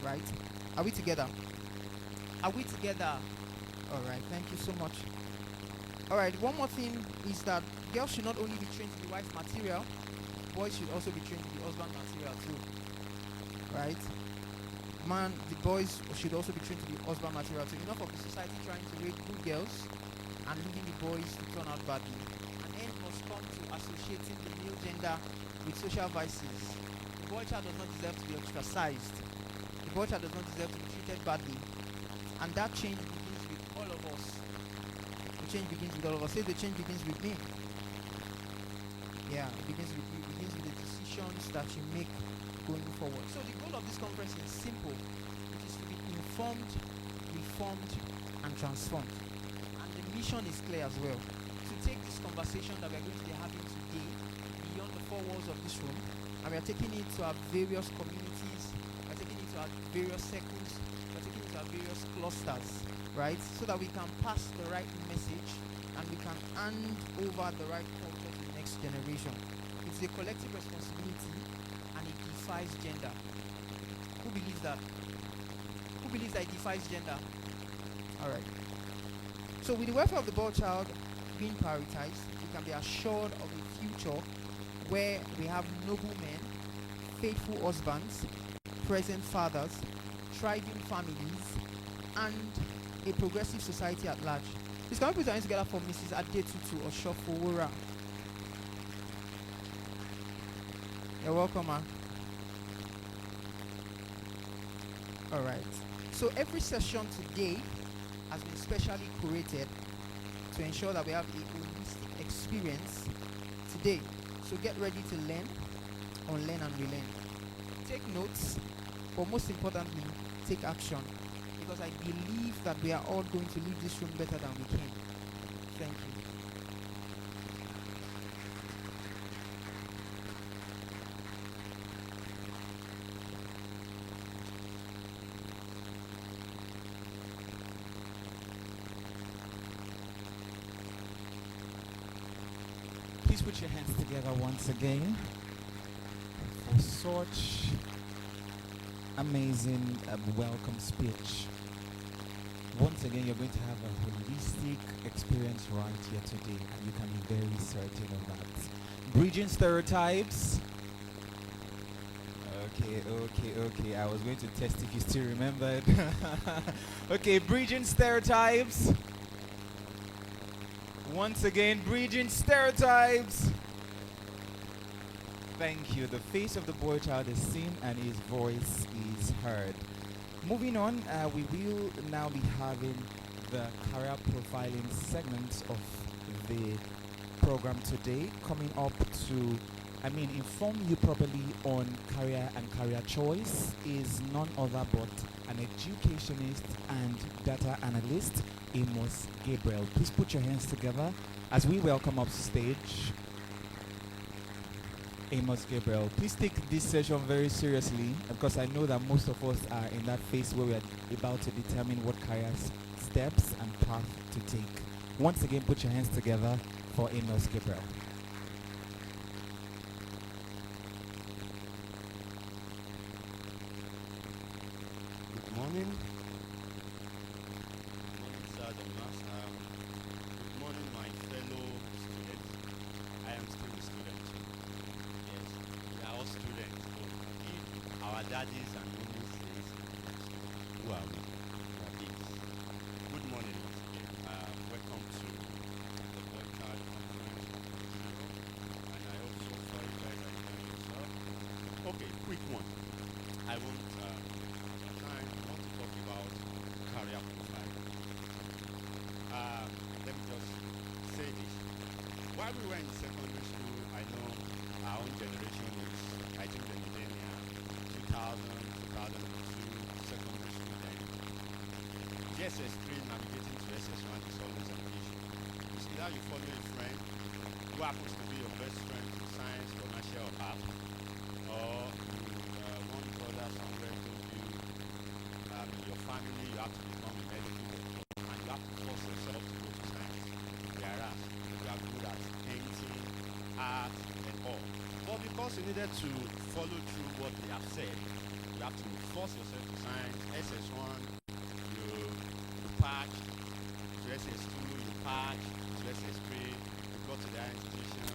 right? Are we together? Are we together? All right, thank you so much. All right, one more thing is that girls should not only be trained to be wife material, boys should also be trained to be husband material too, right? The boys should also be trained to be husband material too. Enough of the society trying to raise good girls and leaving the boys to turn out badly. An end must come to associating the male gender with social vices. The boy child does not deserve to be ostracized. The boy child does not deserve to be treated badly. And that change begins with all of us. The change begins with all of us. Say the change begins with me. Yeah, it begins with you. It begins with the decisions that you make going forward. So the goal of this conference is simple. It is to be informed, reformed, and transformed. And the mission is clear as well. To take this conversation that we are going to be having today beyond the four walls of this room, and we are taking it to our various communities, we are taking it to our various circles, we are taking it to our various clusters, right? So that we can pass the right message and we can hand over the right culture to the next generation. It's a collective responsibility and it defies gender. Who believes that? Who believes that it defies gender? Alright. So with the welfare of the boy child being prioritized, we can be assured of a future where we have noble men, faithful husbands, present fathers, thriving families, and a progressive society at large. Please can we put our hands together for Mrs. Adetutu Oshofowora. You're welcome, ma'am. Alright. So every session today has been specially curated to ensure that we have a holistic experience today. So get ready to learn, unlearn and relearn. Take notes, but most importantly, take action. Because I believe that we are all going to leave this room better than we came. Thank you. Please put your hands together once again for such amazing welcome speech. Once again, you're going to have a holistic experience right here today, and you can be very certain of that. Bridging stereotypes. Okay. I was going to test if you still remembered. Okay, bridging stereotypes. Once again, bridging stereotypes. Thank you. The face of the boy child is seen and his voice is heard. Moving on, we will now be having the career profiling segment of the program today, coming up to, inform you properly on career and career choice is none other but an educationist and data analyst, Amos Gabriel. Please put your hands together as we welcome up stage Amos Gabriel. Please take this session very seriously because I know that most of us are in that phase where we are about to determine what career steps and path to take. Once again, put your hands together for Amos Gabriel. Good morning. Good morning, Sir Dominas. Good morning, my fellow students. I am still a student. Yes, we are all students. If our daddies and mummies say, who are we? We are kids. Good morning once again. Welcome to the podcast conference. And I hope so far you guys are enjoying yourself. Okay, quick one. I want to talk about career profile. Let me just say this. While we were in secondary school, I know our own generation is, I think the millennium, 2000, 2002, secondary school then. GSS3 navigating to SS1 is always an issue. It's either you follow a friend who happens to be your best friend in science, commercial, or art, or one brother somewhere told you in your family you have to become a medical doctor and you have to force yourself to go to science, whereas you are good at painting, art, and all. But because you needed to follow through what they have said, you have to force yourself to sign SS1, you patch, to SS2, you patch, to SS3, you go to the higher institution.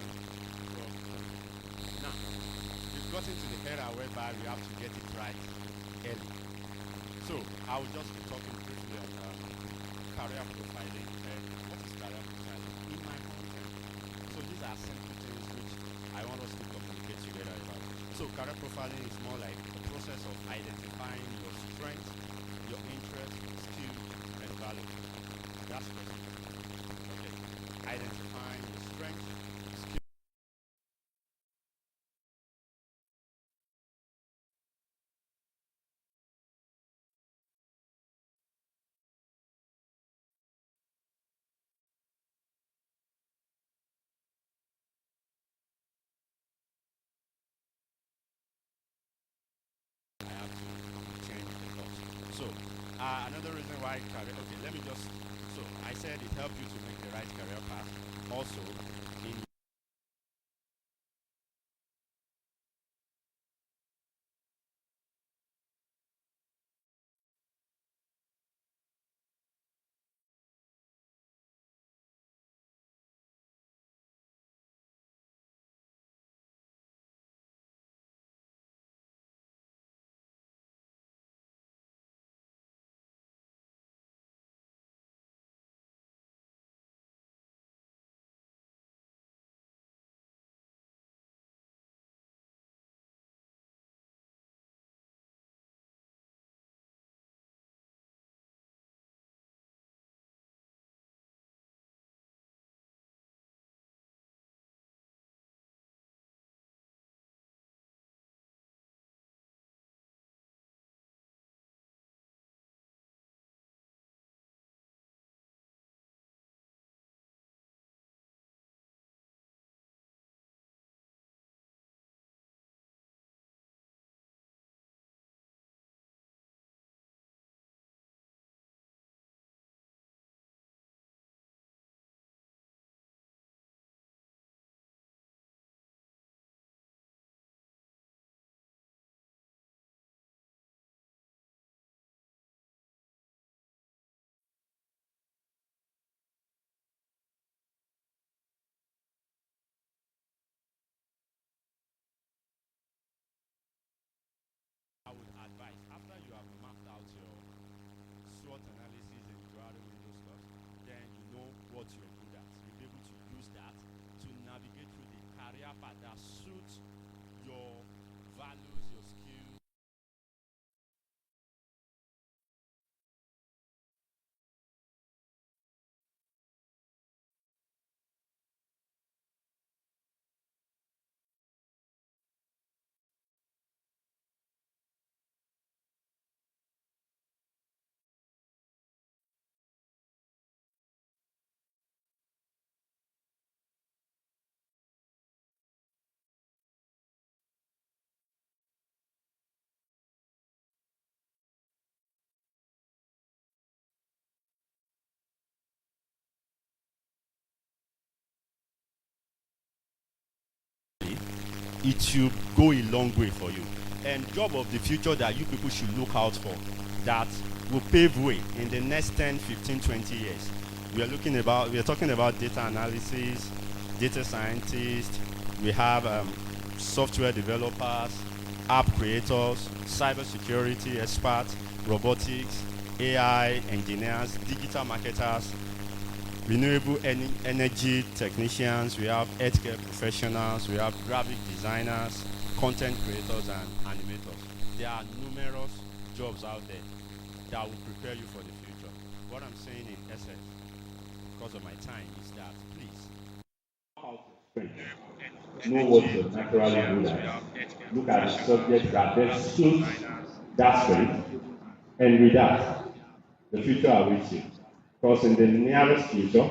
Now, we've gotten to the era whereby we have to get it right early. So, I will just be talking briefly on career profiling. What is career profiling? In my content. So, these are simple things which I want us to communicate together about. So, career profiling is more like a process of identifying your strengths, your interests, skills, and values. That's what it is. Okay. Identifying your strengths, skills. I have to change the course. So, another reason why career, okay, let me just, so I said it helps you to make the right career path. Also, in I would advise, after you have mapped out your SWOT analysis and gradual window stuff, then you know what you're good at. You'll be able to use that to navigate through the career path that suits your values, your skills. It will go a long way for you. And job of the future that you people should look out for, that will pave way in the next 10, 15, 20 years. We are talking about data analysis, data scientists, we have software developers, app creators, cybersecurity experts, robotics, AI engineers, digital marketers, renewable energy technicians, we have healthcare professionals, we have graphic designers, content creators, and animators. There are numerous jobs out there that will prepare you for the future. What I'm saying in essence, because of my time, is that please know what you're naturally good at. Look at the subjects that best suit that strength, and with that, the future awaits you. Because in the nearest future,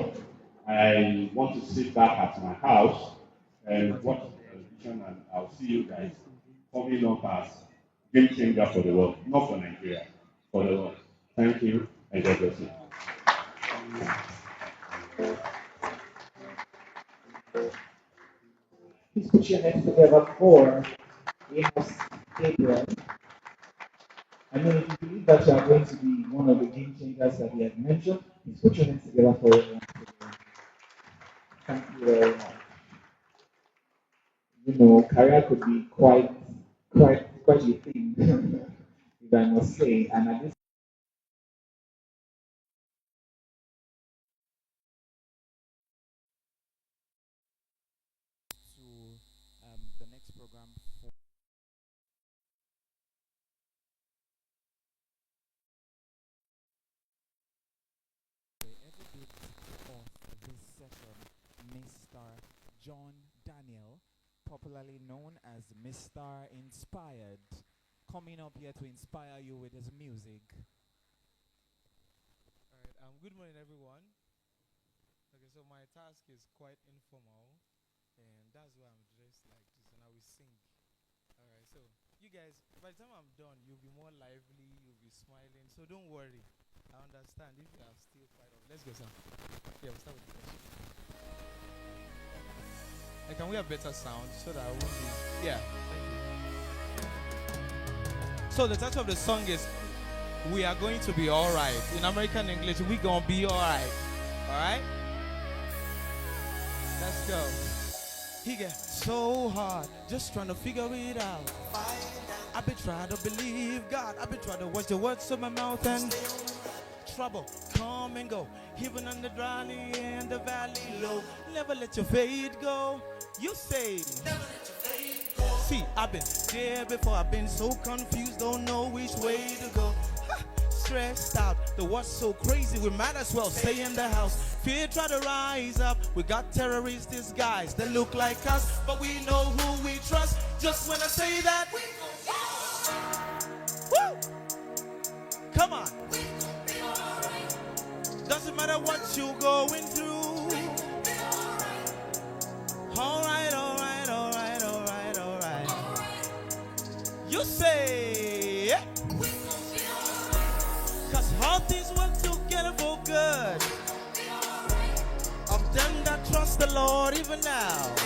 I want to sit back at my house and watch television, and I'll see you guys coming up as game changer for the world, not for Nigeria, for the world. Thank you, and God bless you. Please put your hands together for we have Gabriel. I mean, if you believe that you are going to be one of the game changers that he had mentioned, please put your hands together for it once again. Thank you very much. You know, career could be quite a thing, if I must say. And at this To the next program for every bit of this session, Mr. John Daniel, popularly known as Mr. Inspired, coming up here to inspire you with his music. All right. Good morning, everyone. Okay, so my task is quite informal, and that's why I'm dressed like this, and I will sing. All right. So you guys, by the time I'm done, you'll be more lively, you'll be smiling. So don't worry. I understand if you are still quite on. Let's go, sir. Yeah, we'll start with the question. Can we have better sound so that I won't be? Yeah. Thank you. So the title of the song is "We Are Going to Be Alright." In American English, we gonna be alright. Alright? Let's go. He get so hard, just trying to figure it out. I've been trying to believe God. I've been trying to watch the words of my mouth, and trouble come and go, even on the valley and the valley low. Never let your faith go. You say, see, I've been there before. I've been so confused, don't know which way to go. Stressed out, the world's so crazy, we might as well stay in the house. Fear try to rise up, we got terrorists disguised. They look like us, but we know who we trust. Just when I say that, woo! Come on. Doesn't matter what you're going through. Alright, alright, alright, alright, alright. You say, yeah. Cause all things work together for good of them that trust the Lord even now.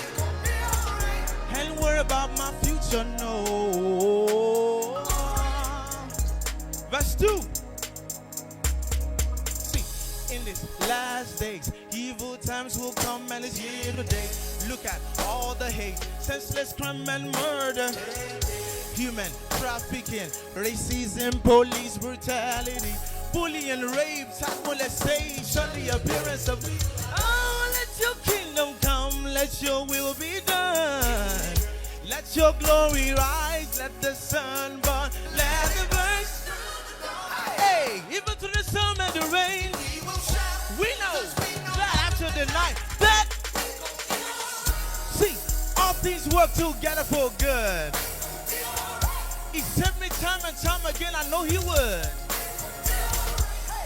And worry about my future, no. Verse 2. See, in these last days, evil times will come, and it's here today. Look at all the hate, senseless crime and murder, human trafficking, racism, police brutality, bullying, rape, child molestation, the appearance of. Oh, let your kingdom come, let your will be done. Let your glory rise, let the sun burn, let the birds. Hey, even to the sun and the rain, we know that after the night, that see, all things work together for good. He saved me time and time again, I know he would.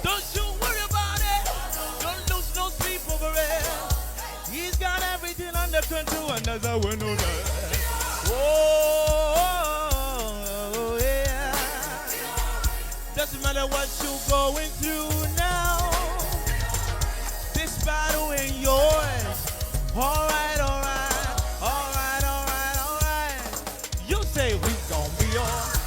Don't you worry about it, don't lose no sleep over it. He's got everything under control, and that's how we know that. Oh, yeah. Doesn't matter what you're going through now. This battle ain't yours. Alright, alright, alright, alright, alright. You say we gon' be alright.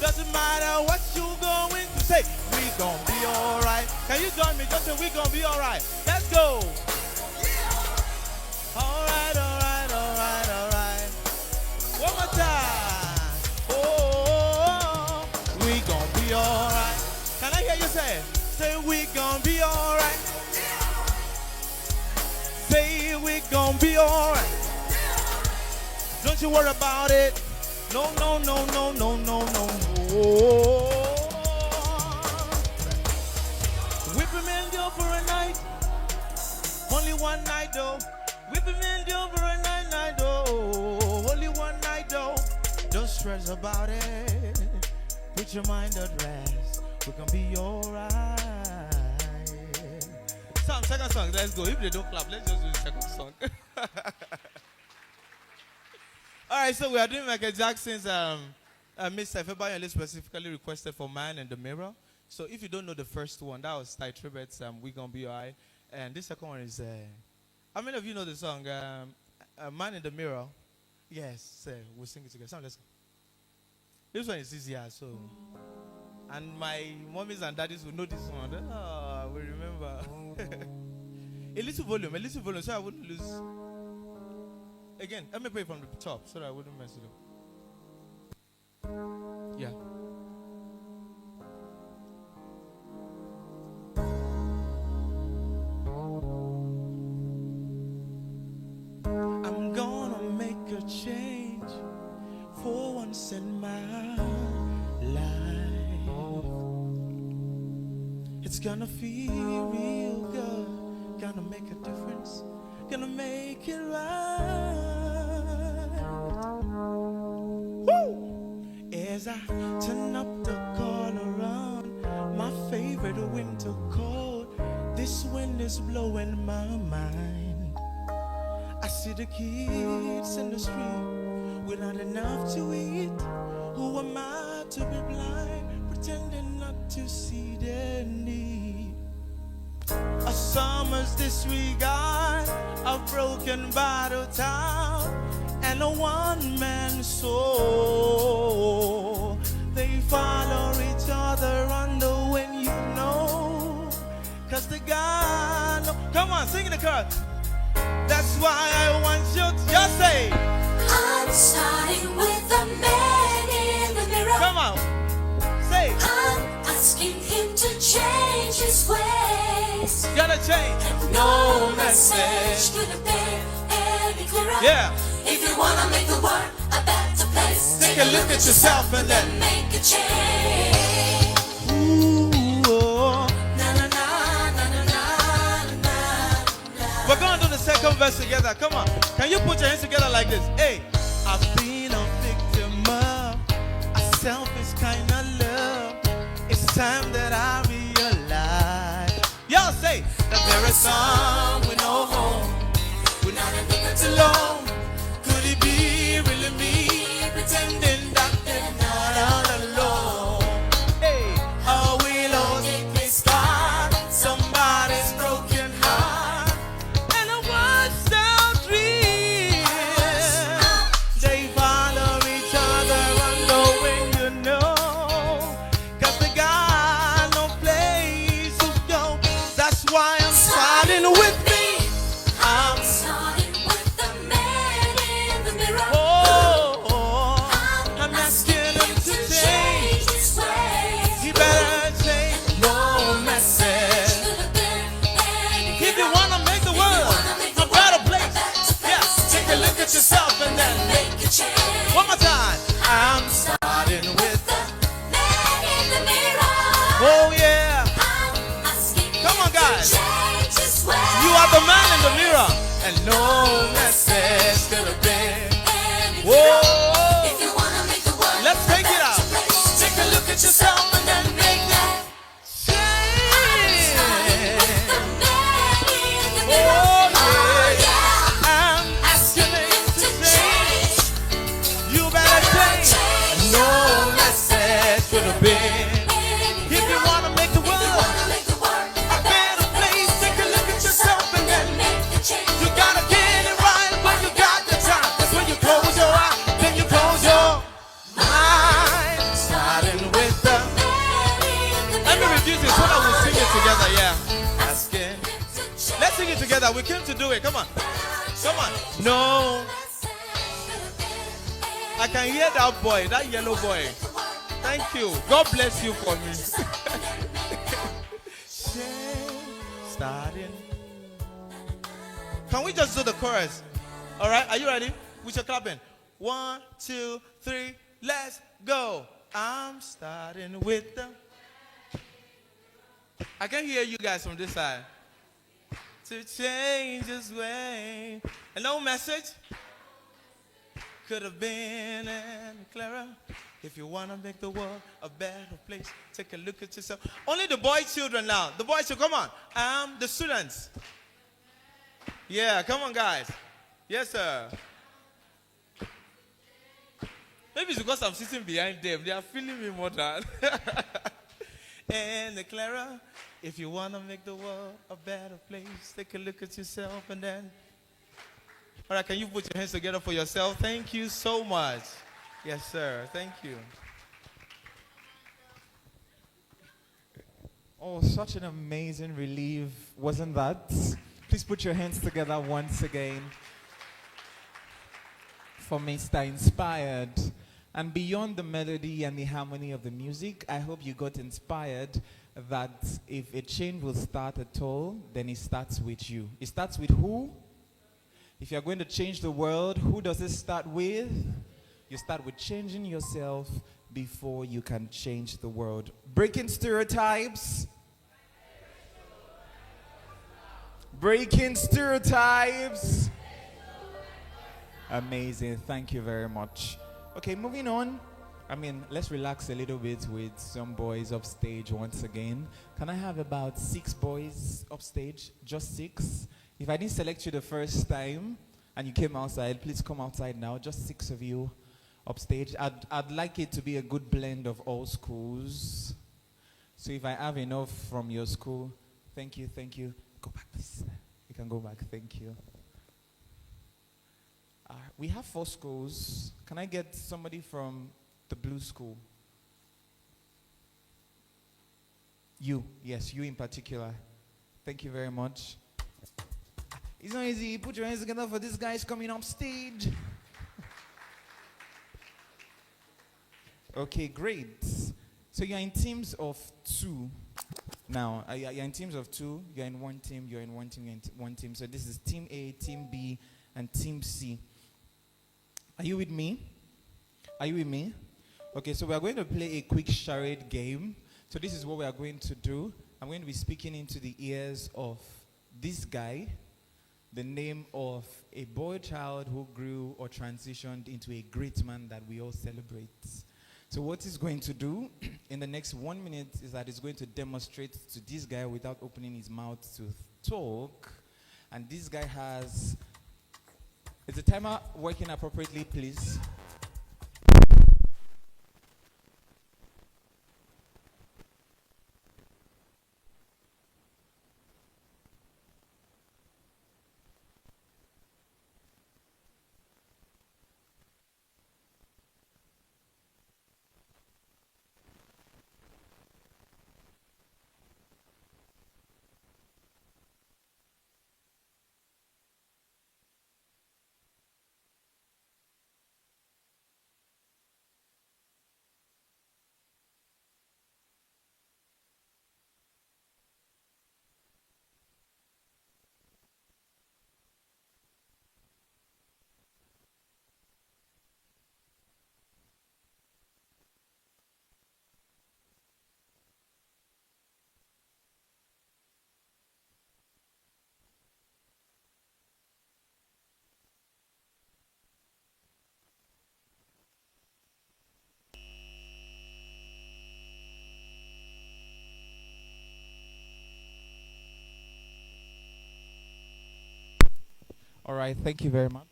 Doesn't matter what you're going to say. We gon' be alright. Can you join me? Just say we gon' be alright. Let's go. Alright, alright, alright, alright. One more time. Oh, we gon' be alright. Can I hear you say? Say we gon' be alright. Say we gon' be alright. Don't you worry about it. No, no, no, no, no, no, no, no. Weeping may endure for a night. Only one night though. Weeping may endure for a night though. Only one night though. Don't stress about it. Put your mind at rest. We can be alright. Second song, let's go. If they don't clap, let's just do the second song. Alright, so we are doing Michael Jackson's Miss Ife Bayonle specifically requested for Man in the Mirror. So if you don't know the first one, that was Stereotypes, We Gonna Be Alright. And this second one is, how many of you know the song, Man in the Mirror? Yes, we'll sing it together. So let's go. This one is easier, so. And my mommies and daddies will know this one. We remember. A little volume, so I wouldn't lose. Again, let me play from the top so that I wouldn't mess it up. Yeah. I'm gonna make a change for once in my life. It's gonna feel real good. Gonna make a difference. Gonna make it right. Woo! As I turn up the collar on my favorite winter coat, this wind is blowing my mind. I see the kids in the street without enough to eat. Who am I to be blind, pretending not to see their need? A summer's disregard, a broken bottle top, and a one-man soul. They follow each other on the wind, you know. Cause the guy, no, come on, sing in the chorus. That's why I want you to just say, I'm starting with the man in the mirror. come on, say, I'm asking him to change his ways. gotta change. No message could have been any clearer. Yeah. If you wanna make the world a better place, Take a look at yourself and then make a change. ooh, oh. Na na na na na na na na. We're going to do the second verse together. Come on. Can you put your hands together like this? Hey, I've been a victim of a selfish kind of love. It's time that I realize. Y'all say that there is some with no home. We're not in it alone. Could it be really me pretending that they're not all alone? Hey, are we lost in this spot? Somebody's broken heart. And a washed out dream. They follow each other unknowing, you know. Cause they got no place to go. That's why I'm starting with me. I'm Starting with the man in the mirror. I'm asking him to change. his ways. He better change. No message. Could have been any If you clearer. wanna make the world a better place, yeah, take a look at yourself and then Make a change. one more time. I'm starting with The man in the mirror. oh yeah. I'm asking Come on, him to guys. change his ways. You are the man in the mirror, and no message could have been. Any Whoa. clearer. If you wanna make the world Let's a take it better out. place, Take a look at yourself and then make that change. Oh yeah. I'm asking him to change. You better change. No message could have been. If you wanna make the world a better place, take a look at yourself and then you gotta get it right when you got the time. That's when you close your eyes, then you close your mind. Starting with the. Let me reduce it so that we'll sing it together. Yeah. Asking. Let's sing it together. We came to do it. Come on. Come on. No. I can hear that boy, that yellow boy. Thank you. God bless you for me. Starting. Can we just do the chorus? All right. Are you ready? With your clapping. 1, 2, 3. Let's go. I'm starting with the. I can hear you guys from this side. To change his way. And no message could have been any clearer. If you want to make the world a better place, take a look at yourself. Only the boy children now. The boys children, come on. The students. Yeah, come on, guys. Yes, sir. Maybe it's because I'm sitting behind them. They are feeling me more than. And the Clara, if you want to make the world a better place, take a look at yourself and then. All right, can you put your hands together for yourself? Thank you so much. Yes, sir. Thank you. Oh, such an amazing relief, wasn't that? Please put your hands together once again for Mr. Inspired. And beyond the melody and the harmony of the music, I hope you got inspired that if a change will start at all, then it starts with you. It starts with who? If you're going to change the world, who does it start with? You start with changing yourself before you can change the world. Breaking stereotypes. Breaking stereotypes. Amazing. Thank you very much. Okay, moving on. Let's relax a little bit with some boys upstage once again. Can I have about 6 boys upstage? Just 6? If I didn't select you the first time and you came outside, please come outside now. Just 6 of you upstage. I'd like it to be a good blend of all schools. So if I have enough from your school, thank you. Go back, please. You can go back. Thank you. We have 4 schools. Can I get somebody from the blue school? You. Yes, you in particular. Thank you very much. It's not easy. Put your hands together for this guy's coming up stage. Okay, great. So you're in teams of 2. Now, you're in teams of 2. You're in one team, you're in one team, you're in one team. So this is Team A, Team B, and Team C. Are you with me? Are you with me? Okay, so we are going to play a quick charade game. So this is what we are going to do. I'm going to be speaking into the ears of this guy, the name of a boy child who grew or transitioned into a great man that we all celebrate. So what he's going to do in the next 1 minute is that he's going to demonstrate to this guy without opening his mouth to talk. And this guy has... Is the timer working appropriately, please? All right, thank you very much.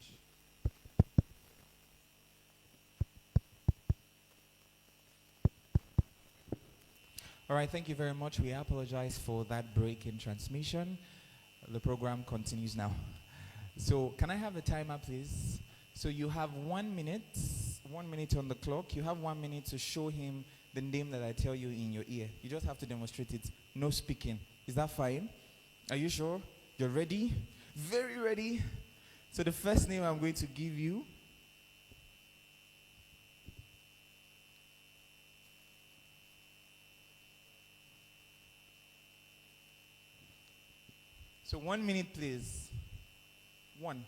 All right, thank you very much. We apologize for that break in transmission. The program continues now. So can I have a timer, please? So you have 1 minute, 1 minute on the clock. You have 1 minute to show him the name that I tell you in your ear. You just have to demonstrate it. No speaking. Is that fine? Are you sure? You're ready? Very ready. So the first name I'm going to give you . So 1 minute, please. 1.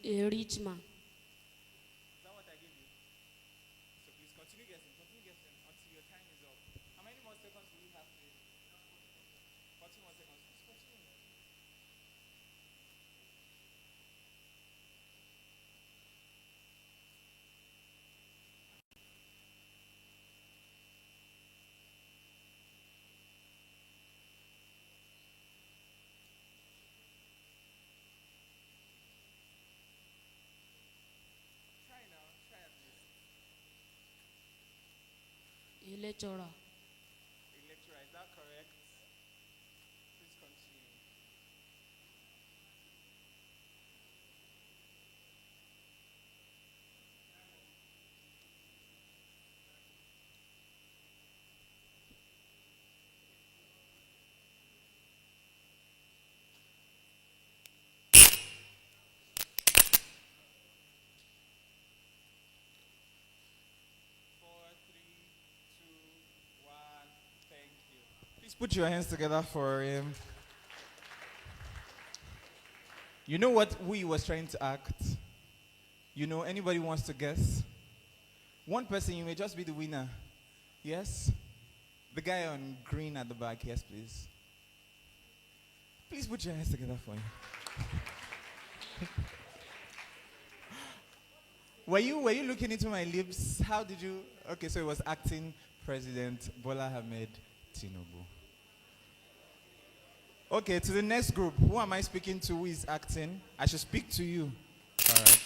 A rich man. Is that what I gave you? So please continue guessing until your time is up. How many more seconds will you have to? 40 more seconds. Please continue. lecturer. Lecturer, is that correct? Please continue. Please put your hands together for him. You know what he was trying to act? You know, anybody wants to guess? One person, you may just be the winner. Yes? The guy on green at the back, yes, please. Please put your hands together for him. Were you looking into my lips? How did you? Okay, so it was acting President Bola Ahmed Tinubu. Okay, to the next group. Who am I speaking to? Who is acting? I should speak to you. All right.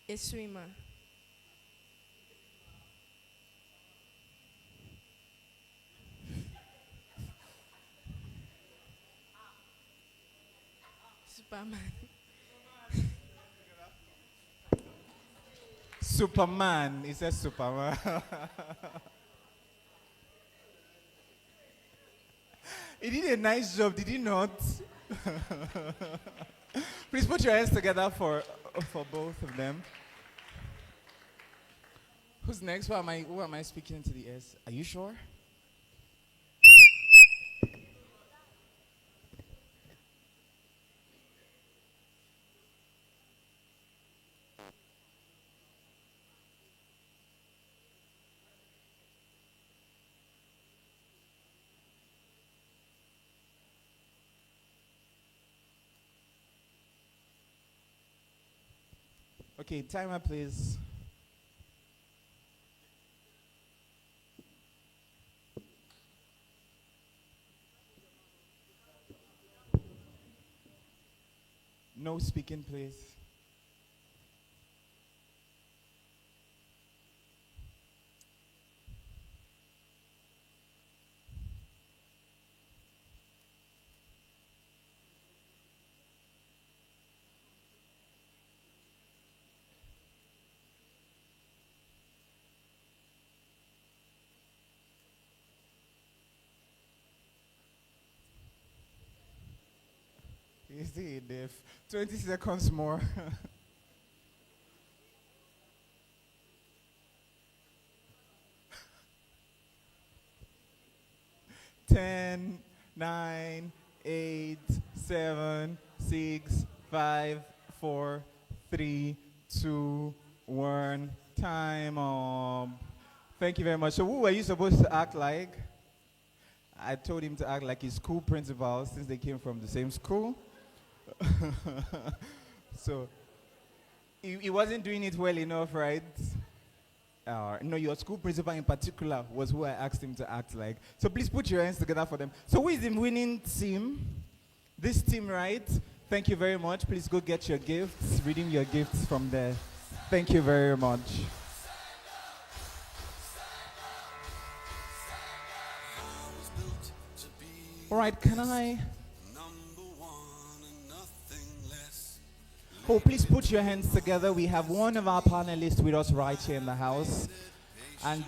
A swimmer. Superman. Superman. He says Superman. He did a nice job, did he not? Please put your hands together for both of them. Who's next? Who am I speaking to the S? Are you sure? Okay, timer, please. No speaking, please. You see, Dave. 20 seconds more. 10, 9, 8, 7, 6, 5, 4, 3, 2, 1. Time up. Thank you very much. So who were you supposed to act like? I told him to act like his school principal since they came from the same school. So he wasn't doing it well enough, right? No, your school principal in particular was who I asked him to act like. So please put your hands together for them. So who is the winning team? This team, right? Thank you very much. Please go get your gifts. Redeem your gifts from there. Thank you very much. All right, can I? Oh, please put your hands together. We have one of our panelists with us right here in the house. And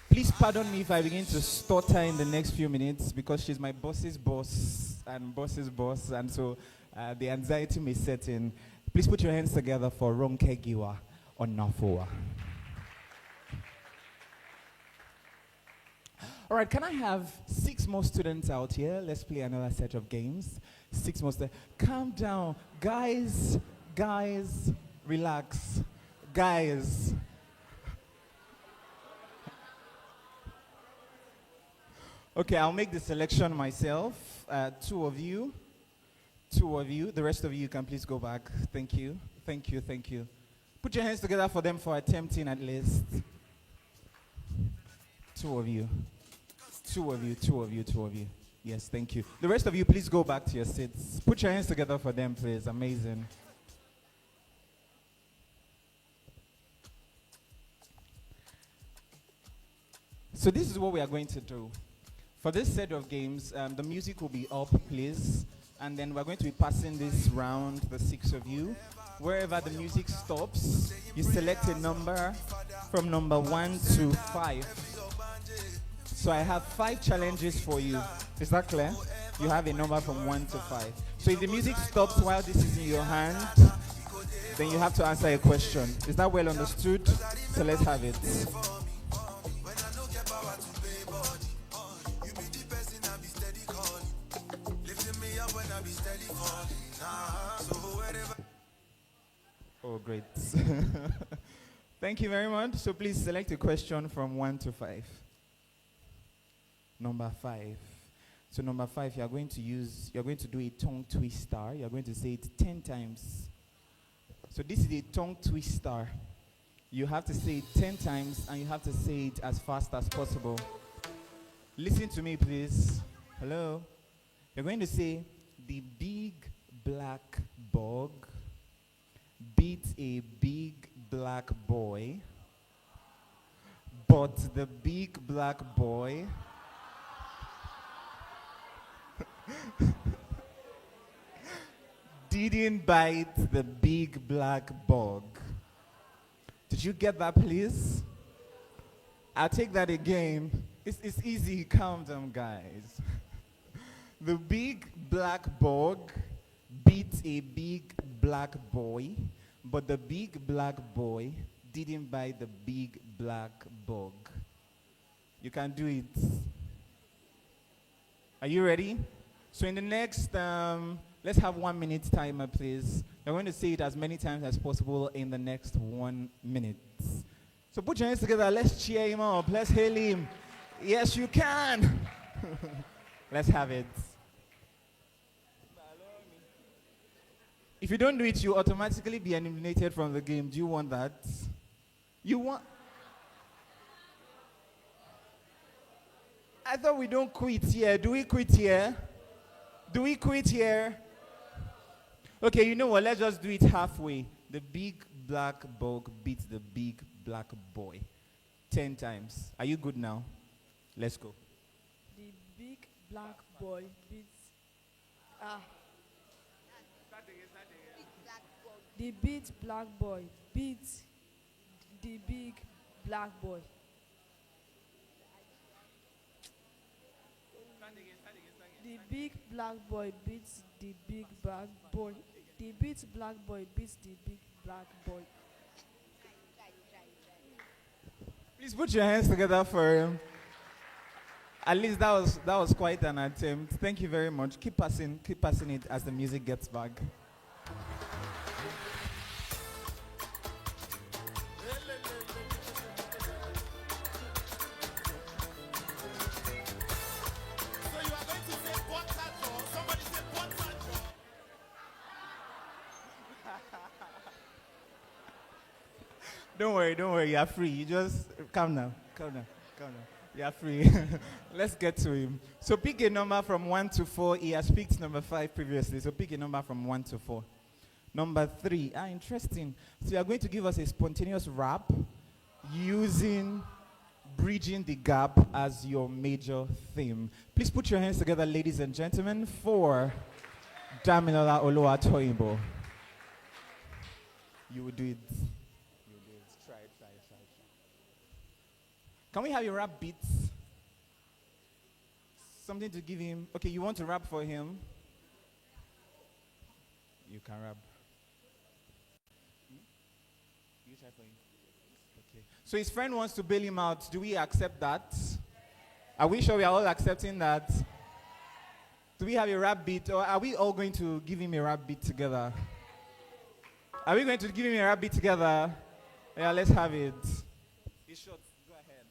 please pardon me if I begin to stutter in the next few minutes because she's my boss's boss and boss's boss. And so the anxiety may set in. Please put your hands together for Ronke Giwa Onafowa. All right, can I have 6 more students out here? Let's play another set of games. 6 more students. Calm down. Guys, Relax. Guys. Okay, I'll make the selection myself. Two of you. The rest of you can please go back. Thank you. Put your hands together for them for attempting at least. Two of you. Yes, thank you. The rest of you, please go back to your seats. Put your hands together for them, please. Amazing. So this is what we are going to do. For this set of games, the music will be up, please. And then we're going to be passing this round, the 6 of you. Wherever the music stops, you select a number from number 1 to 5. So I have 5 challenges for you. Is that clear? You have a number from 1 to 5. So if the music stops while this is in your hand, then you have to answer a question. Is that well understood? So let's have it. Oh, great. Thank you very much. So please select a question from 1 to 5. Number 5. So number 5, you're going to do a tongue twister. You're going to say it 10 times. So this is a tongue twister. You have to say it 10 times and you have to say it as fast as possible. Listen to me, please. Hello. You're going to say, the big black bug beat a big black boy, but the big black boy didn't bite the big black bug. Did you get that, please? I'll take that again. It's easy. Calm down, guys. The big black bug beat a big black boy, but the big black boy didn't bite the big black bug. You can do it. Are you ready? So in the next, let's have 1 minute timer, please. You're going to say it as many times as possible in the next 1 minute. So put your hands together. Let's cheer him up. Let's hail him. Yes, you can. Let's have it. If you don't do it, you automatically be eliminated from the game. Do you want that? You want? I thought we don't quit here. Do we quit here? Do we quit here? Okay, you know what? Let's just do it halfway. The big black bug beats the big black boy 10 times. Are you good now? Let's go. The big black boy beats. The big black boy beats the big black boy. The big black boy beats the big black boy. The big black boy beats the big black boy. Please put your hands together for him. At least that was quite an attempt. Thank you very much. Keep passing it as the music gets back. Don't worry, you're free. You just calm down. You're free. Let's get to him. So pick a number from 1 to 4. He has picked number 5 previously, so pick a number from 1 to 4. Number 3. Interesting. So you are going to give us a spontaneous rap using bridging the gap as your major theme. Please put your hands together, ladies and gentlemen, for Damilola Oluwatoyinbo. You will do it. Try. Can we have your rap beats? Something to give him. Okay, you want to rap for him? You can rap. You try for him. Okay. So his friend wants to bail him out. Do we accept that? Are we sure we are all accepting that? Do we have a rap beat, or are we all going to give him a rap beat together? Are we going to give him a rap beat together? Yeah, let's have it. It's short. Go ahead.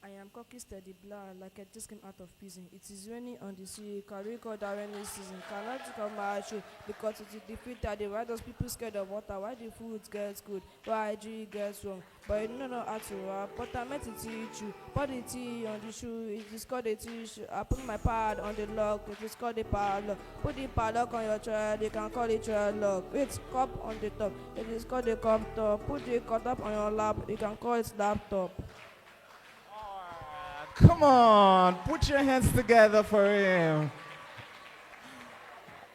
I am cocky steady blind, like I just came out of prison. It is raining on the sea, can record the rainy season. Cannot come my shoe because it is defeated. Why does people scared of water? Why the food gets good? Why do gets wrong? But you don't know how to rap. But I meant to teach you. Put the T on the shoe, it is called a tissue. I put my pad on the lock, it is called a padlock. Put the padlock on your child, you can call it child lock. It's cup on the top, it is called a cup top. Put the cup up on your lap, you can call it laptop. Come on, put your hands together for him.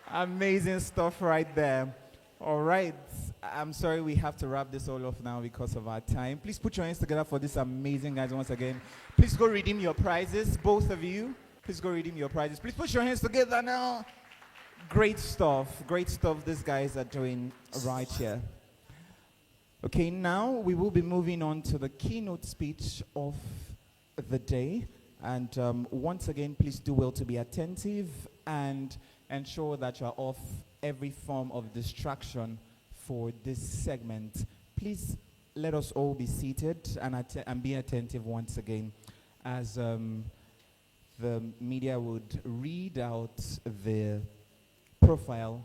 Amazing stuff right there. All right, I'm sorry we have to wrap this all off now because of our time. Please put your hands together for this amazing guys once again. Please go redeem your prizes, both of you. Please go redeem your prizes. Please put your hands together now. Great stuff these guys are doing right here. Okay, now we will be moving on to the keynote speech of the day, and once again, please do well to be attentive and ensure that you're off every form of distraction for this segment. Please let us all be seated and be attentive once again as the media would read out the profile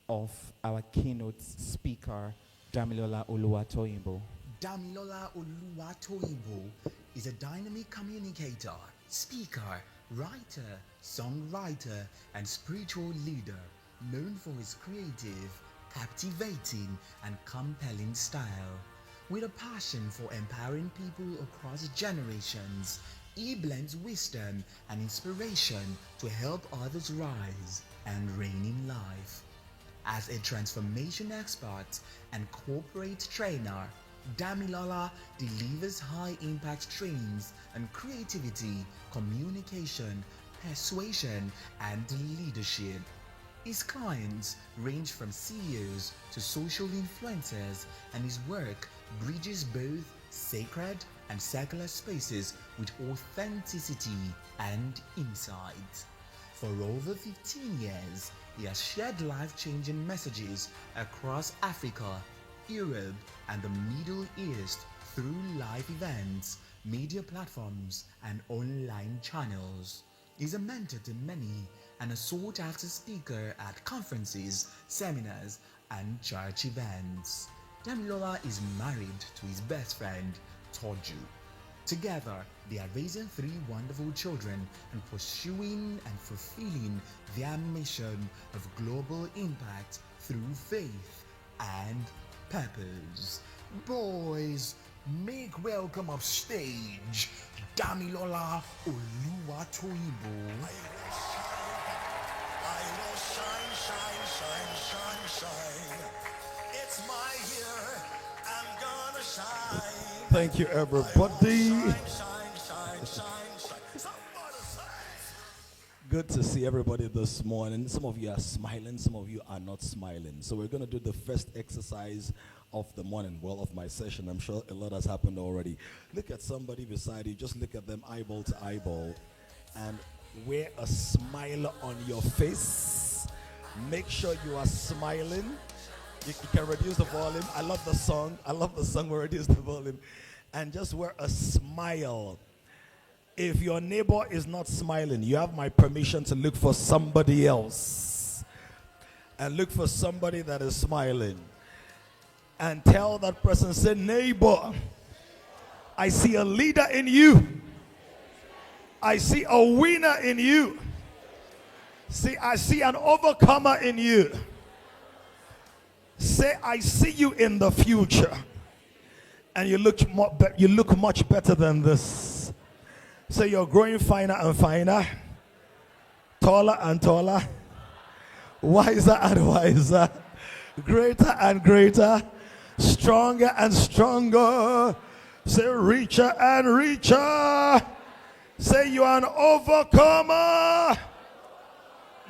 of our keynote speaker, Damilola Oluwatoyinbo. Damilola Oluwatoyinbo is a dynamic communicator, speaker, writer, songwriter, and spiritual leader known for his creative, captivating, and compelling style. With a passion for empowering people across generations, he blends wisdom and inspiration to help others rise and reign in life. As a transformation expert and corporate trainer, Damilola delivers high-impact trainings on creativity, communication, persuasion, and leadership. His clients range from CEOs to social influencers, and his work bridges both sacred and secular spaces with authenticity and insight. For over 15 years, he has shared life-changing messages across Africa, Europe, and the Middle East through live events, media platforms, and online channels. He's a mentor to many and a sought-after speaker at conferences, seminars, and church events. Damilola is married to his best friend, Toju. Together, they are raising 3 wonderful children and pursuing and fulfilling their mission of global impact through faith and purpose. Boys, make welcome upstage Damilola Oluwatoyinbo. I will shine, shine, shine, shine, shine. It's my year, I'm gonna shine. Thank you, everybody. Shine, shine, shine, shine. Somebody say. Good to see everybody this morning. Some of you are smiling, some of you are not smiling. So we're going to do the first exercise of the morning, well, of my session. I'm sure a lot has happened already. Look at somebody beside you. Just look at them eyeball to eyeball and wear a smile on your face. Make sure you are smiling. You can reduce the volume. I love the song. We reduce the volume. And just wear a smile. If your neighbor is not smiling, you have my permission to look for somebody else. And look for somebody that is smiling. And tell that person, say, neighbor, I see a leader in you. I see a winner in you. See, I see an overcomer in you. Say, I see you in the future. And you look much better than this. Say, you're growing finer and finer, taller and taller, wiser and wiser, greater and greater, stronger and stronger. Say, richer and richer. Say, you are an overcomer.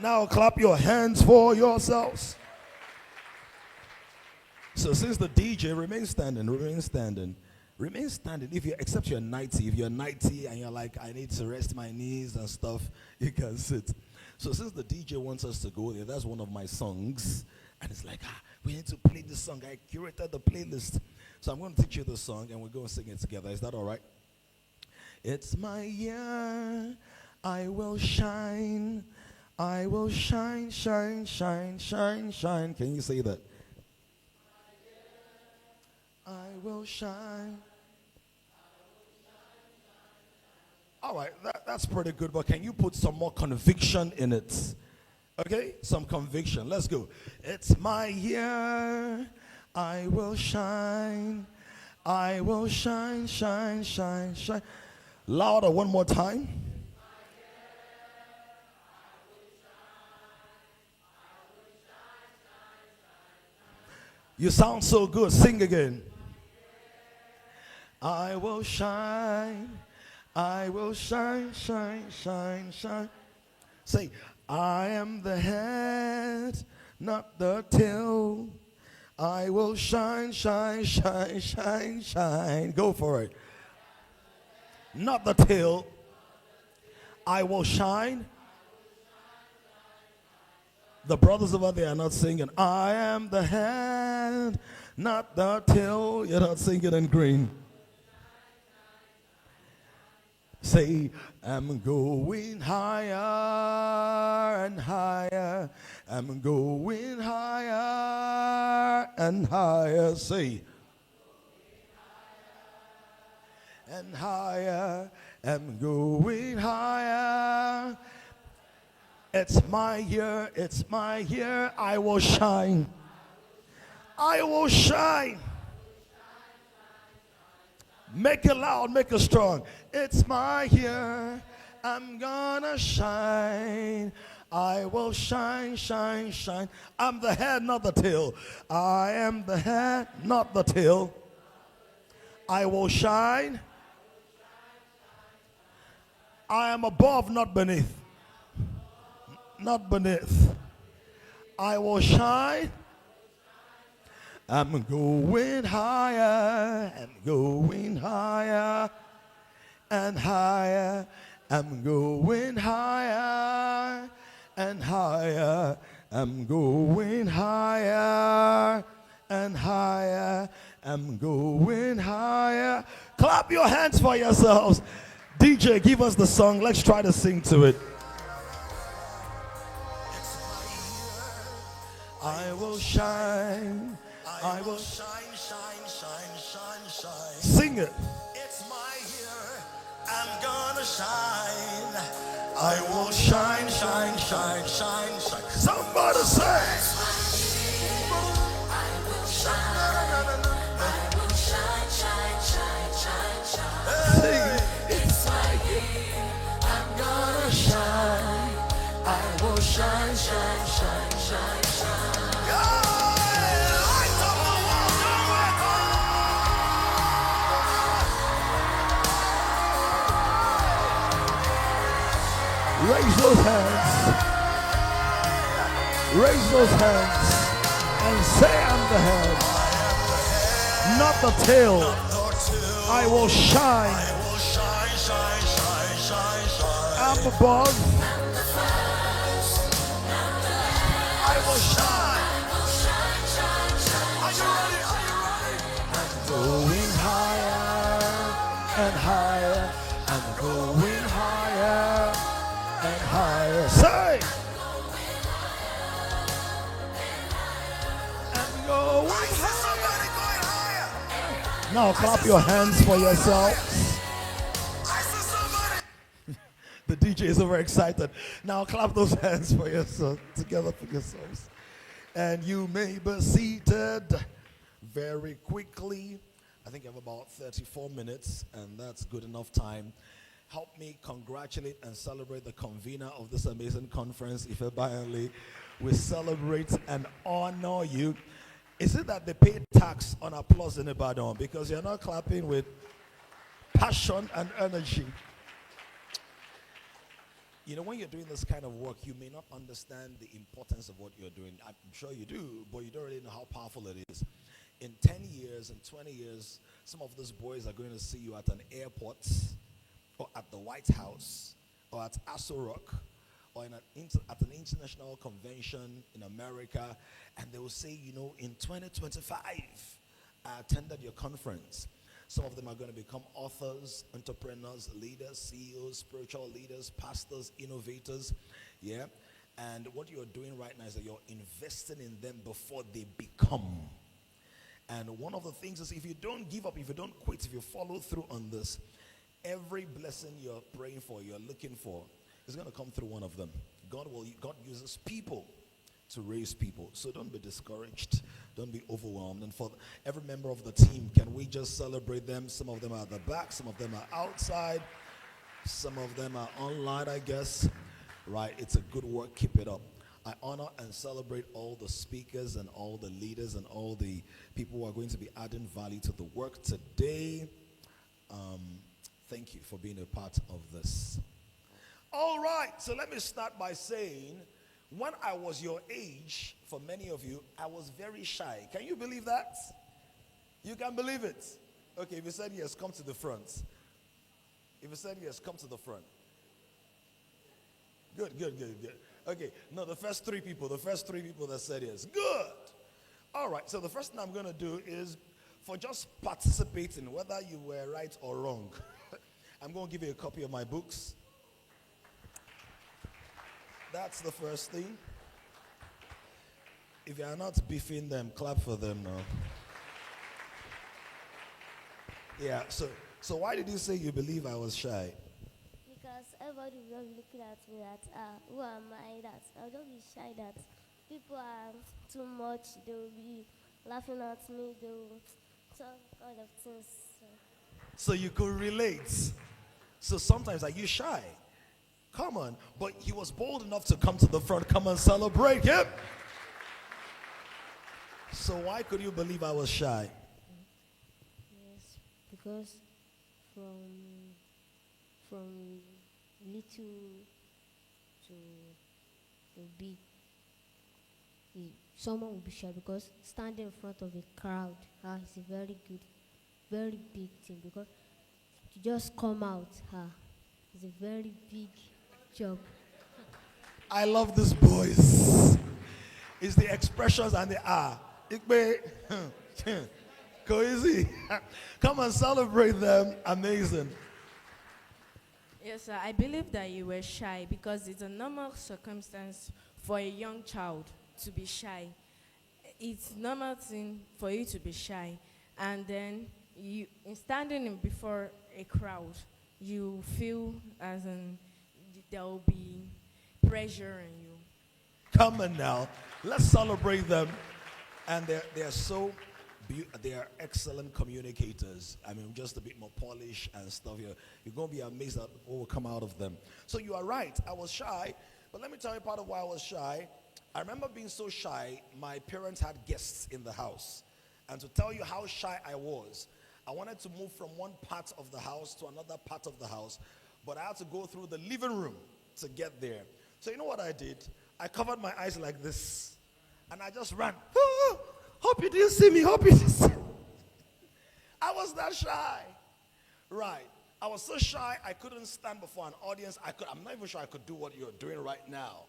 Now clap your hands for yourselves. So since the DJ, remain standing. Remain standing. Except you're 90. If you're 90 and you're like, I need to rest my knees and stuff, you can sit. So since the DJ wants us to go there, that's one of my songs. And it's like, we need to play this song. I curated the playlist. So I'm going to teach you the song and we're going to sing it together. Is that all right? It's my year, I will shine. I will shine, shine, shine, shine, shine. Can you say that? I will shine. All right, that's pretty good, but can you put some more conviction in it? Okay, some conviction. Let's go. It's my year, I will shine. I will shine, shine, shine, shine. Louder one more time. You sound so good. Sing again. I will shine. I will shine, shine, shine, shine. Say, I am the head, not the tail. I will shine, shine, shine, shine, shine. Go for it. Not the tail. I will shine. The brothers over there are not singing. I am the head, not the tail. You're not singing in green. Say, I'm going higher and higher. I'm going higher and higher. Say, and higher. I'm going higher. It's my year, it's my year. I will shine. I will shine. Make it loud, make it strong. It's my year. I'm gonna shine. I will shine, shine, shine. I'm the head, not the tail. I am the head, not the tail. I will shine. I am above, not beneath. Not beneath. I will shine. I'm going higher. I'm going higher and higher. I'm going higher and higher. I'm going higher and higher. I'm going higher. Clap your hands for yourselves. DJ, give us the song. Let's try to sing to it. I will shine. I will shine, shine, shine, shine, shine. Sing it. It's my year. I'm gonna shine. I will shine, shine, shine, shine, shine. Somebody say. It's my year. I will shine. I will shine, shine, shine, shine, shine. Sing it. It's my year. I'm gonna shine. I will shine, shine, shine, shine, shine. Raise those hands. Raise those hands and say, I'm the head, not the tail. I will shine. I'm above. I will shine. Are you ready? Are you ready? I'm going higher and higher. I'm going higher and higher. Say. I'm going higher. Now clap your hands for yourselves. The DJ is over excited. Now clap those hands for yourself, together for yourselves. And you may be seated very quickly. I think I have about 34 minutes, and that's good enough time. Help me congratulate and celebrate the convener of this amazing conference, Ife Bayonle. We celebrate and honor you. Is it that they pay tax on applause in Ibadan because you're not clapping with passion and energy? You know, when you're doing this kind of work, you may not understand the importance of what you're doing. I'm sure you do, but you don't really know how powerful it is. In 10 years, in 20 years, some of those boys are going to see you at an airport, or at the White House, or at Aso Rock, or at an international convention in America, and they will say, in 2025, I attended your conference. Some of them are going to become authors, entrepreneurs, leaders, CEOs, spiritual leaders, pastors, innovators. Yeah. And what you're doing right now is that you're investing in them before they become. And one of the things is, if you don't give up, if you don't quit, if you follow through on this, every blessing you're praying for, you're looking for, is going to come through one of them. God uses people to raise people. So don't be discouraged. Don't be overwhelmed. And for every member of the team, can we just celebrate them? Some of them are at the back. Some of them are outside. Some of them are online, I guess. Right? It's a good work. Keep it up. I honor and celebrate all the speakers and all the leaders and all the people who are going to be adding value to the work today. Thank you for being a part of this. All right. So let me start by saying, when I was your age, for many of you, I was very shy. Can you believe that? You can believe it. Okay, if you said yes, come to the front. If you said yes, come to the front. Good. Okay, no, the first three people that said yes. Good. All right, so the first thing I'm going to do is, for just participating, whether you were right or wrong, I'm going to give you a copy of my books. That's the first thing. If you are not beefing them, clap for them now. Yeah, so why did you say you believe I was shy? Because everybody will be looking at me that, who am I that? I'll just be shy that people are too much, they will be laughing at me, they will some kind of things. So you could relate. So sometimes, are you shy? Come on. But he was bold enough to come to the front. Come and celebrate him. So why could you believe I was shy? Yes, because from little to big, someone will be shy because standing in front of a crowd is a very big thing, because to just come out is a very big job. I love these boys. It's the expressions and the go easy. Come and celebrate them. Amazing. Yes, sir. I believe that you were shy because it's a normal circumstance for a young child to be shy. It's normal thing for you to be shy, and then you, in standing in before a crowd, you feel as in there will be pressure on you. Come on now, let's celebrate them. And they're so they are excellent communicators. I mean, just a bit more polish and stuff. You're going to be amazed at what will come out of them. So you are right, I was shy, but let me tell you part of why I was shy. I remember being so shy, my parents had guests in the house. And to tell you how shy I wanted to move from one part of the house to another part of the house, but I had to go through the living room to get there. So you know what I did? I covered my eyes like this, and I just ran. Hope you didn't see me. Hope you didn't see me. I was that shy. Right. I was so shy, I couldn't stand before an audience. I'm not even sure I could do what you're doing right now.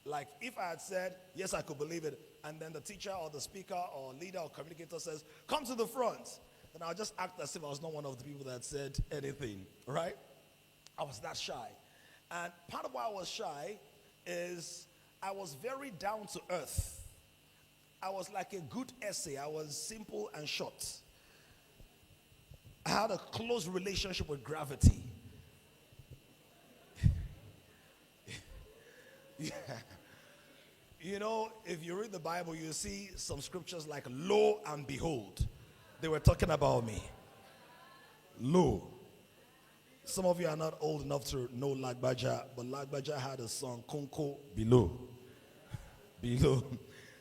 Like, if I had said, yes, I could believe it, and then the teacher or the speaker or leader or communicator says, come to the front, then I'll just act as if I was not one of the people that said anything, right? I was that shy. And part of why I was shy is I was very down to earth. I was like a good essay. I was simple and short. I had a close relationship with gravity. Yeah. You know, if you read the Bible, you see some scriptures like, lo and behold. They were talking about me. Lo. Some of you are not old enough to know Lagbaja, but Lagbaja had a song, Konko Below. Below.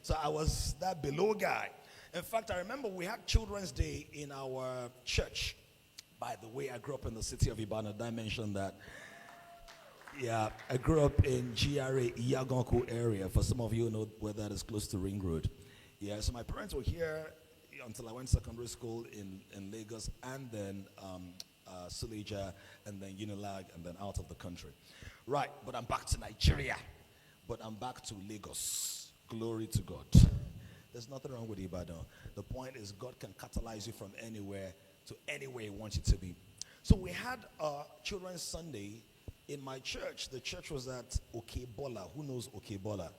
So I was that below guy. In fact, I remember we had Children's Day in our church. By the way, I grew up in the city of Ibadan. Did I mention that? Yeah, I grew up in GRA, Iyaganku area. For some of you who know where that is, close to Ring Road. Yeah, so my parents were here until I went to secondary school in Lagos, and then Suleja, and then Unilag, and then out of the country. Right, but I'm back to Nigeria. But I'm back to Lagos. Glory to God. There's nothing wrong with Ibadan. The point is God can catalyze you from anywhere to anywhere He wants you to be. So we had Children's Sunday in my church. The church was at Okebola. Who knows Okebola?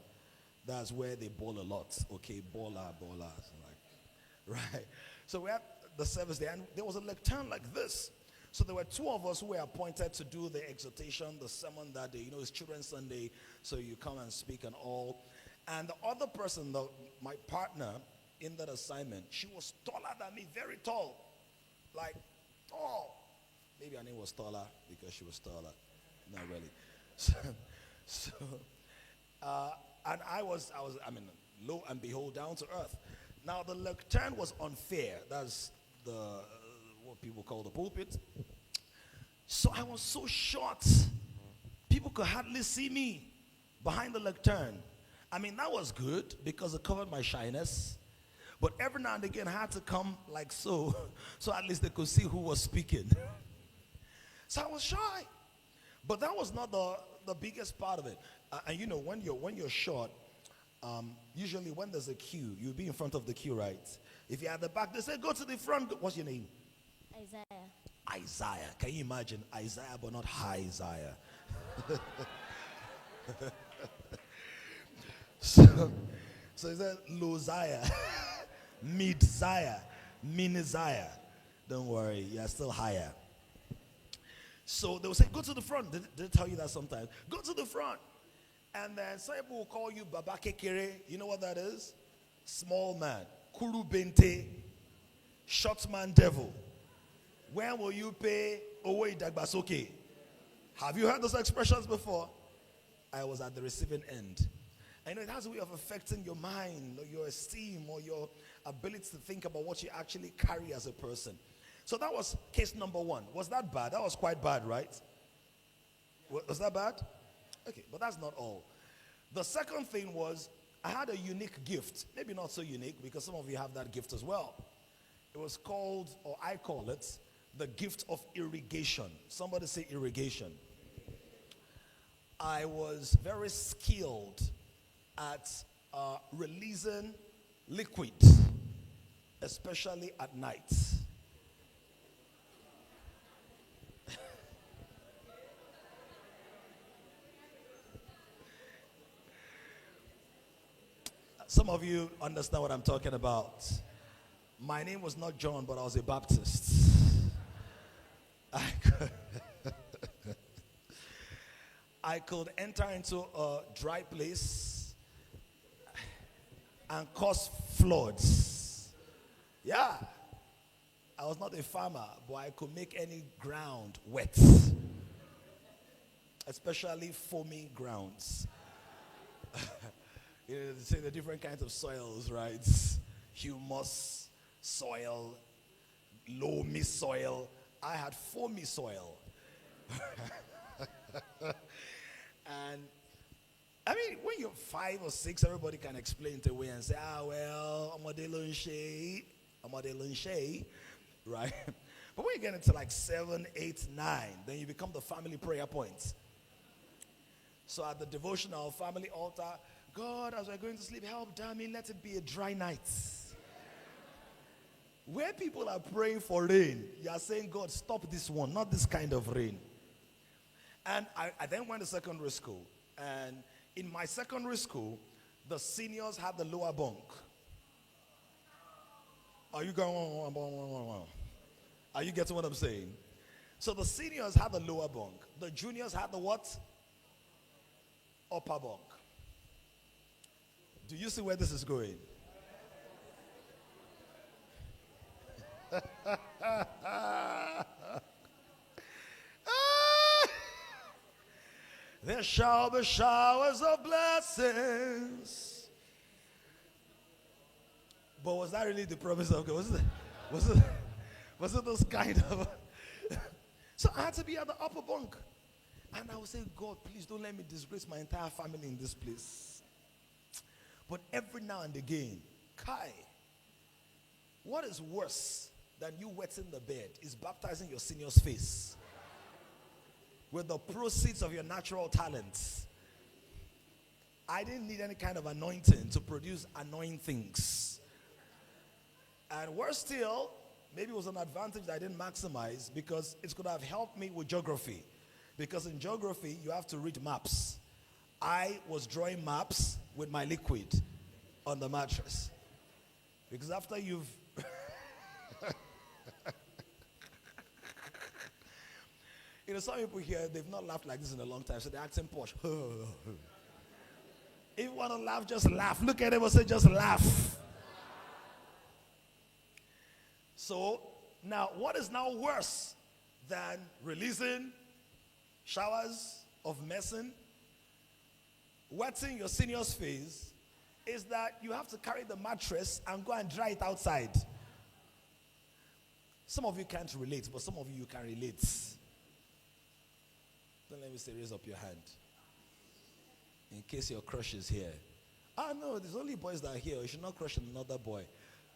That's where they bowl a lot. Okebola. Right. So we had the service there, and there was a lectern like this. So there were two of us who were appointed to do the exhortation, the sermon that day. You know, it's Children's Sunday, so you come and speak and all. And the other person, my partner in that assignment, she was taller than me, very tall. Like, tall. Maybe her name was taller because she was taller. Not really. And I was, lo and behold, down to earth. Now, the lectern was unfair. That's what people call the pulpit. So I was so short, people could hardly see me behind the lectern. That was good because it covered my shyness. But every now and again, I had to come like so at least they could see who was speaking. So I was shy. But that was not the biggest part of it. And you know, when you're short, usually when there's a queue, you'll be in front of the queue, right? If you're at the back, they say, go to the front. What's your name? Isaiah. Can you imagine? Isaiah, but not high Isaiah. So is that low-Ziah, mid-Ziah, mini-Ziah? Don't worry, you're still higher. So they will say, go to the front. Did they tell you that sometimes? Go to the front. And then some people will call you Baba Kekere. You know what that is? Small man. Kuru Bente. Short man devil. When will you pay Owe Idagbasoke? Have you heard those expressions before? I was at the receiving end. I know it has a way of affecting your mind, or your esteem, or your ability to think about what you actually carry as a person. So that was case number one. Was that bad? That was quite bad, right? Was that bad? Okay, but that's not all. The second thing was I had a unique gift. Maybe not so unique because some of you have that gift as well. It was called, or I call it, the gift of irrigation. Somebody say irrigation. I was very skilled at releasing liquid, especially at night. Some of you understand what I'm talking about. My name was not John, but I was a Baptist. I could enter into a dry place and cause floods. Yeah. I was not a farmer, but I could make any ground wet. Especially foamy grounds. You know, they say the different kinds of soils, right? Humus soil, loamy soil. I had foamy soil. And when you're 5 or 6, everybody can explain it away and say, well, I'm a delunche, right? But when you get into like 7, 8, 9, then you become the family prayer points. So at the devotional family altar, God, as we're going to sleep, help Dami, let it be a dry night. Where people are praying for rain, you are saying, God, stop this one, not this kind of rain. And I then went to secondary school. And in my secondary school, the seniors had the lower bunk. Are you going? Are you getting what I'm saying? So the seniors had the lower bunk. The juniors had the what? Upper bunk. Do you see where this is going? There shall be showers of blessings. But was that really the promise of God? Was it those kind of? So I had to be at the upper bunk. And I would say, God, please don't let me disgrace my entire family in this place. But every now and again, Kai, what is worse than you wetting the bed is baptizing your senior's face with the proceeds of your natural talents. I didn't need any kind of anointing to produce annoying things. And worse still, maybe it was an advantage that I didn't maximize because it could have helped me with geography. Because in geography, you have to read maps. I was drawing maps with my liquid on the mattress. Because after you've... You know, some people here, they've not laughed like this in a long time, so they're acting posh. If you want to laugh, just laugh. Look at them and say, just laugh. So, now, what is now worse than releasing showers of medicine, wetting your senior's face, is that you have to carry the mattress and go and dry it outside. Some of you can't relate, but some of you can relate. Don't let me say raise up your hand. In case your crush is here. Ah, no, there's only boys that are here. You should not crush another boy.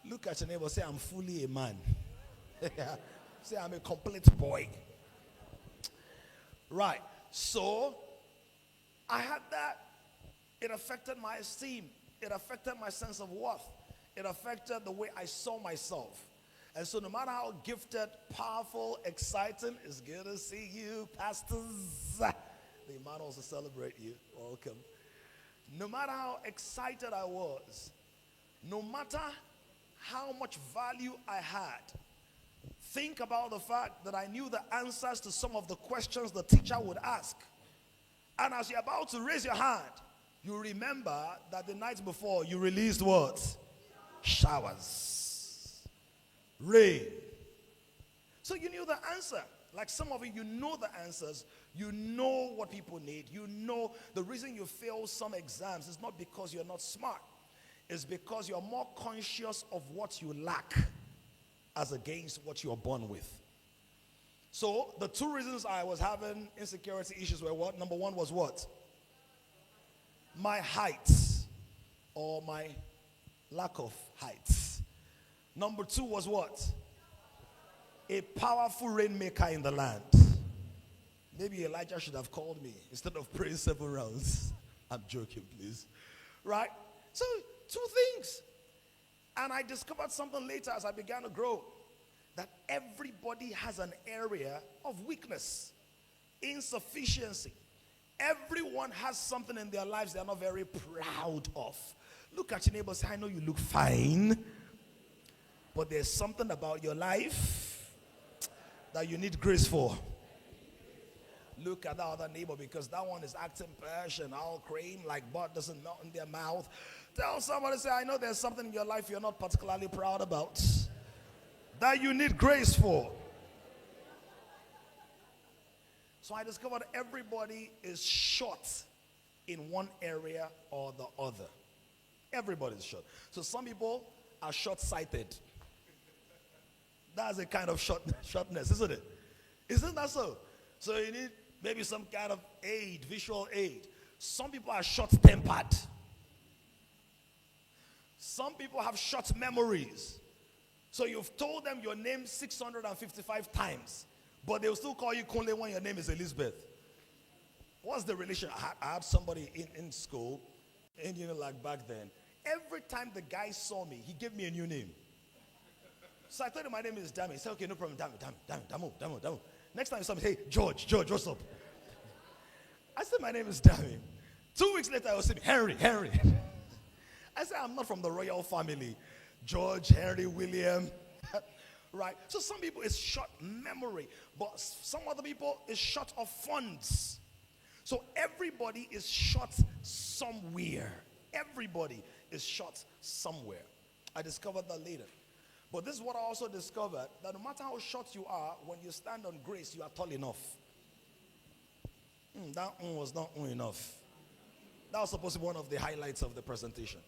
Look at your neighbor, say, I'm fully a man. Say, I'm a complete boy. Right. So, I had that. It affected my esteem. It affected my sense of worth. It affected the way I saw myself. And so no matter how gifted, powerful, exciting, it's good to see you, pastors. The Immanuels to celebrate you. Welcome. No matter how excited I was, no matter how much value I had, think about the fact that I knew the answers to some of the questions the teacher would ask. And as you're about to raise your hand, you remember that the night before you released what? Showers. Rain. So you knew the answer. Like some of you know the answers. You know what people need. You know the reason you fail some exams is not because you're not smart. It's because you're more conscious of what you lack as against what you're born with. So the two reasons I was having insecurity issues were what? Number one was what? My height or my lack of height. Number two was what? A powerful rainmaker in the land. Maybe Elijah should have called me instead of praying 7 rounds. I'm joking, please. Right? So, two things. And I discovered something later as I began to grow. That everybody has an area of weakness, insufficiency. Everyone has something in their lives they're not very proud of. Look at your neighbor and say, I know you look fine, but there's something about your life that you need grace for. Look at that other neighbor because that one is acting passion, all cream, like butt doesn't melt in their mouth. Tell somebody, say, I know there's something in your life you're not particularly proud about that you need grace for. So I discovered everybody is short in one area or the other. Everybody's short. So some people are short-sighted. That's a kind of shortness, isn't it? Isn't that so? So you need maybe some kind of aid, visual aid. Some people are short-tempered. Some people have short memories. So you've told them your name 655 times, but they'll still call you Kunle when your name is Elizabeth. What's the relation? I had somebody in school, and like back then, every time the guy saw me, he gave me a new name. So I told him my name is Dami. He said, okay, no problem, Damo. Next time he saw me, hey, George, what's up? I said, my name is Dami. 2 weeks later, I was saying, Henry. I said, I'm not from the royal family. George, Henry, William. Right? So some people it's short memory, but some other people is short of funds. So everybody is short somewhere. Everybody is short somewhere. I discovered that later. But this is what I also discovered, that no matter how short you are, when you stand on grace, you are tall enough. That was not enough. That was supposed to be one of the highlights of the presentation.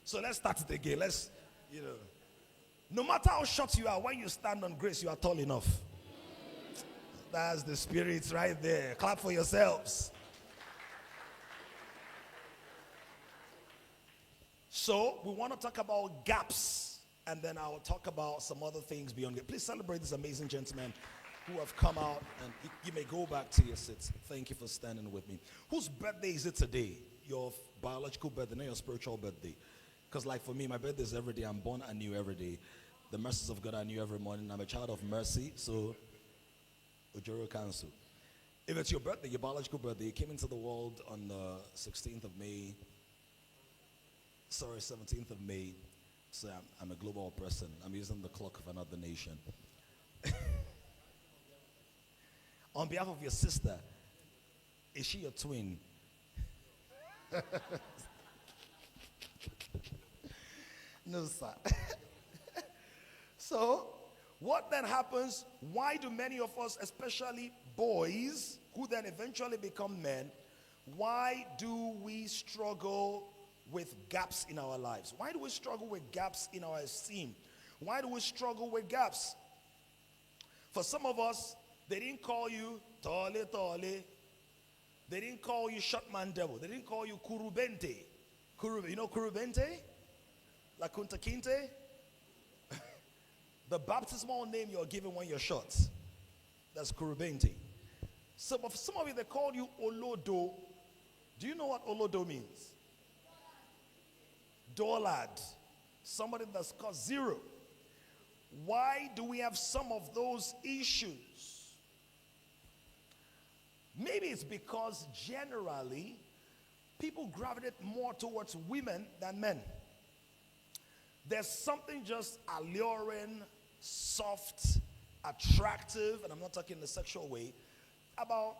So let's start it again. No matter how short you are, when you stand on grace, you are tall enough. That's the spirit right there. Clap for yourselves. So we want to talk about gaps and then I'll talk about some other things beyond it. Please celebrate this amazing gentleman who have come out, and you may go back to your seats. Thank you for standing with me. Whose birthday is it today? Your biological birthday, not your spiritual birthday. Because like for me, my birthday is every day. I'm born anew every day. The mercies of God are new every morning. I'm a child of mercy, so Ojoro Council. If it's your birthday, your biological birthday, you came into the world on the 17th of May. 17th of May. So I'm a global person. I'm using the clock of another nation. On behalf of your sister, is she your twin? No, sir. So, what then happens? Why do many of us, especially boys, who then eventually become men, why do we struggle with gaps in our lives? Why do we struggle with gaps in our esteem? Why do we struggle with gaps? For some of us, they didn't call you Tole Tole. They didn't call you Shotman Devil. They didn't call you Kurubente. You know Kurubente? La Kunta Kinte? The baptismal name you're given when you're shot. That's Kurubente. So for some of you, they call you Olodo. Do you know what Olodo means? Dollard. Somebody that's cost zero. Why do we have some of those issues? Maybe it's because generally people gravitate more towards women than men. There's something just alluring, soft, attractive, and I'm not talking in a sexual way, about,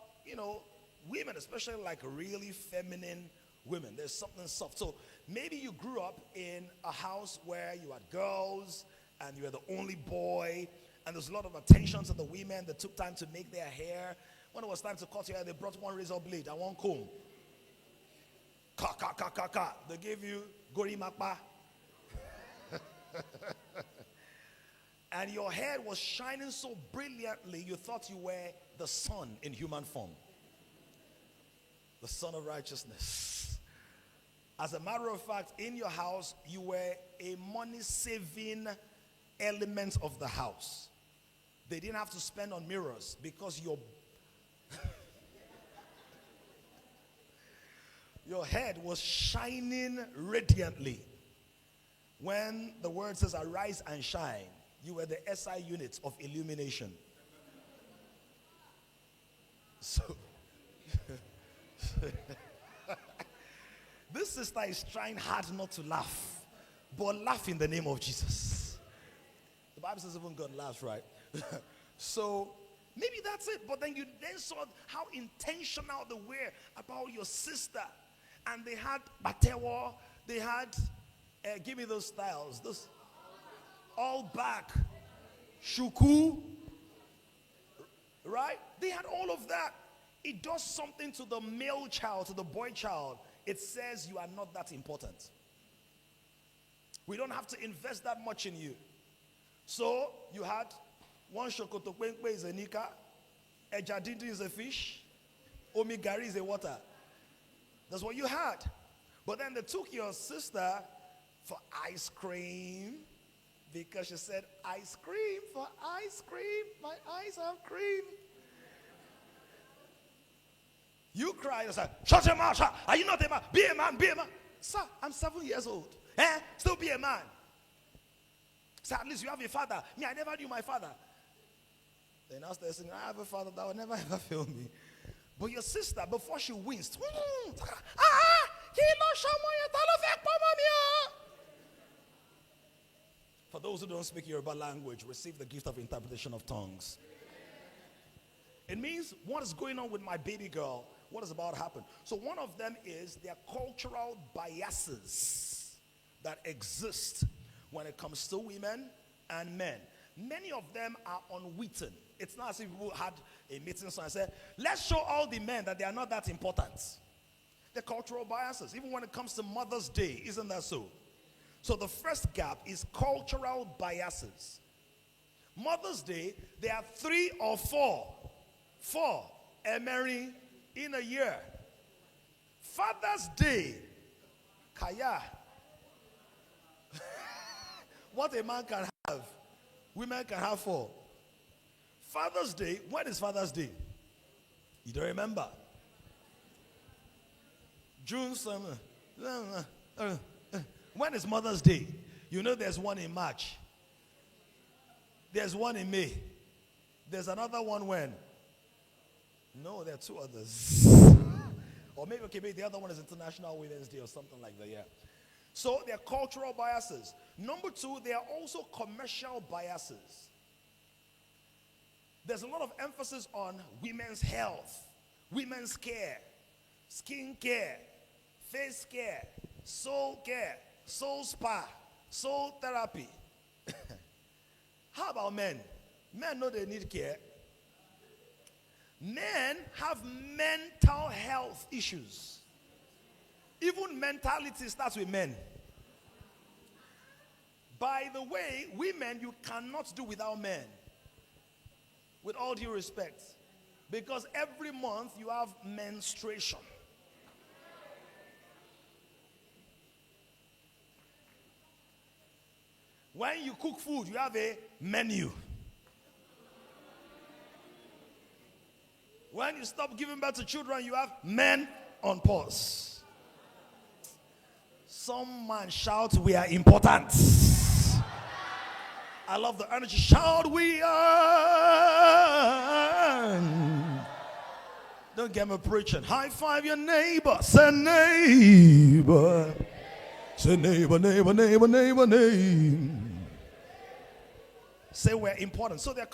women, especially like really feminine women. There's something soft. So maybe you grew up in a house where you had girls and you were the only boy, and there's a lot of attention to the women that took time to make their hair. When it was time to cut your hair, they brought one razor blade and one comb. Ka, ka, ka, ka, ka. They gave you gorimapa. And your hair was shining so brilliantly, you thought you were the sun in human form. The son of righteousness. As a matter of fact, in your house, you were a money-saving element of the house. They didn't have to spend on mirrors because your head was shining radiantly. When the word says arise and shine, you were the SI units of illumination. So this sister is trying hard not to laugh, but laugh in the name of Jesus. The Bible says even God laughs, right? So maybe that's it. But then you then saw how intentional they were about your sister. And they had batewo, they had, give me those styles, those all back, shuku, right? They had all of that. It does something to the male child, to the boy child. It says you are not that important. We don't have to invest that much in you. So you had one shokoto kwenkwe is a nika, ejadindi is a fish, omigari is a water. That's what you had. But then they took your sister for ice cream because she said, ice cream for ice cream. My eyes have cream. You cried and said, shut your mouth, are you not a man? Be a man, be a man. Sir, I'm 7 years old. Still be a man. Sir, at least you have a father. Me, I never knew my father. Then I was saying, I have a father that will never ever fail me. But your sister, before she winced, for those who don't speak Yoruba language, receive the gift of interpretation of tongues. It means what is going on with my baby girl, what is about to happen. So one of them is their cultural biases that exist when it comes to women and men. Many of them are unwitting. It's not as if people had a meeting and said, let's show all the men that they are not that important. The cultural biases, even when it comes to Mother's Day, isn't that so? So the first gap is cultural biases. Mother's Day, there are 3 or 4 marrying in a year. Father's Day, Kaya. What a man can have, women can have 4. Father's Day, when is Father's Day? You don't remember? June 7th. When is Mother's Day? You know there's one in March. There's one in May. There's another one when? No, there are 2 others. Or maybe, okay, maybe the other one is International Women's Day or something like that, yeah. So there are cultural biases. Number 2, there are also commercial biases. There's a lot of emphasis on women's health, women's care, skin care, face care, soul spa, soul therapy. How about men? Men know they need care. Men have mental health issues. Even mentality starts with men. By the way, women, you cannot do without men. With all due respect. Because every month you have menstruation. When you cook food, you have a menu. When you stop giving birth to children, you have men on pause. Some man shouts, we are important. I love the energy. Shout, we are. Don't get me preaching. High five your neighbor. Say neighbor. Say neighbor, neighbor, neighbor, neighbor, neighbor. Say we're important. So they're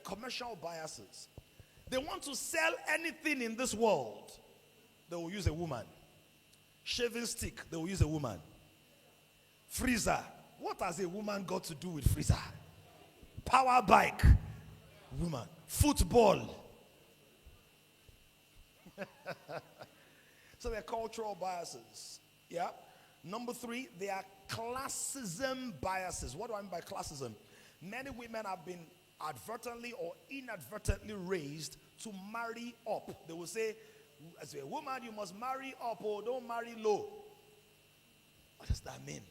commercial biases. They want to sell anything in this world. They will use a woman. Shaving stick, they will use a woman. Freezer. What has a woman got to do with freezer? Power bike. Woman. Football. So they're cultural biases. Yeah. Number 3, they are classism biases. What do I mean by classism? Many women have been advertently or inadvertently raised to marry up. They will say, as a woman, you must marry up or don't marry low. What does that mean?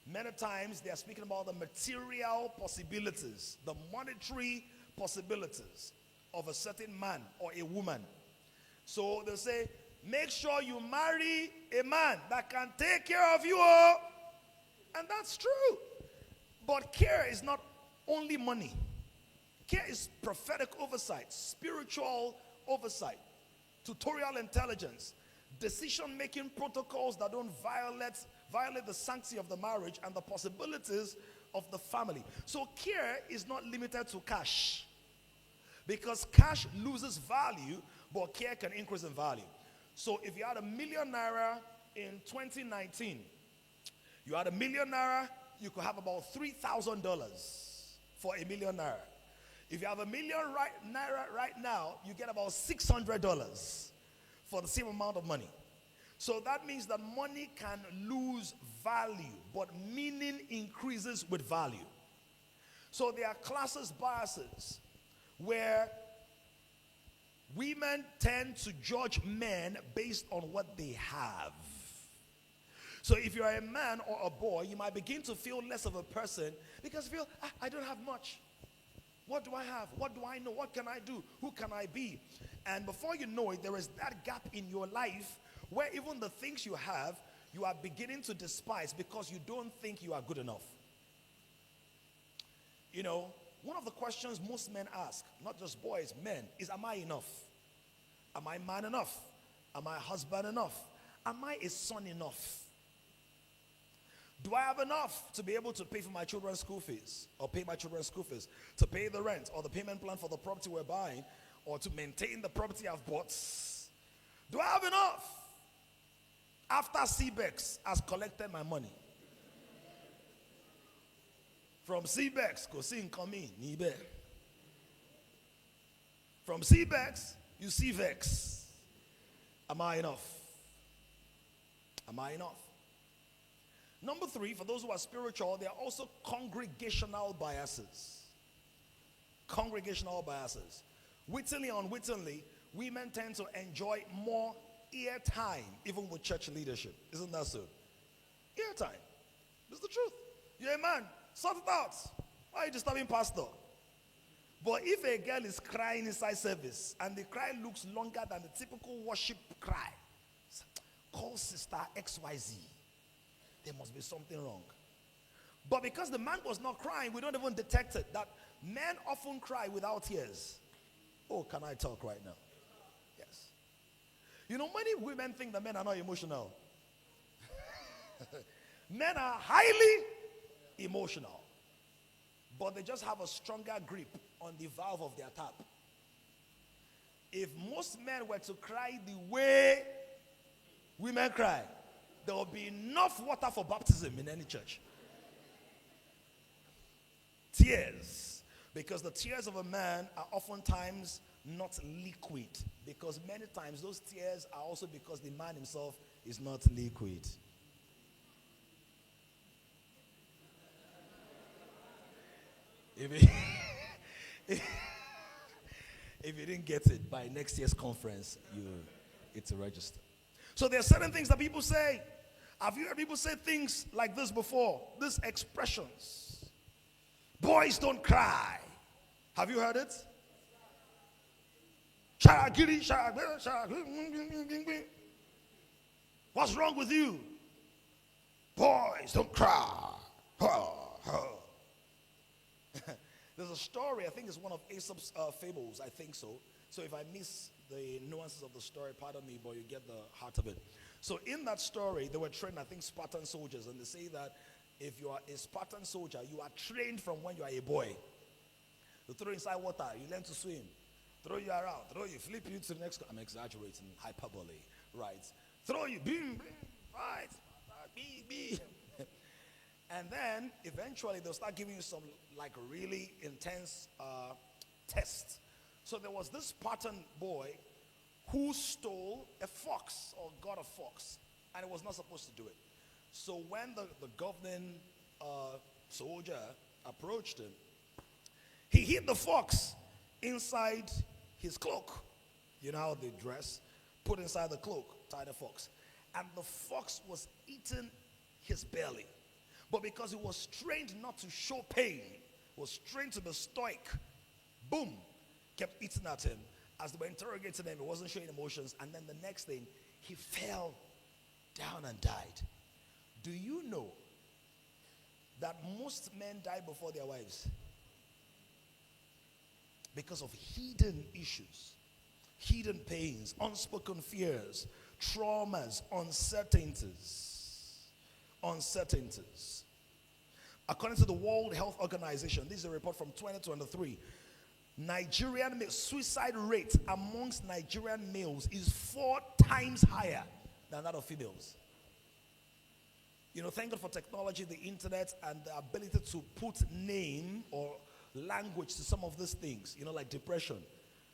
Many times they are speaking about the material possibilities, the monetary possibilities of a certain man or a woman. So they say, make sure you marry a man that can take care of you. And that's true. But care is not only money. Care is prophetic oversight, spiritual oversight, tutorial intelligence, decision-making protocols that don't violate the sanctity of the marriage and the possibilities of the family. So care is not limited to cash. Because cash loses value, but care can increase in value. So if you had ₦1 million in 2019, you had ₦1 million, you could have about $3,000 for ₦1 million. If you have ₦1 million right now, you get about $600 for the same amount of money. So that means that money can lose value, but meaning increases with value. So there are classes biases where women tend to judge men based on what they have. So if you're a man or a boy, you might begin to feel less of a person because you feel, I don't have much. What do I have? What do I know? What can I do? Who can I be? And before you know it, there is that gap in your life where even the things you have, you are beginning to despise because you don't think you are good enough. You know, one of the questions most men ask, not just boys, men, is, am I enough? Am I man enough? Am I husband enough? Am I a son enough? Do I have enough to be able to pay for my children's school fees, or pay my children's school fees, to pay the rent or the payment plan for the property we're buying, or to maintain the property I've bought? Do I have enough? After CBEX has collected my money. From CBEX, go see come in, Nibe. From CBEX, you see Vex. Am I enough? Am I enough? Number 3, for those who are spiritual, there are also congregational biases. Congregational biases. Wittingly or unwittingly, women tend to enjoy more airtime, even with church leadership. Isn't that so? Airtime. It's the truth. You're a man. Sort it out. Why are you disturbing pastor? But if a girl is crying inside service and the cry looks longer than the typical worship cry, call sister XYZ. There must be something wrong. But because the man was not crying, we don't even detect it. That men often cry without tears. Oh, can I talk right now? Yes. You know, many women think that men are not emotional. Men are highly emotional. But they just have a stronger grip on the valve of their tap. If most men were to cry the way women cry, there will be enough water for baptism in any church. Tears. Because the tears of a man are oftentimes not liquid. Because many times those tears are also because the man himself is not liquid. If you didn't get it by next year's conference, it's a register. So there are certain things that people say. Have you heard people say things like this before? These expressions. Boys don't cry. Have you heard it? What's wrong with you? Boys don't cry. There's a story, I think it's one of Aesop's fables, I think so. So if I miss the nuances of the story, pardon me, but you get the heart of it. So in that story, they were trained, I think, Spartan soldiers, and they say that if you are a Spartan soldier, you are trained from when you are a boy. You throw inside water, you learn to swim. Throw you around, flip you to the next. I'm exaggerating, hyperbole, right? Throw you, boom, right, beep. And then eventually they'll start giving you some like really intense tests. So there was this Spartan boy who stole a fox or got a fox, and he was not supposed to do it. So when the governing soldier approached him, he hid the fox inside his cloak. You know how they dress? Put inside the cloak, tied the fox. And the fox was eating his belly. But because he was trained not to show pain, was trained to be stoic, boom, kept eating at him. As they were interrogating him, he wasn't showing emotions. And then the next thing, he fell down and died. Do you know that most men die before their wives? Because of hidden issues, hidden pains, unspoken fears, traumas, uncertainties. According to the World Health Organization, this is a report from 2023, Nigerian suicide rate amongst Nigerian males is 4 times higher than that of females. You know, thank God for technology, the internet, and the ability to put name or language to some of these things, you know, like depression.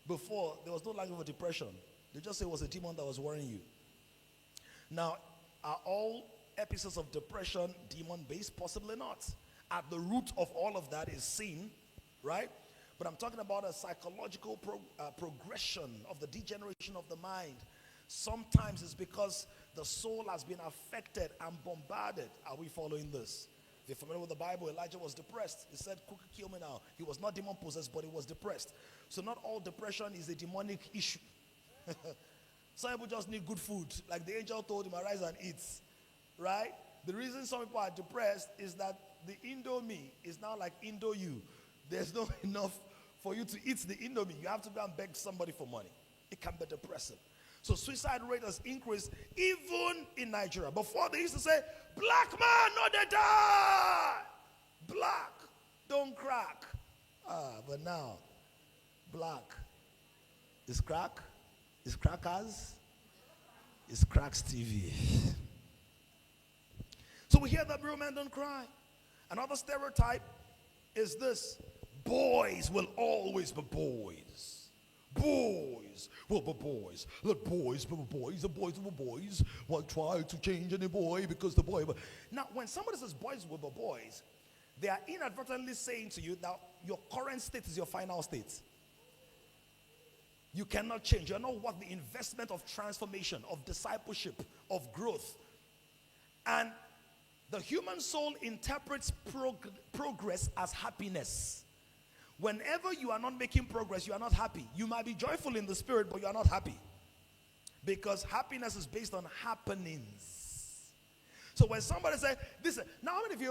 Before, there was no language for depression. They just say it was a demon that was worrying you. Now, are all episodes of depression demon-based? Possibly not. At the root of all of that is sin, right? But I'm talking about a psychological progression of the degeneration of the mind. Sometimes it's because the soul has been affected and bombarded. Are we following this? If you're familiar with the Bible, Elijah was depressed. He said, "Cook, kill me now." He was not demon possessed, but he was depressed. So not all depression is a demonic issue. Some people just need good food. Like the angel told him, "Arise and eat." Right? The reason some people are depressed is that the Indomie is now like Indo-you. There's not enough for you to eat the Indomie. You have to go and beg somebody for money. It can be depressive. So suicide rate has increased even in Nigeria. Before they used to say, "Black man, no they die. Black, don't crack." But now, black is crack, is crackers, is cracks TV. So we hear that real men don't cry. Another stereotype is this: boys will always be boys. Boys will be boys. Let boys be boys. The boys will be boys. Why try to change any boy because the boy. Now, when somebody says boys will be boys, they are inadvertently saying to you that your current state is your final state. You cannot change. You know what the investment of transformation, of discipleship, of growth. And The human soul interprets progress as happiness. Whenever you are not making progress, you are not happy. You might be joyful in the spirit, but you are not happy. Because happiness is based on happenings. So when somebody says, this, now how many of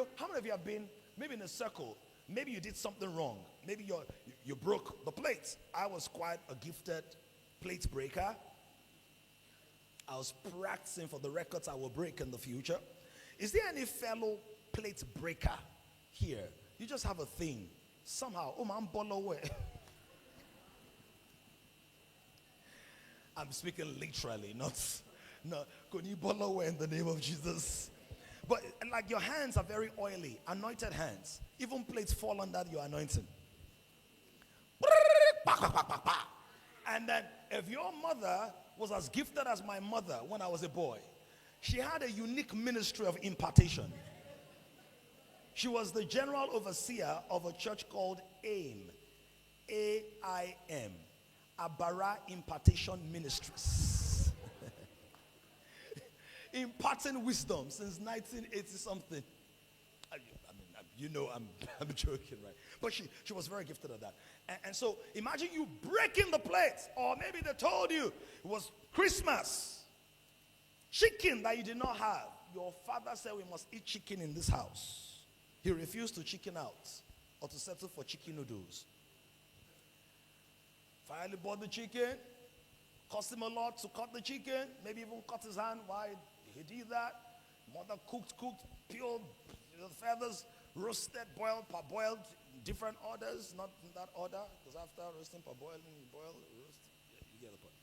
you have been maybe in a circle? Maybe you did something wrong. Maybe you broke the plates. I was quite a gifted plate breaker. I was practicing for the records I will break in the future. Is there any fellow plate breaker here? You just have a thing. Somehow, oh man, ball away. I'm speaking literally, not can you ball away in the name of Jesus? But like your hands are very oily, anointed hands. Even plates fall under your anointing. And then if your mother was as gifted as my mother when I was a boy, she had a unique ministry of impartation. She was the general overseer of a church called AIM, A-I-M, Abara Impartation Ministries. Imparting wisdom since 1980 something. I'm joking, right? But she was very gifted at that. And so imagine you breaking the plates, or maybe they told you it was Christmas. Chicken that you did not have. Your father said we must eat chicken in this house. He refused to chicken out or to settle for chicken noodles. Finally bought the chicken. Cost him a lot to cut the chicken. Maybe even cut his hand while he did that. Mother cooked, peeled the feathers, roasted, boiled, parboiled, different orders, not in that order, because after roasting, parboiling, boil, roast, you get the point.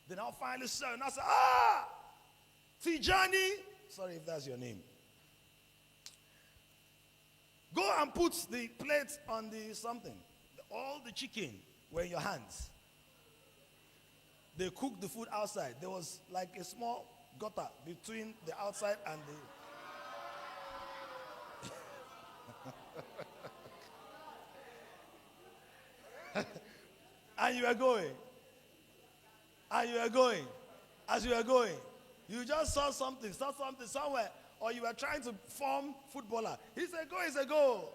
Then I'll finally serve, and I say, Tijani, sorry if that's your name. Go and put the plate on the something. All the chicken were in your hands. They cooked the food outside. There was like a small gutter between the outside and the... And you are going. As you are going, you just saw something somewhere, or you were trying to form footballer. He said, go.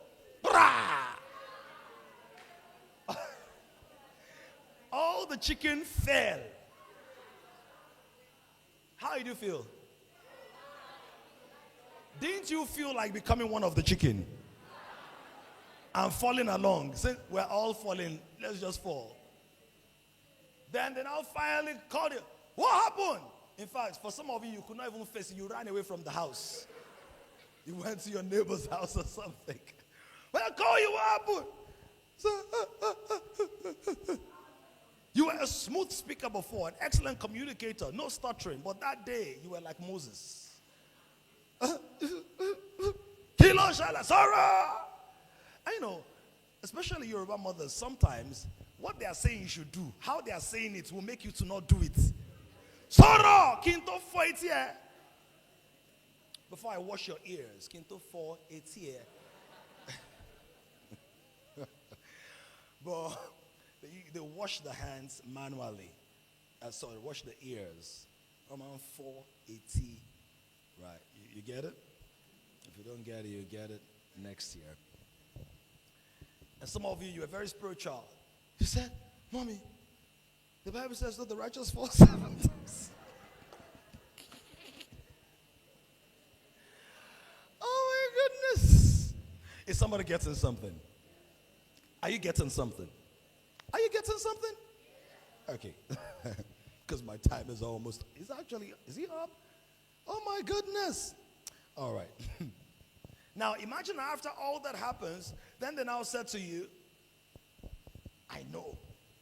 All the chicken fell. How did you feel? Didn't you feel like becoming one of the chicken? And falling along. Since we're all falling, let's just fall. Then they now finally called you. What happened? In fact, for some of you, you could not even face it. You ran away from the house. You went to your neighbor's house or something. When I call you, what happened? You were a smooth speaker before, an excellent communicator, no stuttering. But that day, you were like Moses. Kilo Shala, Sarah! And especially Yoruba mothers, sometimes what they are saying you should do, how they are saying it will make you to not do it. Sorrow! Kinto for it here. Before I wash your ears, Kinto for it here. But they wash the hands manually. Wash the ears. Around 480. Right. You get it? If you don't get it, you get it next year. And some of you are very spiritual. You said, Mommy, the Bible says that the righteous fall 7 times. Oh my goodness. Is somebody getting something? Are you getting something? Are you getting something? Okay. Because my time is almost, is he up? Oh my goodness. All right. Now imagine after all that happens, then they now said to you, I know,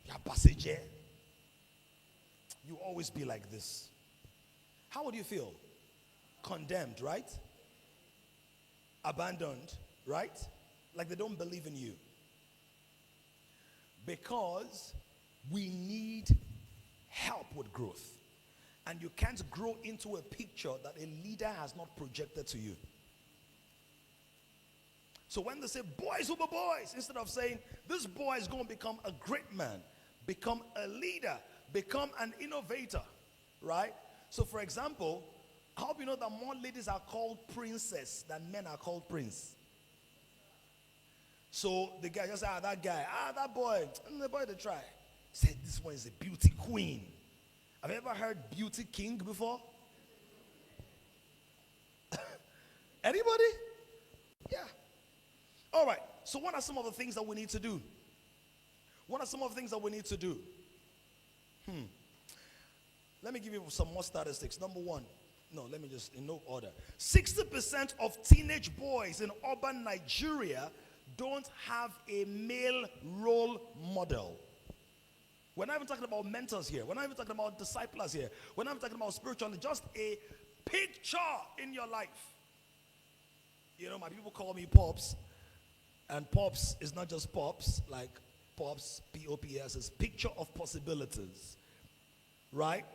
you're passenger. You always be like this. How would you feel? Condemned, right? Abandoned, right? Like they don't believe in you. Because we need help with growth. And you can't grow into a picture that a leader has not projected to you. So when they say boys will be boys, instead of saying this boy is going to become a great man, become a leader, become an innovator, right? So for example, I hope you know that more ladies are called princess than men are called prince. So the guy just said, that boy, and the boy they try. Said this one is a beauty queen. Have you ever heard beauty king before? Anybody? Yeah. All right. So what are some of the things that we need to do? What are some of the things that we need to do? Let me give you some more statistics. Number one. No, let me just, in no order. 60% of teenage boys in urban Nigeria don't have a male role model. We're not even talking about mentors here. We're not even talking about disciples here. We're not even talking about spiritual. Just a picture in your life. You know, my people call me Pops. And Pops is not just Pops, like Pops, P-O-P-S, it's picture of possibilities. Right?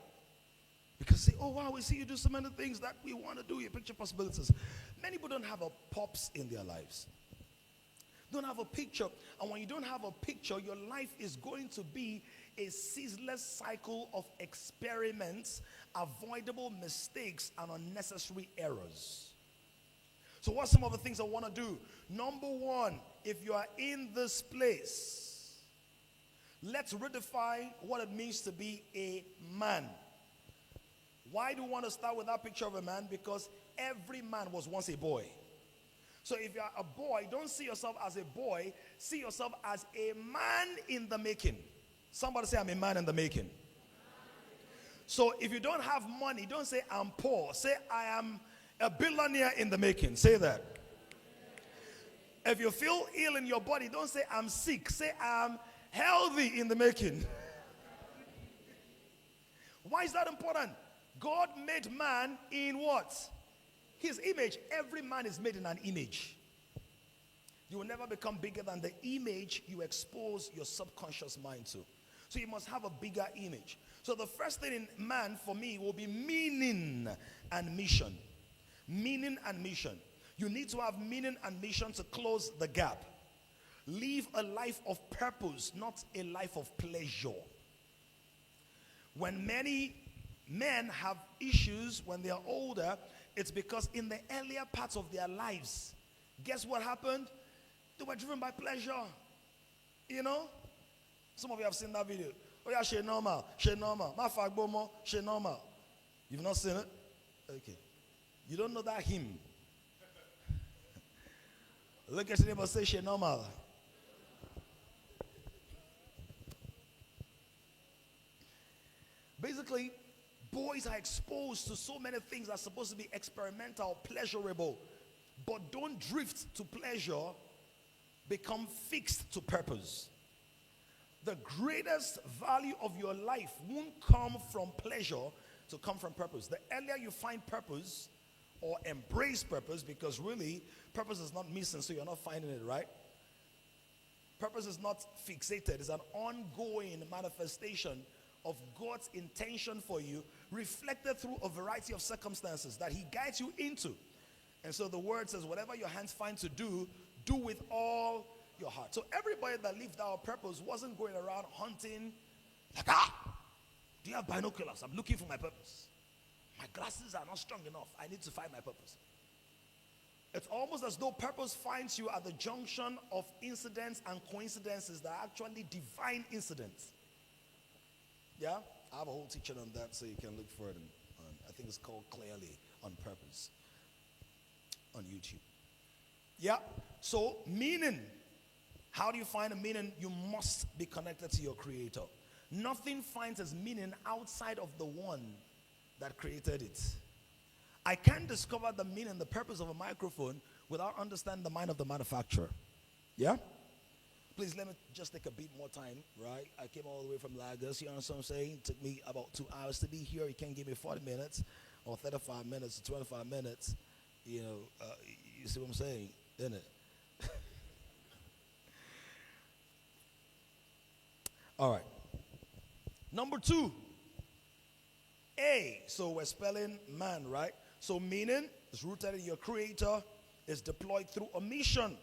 Because say, oh wow, we see you do so many things that we want to do. You picture possibilities. Many people don't have a Pops in their lives. Don't have a picture. And when you don't have a picture, your life is going to be a ceaseless cycle of experiments, avoidable mistakes, and unnecessary errors. So what are some of the things I want to do? Number one, if you are in this place, let's redefine what it means to be a man. Why do we want to start with that picture of a man? Because every man was once a boy. So if you are a boy, don't see yourself as a boy. See yourself as a man in the making. Somebody say, I'm a man in the making. So if you don't have money, don't say, I'm poor. Say, I am a billionaire in the making. Say that. If you feel ill in your body, don't say, I'm sick. Say, I'm healthy in the making. Why is that important? God made man in what? His image. Every man is made in an image. You will never become bigger than the image you expose your subconscious mind to. So you must have a bigger image. So the first thing in man for me will be meaning and mission. Meaning and mission. You need to have meaning and mission to close the gap. Live a life of purpose, not a life of pleasure. When many men have issues when they are older, it's because in the earlier parts of their lives, guess what happened? They were driven by pleasure. You know? Some of you have seen that video. Oh yeah, she normal. Ma fagbomo, she normal. You've not seen it? Okay. You don't know that hymn. Look at your neighbor, say she normal. Basically, boys are exposed to so many things that are supposed to be experimental, pleasurable. But don't drift to pleasure, become fixed to purpose. The greatest value of your life won't come from pleasure, to come from purpose. The earlier you find purpose or embrace purpose, because really, purpose is not missing, so you're not finding it, right? Purpose is not fixated. It's an ongoing manifestation of God's intention for you, reflected through a variety of circumstances that he guides you into. And so the word says, whatever your hands find to do, do with all your heart. So everybody that lived our purpose wasn't going around hunting like, do you have binoculars? I'm looking for my purpose. My glasses are not strong enough. I need to find my purpose. It's almost as though purpose finds you at the junction of incidents and coincidences that are actually divine incidents. Yeah? I have a whole teaching on that, so you can look for it. I think it's called Clearly on Purpose on YouTube. Yeah? So, meaning. How do you find a meaning? You must be connected to your Creator. Nothing finds its meaning outside of the one that created it. I can't discover the meaning, the purpose of a microphone without understanding the mind of the manufacturer. Yeah? Please let me just take a bit more time, right? I came all the way from Lagos, you know what I'm saying? It took me about 2 hours to be here. You can't give me 40 minutes or 35 minutes or 25 minutes. You know, you see what I'm saying, isn't it? All right. Number 2. A. So we're spelling man, right? So meaning is rooted in your Creator, is deployed through a mission.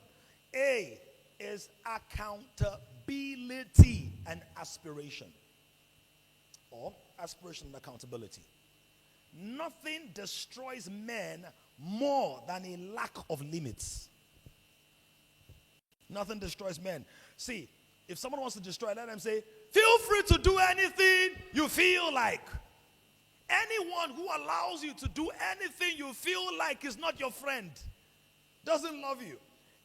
A is accountability and aspiration. Or aspiration and accountability. Nothing destroys men more than a lack of limits. Nothing destroys men. See, if someone wants to destroy, let them say, feel free to do anything you feel like. Anyone who allows you to do anything you feel like is not your friend. Doesn't love you.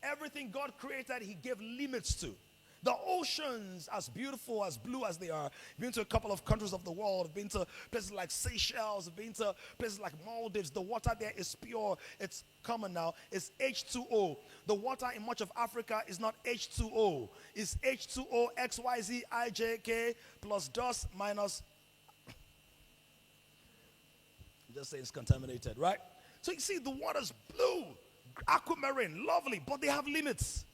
Everything God created, he gave limits to. The oceans, as beautiful, as blue as they are, been to a couple of countries of the world, been to places like Seychelles, been to places like Maldives. The water there is pure. It's common now. It's H2O. The water in much of Africa is not H2O. It's H2O, XYZ, IJK, plus dust, minus. Just say it's contaminated, right? So you see, the water's blue, aquamarine, lovely, but they have limits.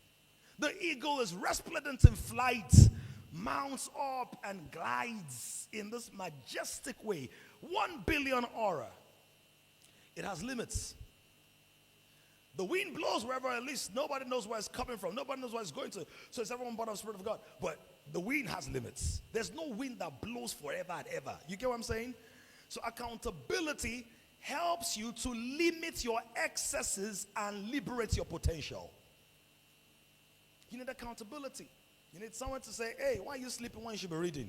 The eagle is resplendent in flight, mounts up and glides in this majestic way. 1 billion aura. It has limits. The wind blows wherever at least nobody knows where it's coming from. Nobody knows where it's going to. So it's everyone but the Spirit of God. But the wind has limits. There's no wind that blows forever and ever. You get what I'm saying? So accountability helps you to limit your excesses and liberate your potential. You need accountability. You need someone to say, hey, why are you sleeping when you should be reading?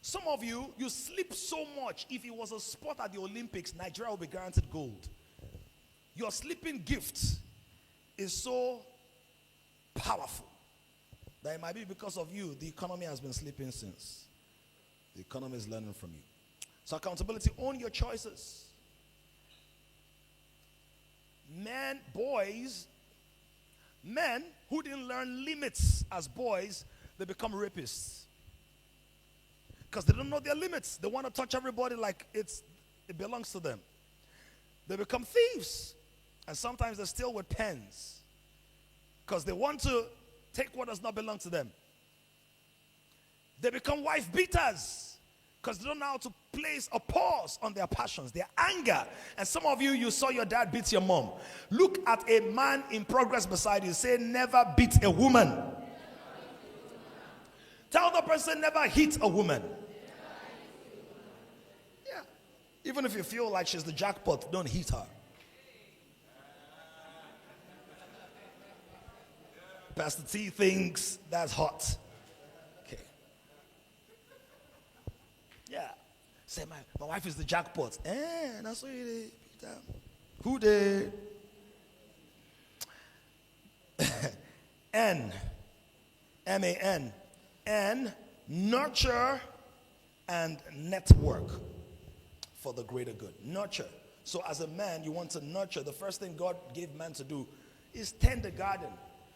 Some of you, you sleep so much. If it was a sport at the Olympics, Nigeria will be guaranteed gold. Your sleeping gift is so powerful that it might be because of you, the economy has been sleeping since. The economy is learning from you. So accountability, own your choices. Men who didn't learn limits as boys, they become rapists. Because they don't know their limits. They want to touch everybody like it belongs to them. They become thieves. And sometimes they steal with pens. Because they want to take what does not belong to them. They become wife beaters. Because they don't know how to place a pause on their passions, their anger. And some of you saw your dad beat your mom. Look at a man in progress beside you. Say, never beat a woman. Tell the person, never hit a woman. Yeah. Even if you feel like she's the jackpot, don't hit her. Pastor T thinks that's hot. Yeah. Say, my wife is the jackpot. That's what you did, Peter. Who did? N. M-A-N. N. Nurture and network for the greater good. Nurture. So as a man, you want to nurture. The first thing God gave man to do is tend the garden.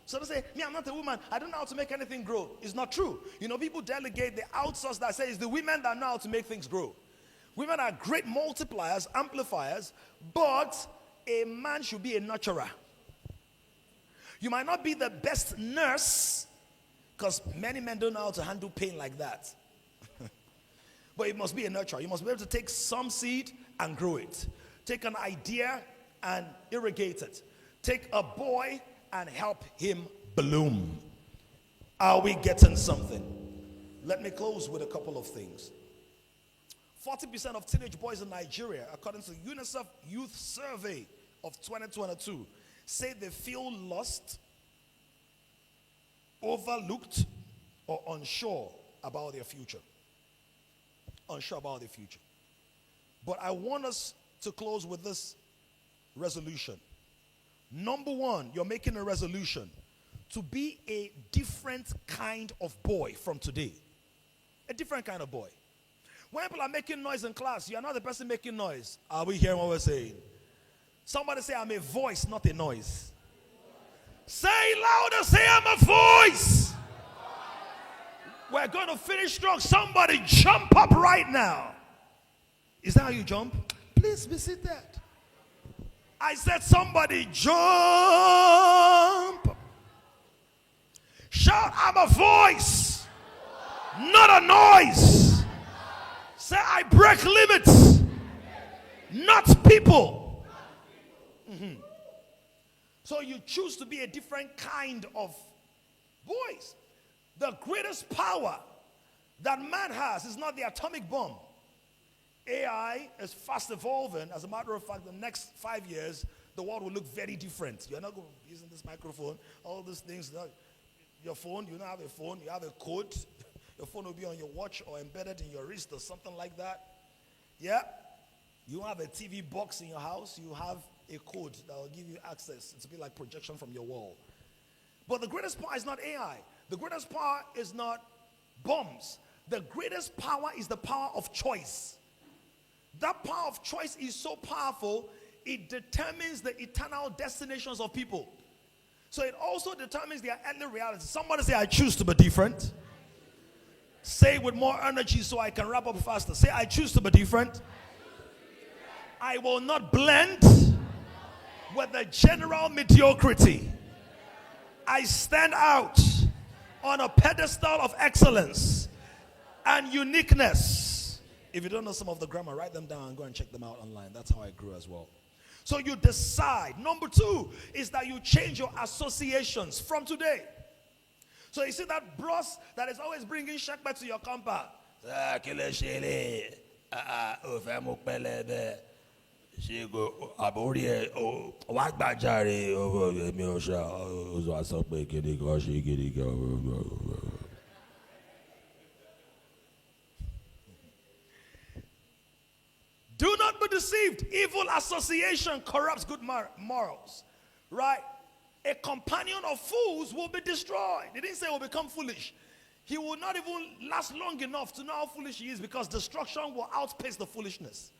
So they say, me, I'm not a woman. I don't know how to make anything grow. It's not true. You know, people delegate, they outsource that. Say it's the women that know how to make things grow. Women are great multipliers, amplifiers, but a man should be a nurturer. You might not be the best nurse, because many men don't know how to handle pain like that. But you must be a nurturer. You must be able to take some seed and grow it. Take an idea and irrigate it. Take a boy and help him bloom. Are we getting something? Let me close with a couple of things. 40% of teenage boys in Nigeria, according to the UNICEF Youth Survey of 2022, say they feel lost, overlooked, or unsure about their future. Unsure about their future. But I want us to close with this resolution. Number one, you're making a resolution to be a different kind of boy from today. A different kind of boy. When people are making noise in class, you are not the person making noise. Are we hearing what we're saying? Somebody say, I'm a voice, not a noise. Say louder, say I'm a voice. We're going to finish strong. Somebody jump up right now. Is that how you jump? Please be seated. I said somebody jump. Shout, I'm a voice, not a noise. Say, I break limits, not people. Mm-hmm. So you choose to be a different kind of voice. The greatest power that man has is not the atomic bomb. AI is fast evolving. As a matter of fact, the next 5 years, the world will look very different. You're not going to be using this microphone, all these things. Your phone, you don't have a phone, you have a code. Your phone will be on your watch or embedded in your wrist or something like that. Yeah? You have a TV box in your house, you have a code that will give you access. It's a bit like projection from your wall. But the greatest power is not AI. The greatest power is not bombs. The greatest power is the power of choice. That power of choice is so powerful, it determines the eternal destinations of people. So it also determines their earthly reality. Somebody say, I choose to be different. Say it with more energy so I can wrap up faster. Say, I choose to be different. I will not blend with the general mediocrity. I stand out on a pedestal of excellence and uniqueness. If you don't know some of the grammar, write them down and go and check them out online. That's how I grew as well. So you decide. Number 2 is that you change your associations from today. So you see that bros that is always bringing shakba to your compound. Do not be deceived. Evil association corrupts good morals. Right? A companion of fools will be destroyed. He didn't say will become foolish. He will not even last long enough to know how foolish he is, because destruction will outpace the foolishness.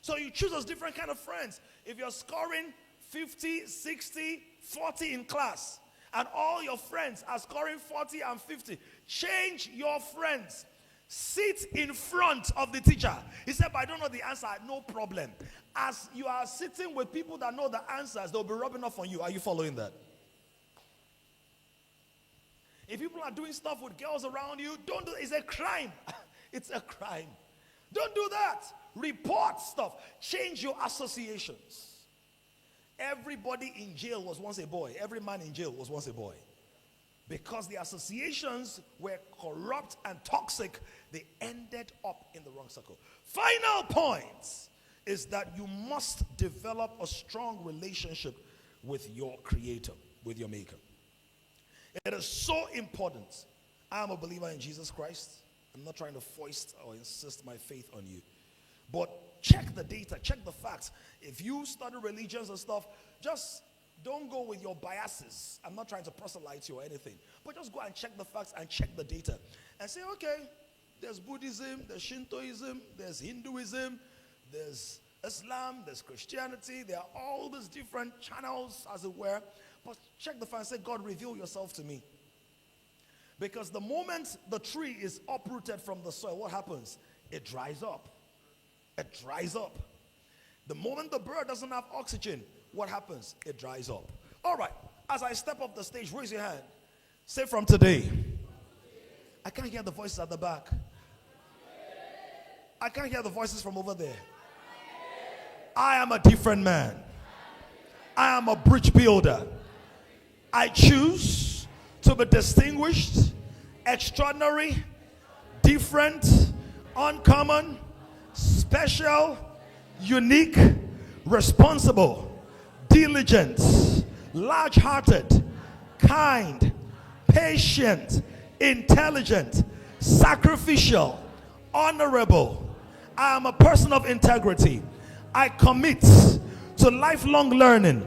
So you choose a different kind of friends. If you're scoring 50, 60, 40 in class, and all your friends are scoring 40 and 50, change your friends. Sit in front of the teacher. He said, but I don't know the answer. No problem. As you are sitting with people that know the answers, they'll be rubbing off on you. Are you following that? If people are doing stuff with girls around you, don't do it. It's a crime. It's a crime. Don't do that. Report stuff. Change your associations. Everybody in jail was once a boy. Every man in jail was once a boy. Because the associations were corrupt and toxic, they ended up in the wrong circle. Final point is that you must develop a strong relationship with your creator, with your maker. It is so important. I am a believer in Jesus Christ. I'm not trying to foist or insist my faith on you. But check the data, check the facts. If you study religions and stuff, just don't go with your biases. I'm not trying to proselyte you or anything. But just go and check the facts and check the data. And say, okay, there's Buddhism, there's Shintoism, there's Hinduism, there's Islam, there's Christianity. There are all these different channels, as it were. But check the facts and say, God, reveal yourself to me. Because the moment the tree is uprooted from the soil, what happens? It dries up. It dries up. The moment the bird doesn't have oxygen, what happens? It dries up. All right. As I step up the stage, raise your hand. Say, from today. I can't hear the voices at the back. I can't hear the voices from over there. I am a different man. I am a bridge builder. I choose to be distinguished, extraordinary, different, uncommon, special, unique, responsible, diligent, large-hearted, kind, patient, intelligent, sacrificial, honorable. I am a person of integrity. I commit to lifelong learning.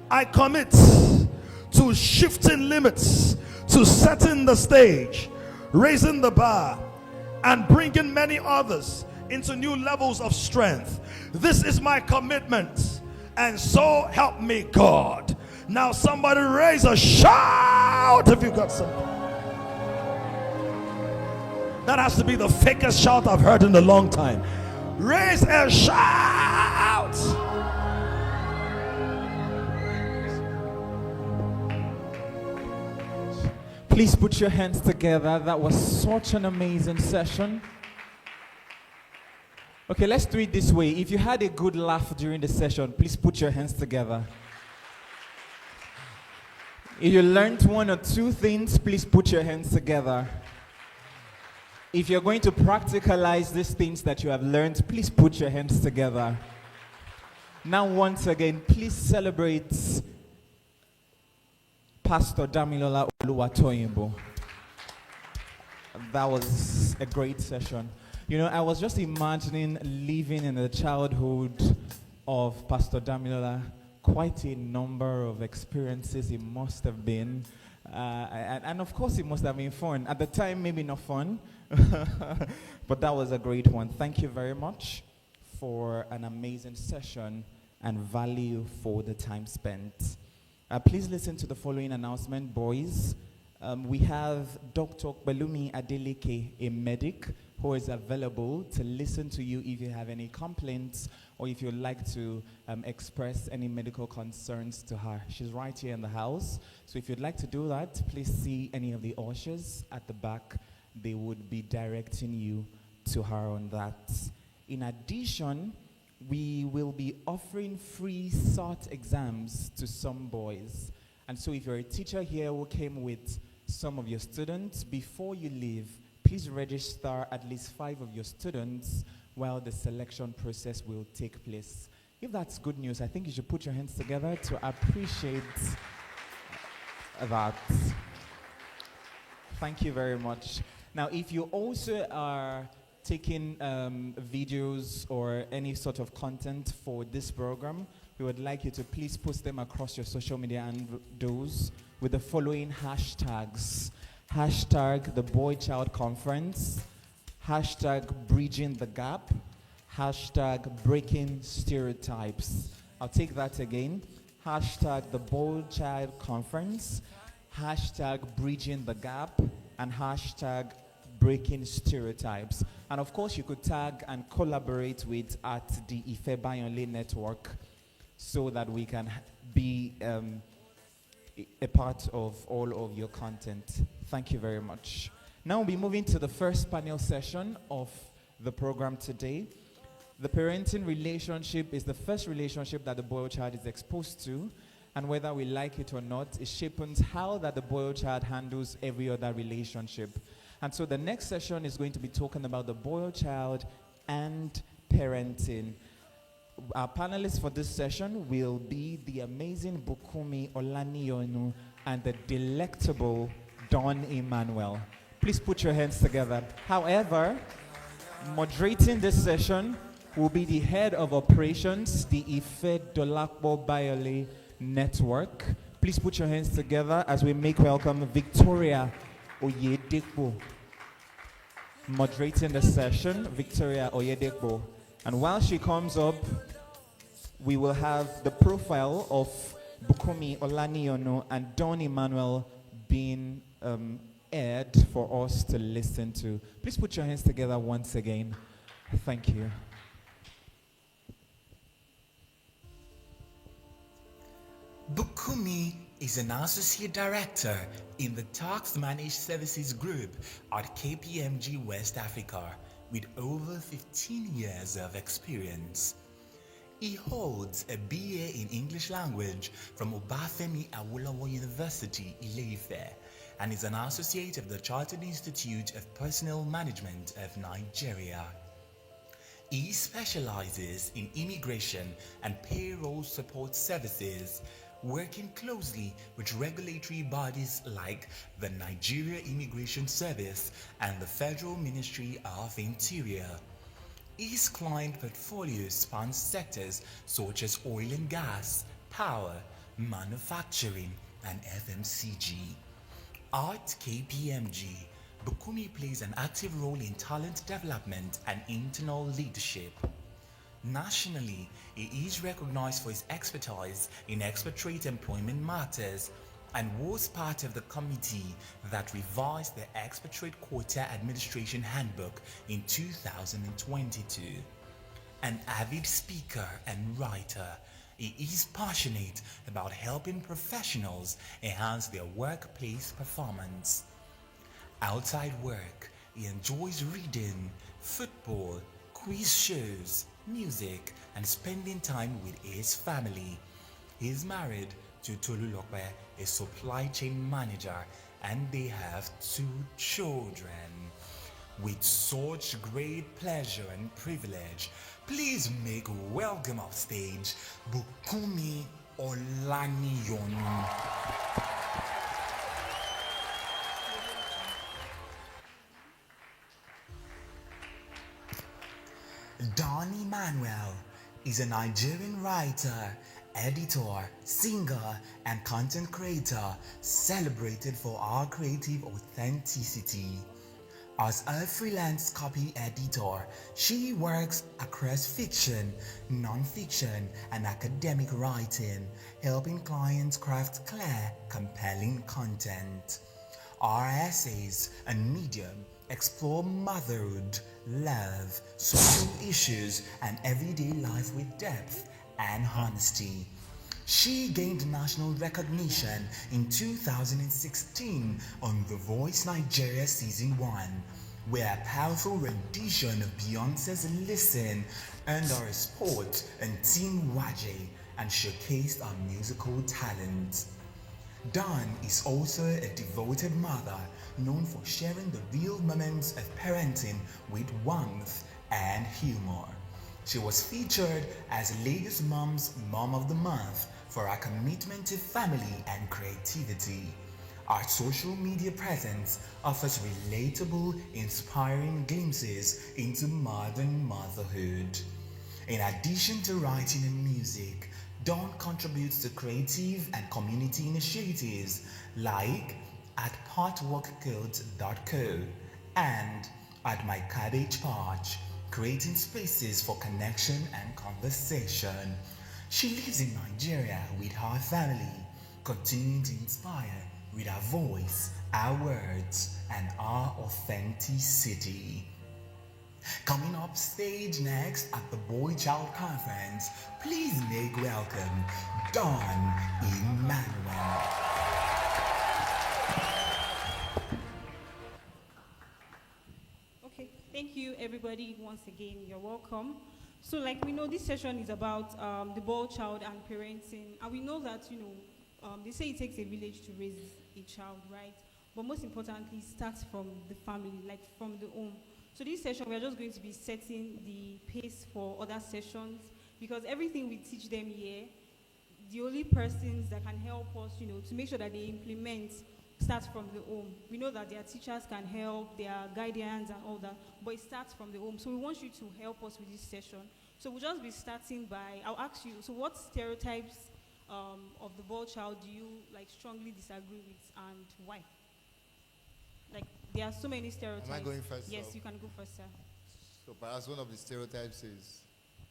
I commit to shifting limits, to setting the stage, raising the bar, and bringing many others into new levels of strength. This is my commitment, and so help me God. Now somebody raise a shout if you got something. That has to be the fakest shout I've heard in a long time. Raise a shout. Please put your hands together. That was such an amazing session. Okay, let's do it this way. If you had a good laugh during the session, please put your hands together. If you learned one or two things, please put your hands together. If you're going to practicalize these things that you have learned, please put your hands together. Now, once again, please celebrate Pastor Damilola Oluwatoyinbo. That was a great session. You know, I was just imagining living in the childhood of Pastor Damilola. Quite a number of experiences it must have been. And of course, it must have been fun. At the time, maybe not fun, but that was a great one. Thank you very much for an amazing session and value for the time spent. Please listen to the following announcement, boys. We have Dr. Belumi Adeleke, a medic, who is available to listen to you if you have any complaints or if you'd like to express any medical concerns to her. She's right here in the house. So if you'd like to do that, please see any of the ushers at the back. They would be directing you to her on that. In addition, we will be offering free SOT exams to some boys. And so if you're a teacher here who came with some of your students, before you leave, please register at least 5 of your students while the selection process will take place. If that's good news, I think you should put your hands together to appreciate that. Thank you very much. Now, if you also are taking videos or any sort of content for this program, we would like you to please post them across your social media handles with the following hashtags. Hashtag the Boy Child Conference, hashtag Bridging the Gap, hashtag Breaking Stereotypes. I'll take that again. Hashtag the Boy Child Conference, hashtag Bridging the Gap, and hashtag Breaking Stereotypes. And of course, you could tag and collaborate with at the Ife Bayonle Network so that we can be a part of all of your content. Thank you very much. Now we'll be moving to the first panel session of the program today. The parenting relationship is the first relationship that the boy or child is exposed to, and whether we like it or not, it shapes how that the boy or child handles every other relationship. And so the next session is going to be talking about the boy or child and parenting. Our panelists for this session will be the amazing Bukunmi Olaniyonu and the delectable Dawn Immanuel. Please put your hands together. However, moderating this session will be the head of operations, the Ife Bayonle Network. Please put your hands together as we make welcome Victoria Oyedekbo. Moderating the session, Victoria Oyedekbo. And while she comes up, we will have the profile of Bukunmi Olaniyonu and Dawn Immanuel being aired for us to listen to. Please put your hands together once again. Thank you. Bukunmi is an associate director in the Tax Managed Services Group at KPMG West Africa with over 15 years of experience. He holds a BA in English Language from Obafemi Awolowo University, Ile-Ife, and is an associate of the Chartered Institute of Personnel Management of Nigeria. He specializes in immigration and payroll support services, working closely with regulatory bodies like the Nigeria Immigration Service and the Federal Ministry of Interior. His client portfolio spans sectors such as oil and gas, power, manufacturing, and FMCG. At KPMG, Bukunmi plays an active role in talent development and internal leadership. Nationally, he is recognized for his expertise in expatriate employment matters and was part of the committee that revised the Expatriate Quota Administration Handbook in 2022. An avid speaker and writer, he is passionate about helping professionals enhance their workplace performance. Outside work, he enjoys reading, football, quiz shows, music, and spending time with his family. He is married to Tolulope, a supply chain manager, and they have 2 children. With such great pleasure and privilege, please make welcome off stage Bukunmi Olaniyonu. Dawn Immanuel is a Nigerian writer, editor, singer, and content creator celebrated for our creative authenticity. As a freelance copy editor, she works across fiction, non-fiction, and academic writing, helping clients craft clear, compelling content. Our essays and Medium explore motherhood, love, social issues, and everyday life with depth and honesty. She gained national recognition in 2016 on The Voice Nigeria Season 1, where a powerful rendition of Beyonce's Listen earned her a spot on Team Waje and showcased her musical talent. Dawn is also a devoted mother known for sharing the real moments of parenting with warmth and humor. She was featured as Lagos Mom's Mom of the Month for her commitment to family and creativity. Our social media presence offers relatable, inspiring glimpses into modern motherhood. In addition to writing and music, Dawn contributes to creative and community initiatives like at potworkcode.co and at My Cabbage Patch, creating spaces for connection and conversation. She lives in Nigeria with her family, continuing to inspire with her voice, our words, and our authenticity. Coming up stage next at the Boy Child Conference, please make welcome Dawn Immanuel. Okay, thank you everybody once again. You're welcome. So like we know, this session is about the boy child and parenting, and we know that, they say it takes a village to raise a child, right? But most importantly, it starts from the family, like from the home. So this session, we are just going to be setting the pace for other sessions, because everything we teach them here, the only persons that can help us, to make sure that they implement starts from the home. We know that their teachers can help, their guardians and all that, but it starts from the home. So we want you to help us with this session. So we'll just be starting by, I'll ask you, so what stereotypes of the boy child do you strongly disagree with, and why? There are so many stereotypes. Am I going first? Yes, you can go first, sir. So perhaps one of the stereotypes is,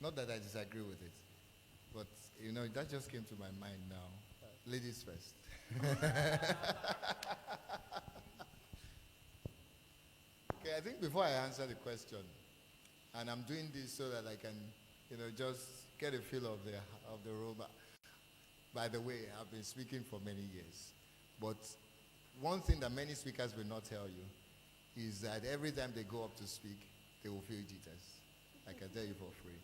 not that I disagree with it, but that just came to my mind now. Ladies first. Okay, I think before I answer the question, and I'm doing this so that I can, just get a feel of the role. By the way, I've been speaking for many years, but one thing that many speakers will not tell you is that every time they go up to speak, they will feel jitters. I can tell you for free.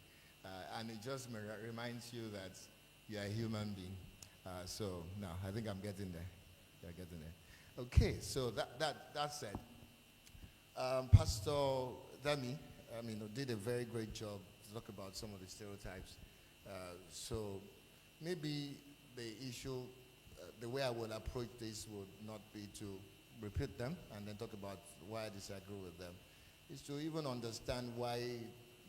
And it just reminds you that you're a human being. So now I think I'm getting there. You're getting there. Okay, so that said, Pastor Dami, did a very great job to talk about some of the stereotypes. So maybe the issue, the way I will approach this would not be to repeat them and then talk about why I disagree with them. Is to even understand why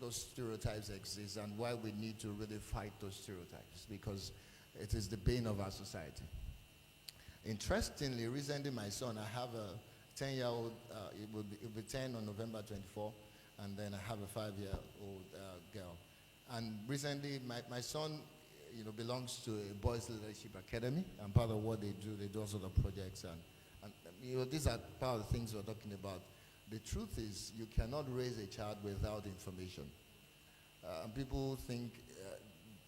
those stereotypes exist and why we need to really fight those stereotypes, because it is the bane of our society. Interestingly, recently my son, I have a 10-year-old, it will be 10 on November 24, and then I have a 5-year-old girl. And recently my son belongs to a boys leadership academy, and part of what they do all sorts of projects, and these are part of the things we're talking about. The truth is, you cannot raise a child without information. People think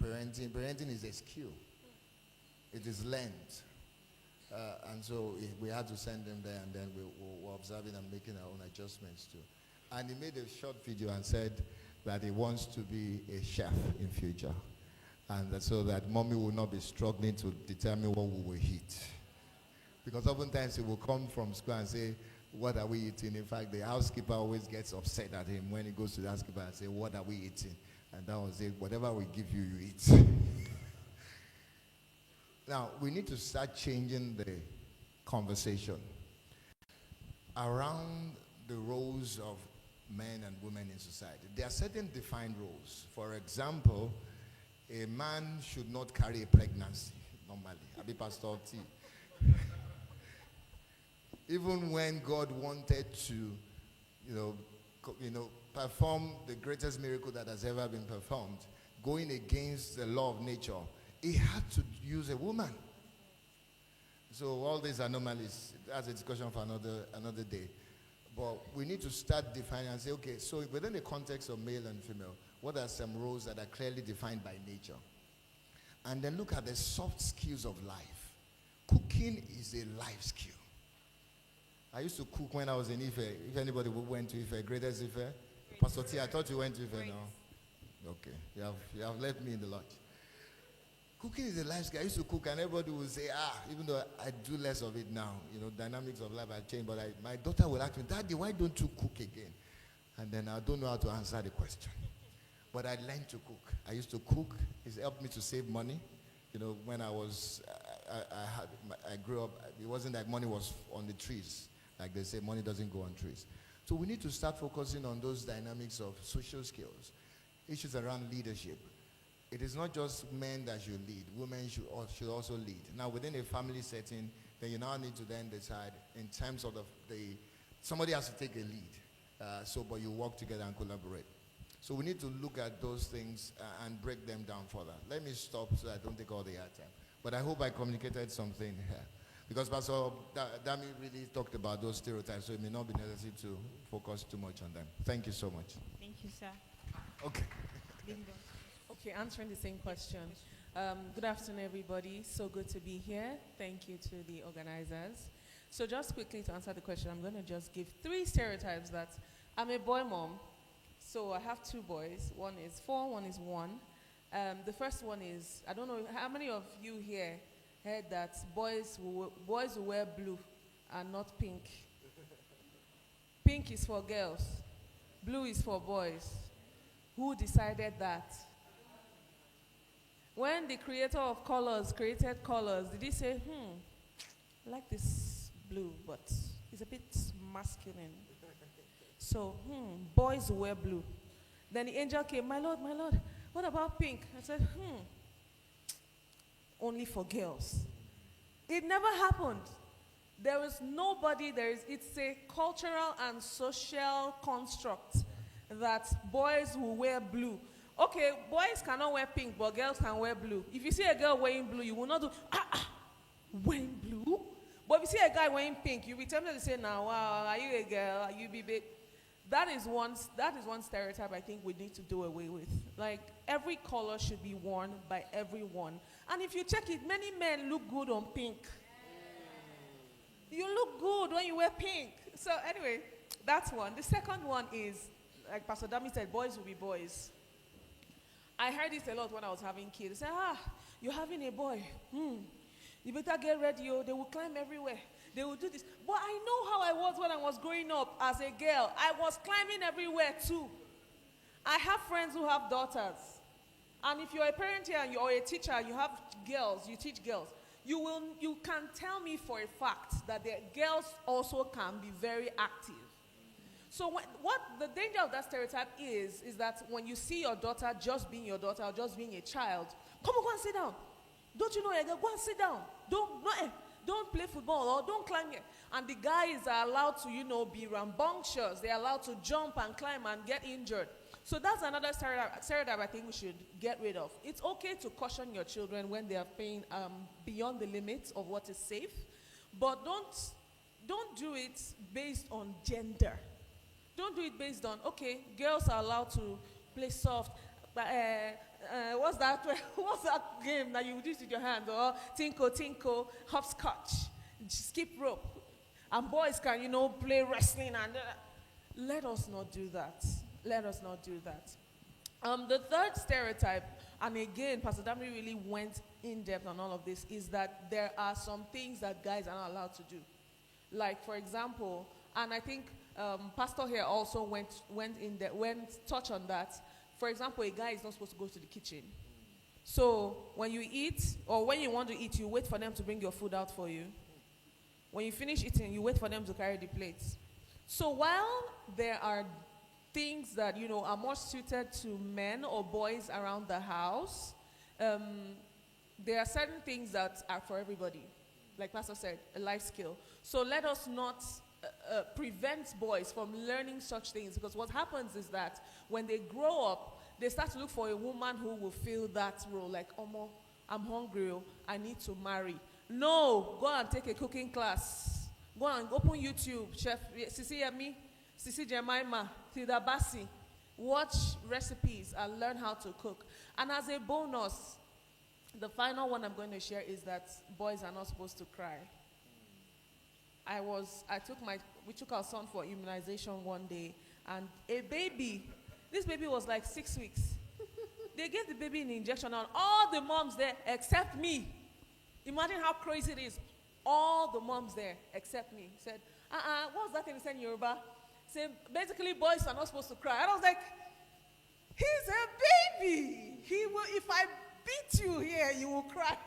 parenting is a skill. It is learned. And so we had to send them there, and then we're observing and making our own adjustments too. And he made a short video and said that he wants to be a chef in future. And so that mommy will not be struggling to determine what we will eat. Because oftentimes he will come from school and say, what are we eating? In fact, the housekeeper always gets upset at him when he goes to the housekeeper and say, what are we eating? And that was it. Whatever we give you, you eat. Now, we need to start changing the conversation around the roles of men and women in society. There are certain defined roles. For example, a man should not carry a pregnancy normally. Abi Pastor T. Even when God wanted to, perform the greatest miracle that has ever been performed, going against the law of nature, he had to use a woman. So all these anomalies, that's a discussion for another day. But we need to start defining and say, okay, so within the context of male and female, what are some roles that are clearly defined by nature? And then look at the soft skills of life. Cooking is a life skill. I used to cook when I was in Ife. If anybody went to Ife, greatest Ife? Great. Pastor T, I thought you went to Ife now. Okay, you have left me in the lodge. Cooking is a life skill. I used to cook and everybody would say, even though I do less of it now, dynamics of life have changed, but my daughter will ask me, Daddy, why don't you cook again? And then I don't know how to answer the question. But I learned to cook. I used to cook. It's helped me to save money. When I grew up, it wasn't like money was on the trees. Like they say, money doesn't go on trees. So we need to start focusing on those dynamics of social skills, issues around leadership. It is not just men that should lead. Women should also lead. Now, within a family setting, then you now need to then decide in terms of somebody has to take a lead. But you work together and collaborate. So we need to look at those things and break them down further. Let me stop so I don't take all the airtime. But I hope I communicated something here. Because Pastor Dami really talked about those stereotypes, so it may not be necessary to focus too much on them. Thank you so much. Thank you, sir. Okay. Okay, answering the same question. Good afternoon, everybody. So good to be here. Thank you to the organizers. So just quickly to answer the question, I'm going to just give 3 stereotypes that I'm a boy mom. So I have 2 boys. One is 4, one is 1. The first one is, I don't know, how many of you here heard that boys who wear blue and not pink? Pink is for girls. Blue is for boys. Who decided that? When the creator of colors created colors, did he say, I like this blue, but it's a bit masculine. So, boys wear blue. Then the angel came, my Lord, what about pink? I said, only for girls. It never happened. There is nobody, it's a cultural and social construct that boys will wear blue. Okay, boys cannot wear pink, but girls can wear blue. If you see a girl wearing blue, you will not do, wearing blue? But if you see a guy wearing pink, you'll be tempted to say, wow, are you a girl? Are you baby? That is one stereotype I think we need to do away with. Like, every color should be worn by everyone. And if you check it, many men look good on pink. You look good when you wear pink. So anyway, that's one. The second one is, like Pastor Dami said, boys will be boys. I heard this a lot when I was having kids. They say, you're having a boy. You better get ready, they will climb everywhere. They will do this. But I know how I was when I was growing up as a girl. I was climbing everywhere too. I have friends who have daughters. And if you're a parent here or a teacher, you have girls, you teach girls, you can tell me for a fact that the girls also can be very active. So what the danger of that stereotype is that when you see your daughter just being your daughter or just being a child, come on, go and sit down. Don't you know, go and sit down. Don't play football or don't climb here. And the guys are allowed to, be rambunctious. They're allowed to jump and climb and get injured. So that's another stereotype I think we should get rid of. It's okay to caution your children when they are playing beyond the limits of what is safe, but don't do it based on gender. Don't do it based on, okay, girls are allowed to play soft. What's that game that you do with your hand? Or tinko, hopscotch, skip rope. And boys can, play wrestling. And let us not do that. Let us not do that. The third stereotype, and again, Pastor Dami really went in depth on all of this, is that there are some things that guys are not allowed to do. Like, for example, And I think Pastor here also went touch on that. For example, a guy is not supposed to go to the kitchen. So when you eat, or when you want to eat, you wait for them to bring your food out for you. When you finish eating, you wait for them to carry the plates. So while there are things that, you know, are more suited to men or boys around the house, there are certain things that are for everybody. Like Pastor said, a life skill. So let us not prevent boys from learning such things, because what happens is that when they grow up, they start to look for a woman who will fill that role. Like, Omo, I'm hungry, I need to marry. No, go and take a cooking class. Go and open YouTube, Chef Sisi Yemi, Sisi Jemima, Tida Basi. Watch recipes and learn how to cook. And as a bonus, the final one I'm going to share is that boys are not supposed to cry. We took our son for immunization one day, and this baby was like 6 weeks. They gave the baby an injection, and all the moms there except me. Imagine how crazy it is. All the moms there except me said, what's that thing he said in Yoruba? Said, basically, boys are not supposed to cry. And I was like, he's a baby. He will, if I beat you here, you will cry.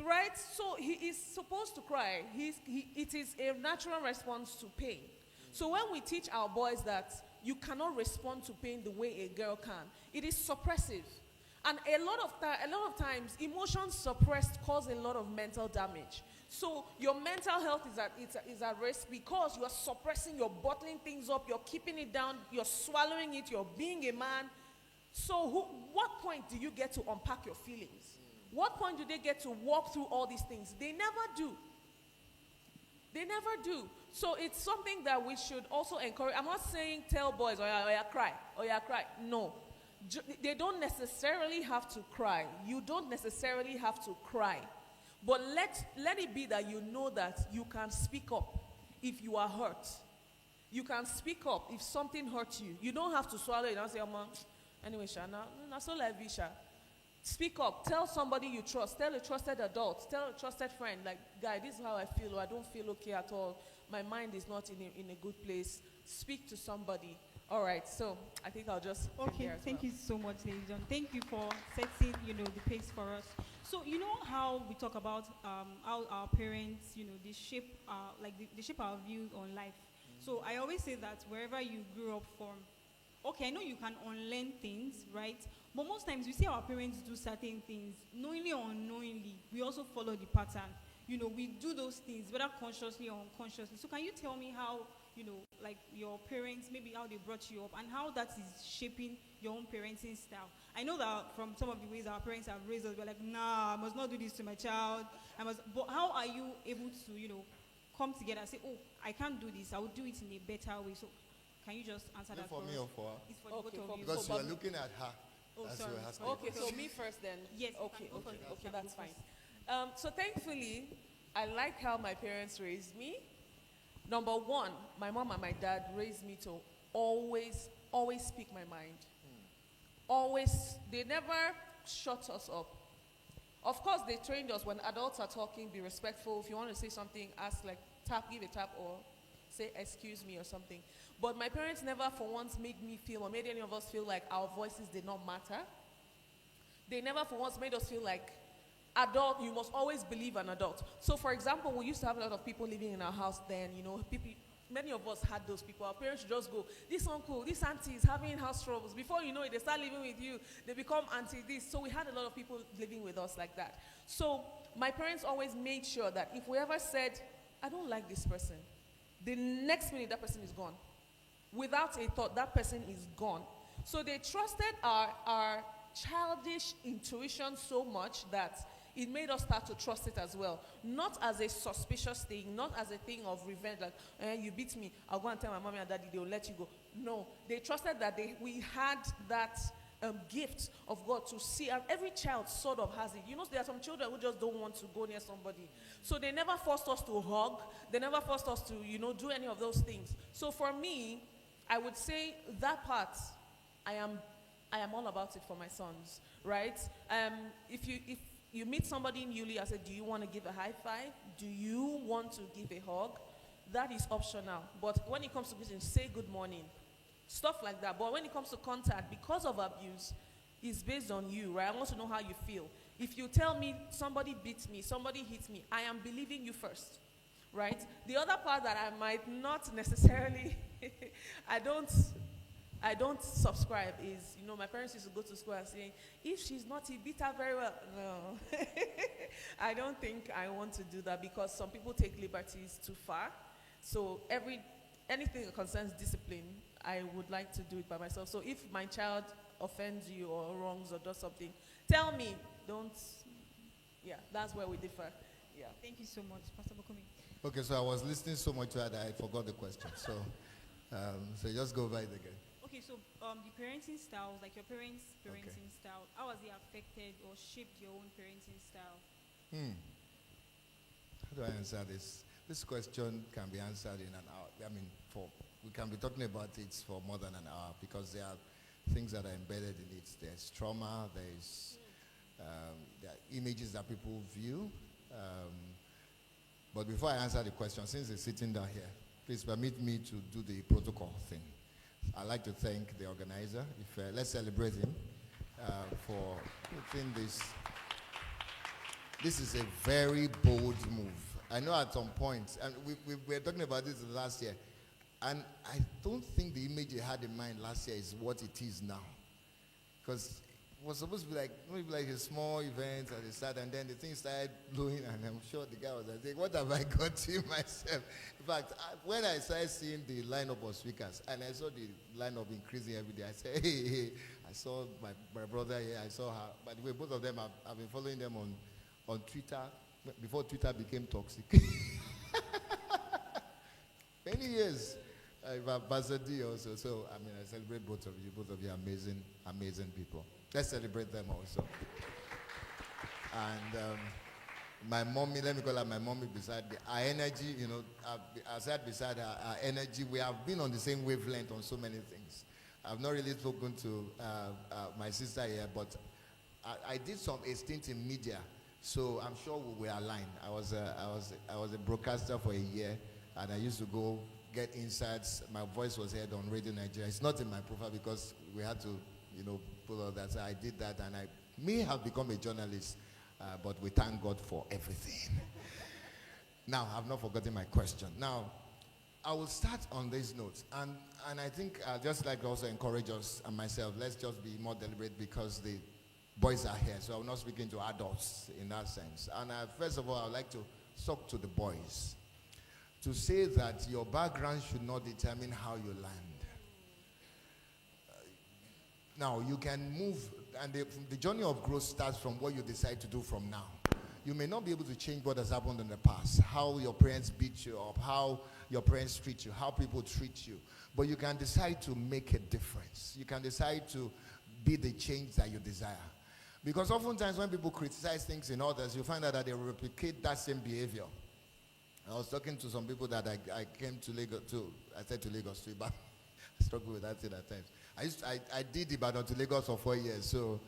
Right? So he is supposed to cry. It is a natural response to pain. So when we teach our boys that you cannot respond to pain the way a girl can, it is suppressive. And a lot of times, emotions suppressed cause a lot of mental damage. So your mental health is at risk because you are suppressing, you're bottling things up, you're keeping it down, you're swallowing it, you're being a man. So what point do you get to unpack your feelings? What point do they get to walk through all these things? They never do. They never do. So it's something that we should also encourage. I'm not saying tell boys, oh yeah, cry. No. They don't necessarily have to cry. You don't necessarily have to cry. But let it be that you know that you can speak up if you are hurt. You can speak up if something hurts you. You don't have to swallow it and say, anyway, Sha, na so life be, Sha. Speak up. Tell somebody you trust. Tell a trusted adult. Tell a trusted friend. Like, guy, this is how I feel. Or I don't feel okay at all. My mind is not in a good place. Speak to somebody. All right. So I think I'll just. Okay. Thank you so much, Lady John. Thank you for setting, the pace for us. So you know how we talk about how our parents, they shape they shape our view on life. So I always say that wherever you grew up from, okay, I know you can unlearn things, right? But most times we see our parents do certain things, knowingly or unknowingly, we also follow the pattern. We do those things, whether consciously or unconsciously. So can you tell me how, like your parents, maybe how they brought you up, and how that is shaping your own parenting style? I know that from some of the ways our parents have raised us, we're like, nah, I must not do this to my child. But how are you able to, come together and say, oh, I can't do this, I will do it in a better way? So can you just answer that for me or for her? It's for the both of you. Because you are looking at her. Oh, That's sorry. Okay, so me first then. Yes. Okay, that's fine. So thankfully, I like how my parents raised me. Number one, my mom and my dad raised me to always speak my mind. Always, they never shut us up. Of course, they trained us when adults are talking, be respectful. If you want to say something, ask, like, give a tap, or say excuse me or something. But my parents never for once made me feel, or made any of us feel like our voices did not matter. They never for once made us feel like adult, you must always believe an adult. So for example, we used to have a lot of people living in our house then, many of us had those people. Our parents should just go, this uncle, this auntie is having house troubles. Before you know it, they start living with you. They become auntie this. So we had a lot of people living with us like that. So my parents always made sure that if we ever said, I don't like this person, the next minute that person is gone. Without a thought, that person is gone. So they trusted our childish intuition so much that it made us start to trust it as well. Not as a suspicious thing, not as a thing of revenge, like, you beat me, I'll go and tell my mommy and daddy, they'll let you go. No, they trusted that we had that gift of God to see, and every child sort of has it. There are some children who just don't want to go near somebody. So they never forced us to hug, they never forced us to, do any of those things. So for me, I would say that part, I am all about it for my sons, right? If you meet somebody newly, I said, do you want to give a high five? Do you want to give a hug? that is optional. But when it comes to greeting, say good morning, stuff like that. But when it comes to contact, because of abuse, it's based on you, right? I want to know how you feel. If you tell me somebody beat me, somebody hit me, I am believing you first, right? The other part that I might not necessarily, I don't subscribe is, my parents used to go to school and saying, if she's naughty, beat her very well. No. I don't think I want to do that, because some people take liberties too far. So anything that concerns discipline, I would like to do it by myself. So if my child offends you or wrongs or does something, tell me. That's where we differ. Yeah. Thank you so much, Pastor Bukunmi. Okay, so I was listening so much to her that I forgot the question. So just go over it again. Okay, so the parenting styles, like your parents' parenting style, how has it affected or shaped your own parenting style? How do I answer this? This question can be answered in an hour. We can be talking about it for more than an hour, because there are things that are embedded in it. There's trauma, there are images that people view. But before I answer the question, since he's sitting down here, please permit me to do the protocol thing. I'd like to thank the organizer. Let's celebrate him for putting this. This is a very bold move. I know at some point, and we were talking about this last year, and I don't think the image he had in mind last year is what it is now. Because it was supposed to be like a small event at the start, and then the thing started blowing, and I'm sure the guy was like, what have I got to myself? In fact, when I started seeing the lineup of speakers, and I saw the lineup increasing every day, I said, hey, I saw my brother here, I saw her. By the way, both of them, I've been following them on Twitter, before Twitter became toxic. Many years. Pastor D also. So, I celebrate both of you. Both of you are amazing, amazing people. Let's celebrate them also. And my mommy, let me call her my mommy beside me. Our energy, I sat beside her, our energy, we have been on the same wavelength on so many things. I've not really spoken to my sister here, but I did a stint in media, so I'm sure we were aligned. I was a broadcaster for a year, and I used to go get insights. My voice was heard on Radio Nigeria. It's not in my profile because we had to, pull all that. So I did that, and I may have become a journalist, but we thank God for everything. Now, I've not forgotten my question. Now, I will start on these notes, and I think I'd just like to also encourage us and myself, let's just be more deliberate, because the boys are here, so I'm not speaking to adults in that sense. And first of all, I would like to talk to the boys, to say that your background should not determine how you land. Now, you can move, and the journey of growth starts from what you decide to do from now. You may not be able to change what has happened in the past, how your parents beat you up, how your parents treat you, how people treat you. But you can decide to make a difference. You can decide to be the change that you desire. Because oftentimes when people criticize things in others, you find out that they replicate that same behavior. I was talking to some people that I came to Lagos to. I said to Lagos to Ibadan. I struggle with that thing at times. I did Ibadan to Lagos for 4 years, so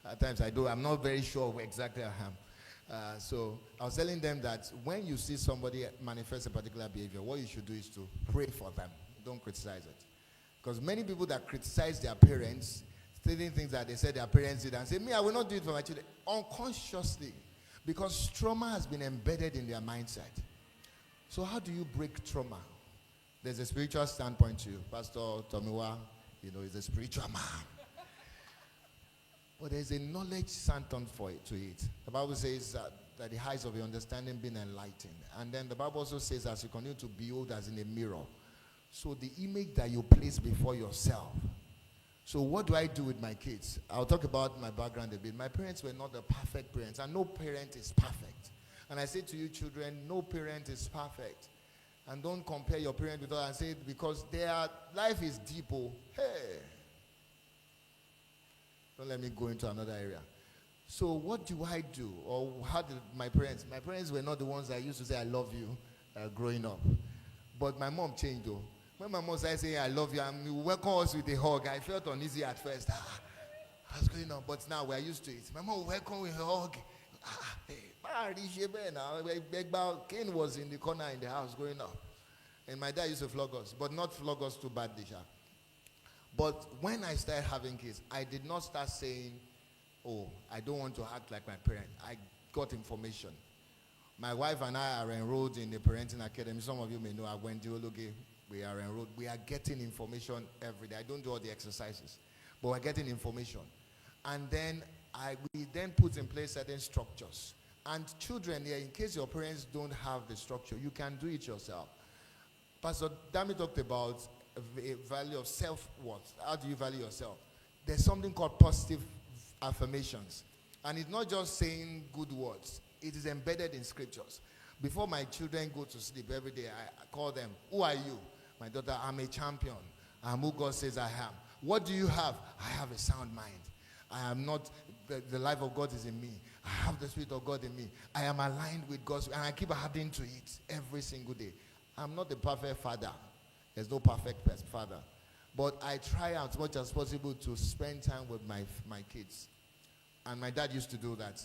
at times I'm not very sure where exactly I am. So I was telling them that when you see somebody manifest a particular behavior, what you should do is to pray for them. Don't criticize it. Because many people that criticize their parents, stating things that they said their parents did, and say, me, I will not do it for my children, unconsciously, because trauma has been embedded in their mindset. So how do you break trauma? There's a spiritual standpoint to you. Pastor Tomiwa, is a spiritual man. But there's a knowledge standpoint to it. The Bible says that the eyes of your understanding being enlightened. And then the Bible also says, as you continue to behold as in a mirror. So the image that you place before yourself. So what do I do with my kids? I'll talk about my background a bit. My parents were not the perfect parents, and no parent is perfect. And I say to you children, no parent is perfect. And don't compare your parent with others and say, because their life is deep. Oh, hey. Don't let me go into another area. So what do I do? Or how did my parents were not the ones that used to say, I love you growing up. But my mom changed though. When my mom started saying, I love you, and you welcome us with a hug, I felt uneasy at first. What's going on? But now we're used to it. My mom welcome with a hug. Cain was in the corner in the house growing up. And my dad used to flog us, but not flog us too badly. But when I started having kids, I did not start saying, oh, I don't want to act like my parent. I got information. My wife and I are enrolled in the parenting academy. Some of you may know at Wendy Ologe, we are enrolled. We are getting information every day. I don't do all the exercises, but we're getting information. And then we then put in place certain structures. And children here, in case your parents don't have the structure, you can do it yourself. Pastor Dami talked about a value of self-worth. How do you value yourself? There's something called positive affirmations. And it's not just saying good words. It is embedded in scriptures. Before my children go to sleep every day, I call them, who are you? My daughter, I'm a champion. I'm who God says I am. What do you have? I have a sound mind. I am not, the life of God is in me. I have the Spirit of God in me. I am aligned with God's, and I keep adding to it every single day. I'm not the perfect father. There's no perfect father. But I try as much as possible to spend time with my kids. And my dad used to do that.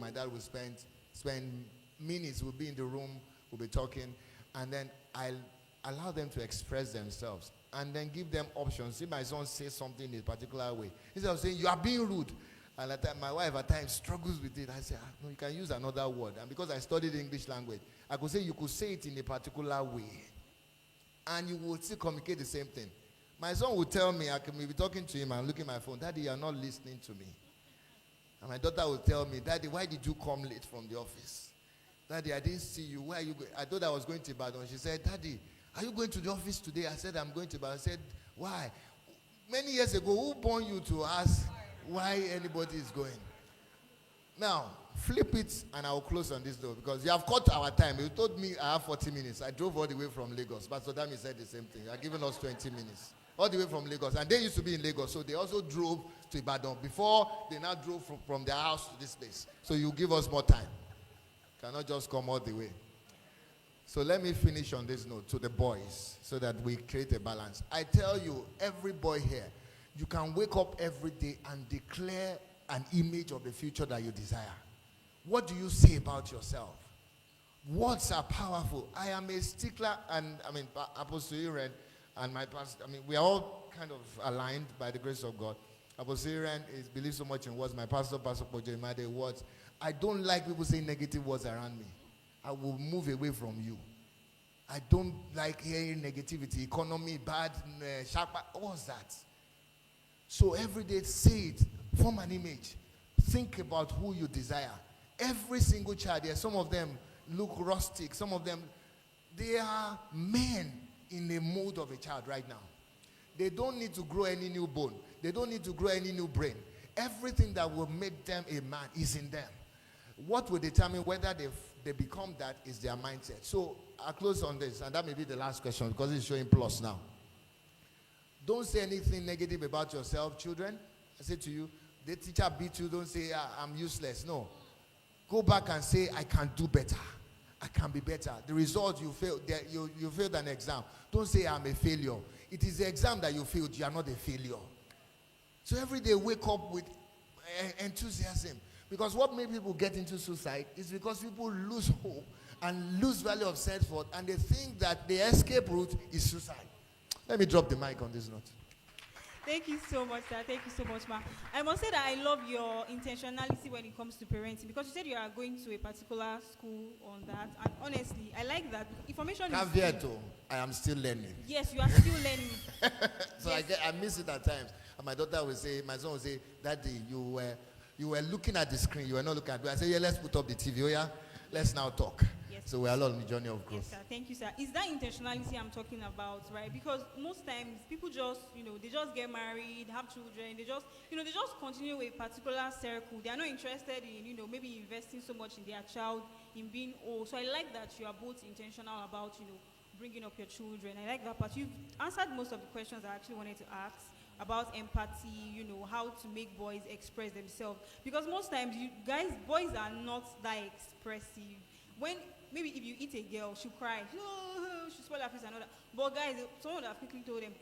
My dad would spend minutes, we'll be in the room, we'll be talking, and then I'll allow them to express themselves and then give them options. If my son says something in a particular way, instead of saying, you are being rude, and at times, my wife at times struggles with it. I say, no, you can use another word. And because I studied English language, I could say you could say it in a particular way. And you will still communicate the same thing. My son will tell me, I can be talking to him and looking at my phone, Daddy, you are not listening to me. And my daughter will tell me, Daddy, why did you come late from the office? Daddy, I didn't see you. Where are you going? I thought I was going to Ibadan. She said, Daddy, are you going to the office today? I said, I'm going to Ibadan. I said, why? Many years ago, who born you to ask why anybody is going? Now, flip it and I'll close on this door because you have cut our time. You told me I have 40 minutes. I drove all the way from Lagos. Pastor Dami said the same thing. You are giving us 20 minutes. All the way from Lagos. And they used to be in Lagos. So they also drove to Ibadan before they now drove from their house to this place. So you give us more time. Cannot just come all the way. So let me finish on this note to the boys so that we create a balance. I tell you, every boy here, you can wake up every day and declare an image of the future that you desire. What do you say about yourself? Words are powerful. I am a stickler, and Apostle Iren and my pastor, we are all kind of aligned by the grace of God. Apostle Iren believes so much in words. My pastor, Pastor Pojemade, words. I don't like people saying negative words around me. I will move away from you. I don't like hearing negativity, economy, bad, sharp. What's that? So every day, say it, form an image. Think about who you desire. Every single child here, some of them look rustic. Some of them, they are men in the mold of a child right now. They don't need to grow any new bone. They don't need to grow any new brain. Everything that will make them a man is in them. What will determine whether they become that is their mindset. So I'll close on this, and that may be the last question because it's showing plus now. Don't say anything negative about yourself, children. I say to you, the teacher beat you, don't say, I'm useless. No. Go back and say, I can do better. I can be better. The result you failed, you failed an exam. Don't say, I'm a failure. It is the exam that you failed. You are not a failure. So every day, wake up with enthusiasm. Because what made people get into suicide is because people lose hope and lose value of self-worth, and they think that the escape route is suicide. Let me drop the mic on this note. Thank you so much, sir. Thank you so much, ma. I must say that I love your intentionality when it comes to parenting, because you said you are going to a particular school on that, and honestly, I like that. Information is key. I am still learning. Yes, you are still learning. So yes. I miss it at times. And my daughter will say, my son will say, Daddy, you were looking at the screen, you were not looking at it. I say, yeah, let's put up the TV. Oh, yeah, let's now talk. Yes. So we are all on the journey of growth. Yes, sir. Thank you, sir. Is that intentionality I'm talking about, right? Because most times people just, they just get married, have children, they just continue with a particular circle. They are not interested in, maybe investing so much in their child, in being old. So I like that you are both intentional about, bringing up your children. I like that part. You've answered most of the questions I actually wanted to ask about empathy, how to make boys express themselves. Because most times, boys are not that expressive. Maybe if you eat a girl, she'll cry. She'll spoil her face and all that. But guys, someone would have quickly told them,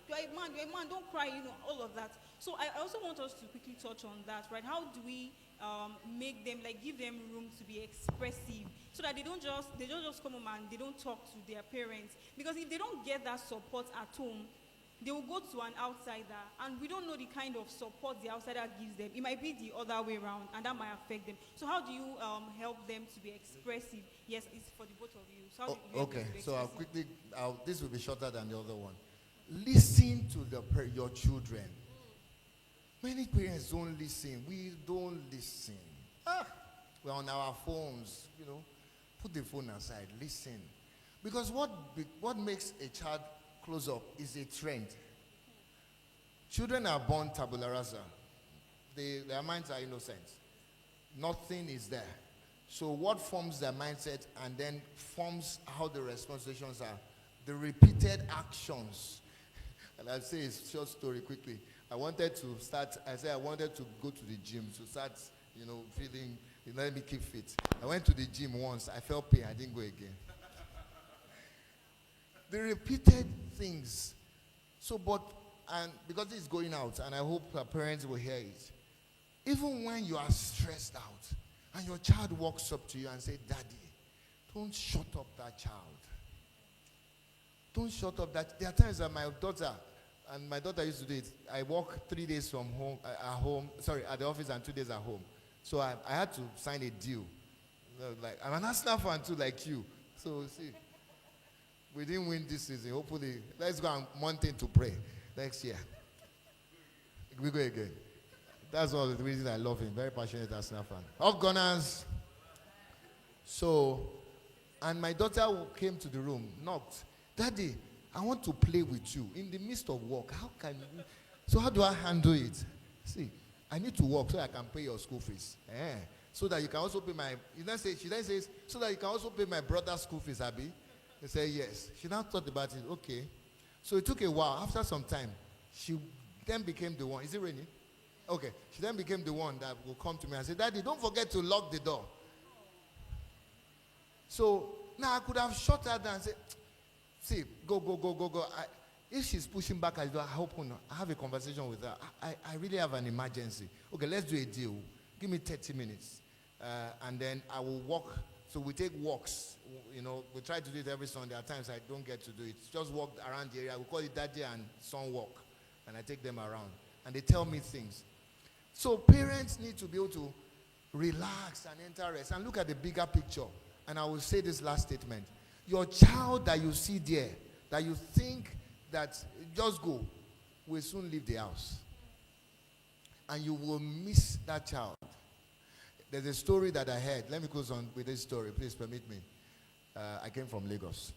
you're a man, don't cry, all of that. So I also want us to quickly touch on that, right? How do we make them, like, give them room to be expressive, so that they don't just come home and they don't talk to their parents? Because if they don't get that support at home, they will go to an outsider, and we don't know the kind of support the outsider gives them. It might be the other way around, and that might affect them. So how do you help them to be expressive? Yes, it's for the both of you. So how do you help them to be So I'll expressive? quickly, this will be shorter than the other one. Listen to your children. Many parents don't listen. We don't listen. We're on our phones, Put the phone aside. Listen. Because what makes a child close up is a trend. Children are born tabula rasa. Their minds are innocent. Nothing is there. So what forms their mindset and then forms how the responses are? The repeated actions. And I'll say a short story quickly. I wanted to go to the gym to start, feeling, let me keep fit. I went to the gym once. I felt pain. I didn't go again. The repeated things. And because it's going out, and I hope our parents will hear it. Even when you are stressed out, and your child walks up to you and says, Daddy, don't shut up that child. Don't shut up that. There are times that my daughter used to do it. I work 3 days from home, at the office, and 2 days at home. So I had to sign a deal. Like, I'm an Arsenal fan too, like you. So see, we didn't win this season. Hopefully, let's go on mountain to pray next year. We go again. That's all the reason I love him. Very passionate Arsenal fan. Up Gunners. So, and my daughter came to the room, knocked. Daddy, I want to play with you in the midst of work. How can you? So how do I handle it? See, I need to work so I can pay your school fees. So that you can also pay my. She then says, so that you can also pay my brother's school fees, Abby. They say yes. She now thought about it. Okay. So it took a while. After some time, she then became the one. Is it raining? Okay. She then became the one that will come to me and say, Daddy, don't forget to lock the door. So now I could have shut her down and said, see, go. If she's pushing back at the door, I have a conversation with her. I really have an emergency. Okay, let's do a deal. Give me 30 minutes. And then I will walk. So we take walks. We try to do it every Sunday. At times I don't get to do it. Just walk around the area. We call it Daddy and Son Walk. And I take them around. And they tell me things. So parents need to be able to relax and enter rest and look at the bigger picture. And I will say this last statement. Your child that you see there, that you think that just go, will soon leave the house. And you will miss that child. There's a story that I heard. Let me close on with this story. Please permit me. I came from Lagos.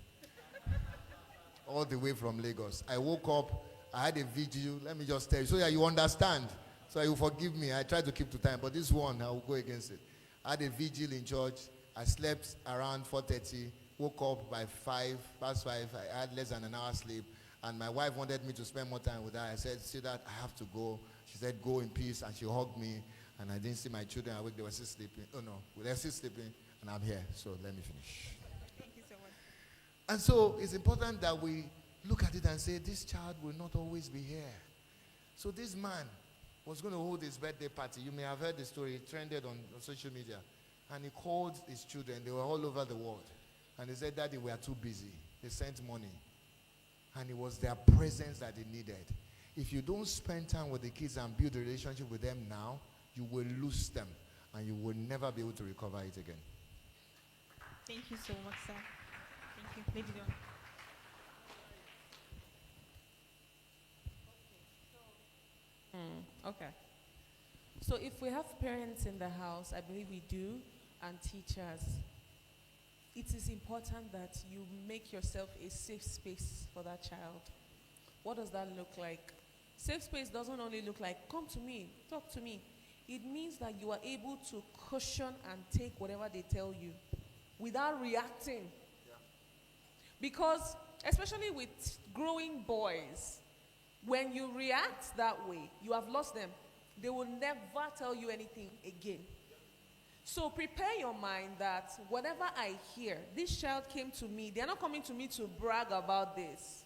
All the way from Lagos. I woke up. I had a vigil. Let me just tell you so that you understand. So you forgive me. I try to keep to time. But this one, I will go against it. I had a vigil in church. I slept around 4:30. Woke up by 5:05. I had less than an hour sleep. And my wife wanted me to spend more time with her. I said, see that I have to go. She said, go in peace. And she hugged me. And I didn't see my children awake. They were still sleeping. Oh, no. They were still sleeping. And I'm here. So let me finish. Thank you so much. And so it's important that we look at it and say, this child will not always be here. So this man was going to hold his birthday party. You may have heard the story. It trended on social media. And he called his children. They were all over the world. And they said, Daddy, we are too busy. They sent money. And it was their presence that they needed. If you don't spend time with the kids and build a relationship with them now, you will lose them. And you will never be able to recover it again. Thank you so much, sir. Thank you. Lady Dawn. Okay. So if we have parents in the house, I believe we do, and teachers, it is important that you make yourself a safe space for that child. What does that look like? Safe space doesn't only look like, come to me, talk to me. It means that you are able to cushion and take whatever they tell you without reacting. Yeah. Because, especially with growing boys, when you react that way, you have lost them. They will never tell you anything again. So prepare your mind that whatever I hear, this child came to me, they're not coming to me to brag about this.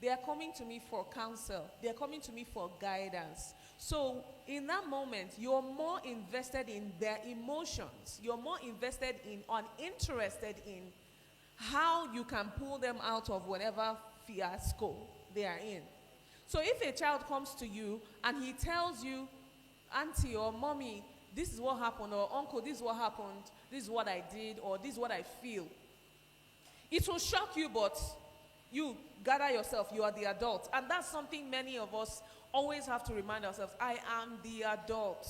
They are coming to me for counsel. They are coming to me for guidance. So in that moment, you're more invested in their emotions. You're more invested in, or interested in how you can pull them out of whatever fiasco they are in. So if a child comes to you and he tells you, auntie or mommy, this is what happened, or uncle, this is what happened, this is what I did, or this is what I feel, it will shock you, but you gather yourself, you are the adult. And that's something many of us always have to remind ourselves. I am the adult.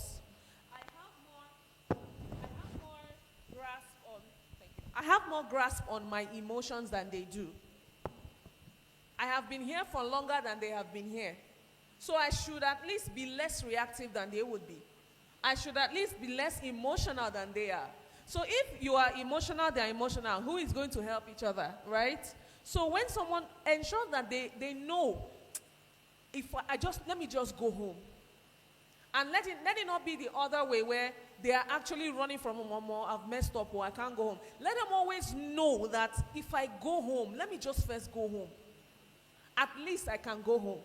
I have more grasp on my emotions than they do. I have been here for longer than they have been here. So I should at least be less reactive than they would be. I should at least be less emotional than they are. So if you are emotional, they are emotional. Who is going to help each other, right? So when someone ensures that they know, if let me just go home. And let it not be the other way where they are actually running from home, or I've messed up, or I can't go home. Let them always know that if I go home, let me just first go home. At least I can go home.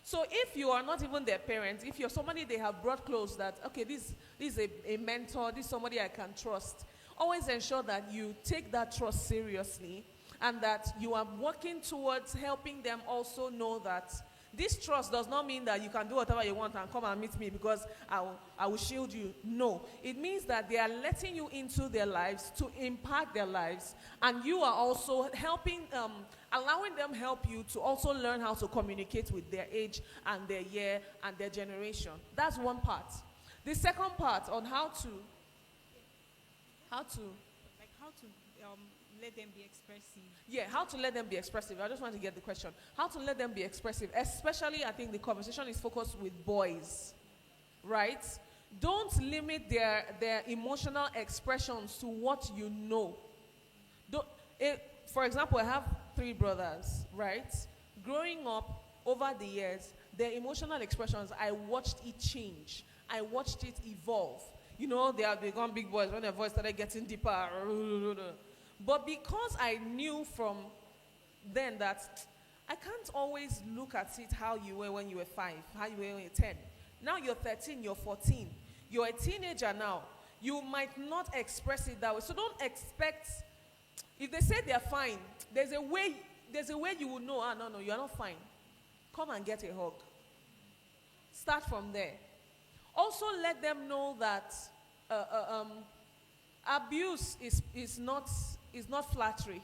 So if you are not even their parent, if you're somebody they have brought close, that, okay, this is a mentor, this is somebody I can trust, always ensure that you take that trust seriously, and that you are working towards helping them also know that this trust does not mean that you can do whatever you want and come and meet me because I will shield you. No. It means that they are letting you into their lives to impact their lives, and you are also helping, allowing them help you to also learn how to communicate with their age and their year and their generation. That's one part. The second part on how to let them be expressive. Yeah, how to let them be expressive. I just want to get the question. How to let them be expressive. Especially, I think the conversation is focused with boys, right? Don't limit their emotional expressions to what you know. For example, I have 3 brothers, right? Growing up, over the years, their emotional expressions, I watched it change. I watched it evolve. You know, they have become big boys when their voice started getting deeper. But because I knew from then that I can't always look at it how you were when you were 5, how you were when you were 10. Now you're 13, you're 14. You're a teenager now. You might not express it that way. So don't expect, if they say they're fine, there's a way you will know, no, you're not fine. Come and get a hug. Start from there. Also let them know that abuse is not flattery.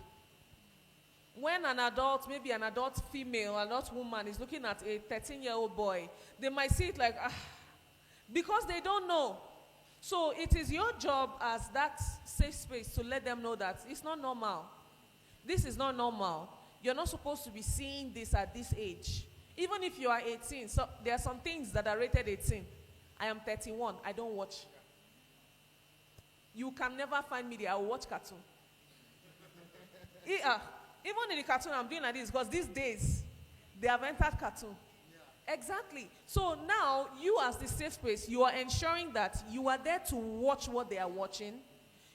When an adult, maybe an adult female, an adult woman is looking at a 13-year-old boy, they might see it like, because they don't know. So it is your job as that safe space to let them know that it's not normal. This is not normal. You're not supposed to be seeing this at this age. Even if you are 18, so there are some things that are rated 18. I am 31, I don't watch. You can never find me there, I will watch cartoon. Even in the cartoon, I'm doing like this because these days, they have entered cartoon. Yeah. Exactly. So now, you as the safe space, you are ensuring that you are there to watch what they are watching.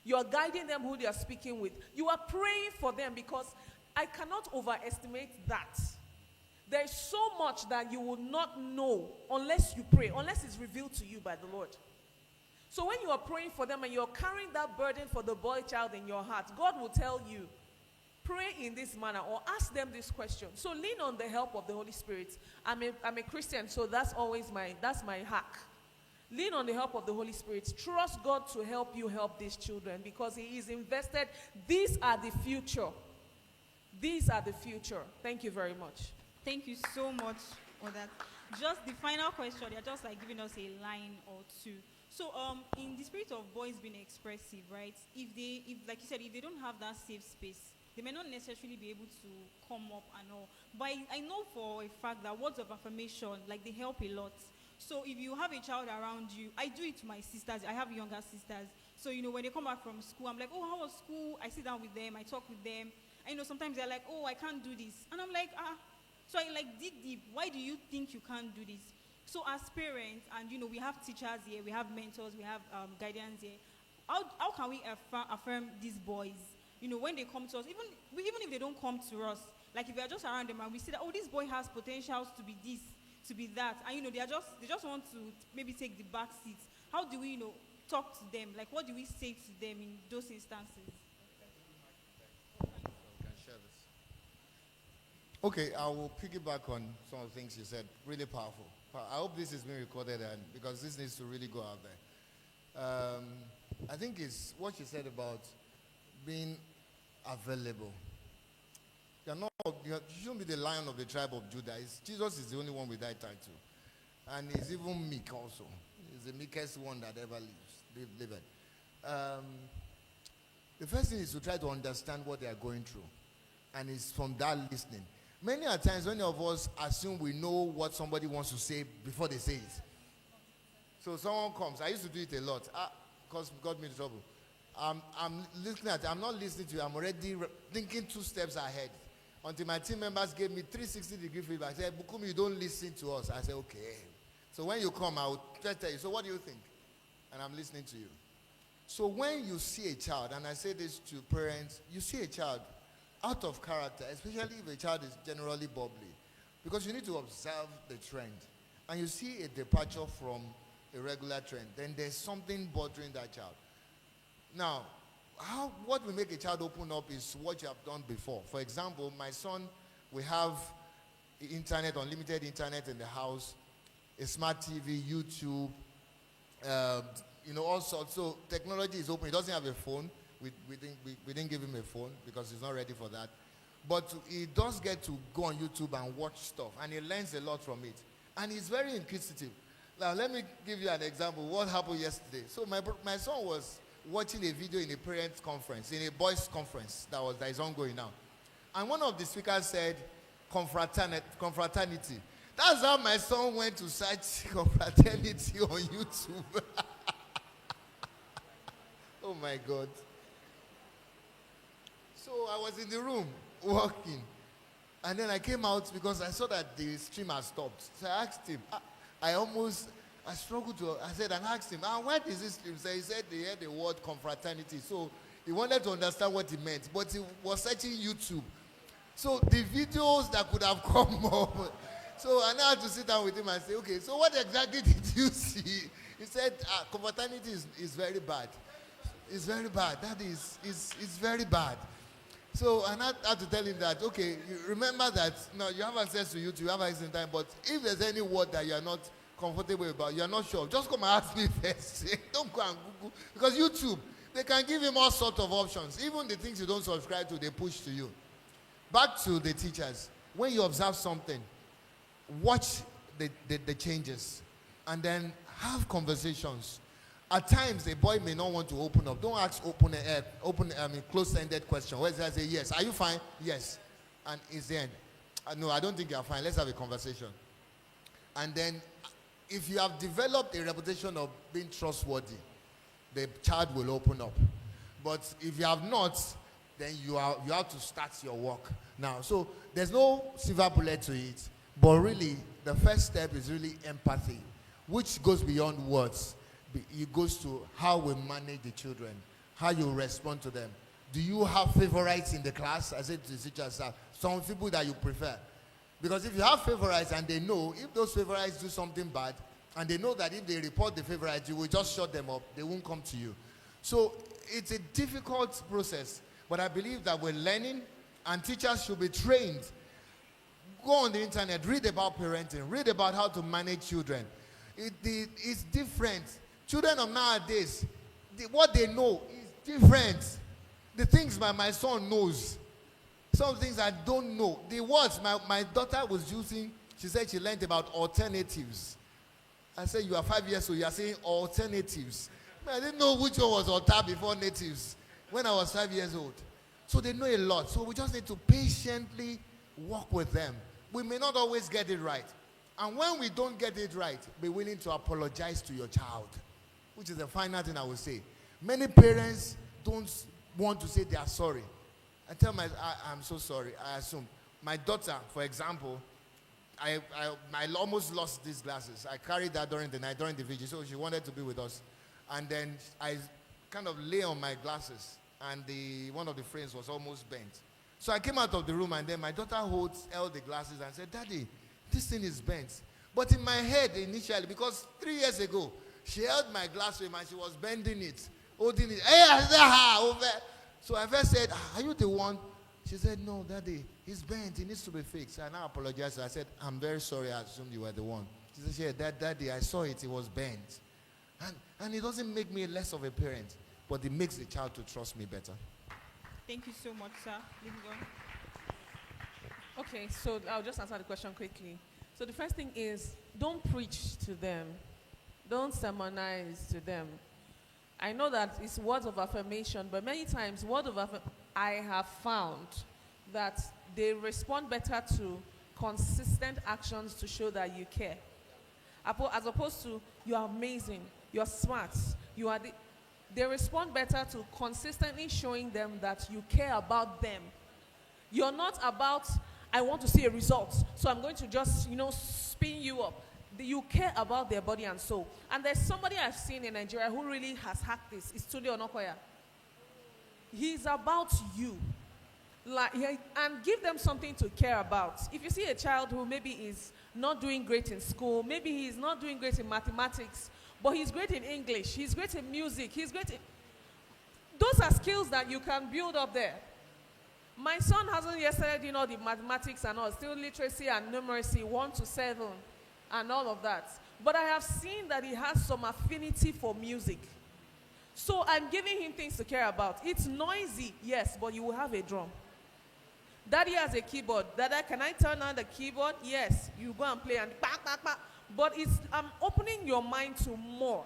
You are guiding them who they are speaking with. You are praying for them, because I cannot overestimate that. There is so much that you will not know unless you pray, unless it's revealed to you by the Lord. So when you are praying for them and you're carrying that burden for the boy child in your heart, God will tell you, pray in this manner, or ask them this question. So lean on the help of the Holy Spirit. I'm a Christian, so that's always my hack. Lean on the help of the Holy Spirit. Trust God to help you help these children, because He is invested. These are the future. These are the future. Thank you very much. Thank you so much for that. Just the final question, they're just like giving us a line or two. So in the spirit of boys being expressive, right? If like you said, if they don't have that safe space, they may not necessarily be able to come up and all. But I know for a fact that words of affirmation, like, they help a lot. So if you have a child around you, I do it to my sisters. I have younger sisters. So, when they come back from school, I'm like, oh, how was school? I sit down with them. I talk with them. And, sometimes they're like, oh, I can't do this. And I'm like, So I, dig deep. Why do you think you can't do this? So as parents, and, we have teachers here, we have mentors, we have guardians here. How can we affirm these boys? When they come to us, even if they don't come to us, Like if we are just around them and we see that, oh, this boy has potentials to be this, to be that, and they just want to maybe take the back seat. How do we, talk to them? Like what do we say to them in those instances? Okay, I will piggyback on some of the things you said. Really powerful. I hope this is being recorded, and because this needs to really go out there. I think it's what you said about being available. You shouldn't be the lion of the tribe of Judah. Jesus is the only one with that title. And he's even meek also. He's the meekest one that ever lived. The first thing is to try to understand what they are going through. And it's from that listening. Many a times, many of us assume we know what somebody wants to say before they say it. So someone comes. I used to do it a lot. Because it got me in trouble. I'm not listening to you. I'm already thinking 2 steps ahead. Until my team members gave me 360-degree feedback. They said, Bukunmi, you don't listen to us. I said, okay. So when you come, I will try to tell you, so what do you think? And I'm listening to you. So when you see a child, and I say this to parents, you see a child out of character, especially if a child is generally bubbly, because you need to observe the trend. And you see a departure from a regular trend, then there's something bothering that child. Now, what will make a child open up is what you have done before. For example, my son, we have internet, unlimited internet in the house, a smart TV, YouTube, all sorts. So technology is open. He doesn't have a phone. We didn't give him a phone because he's not ready for that. But he does get to go on YouTube and watch stuff, and he learns a lot from it. And he's very inquisitive. Now, let me give you an example. What happened yesterday? So my son was watching a video in a parents' conference, in a boys' conference that is ongoing now. And one of the speakers said, confraternity. That's how my son went to search confraternity on YouTube. Oh my God. So I was in the room working. And then I came out because I saw that the stream had stopped. So I asked him, I struggled to, and asked him, what is this stream? So he said they had the word confraternity. So he wanted to understand what it meant, but he was searching YouTube. So the videos that could have come up. So I now had to sit down with him and say, okay, so what exactly did you see? He said, confraternity is very bad. It's very bad. That is very bad. So I had to tell him that, okay, you remember that, no, you have access to YouTube, you have access to time, but if there's any word that you are not comfortable about, you're not sure, just come and ask me first. Don't go and Google. Because YouTube, they can give him all sorts of options. Even the things you don't subscribe to, they push to you. Back to the teachers. When you observe something, watch the changes and then have conversations. At times, a boy may not want to open up. Don't ask close-ended question. Where does say yes? Are you fine? Yes. And it's the end. No, I don't think you're fine. Let's have a conversation. And then, if you have developed a reputation of being trustworthy, the child will open up. But if you have not, then you have to start your work now. So there's no silver bullet to it. But really, the first step is really empathy, which goes beyond words. It goes to how we manage the children, how you respond to them. Do you have favorites in the class? I said to the teachers, some people that you prefer. Because if you have favorites and they know, if those favorites do something bad, and they know that if they report the favorites, you will just shut them up. They won't come to you. So it's a difficult process. But I believe that we're learning, and teachers should be trained. Go on the internet, read about parenting, read about how to manage children. It's different. Children of nowadays, what they know is different. The things my son knows, some things I don't know. The words my daughter was using, she said she learned about alternatives. I said, you are 5 years old, you are saying alternatives. I didn't know which one was alter before natives when I was 5 years old. So they know a lot. So we just need to patiently work with them. We may not always get it right. And when we don't get it right, be willing to apologize to your child, which is the final thing I will say. Many parents don't want to say they are sorry. I tell I'm so sorry. I assume. My daughter, for example, I almost lost these glasses. I carried that during the night, during the vigil, so she wanted to be with us. And then I kind of lay on my glasses, and one of the frames was almost bent. So I came out of the room, and then my daughter held the glasses and said, "Daddy, this thing is bent." But in my head initially, because 3 years ago, she held my glass frame and she was bending it, holding it. Hey, I said, over. So I first said, "Are you the one?" She said, "No, Daddy, it's bent. It needs to be fixed." And I apologized. I said, "I'm very sorry. I assumed you were the one." She said, "Yeah, Daddy, I saw it. It was bent." And it doesn't make me less of a parent, but it makes the child to trust me better. Thank you so much, sir. Moving on. Okay, so I'll just answer the question quickly. So the first thing is, don't preach to them. Don't sermonize to them. I know that it's words of affirmation, but many times I have found that they respond better to consistent actions to show that you care. As opposed to, "You are amazing, you're smart, you are the..." They respond better to consistently showing them that you care about them. You're not about, "I want to see a result, so I'm going to just, spin you up." You care about their body and soul. And there's somebody I've seen in Nigeria who really has hacked this. It's Tunde Onokoya. He's about you. And give them something to care about. If you see a child who maybe is not doing great in school, maybe he's not doing great in mathematics, but he's great in English, he's great in music, those are skills that you can build up there. My son hasn't yet started doing all the mathematics and all, still literacy and numeracy 1 to 7 and all of that. But I have seen that he has some affinity for music. So I'm giving him things to care about. It's noisy, yes, but you will have a drum. Daddy has a keyboard. Dada, can I turn on the keyboard? Yes. You go and play and bang, bang, bang. But I'm opening your mind to more.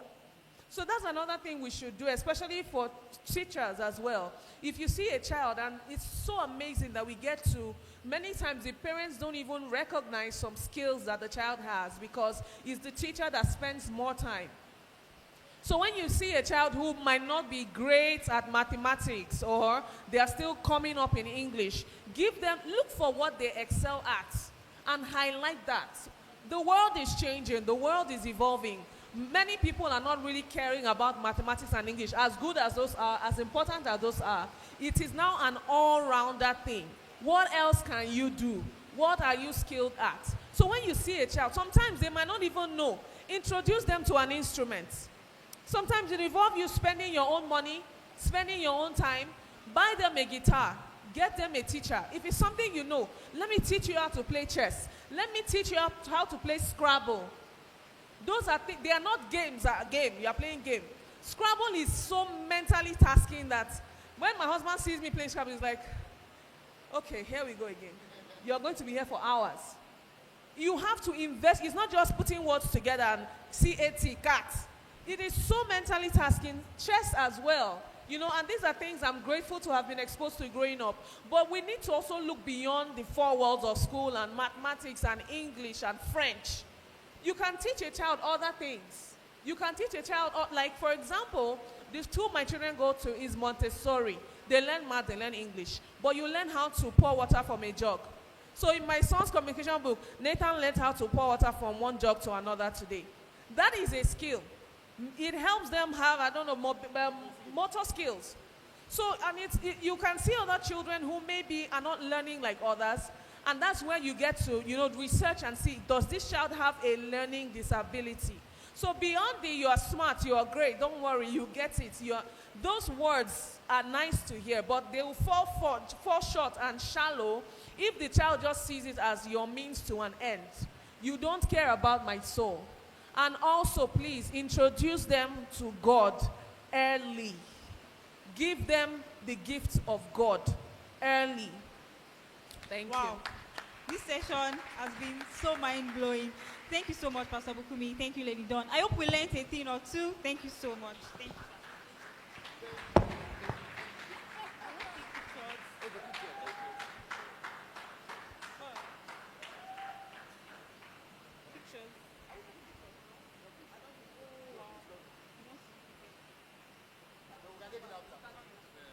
So that's another thing we should do, especially for teachers as well. If you see a child, and it's so amazing that we get to, many times the parents don't even recognize some skills that the child has because it's the teacher that spends more time. So when you see a child who might not be great at mathematics or they are still coming up in English, look for what they excel at and highlight that. The world is changing, the world is evolving. Many people are not really caring about mathematics and English, as good as those are, as important as those are. It is now an all-rounder thing. What else can you do? What are you skilled at? So when you see a child, sometimes they might not even know. Introduce them to an instrument. Sometimes it involves you spending your own money, spending your own time. Buy them a guitar. Get them a teacher. If it's something you know, let me teach you how to play chess. Let me teach you how to play Scrabble. Those are they are not games. You are playing game. Scrabble is so mentally tasking that when my husband sees me playing Scrabble, he's like, "Okay, here we go again. You're going to be here for hours." You have to invest. It's not just putting words together and CAT, cat. It is so mentally tasking. Chess as well. And these are things I'm grateful to have been exposed to growing up. But we need to also look beyond the four walls of school and mathematics and English and French. You can teach a child other things. You can teach a child, like for example, the school my children go to is Montessori. They learn math, they learn English. But you learn how to pour water from a jug. So in my son's communication book, Nathan learned how to pour water from one jug to another today. That is a skill. It helps them have, motor skills. So, and you can see other children who maybe are not learning like others, and that's where you get to, research and see, does this child have a learning disability? So beyond you are smart, you are great, don't worry, you get it. Those words are nice to hear, but they will fall short and shallow if the child just sees it as your means to an end. You don't care about my soul. And also, please, introduce them to God early. Give them the gift of God early. Thank you. This session has been so mind-blowing. Thank you so much, Pastor Bukunmi. Thank you, Lady Dawn. I hope we learned a thing or two. Thank you so much. Thank you.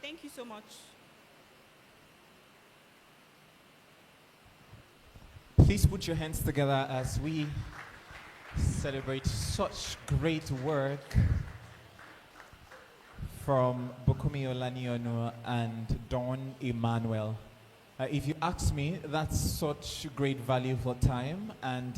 Thank you so much. Please put your hands together as we celebrate such great work from Bukunmi Olaniyonu and Dawn Immanuel. If you ask me, that's such great value for time, and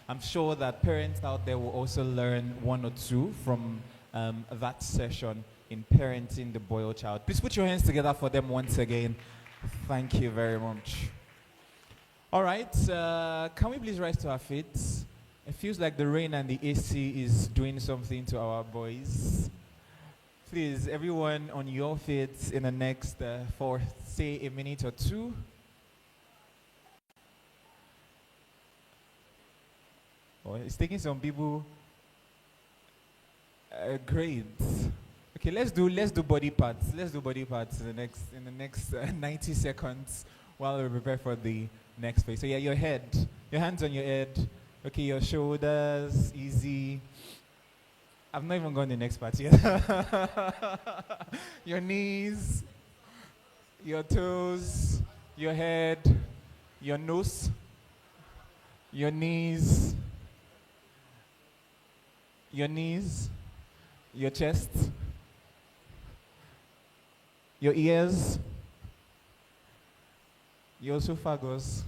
I'm sure that parents out there will also learn one or two from that session in parenting the boy or child. Please put your hands together for them once again. Thank you very much. All right, can we please rise to our feet? It feels like the rain and the AC is doing something to our boys. Please, everyone on your feet in the next, for say a minute or two. Oh, it's taking some people. Great. Okay, let's do body parts. Let's do body parts in the next 90 seconds while we prepare for the next phase. So yeah, your head, your hands on your head. Okay, your shoulders, easy. I've not even gone the next part yet. Your knees, your toes, your head, your nose, your knees, your chest, your ears, your esophagus.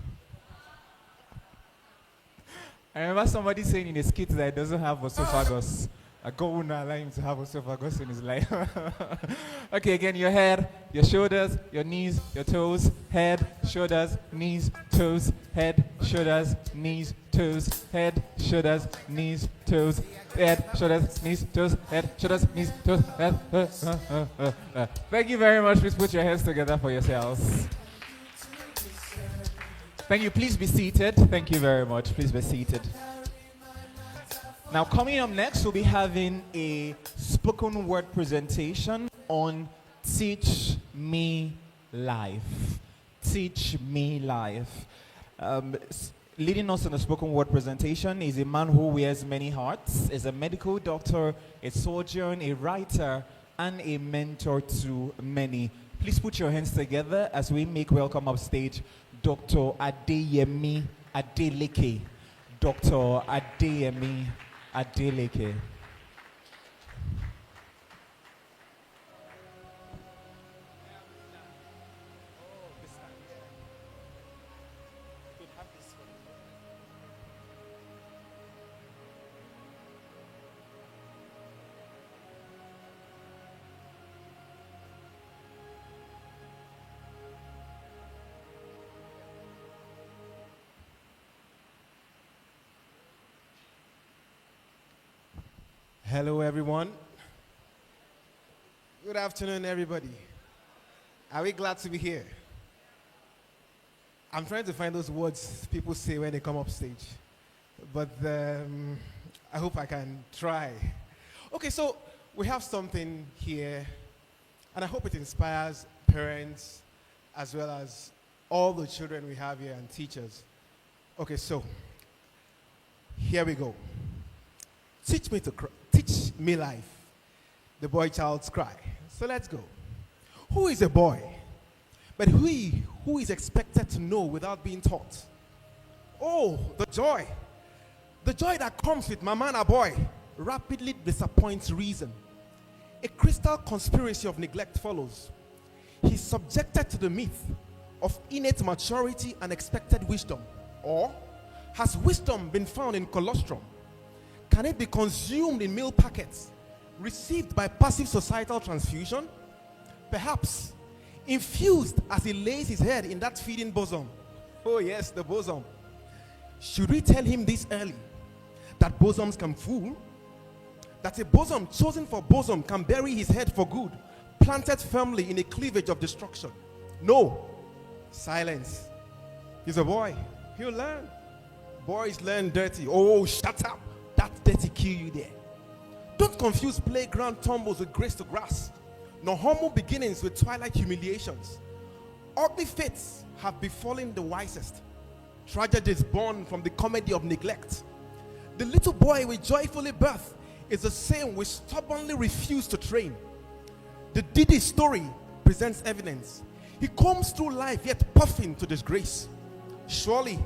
I remember somebody saying in a skit that he doesn't have esophagus. God will not allow him to have esophagus in his life. Okay, again, your head, your shoulders, your knees, your toes, head, shoulders, knees, toes, head, shoulders, knees, toes, head, shoulders, knees, toes, head, shoulders, knees, toes, head, shoulders, knees, toes, head. Thank you very much. Please put your hands together for yourselves. Thank you. Please be seated. Thank you very much. Please be seated. Now, coming up next, we'll be having a spoken word presentation on Teach Me Life. Teach Me Life. Leading us in the spoken word presentation is a man who wears many hats, is a medical doctor, a surgeon, a writer, and a mentor to many. Please put your hands together as we make welcome upstage Dr. Adeyemi Adeleke. Dr. Adeyemi Adeleke. Hello, everyone. Good afternoon, everybody. Are we glad to be here? I'm trying to find those words people say when they come up stage, but I hope I can try. Okay, so we have something here, and I hope it inspires parents as well as all the children we have here and teachers. Okay, so here we go. Teach me life. The boy child's cry. So let's go. Who is a boy? But who is expected to know without being taught? Oh, the joy. The joy that comes with mama and a boy rapidly disappoints reason. A crystal conspiracy of neglect follows. He's subjected to the myth of innate maturity and expected wisdom. Or has wisdom been found in colostrum? Can it be consumed in meal packets, received by passive societal transfusion? Perhaps infused as he lays his head in that feeding bosom. Oh yes, the bosom. Should we tell him this early, that bosoms can fool? That a bosom chosen for bosom can bury his head for good, planted firmly in a cleavage of destruction? No. Silence. He's a boy. He'll learn. Boys learn dirty. Oh, shut up. That dirty kill you there. Don't confuse playground tumbles with grace to grass, nor humble beginnings with twilight humiliations. Ugly fates have befallen the wisest. Tragedies born from the comedy of neglect. The little boy we joyfully birth is the same we stubbornly refuse to train. The Didi story presents evidence. He comes through life yet puffing to disgrace. Surely,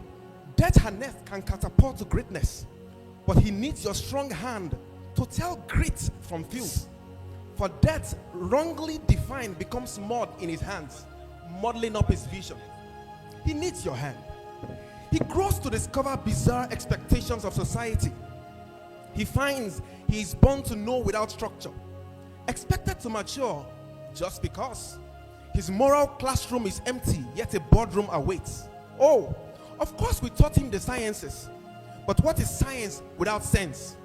death and death can catapult to greatness, but he needs your strong hand to tell grit from filth. For death, wrongly defined, becomes mud in his hands, modeling up his vision. He needs your hand. He grows to discover bizarre expectations of society. He finds he is born to know without structure, expected to mature just because. His moral classroom is empty, yet a boardroom awaits. Oh, of course we taught him the sciences. But what is science without sense?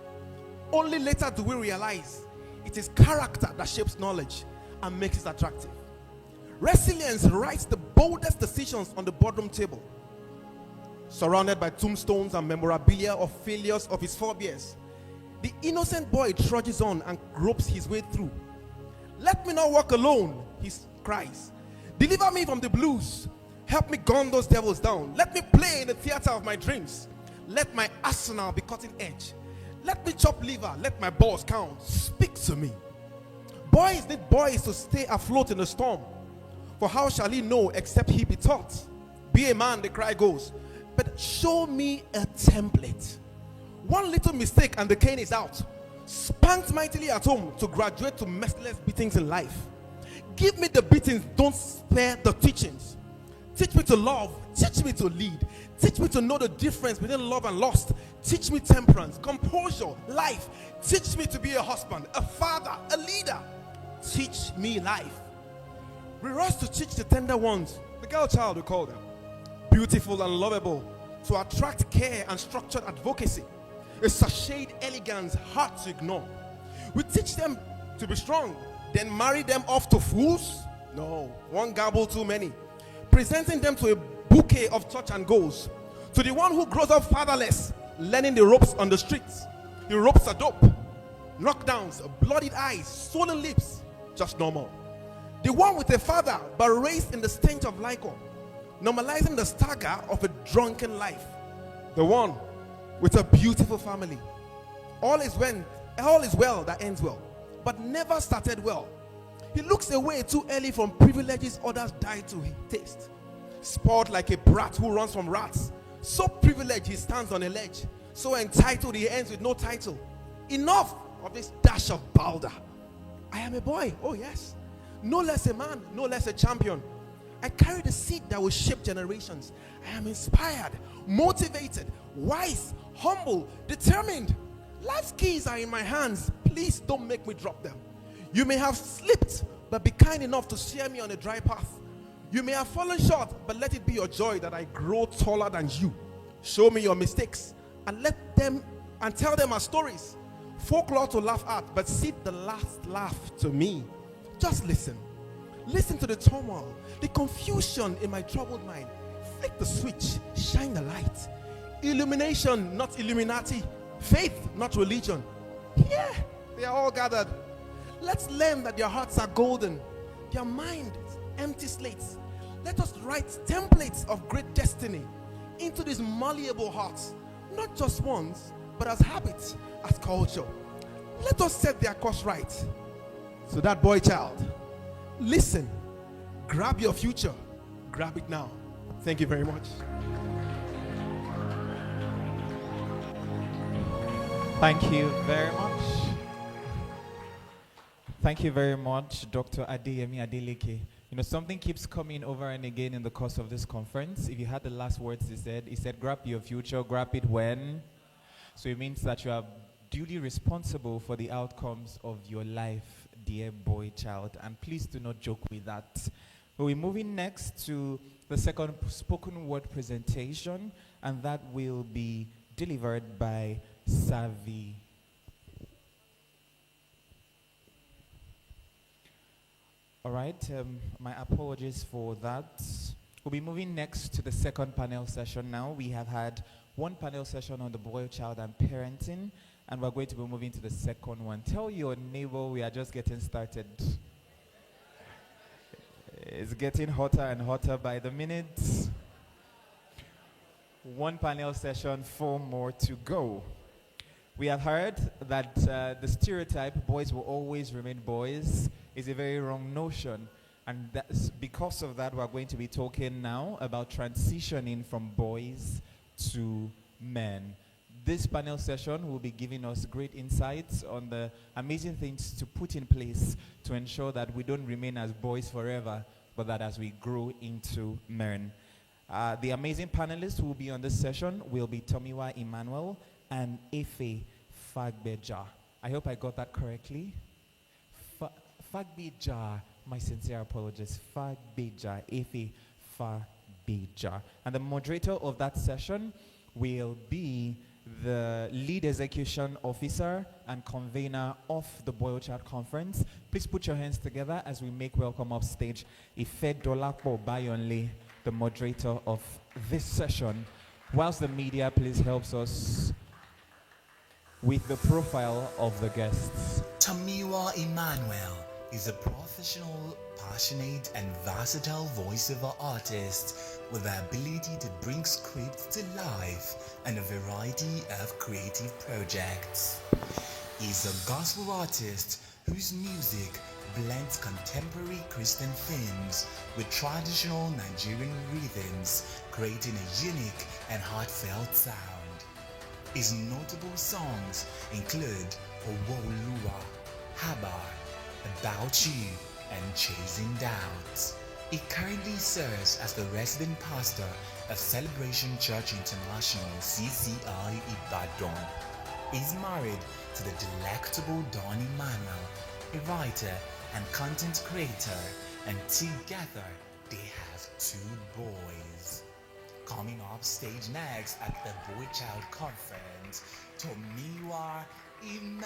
Only later do we realize it is character that shapes knowledge and makes it attractive. Resilience writes the boldest decisions on the boardroom table. Surrounded by tombstones and memorabilia of failures of his forebears, the innocent boy trudges on and gropes his way through. Let me not walk alone, he cries. Deliver me from the blues. Help me gun those devils down. Let me play in the theater of my dreams. Let my arsenal be cutting edge. Let me chop liver. Let my balls count. Speak to me. Boys need boys to stay afloat in the storm. For how shall he know except he be taught? Be a man, the cry goes. But show me a template. One little mistake and the cane is out. Spanked mightily at home to graduate to merciless beatings in life. Give me the beatings, don't spare the teachings. Teach me to love, teach me to lead. Teach me to know the difference between love and lust. Teach me temperance, composure, life. Teach me to be a husband, a father, a leader. Teach me life. We rush to teach the tender ones, the girl child we call them, beautiful and lovable, to attract care and structured advocacy. A sashayed elegance hard to ignore. We teach them to be strong, then marry them off to fools? No, one gabble too many. Presenting them to a bouquet of touch and goes. To the one who grows up fatherless, learning the ropes on the streets. The ropes are dope. Knockdowns, bloodied eyes, swollen lips, just normal. The one with a father, but raised in the stench of liquor, normalizing the stagger of a drunken life. The one with a beautiful family. All is well that ends well, but never started well. He looks away too early from privileges others die to taste. Spoiled like a brat who runs from rats. So privileged he stands on a ledge. So entitled he ends with no title. Enough of this dash of balder. I am a boy, oh yes. No less a man, no less a champion. I carry the seed that will shape generations. I am inspired, motivated, wise, humble, determined. Life's keys are in my hands. Please don't make me drop them. You may have slipped, but be kind enough to steer me on a dry path. You may have fallen short, but let it be your joy that I grow taller than you. Show me your mistakes and tell them as stories. Folklore to laugh at, but seed the last laugh to me. Just listen. Listen to the turmoil, the confusion in my troubled mind. Flick the switch, shine the light. Illumination, not Illuminati. Faith, not religion. Here, they are all gathered. Let's learn that their hearts are golden, their minds empty slates. Let us write templates of great destiny into these malleable hearts, not just once, but as habits, as culture. Let us set their course right. So that boy child, listen, grab your future, grab it now. Thank you very much. Thank you very much. Thank you very much, Dr. Adeyemi Adeleke. You know, something keeps coming over and again in the course of this conference. If you had the last words he said, grab your future, grab it when? So it means that you are duly responsible for the outcomes of your life, dear boy child. And please do not joke with that. We're moving next to the second spoken word presentation, and that will be delivered by Savi. All right, my apologies for that. We'll be moving next to the second panel session now. We have had one panel session on the boy, child, and parenting, and we're going to be moving to the second one. Tell your neighbor we are just getting started. It's getting hotter and hotter by the minute. One panel session, 4 more to go. We have heard that the stereotype, boys will always remain boys, is a very wrong notion. And that's because of that, we're going to be talking now about transitioning from boys to men. This panel session will be giving us great insights on the amazing things to put in place to ensure that we don't remain as boys forever, but that as we grow into men. The amazing panelists who will be on this session will be Tomiwa Immanuel and Ife Bayonle. I hope I got that correctly. Bayonle, my sincere apologies. Bayonle, Ife Bayonle. And the moderator of that session will be the lead execution officer and convener of the Boyle Child Conference. Please put your hands together as we make welcome off stage Ife Bayonle, the moderator of this session, whilst the media please helps us with the profile of the guests. Tomiwa Immanuel is a professional, passionate, and versatile voiceover artist with the ability to bring scripts to life and a variety of creative projects. He's a gospel artist whose music blends contemporary Christian themes with traditional Nigerian rhythms, creating a unique and heartfelt sound. His notable songs include Owoluwa, Habar, About You, and Chasing Doubts. He currently serves as the resident pastor of Celebration Church International, CCI Ibadan. He's married to the delectable Dawn Immanuel, a writer and content creator, and together they have 2 boys. Coming up stage next at the Boy Child Conference, Tomiwa Immanuel.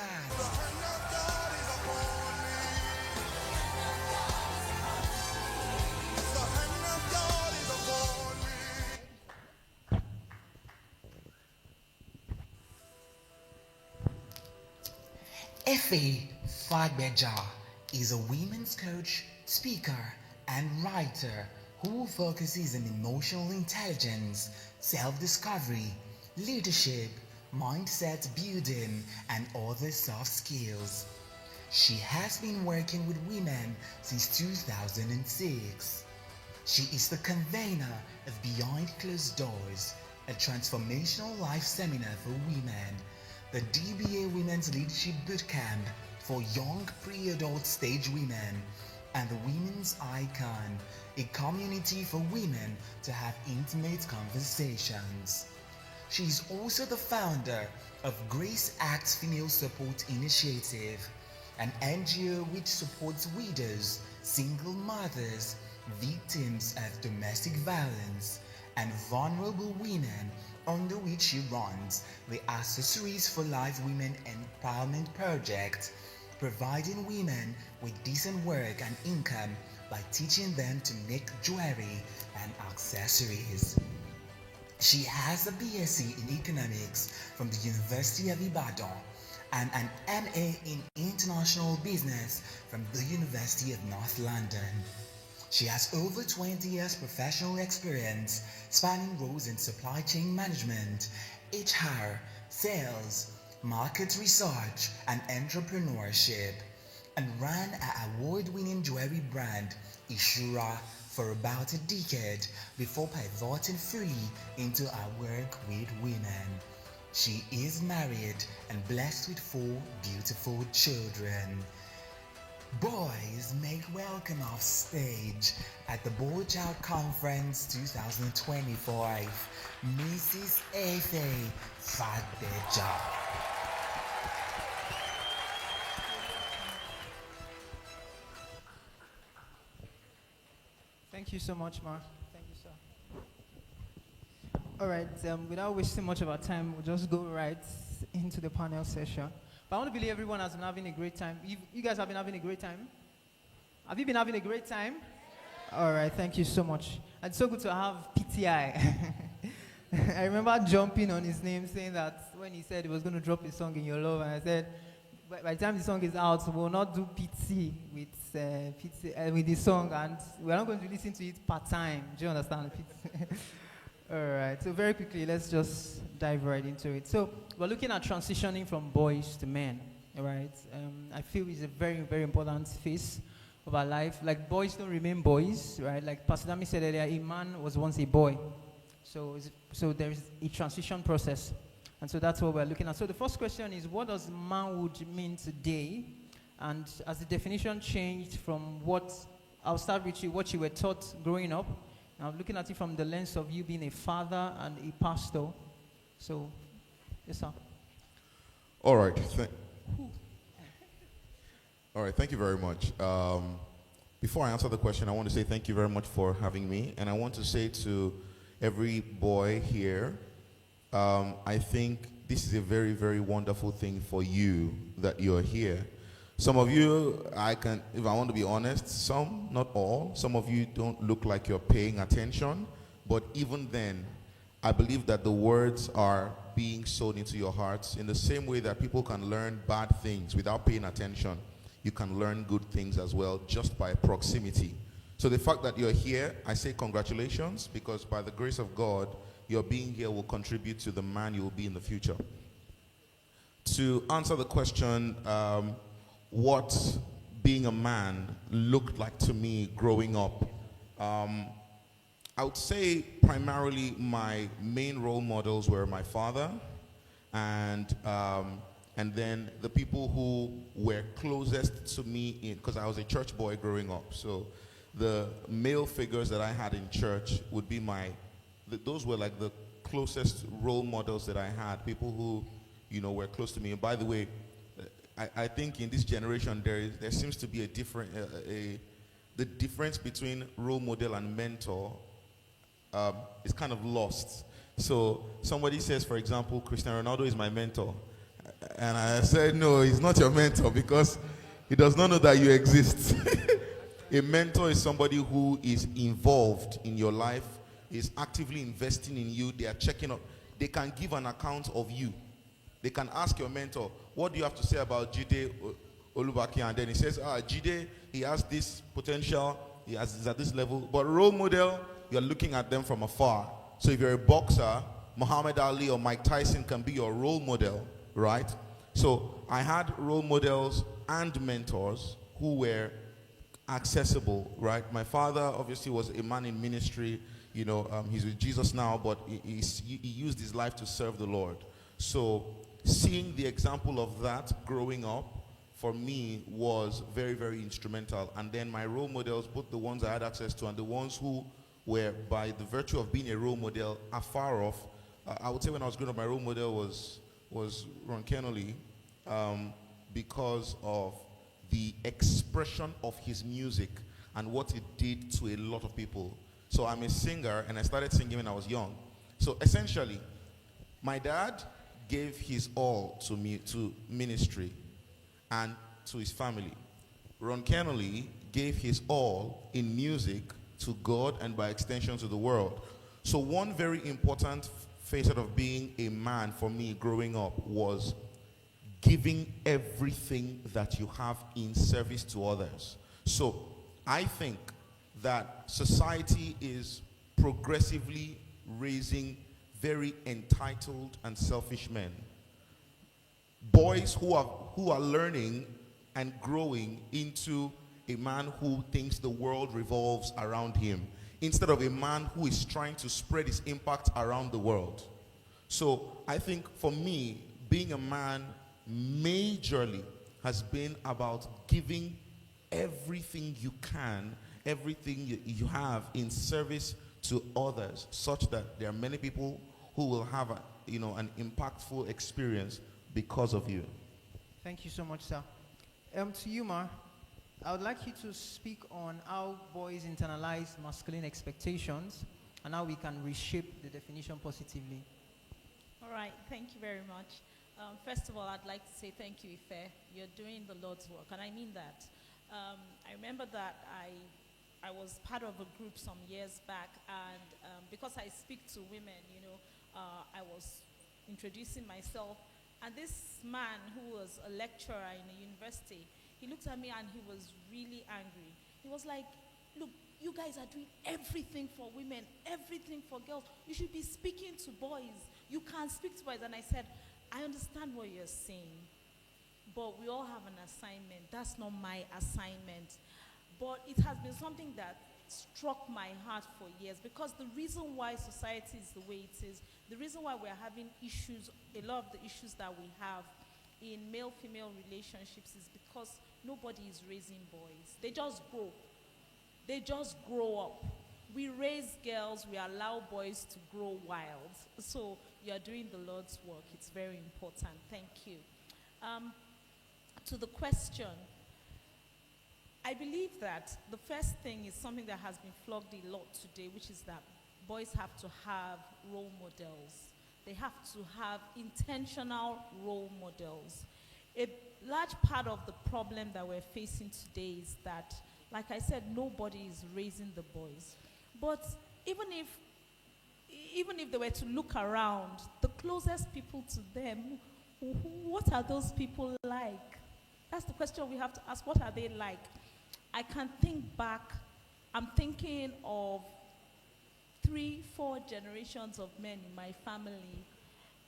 Ife Bayonle is a women's coach, speaker, and writer who focuses on emotional intelligence, self-discovery, leadership, mindset building, and other soft skills. She has been working with women since 2006. She is the convener of Behind Closed Doors, a transformational life seminar for women, the DBA Women's Leadership Bootcamp for young pre-adult stage women, and the Women's Icon, a community for women to have intimate conversations. She is also the founder of Grace Acts Female Support Initiative, an NGO which supports widows, single mothers, victims of domestic violence, and vulnerable women, under which she runs the Accessories for Life Women Empowerment Project, providing women with decent work and income by teaching them to make jewelry and accessories. She has a BSc in Economics from the University of Ibadan and an MA in International Business from the University of North London. She has over 20 years professional experience spanning roles in supply chain management, HR, sales, market research, and entrepreneurship, and ran an award-winning jewelry brand, Ishura, for about a decade before pivoting fully into her work with women. She is married and blessed with 4 beautiful children. Boys, make welcome off stage at the Boy Child Conference 2025, Mrs. Ife Bayonle. Thank you so much, Mark. Thank you, sir. All right, without wasting much of our time, we'll just go right into the panel session. But I want to believe everyone has been having a great time. You guys have been having a great time? Have you been having a great time? All right, thank you so much. And it's so good to have PTI. I remember jumping on his name, saying that when he said he was going to drop his song In Your Love, and I said, by the time the song is out, we'll not do PT with the song, and we're not going to listen to it part-time. Do you understand? All right, so very quickly, let's just dive right into it. So we're looking at transitioning from boys to men, all right? I feel it's a very, very important phase of our life. Like, boys don't remain boys, right? Like Pastor Dami said earlier, a man was once a boy. So there's a transition process. And so that's what we're looking at. So the first question is, what does manhood mean today? And as the definition changed from what, I'll start with you, what you were taught growing up, Now, looking at it from the lens of you being a father and a pastor. So, yes, sir. All right. All right. Thank you very much. Before I answer the question, I want to say thank you very much for having me. And I want to say to every boy here, I think this is a very, very wonderful thing for you that you're here. Some of you, if I want to be honest, some, not all, some of you don't look like you're paying attention. But even then, I believe that the words are being sown into your hearts in the same way that people can learn bad things without paying attention. You can learn good things as well just by proximity. So the fact that you're here, I say congratulations, because by the grace of God, your being here will contribute to the man you will be in the future. To answer the question, what being a man looked like to me growing up, I would say primarily my main role models were my father and then the people who were closest to me, because I was a church boy growing up. So the male figures that I had in church would be those were like the closest role models that I had, people who, were close to me. And by the way, I think in this generation there seems to be the difference between role model and mentor is kind of lost. So somebody says, for example, Cristiano Ronaldo is my mentor. And I said, no, he's not your mentor because he does not know that you exist. A mentor is somebody who is involved in your life, is actively investing in you. They are checking up. They can give an account of you. They can ask your mentor, what do you have to say about Jide Olubaki? And then he says, Jide, he has this potential, he's at this level. But role model, you're looking at them from afar. So if you're a boxer, Muhammad Ali or Mike Tyson can be your role model, right? So I had role models and mentors who were accessible, right? My father obviously was a man in ministry. He's with Jesus now, but he used his life to serve the Lord. So seeing the example of that growing up for me was very, very instrumental. And then my role models, both the ones I had access to and the ones who were, by the virtue of being a role model, afar off. I would say when I was growing up, my role model was Ronke, because of the expression of his music and what it did to a lot of people. So I'm a singer, and I started singing when I was young. So essentially, my dad gave his all to me, to ministry and to his family. Ronke gave his all in music to God and by extension to the world. So one very important facet of being a man for me growing up was giving everything that you have in service to others. So I think that society is progressively raising very entitled and selfish men. Boys who are learning and growing into a man who thinks the world revolves around him, instead of a man who is trying to spread his impact around the world. So I think for me, being a man majorly has been about giving everything you can, everything you have in service to others, such that there are many people who will have an impactful experience because of you. Thank you so much, sir. To you, Ma, I would like you to speak on how boys internalize masculine expectations and how we can reshape the definition positively. All right, thank you very much. First of all, I'd like to say thank you, Ife. You're doing the Lord's work, and I mean that. I remember that I was part of a group some years back, and because I speak to women, I was introducing myself, and this man who was a lecturer in a university, he looked at me and he was really angry. He was like, look, you guys are doing everything for women, everything for girls. You should be speaking to boys. You can't speak to boys. And I said, I understand what you're saying, but we all have an assignment. That's not my assignment. But it has been something that struck my heart for years, because the reason why society is the way it is, the reason why we're having issues, a lot of the issues that we have in male-female relationships is because nobody is raising boys. They just grow. They just grow up. we raise girls, we allow boys to grow wild. So you are doing the Lord's work. It's very important. Thank you. To the question, I believe that the first thing is something that has been flogged a lot today, which is that boys have to have role models. They have to have intentional role models. A large part of the problem that we're facing today is that, like I said, nobody is raising the boys. But even if they were to look around, the closest people to them, what are those people like? That's the question we have to ask. What are they like? I can think back. I'm thinking of 3-4 generations of men in my family,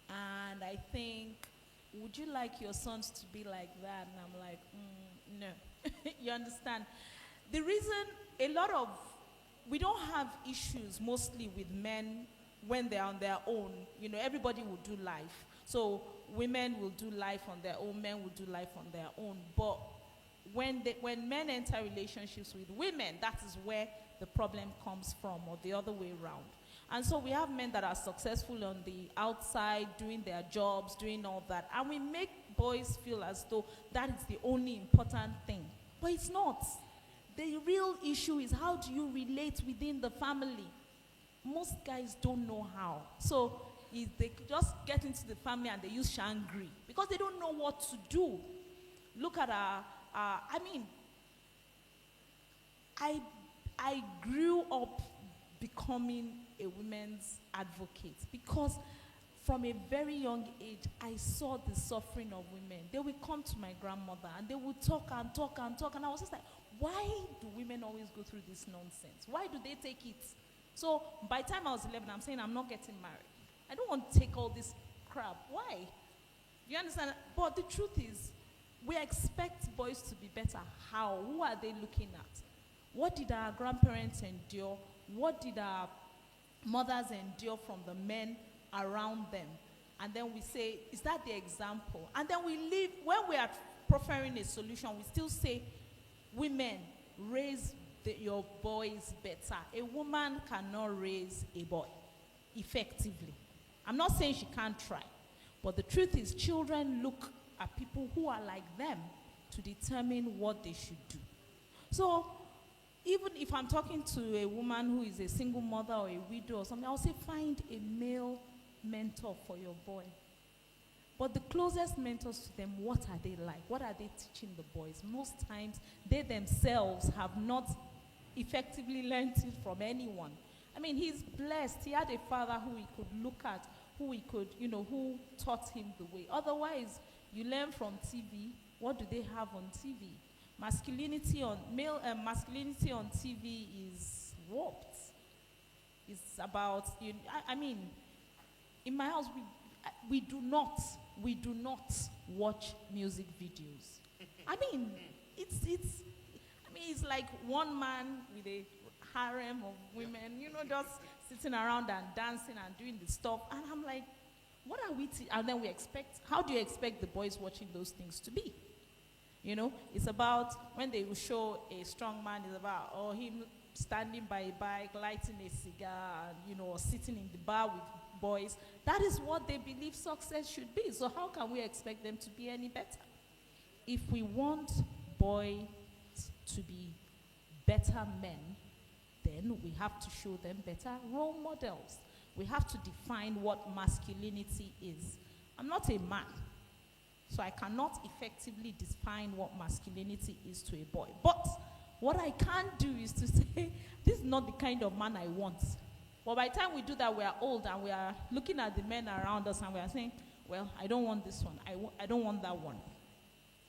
and I think, would you like your sons to be like that? And I'm like, no. You understand? The reason we don't have issues mostly with men when they're on their own. You know, everybody will do life. So women will do life on their own, men will do life on their own. But when men enter relationships with women, that is where the problem comes from, or the other way around. And so we have men that are successful on the outside, doing their jobs, doing all that. And we make boys feel as though that is the only important thing. But it's not. The real issue is, how do you relate within the family? Most guys don't know how. So they just get into the family and they use shangri because they don't know what to do. Look at I grew up becoming a women's advocate because from a very young age, I saw the suffering of women. They would come to my grandmother and they would talk and talk and talk. And I was just like, why do women always go through this nonsense? Why do they take it? So by the time I was 11, I'm saying I'm not getting married. I don't want to take all this crap. Why? You understand? But the truth is, we expect boys to be better. How? Who are they looking at? What did our grandparents endure? What did our mothers endure from the men around them? And then we say, is that the example? And then we leave, when we are proffering a solution, we still say, women, raise your boys better. A woman cannot raise a boy effectively. I'm not saying she can't try, but the truth is, children look at people who are like them to determine what they should do. So even if I'm talking to a woman who is a single mother or a widow or something, I'll say, find a male mentor for your boy. But the closest mentors to them, what are they like? What are they teaching the boys? Most times, they themselves have not effectively learned it from anyone. I mean, he's blessed. He had a father who he could look at, who who taught him the way. Otherwise, you learn from TV. What do they have on TV? Masculinity on TV is warped. It's about, I mean, in my house, we do not watch music videos. I mean, it's like one man with a harem of women, just sitting around and dancing and doing the stuff. And I'm like, what are we, and then how do you expect the boys watching those things to be? It's about, when they will show a strong man, it's about, him standing by a bike, lighting a cigar, or sitting in the bar with boys. That is what they believe success should be. So how can we expect them to be any better? If we want boys to be better men, then we have to show them better role models. We have to define what masculinity is. I'm not a man, so I cannot effectively define what masculinity is to a boy. But what I can do is to say, this is not the kind of man I want. But by the time we do that, we are old and we are looking at the men around us and we are saying, well, I don't want this one. I don't want that one.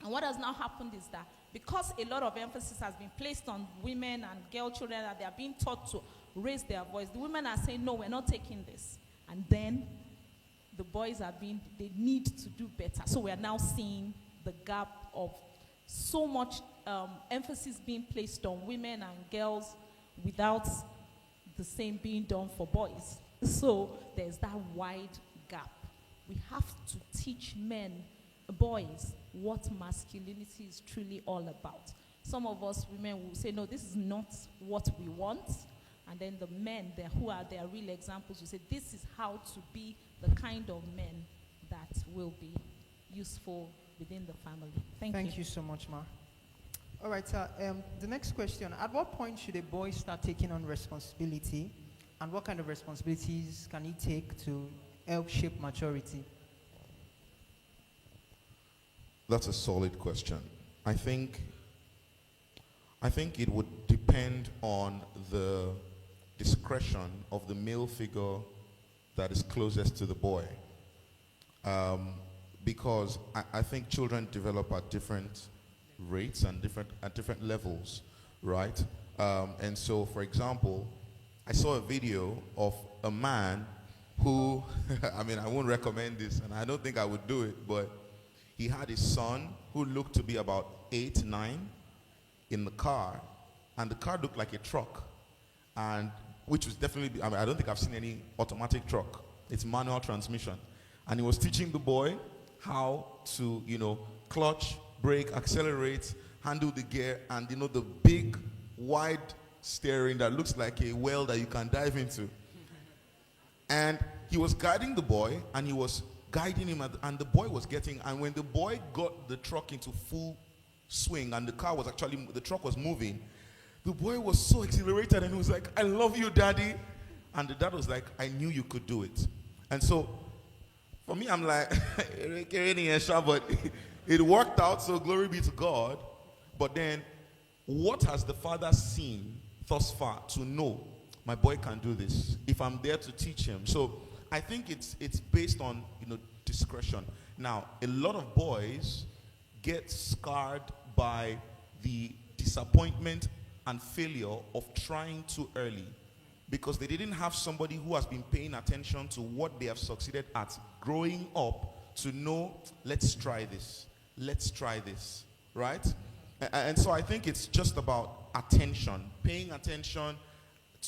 And what has now happened is that because a lot of emphasis has been placed on women and girl children, that they are being taught to raise their voice, the women are saying, no, we're not taking this. And then the boys they need to do better. So we are now seeing the gap of so much emphasis being placed on women and girls without the same being done for boys. So there's that wide gap. We have to teach boys, what masculinity is truly all about. Some of us women will say, no, this is not what we want. And then the men there who are their real examples will say, this is how to be the kind of men that will be useful within the family. Thank you so much, Ma. All right, the next question. At what point should a boy start taking on responsibility? And what kind of responsibilities can he take to help shape maturity? That's a solid question. I think it would depend on the discretion of the male figure that is closest to the boy. Because I think children develop at different rates and at different levels, right? And so, for example, I saw a video of a man who, I mean, I won't recommend this, and I don't think I would do it, but he had his son who looked to be about 8, 9 in the car, and the car looked like a truck, and which was definitely, I mean, I don't think I've seen any automatic truck. It's manual transmission. And he was teaching the boy how to, clutch, brake, accelerate, handle the gear, and, the big, wide steering that looks like a well that you can dive into. And he was guiding the boy, and he was guiding him, and the boy was and when the boy got the truck into full swing, and the truck was moving, the boy was so exhilarated, and he was like, I love you, Daddy. And the dad was like, I knew you could do it. And so, for me, I'm like, but it worked out, so glory be to God. But then, what has the father seen thus far to know my boy can do this if I'm there to teach him? So I think it's based on discretion. Now, a lot of boys get scarred by the disappointment and failure of trying too early, because they didn't have somebody who has been paying attention to what they have succeeded at growing up to know, let's try this, right? And so I think it's just about attention, paying attention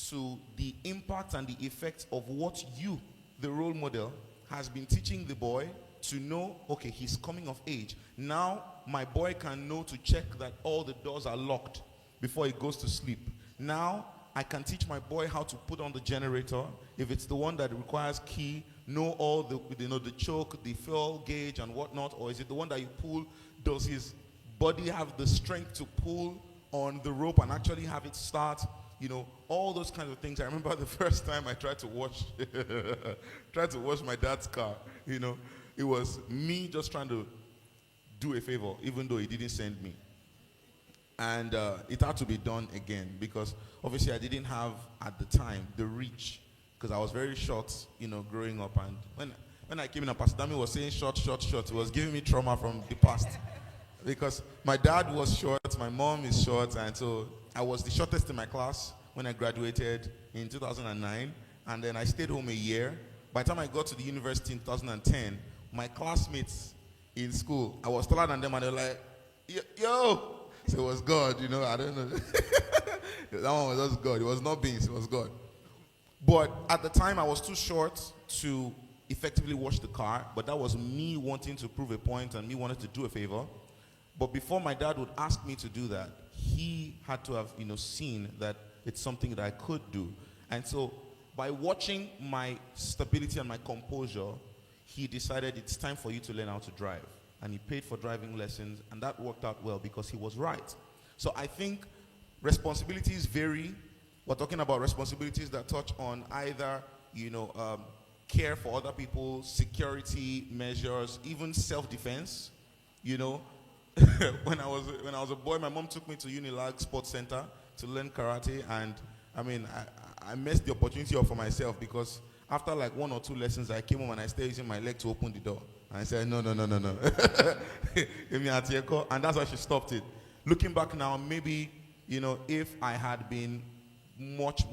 to the impact and the effects of what you, the role model, has been teaching the boy to know, okay, he's coming of age. Now my boy can know to check that all the doors are locked before he goes to sleep. Now I can teach my boy how to put on the generator. If it's the one that requires key, know all the choke, the fuel gauge and whatnot, or is it the one that you pull? Does his body have the strength to pull on the rope and actually have it start? All those kinds of things. I remember the first time I tried to wash my dad's car. It was me just trying to do a favor, even though he didn't send me. And it had to be done again, because obviously I didn't have at the time the reach, because I was very short, growing up. And when I came in, Pastor Damilola was saying short. It was giving me trauma from the past, because my dad was short, my mom is short, and so I was the shortest in my class when I graduated in 2009, and then I stayed home a year. By the time I got to the university in 2010, my classmates in school, I was taller than them, and they were like, yo! So it was God, I don't know. That one was just God. It was not beans, it was God. But at the time, I was too short to effectively wash the car, but that was me wanting to prove a point and me wanting to do a favor. But before my dad would ask me to do that, he had to have, seen that it's something that I could do. And so by watching my stability and my composure, he decided it's time for you to learn how to drive. And he paid for driving lessons, and that worked out well because he was right. So I think responsibilities vary. We're talking about responsibilities that touch on either, care for other people, security measures, even self-defense. When I was a boy, my mom took me to Unilag Sports Center to learn karate, and I missed the opportunity for myself, because after like 1 or 2 lessons, I came home and I started using my leg to open the door. And I said, no. And that's why she stopped it. Looking back now, maybe, if I had been much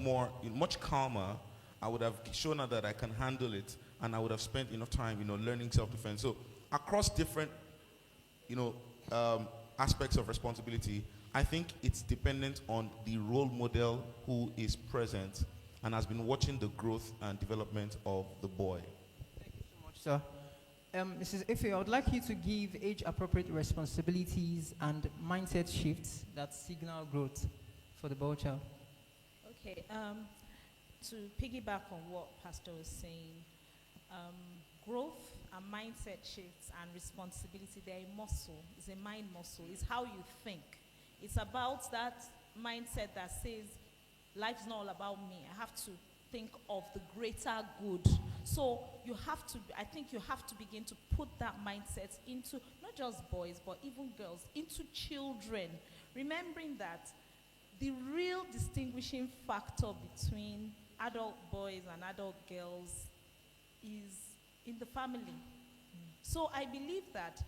calmer, I would have shown her that I can handle it, and I would have spent enough time, learning self-defense. So across different, aspects of responsibility, I think it's dependent on the role model who is present and has been watching the growth and development of the boy. Thank you so much, sir. Mrs. Ife, I would like you to give age-appropriate responsibilities and mindset shifts that signal growth for the boy child. Okay, to piggyback on what Pastor was saying, growth and mindset shifts and responsibility, they're a muscle. It's a mind muscle. It's how you think. It's about that mindset that says, life's not all about me. I have to think of the greater good. So you have to, I think you have to begin to put that mindset into not just boys, but even girls, into children, remembering that the real distinguishing factor between adult boys and adult girls is in the family. So I believe that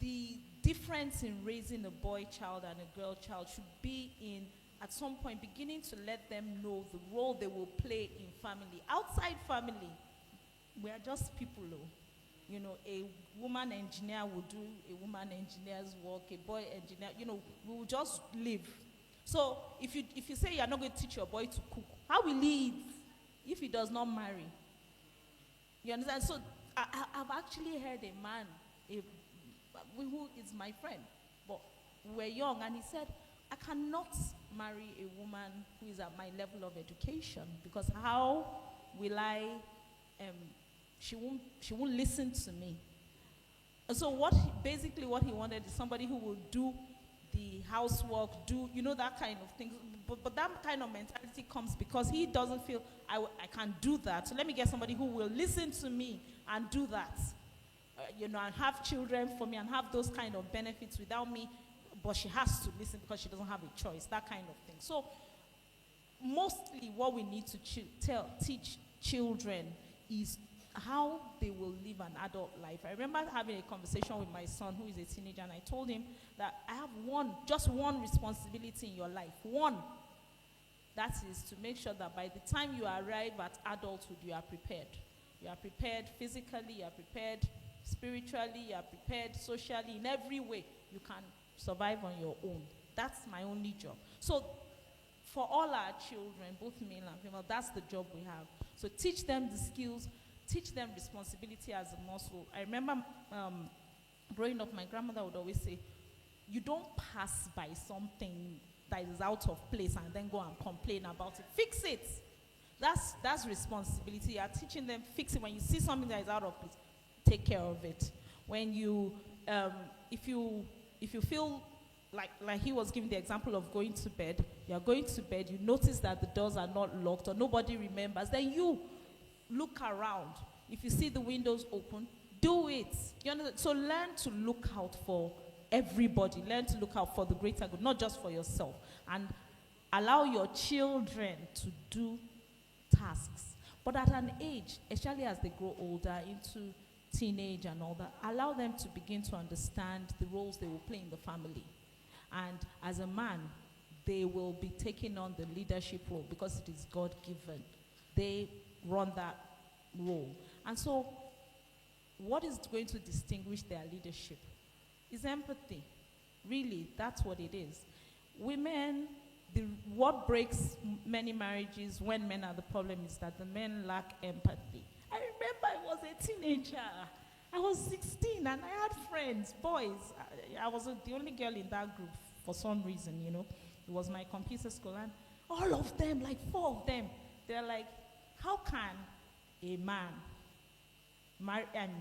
the difference in raising a boy child and a girl child should be in, at some point, beginning to let them know the role they will play in family. Outside family, we are just people. You know, a woman engineer will do a woman engineer's work, a boy engineer, you know, we will just live. So if you say you're not going to teach your boy to cook, how will he eat if he does not marry? You understand? So I've actually heard a man, who is my friend, but we're young, and he said, I cannot marry a woman who is at my level of education, because how will I, she won't listen to me. And so basically what he wanted is somebody who will do the housework, that kind of thing. But that kind of mentality comes because he doesn't feel, I can't do that. So let me get somebody who will listen to me and do that. And have children for me and have those kind of benefits without me, but she has to listen because she doesn't have a choice, that kind of thing. So mostly what we need to teach children is how they will live an adult life. I remember having a conversation with my son, who is a teenager, and I told him that I have just one responsibility in your life. One. That is to make sure that by the time you arrive at adulthood, you are prepared. You are prepared physically, you are prepared spiritually, you are prepared socially, in every way you can survive on your own. That's my only job. So for all our children, both male and female, that's the job we have. So teach them the skills, teach them responsibility as a muscle. I remember growing up, my grandmother would always say, you don't pass by something that is out of place and then go and complain about it. Fix it. That's responsibility. You are teaching them, fix it. When you see something that is out of place, take care of it. When you, if you feel like he was giving the example of going to bed, you are going to bed, you notice that the doors are not locked or nobody remembers, then you look around. If you see the windows open, do it. You understand? So learn to look out for everybody. Learn to look out for the greater good, not just for yourself. And allow your children to do tasks. But at an age, especially as they grow older, into teenage and all that, allow them to begin to understand the roles they will play in the family. And as a man, they will be taking on the leadership role because it is God-given. They run that role. And so, what is going to distinguish their leadership is empathy. Really, that's what it is. Women, what breaks many marriages when men are the problem is that the men lack empathy. I remember I was a teenager. I was 16 and I had friends, boys. I was the only girl in that group for some reason, It was my computer school, and all of them, like 4 of them, they're like, how can a man marry and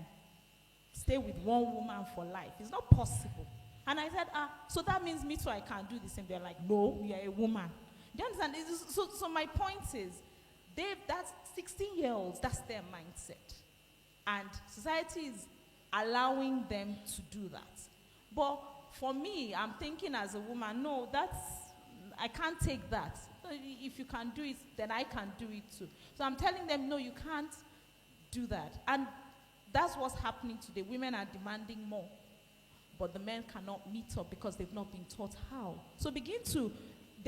stay with one woman for life? It's not possible. And I said, so that means me too, I can't do the same. They're like, no, you're a woman. Do you understand? So my point is, that's 16-year-olds, that's their mindset. And society is allowing them to do that. But for me, I'm thinking as a woman, no, I can't take that. If you can do it, then I can do it too. So I'm telling them, no, you can't do that. And that's what's happening today. Women are demanding more. But the men cannot meet up because they've not been taught how. So they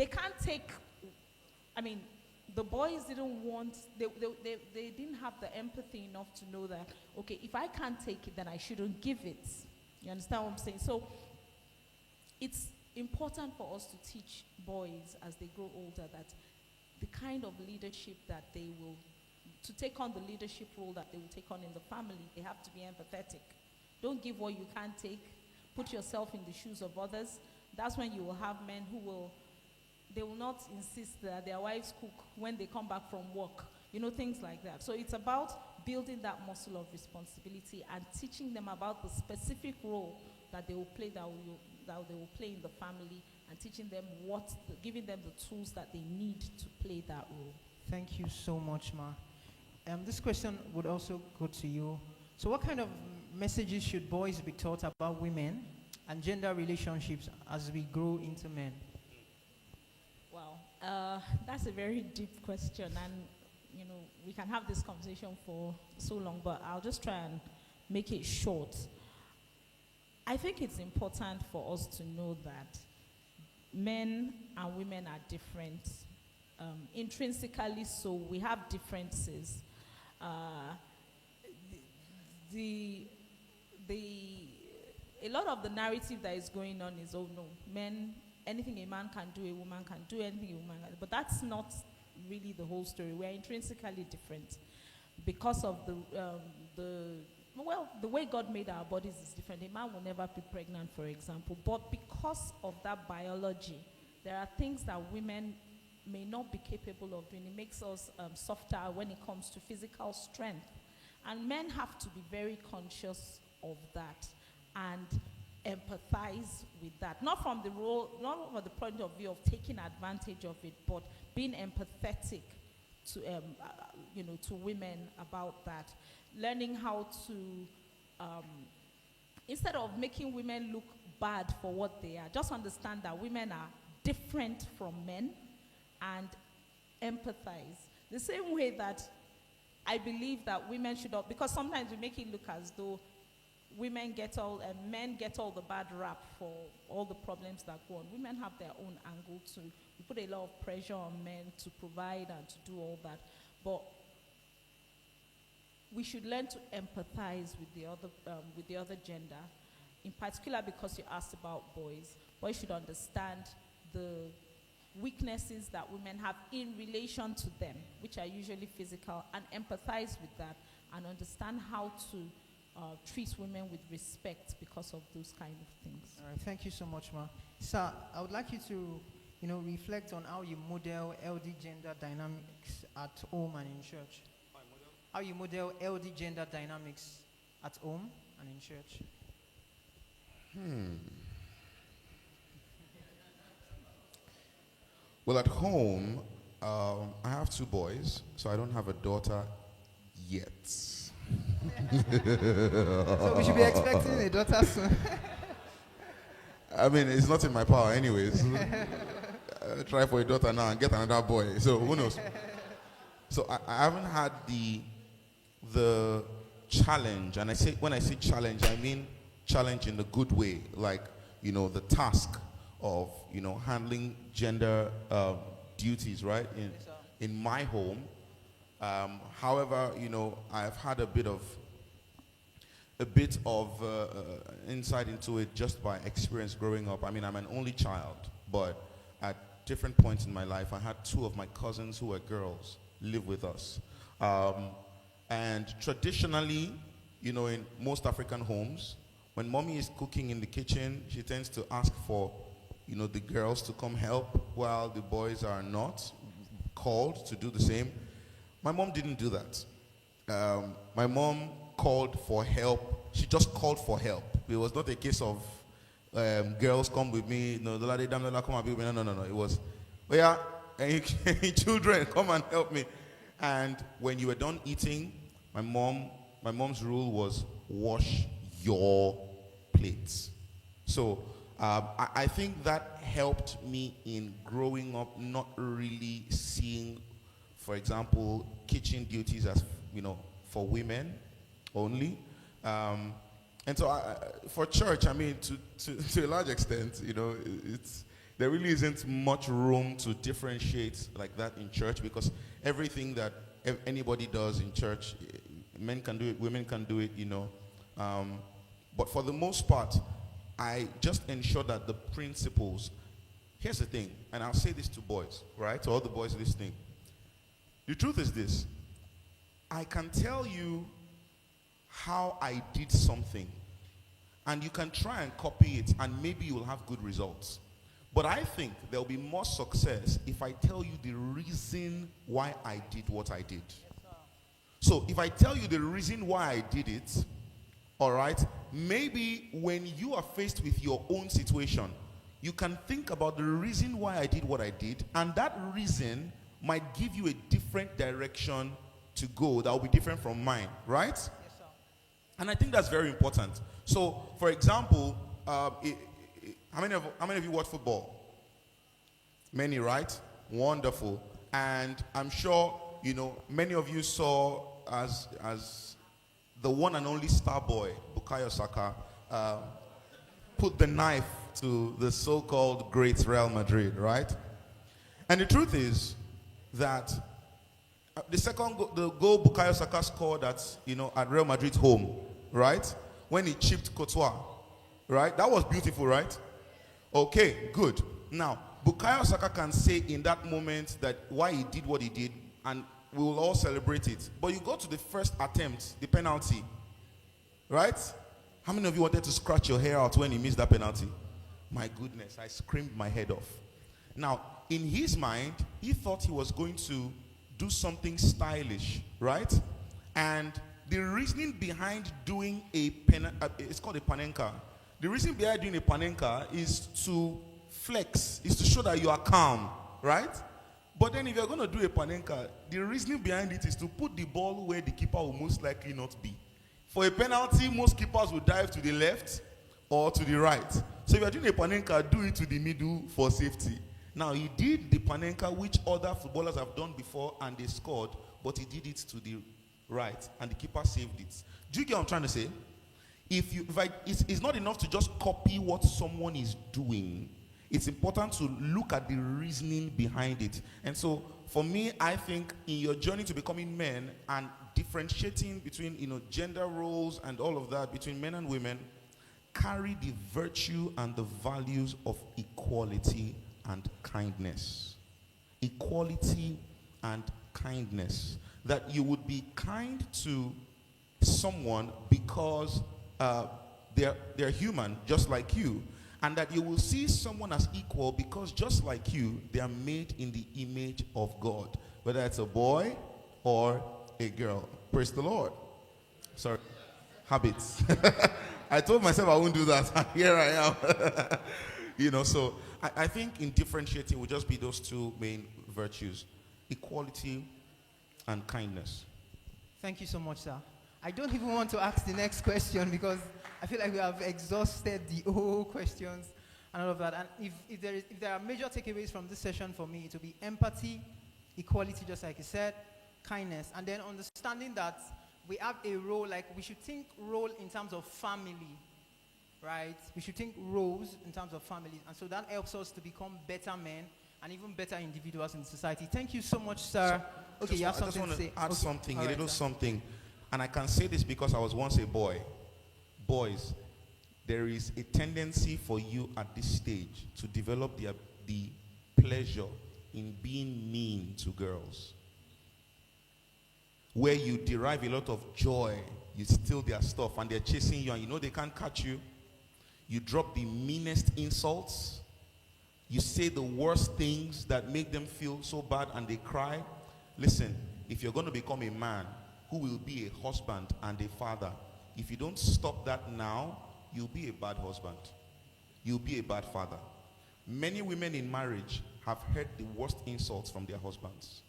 can't take, the boys didn't want, they didn't have the empathy enough to know that, okay, if I can't take it, then I shouldn't give it. You understand what I'm saying? So it's important for us to teach boys as they grow older that the kind of leadership that they will, to take on the leadership role that they will take on in the family, they have to be empathetic. Don't give what you can't take. Put yourself in the shoes of others. That's when you will have men who will they will not insist that their wives cook when they come back from work. Things like that. So it's about building that muscle of responsibility and teaching them about the specific role that they will play, that they will play in the family, and teaching them giving them the tools that they need to play that role. Thank you so much, Ma. This question would also go to you. So what kind of messages should boys be taught about women and gender relationships as we grow into men? Wow, that's a very deep question, and we can have this conversation for so long, but I'll just try and make it short. I think it's important for us to know that men and women are different, intrinsically so. We have differences. A lot of the narrative that is going on is, oh no, men, anything a man can do, a woman can do, anything a woman can do. But that's not really the whole story. We are intrinsically different because of the way God made our bodies is different. A man will never be pregnant, for example. But because of that biology, there are things that women may not be capable of doing. It makes us softer when it comes to physical strength. And men have to be very conscious of that and empathize with that. Not from the point of view of taking advantage of it, but being empathetic to to women about that. Learning how to, instead of making women look bad for what they are, just understand that women are different from men and empathize. The same way that I believe that women should not, because sometimes we make it look as though men get all the bad rap for all the problems that go on. Women have their own angle too. We put a lot of pressure on men to provide and to do all that. But we should learn to empathize with the other gender, in particular because you asked about boys. Boys should understand the weaknesses that women have in relation to them, which are usually physical, and empathize with that and understand how to treat women with respect because of those kind of things. All right, thank you so much, Ma. Sir, I would like you to, reflect on how you model LD gender dynamics at home and in church. How you model LD gender dynamics at home and in church. Well, at home, I have 2 boys, so I don't have a daughter yet. So we should be expecting a daughter soon. I mean, it's not in my power anyways. Try for a daughter now and get another boy. So who knows? So I haven't had the challenge, and when I say challenge, I mean challenge in the good way, like the task of handling gender duties, right, in my home. However, I've had a bit of insight into it just by experience growing up. I mean, I'm an only child, but at different points in my life, I had 2 of my cousins who were girls live with us. And traditionally, in most African homes, when mommy is cooking in the kitchen, she tends to ask for, the girls to come help while the boys are not called to do the same. My mom didn't do that. My mom called for help. She just called for help. It was not a case of girls come with me. No, come and be with me. No. It was, oh yeah, and children, come and help me. And when you were done eating, my mom's rule was wash your plates. So I think that helped me in growing up, not really seeing, for example, kitchen duties as for women only. And so for church, I mean, to a large extent, there really isn't much room to differentiate like that in church, because everything that anybody does in church, men can do it, women can do it, but for the most part, I just ensure that the principles, here's the thing, and I'll say this to boys, right, to all the boys listening. The truth is this: I can tell you how I did something, and you can try and copy it, and maybe you'll have good results. But I think there'll be more success if I tell you the reason why I did what I did. So if I tell you the reason why I did it, all right, maybe when you are faced with your own situation, you can think about the reason why I did what I did, and that reason might give you a different direction to go that will be different from mine, right? Yes, sir. And I think that's very important. So, for example, how many of you watch football? Many, right? Wonderful. And I'm sure, you know, many of you saw as the one and only star boy, Bukayo Saka, put the knife to the so-called great Real Madrid, right? And the truth is that the goal Bukayo Saka scored at Real Madrid's home, right? When he chipped Courtois, right? That was beautiful, right? Okay, good. Now, Bukayo Saka can say in that moment that why he did what he did, and we will all celebrate it. But you go to the first attempt, the penalty, right? How many of you wanted to scratch your hair out when he missed that penalty? My goodness, I screamed my head off. Now, in his mind, he thought he was going to do something stylish, right? And the reasoning behind doing it's called a panenka. The reason behind doing a panenka is to flex, is to show that you are calm, right? But then if you're going to do a panenka, the reasoning behind it is to put the ball where the keeper will most likely not be. For a penalty, most keepers will dive to the left or to the right. So if you're doing a panenka, do it to the middle for safety. Now, he did the panenka which other footballers have done before and they scored, but he did it to the right and the keeper saved it. Do you get what I'm trying to say? It's not enough to just copy what someone is doing. It's important to look at the reasoning behind it. And so, for me, I think in your journey to becoming men and differentiating between, gender roles and all of that, between men and women, carry the virtue and the values of equality and kindness. Equality and kindness. That you would be kind to someone because they're human, just like you. And that you will see someone as equal because just like you, they are made in the image of God. Whether it's a boy or a girl. Praise the Lord. Sorry. Habits. I told myself I wouldn't do that. Here I am. So I think in differentiating will just be those two main virtues. Equality and kindness. Thank you so much, sir. I don't even want to ask the next question because I feel like we have exhausted the whole questions and all of that. And if there are major takeaways from this session for me, it will be empathy, equality, just like you said, kindness, and then understanding that we have a role, like we should think role in terms of family, right? We should think roles in terms of family. And so that helps us to become better men and even better individuals in society. Thank you so much, sir. Okay, you have something to say. Add something, All a right, little sir. something. And I can say this because I was once a boy. Boys, there is a tendency for you at this stage to develop the pleasure in being mean to girls. Where you derive a lot of joy, you steal their stuff and they're chasing you and you know they can't catch you. You drop the meanest insults. You say the worst things that make them feel so bad and they cry. Listen, if you're going to become a man who will be a husband and a father, if you don't stop that now, you'll be a bad husband. You'll be a bad father. Many women in marriage have heard the worst insults from their husbands.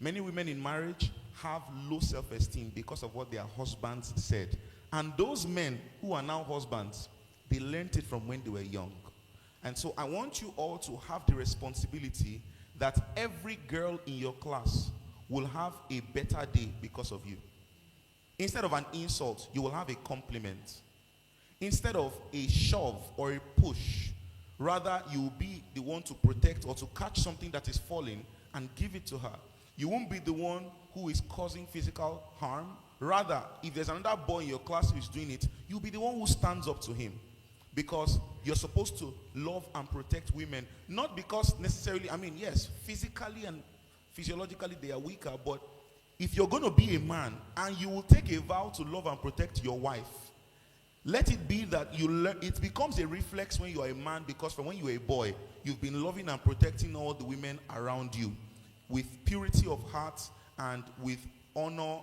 Many women in marriage have low self-esteem because of what their husbands said. And those men who are now husbands, they learned it from when they were young. And so I want you all to have the responsibility that every girl in your class will have a better day because of you. Instead of an insult, you will have a compliment. Instead of a shove or a push, rather you will be the one to protect or to catch something that is falling and give it to her. You won't be the one who is causing physical harm. Rather, if there's another boy in your class who is doing it, you'll be the one who stands up to him. Because you're supposed to love and protect women. Not because necessarily, yes, physically and physiologically they are weaker, but if you're going to be a man and you will take a vow to love and protect your wife, Let it be that you learn. It becomes a reflex when you are a man, because from when you were a boy, you've been loving and protecting all the women around you with purity of heart and with honor,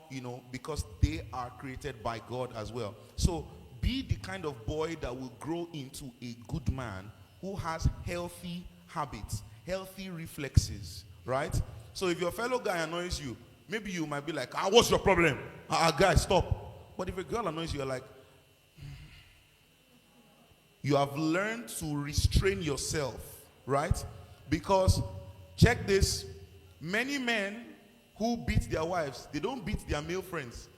because they are created by God as well. So be the kind of boy that will grow into a good man who has healthy habits, healthy reflexes, right? So if your fellow guy annoys you, maybe you might be like, what's your problem? Guy, stop. But if a girl annoys you, you're like, you have learned to restrain yourself, right? Because, check this, many men who beat their wives, they don't beat their male friends.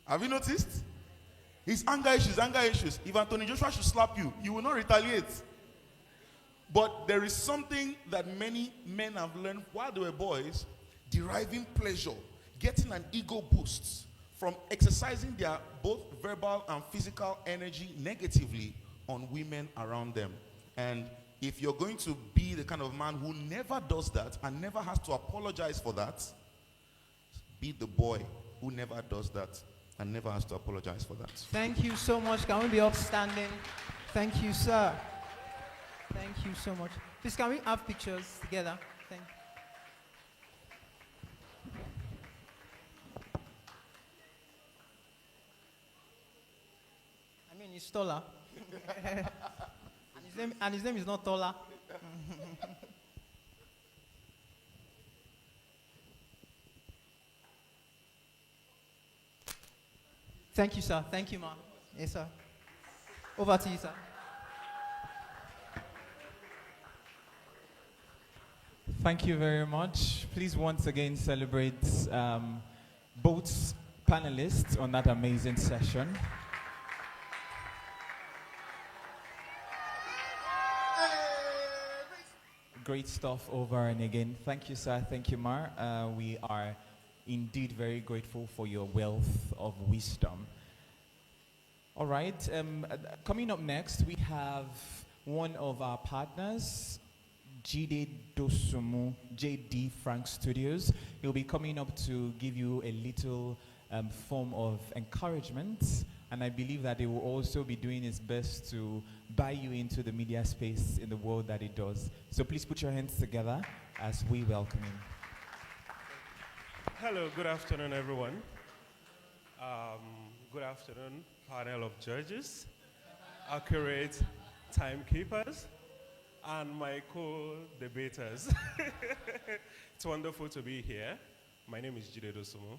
Have you noticed? It's anger issues. If Anthony Joshua should slap you, you will not retaliate. But there is something that many men have learned while they were boys, deriving pleasure, getting an ego boost from exercising their both verbal and physical energy negatively on women around them. And if you're going to be the kind of man who never does that and never has to apologize for that, be the boy who never does that and never has to apologize for that. Thank you so much. Can we be upstanding? Thank you, sir. Thank you so much. Please, can we have pictures together? Thank you. I mean, he's taller. and his name is not taller. Thank you, sir. Thank you, ma. Yes, sir. Over to you, sir. Thank you very much. Please once again celebrate both panelists on that amazing session. Great stuff over and again. Thank you, sir. Thank you, Mar. We are indeed very grateful for your wealth of wisdom. All right. Coming up next, we have one of our partners, Jide Dosumu, JD Frank Studios. He'll be coming up to give you a little form of encouragement, and I believe that he will also be doing his best to buy you into the media space in the world that he does. So please put your hands together as we welcome him. Hello, good afternoon, everyone. Good afternoon, panel of judges, accurate timekeepers, and my co-debaters. It's wonderful to be here. My name is Jide Dosumu,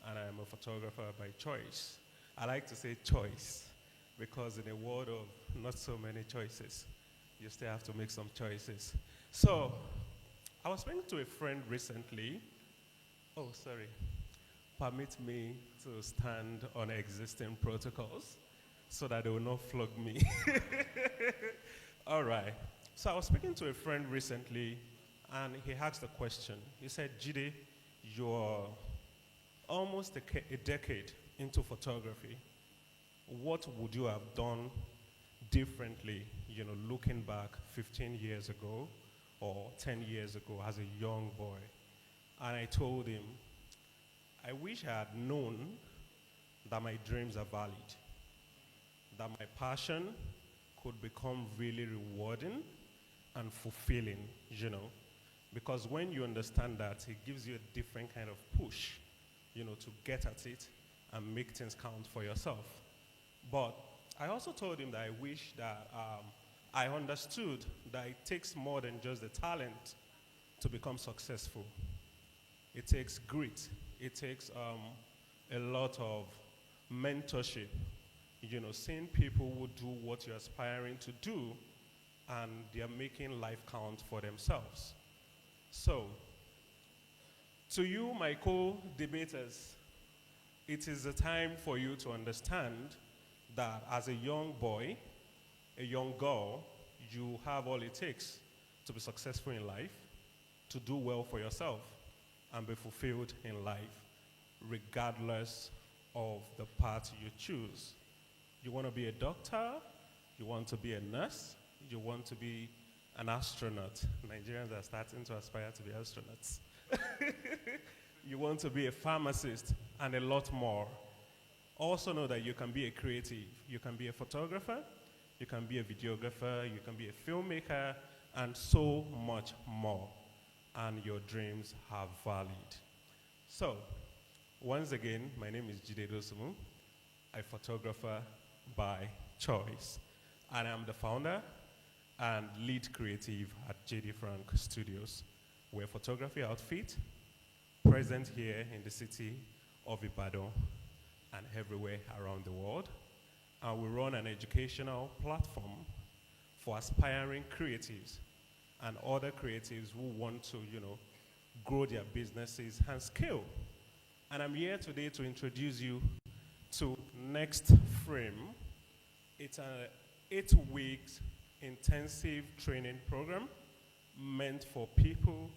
and I'm a photographer by choice. I like to say choice, because in a world of not so many choices, you still have to make some choices. So, I was speaking to a friend recently. Oh, sorry. Permit me to stand on existing protocols so that they will not flog me. All right. So I was speaking to a friend recently, and he asked a question. He said, Jide, you're almost a decade into photography. What would you have done differently, looking back 15 years ago or 10 years ago as a young boy? And I told him, I wish I had known that my dreams are valid, that my passion could become really rewarding and fulfilling, because when you understand that, it gives you a different kind of push, to get at it and make things count for yourself. But I also told him that I wish that I understood that it takes more than just the talent to become successful. It takes grit. It takes a lot of mentorship, seeing people who do what you're aspiring to do, and they're making life count for themselves. So, to you, my co-debaters, it is a time for you to understand that as a young boy, a young girl, you have all it takes to be successful in life, to do well for yourself, and be fulfilled in life, regardless of the path you choose. You want to be a doctor, you want to be a nurse, you want to be an astronaut. Nigerians are starting to aspire to be astronauts. You want to be a pharmacist, and a lot more. Also know that you can be a creative. You can be a photographer, you can be a videographer, you can be a filmmaker, and so much more. And your dreams are valid. So, once again, my name is Jide Dosumu, a photographer by choice. And I'm the founder and lead creative at JD Frank Studios. We're a photography outfit present here in the city of Ibadan and everywhere around the world. And we run an educational platform for aspiring creatives and other creatives who want to, grow their businesses and scale. And I'm here today to introduce you to Next Frame. It's an 8 weeks intensive training program meant for people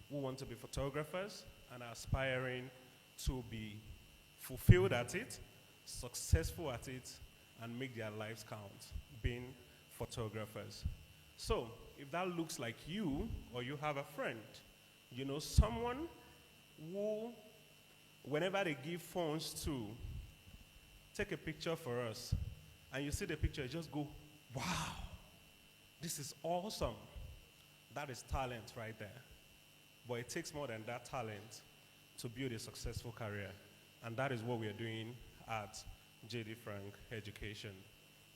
who want to be photographers and are aspiring to be fulfilled at it, successful at it, and make their lives count, being photographers. So, if that looks like you, or you have a friend, someone who, whenever they give phones to, take a picture for us, and you see the picture, you just go, wow, this is awesome. That is talent right there. But it takes more than that talent to build a successful career. And that is what we are doing at JD Frank Education.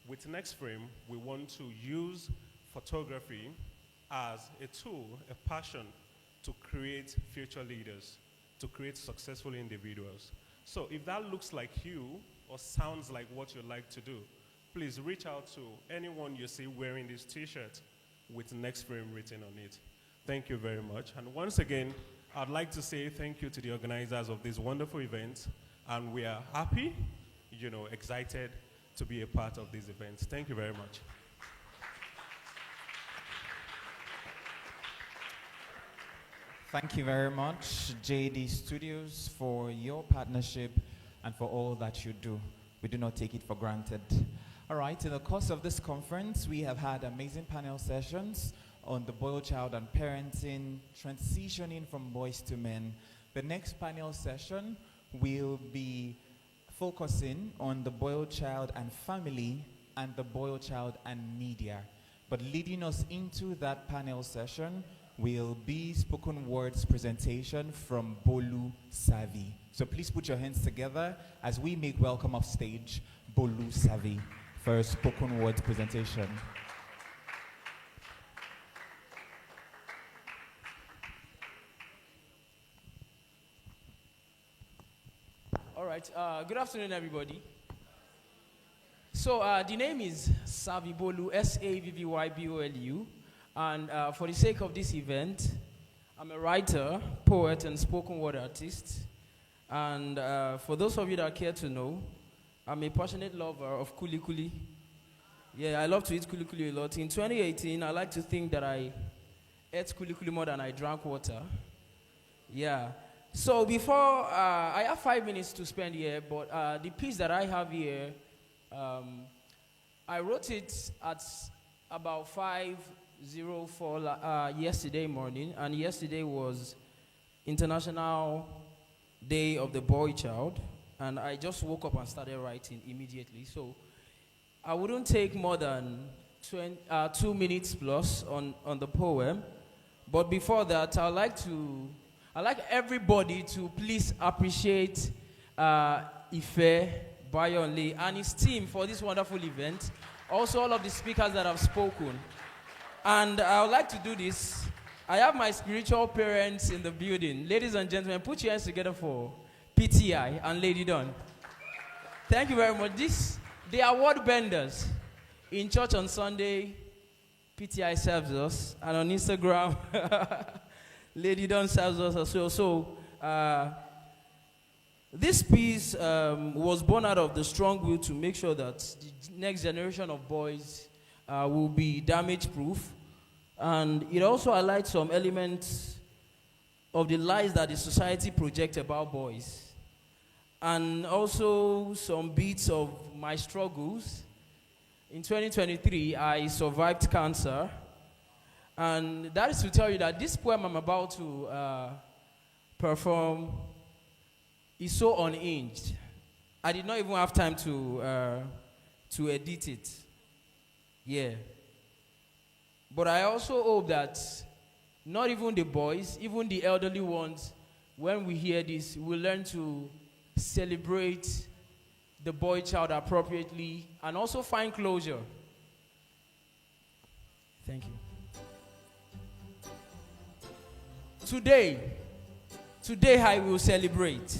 With Next Frame, we want to use photography as a tool, a passion to create future leaders, to create successful individuals. So if that looks like you or sounds like what you like to do, please reach out to anyone you see wearing this t-shirt with Next Frame written on it. Thank you very much. And once again, I'd like to say thank you to the organizers of this wonderful event. And we are happy, excited to be a part of this event. Thank you very much. Thank you very much, JD Studios, for your partnership and for all that you do. We do not take it for granted. All right, in the course of this conference, we have had amazing panel sessions on the boy child and parenting, transitioning from boys to men. The next panel session will be focusing on the boy child and family and the boy child and media. But leading us into that panel session will be spoken words presentation from Bolu Savi. So please put your hands together as we make welcome off stage Bolu Savi for a spoken words presentation. All right. Good afternoon, everybody. So the name is Savi Bolu, Savvybolu, and for the sake of this event, I'm a writer, poet, and spoken word artist. And for those of you that care to know, I'm a passionate lover of kuli kuli. Yeah, I love to eat kuli kuli a lot. In 2018, I like to think that I ate kuli kuli more than I drank water. Yeah. So before, I have 5 minutes to spend here, but the piece that I have here, I wrote it at about 5:04 yesterday morning, and yesterday was International Day of the Boy Child, and I just woke up and started writing immediately. So I wouldn't take more than 2 minutes plus on the poem, but before that, I'd like everybody to please appreciate Ife Bayonle and his team for this wonderful event. Also, all of the speakers that have spoken. And I would like to do this. I have my spiritual parents in the building. Ladies and gentlemen, put your hands together for PTI and Lady Dawn. Thank you very much. They are word benders. In church on Sunday, PTI serves us. And on Instagram, Lady Dawn serves us as well. So, this piece was born out of the strong will to make sure that the next generation of boys will be damage-proof. And it also highlights some elements of the lies that the society projects about boys. And also some bits of my struggles. In 2023, I survived cancer. And that is to tell you that this poem I'm about to perform is so unhinged. I did not even have time to edit it. Yeah. But I also hope that not even the boys, even the elderly ones, when we hear this, will learn to celebrate the boy child appropriately and also find closure. Thank you. Today I will celebrate.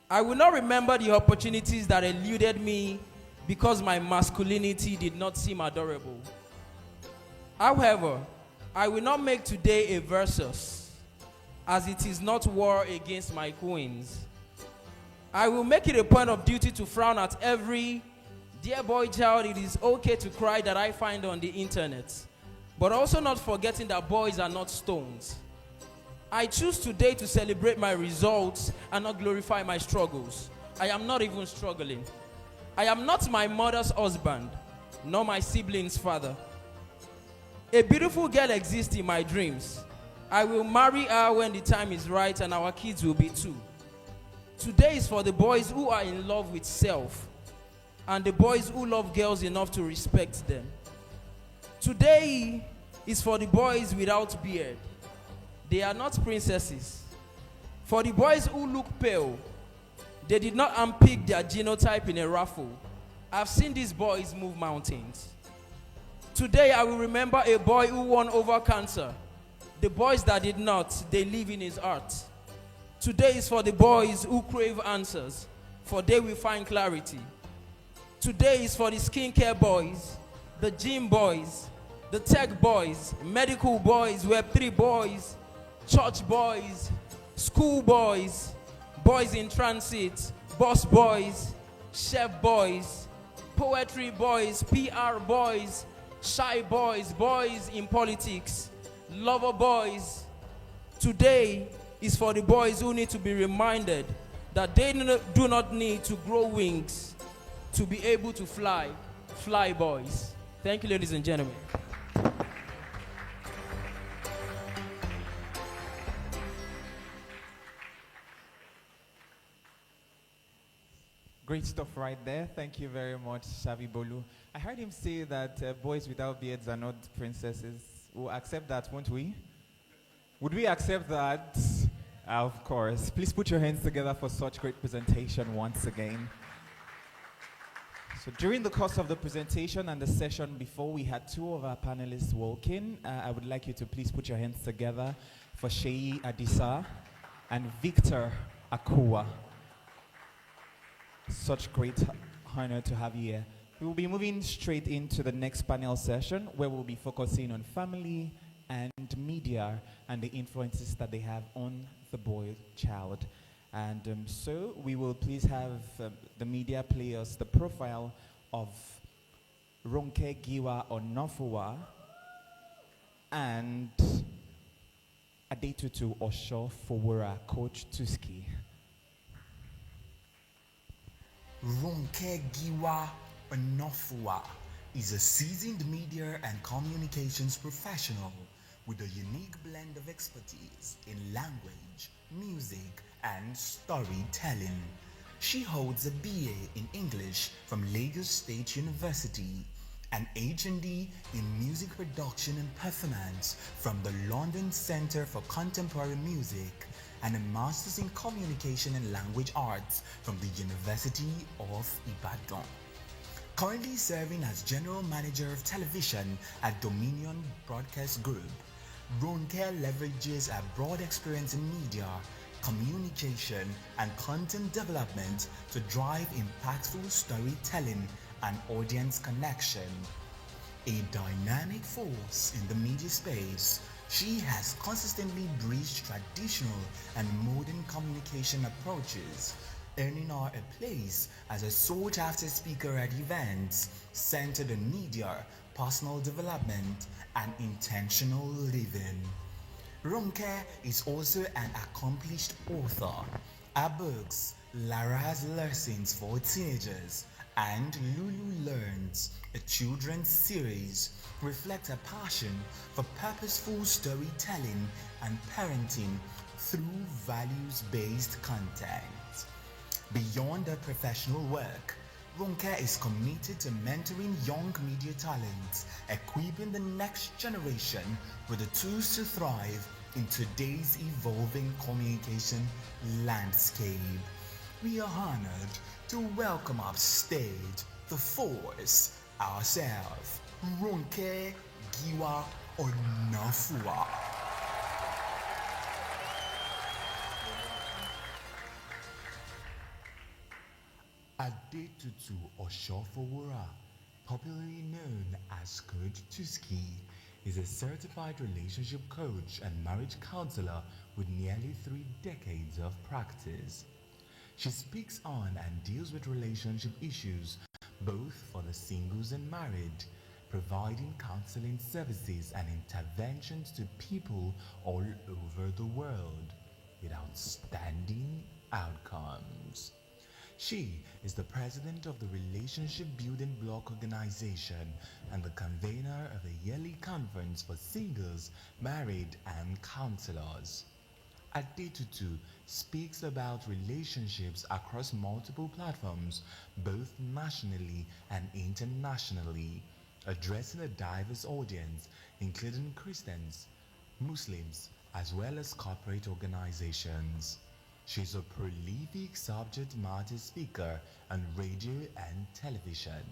I will not remember the opportunities that eluded me because my masculinity did not seem adorable. However, I will not make today a versus, as it is not war against my queens. I will make it a point of duty to frown at every dear boy child it is okay to cry that I find on the internet, but also not forgetting that boys are not stones. I choose today to celebrate my results and not glorify my struggles. I am not even struggling. I am not my mother's husband, nor my siblings' father. A beautiful girl exists in my dreams. I will marry her when the time is right, and our kids will be too. Today is for the boys who are in love with self and the boys who love girls enough to respect them. Today is for the boys without beard. They are not princesses. For the boys who look pale, they did not unpick their genotype in a raffle. I've seen these boys move mountains. Today I will remember a boy who won over cancer. The boys that did not, they live in his heart. Today is for the boys who crave answers, for they will find clarity. Today is for the skincare boys, the gym boys, the tech boys, medical boys, Web3 boys, church boys, school boys, boys in transit, bus boys, chef boys, poetry boys, PR boys, shy boys, boys in politics, lover boys. Today is for the boys who need to be reminded that they do not need to grow wings to be able to fly. Fly, boys. Thank you, ladies and gentlemen. Great stuff right there. Thank you very much, Shavi Bolu. I heard him say that boys without beards are not princesses. We'll accept that, won't we? Would we accept that? Of course. Please put your hands together for such great presentation once again. So during the course of the presentation and the session before, we had two of our panelists walk in. I would like you to please put your hands together for Seyi Adisa and Victor Akuwa. Such great honor to have you here. We will be moving straight into the next panel session where we'll be focusing on family and media and the influences that they have on the boy child. And so we will please have the media play us the profile of Ronke Oshofowora and Adetutu Oshofowora, Coach Tuski. Ronke Oshofowora is a seasoned media and communications professional with a unique blend of expertise in language, music, and storytelling. She holds a BA in English from Lagos State University, an HND in music production and performance from the London Center for Contemporary Music, and a master's in communication and language arts from the University of Ibadan. Currently serving as General Manager of Television at Dominion Broadcast Group, Ronke leverages a broad experience in media, communication, and content development to drive impactful storytelling and audience connection. A dynamic force in the media space, she has consistently bridged traditional and modern communication approaches, earning her a place as a sought-after speaker at events centered on media, personal development, and intentional living. Ronke is also an accomplished author. Her books, Lara's Lessons for Teenagers and Lulu Learns, a children's series, reflect a passion for purposeful storytelling and parenting through values-based content. Beyond her professional work, Ronke is committed to mentoring young media talents, equipping the next generation with the tools to thrive in today's evolving communication landscape. We are honored to welcome upstage the force ourselves, Ronke Giwa Onafua. Adetutu Oshofowora, popularly known as Coach Tuski, is a certified relationship coach and marriage counselor with nearly 3 decades of practice. She speaks on and deals with relationship issues both for the singles and married, providing counseling services and interventions to people all over the world with outstanding outcomes. She is the president of the Relationship Building Block Organization and the convener of a yearly conference for singles, married, and counselors. Adetutu speaks about relationships across multiple platforms, both nationally and internationally, addressing a diverse audience, including Christians, Muslims, as well as corporate organizations. She's a prolific subject matter speaker on radio and television.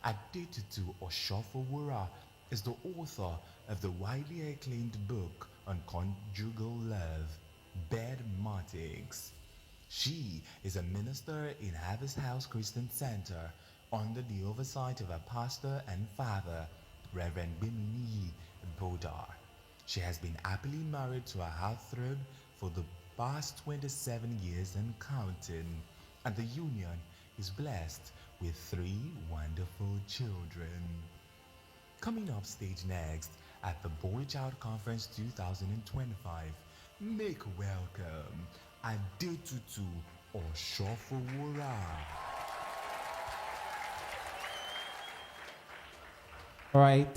Adetutu Oshofowora is the author of the widely acclaimed book on conjugal love, Bedmatics. She is a minister in Harvest House Christian Center under the oversight of her pastor and father, Reverend Bimini Bodar. She has been happily married to a heartthrob for the past 27 years and counting, and the union is blessed with 3 wonderful children. Coming up stage next at the Boy Child Conference 2025, make welcome Adetutu Oshofowora. All right,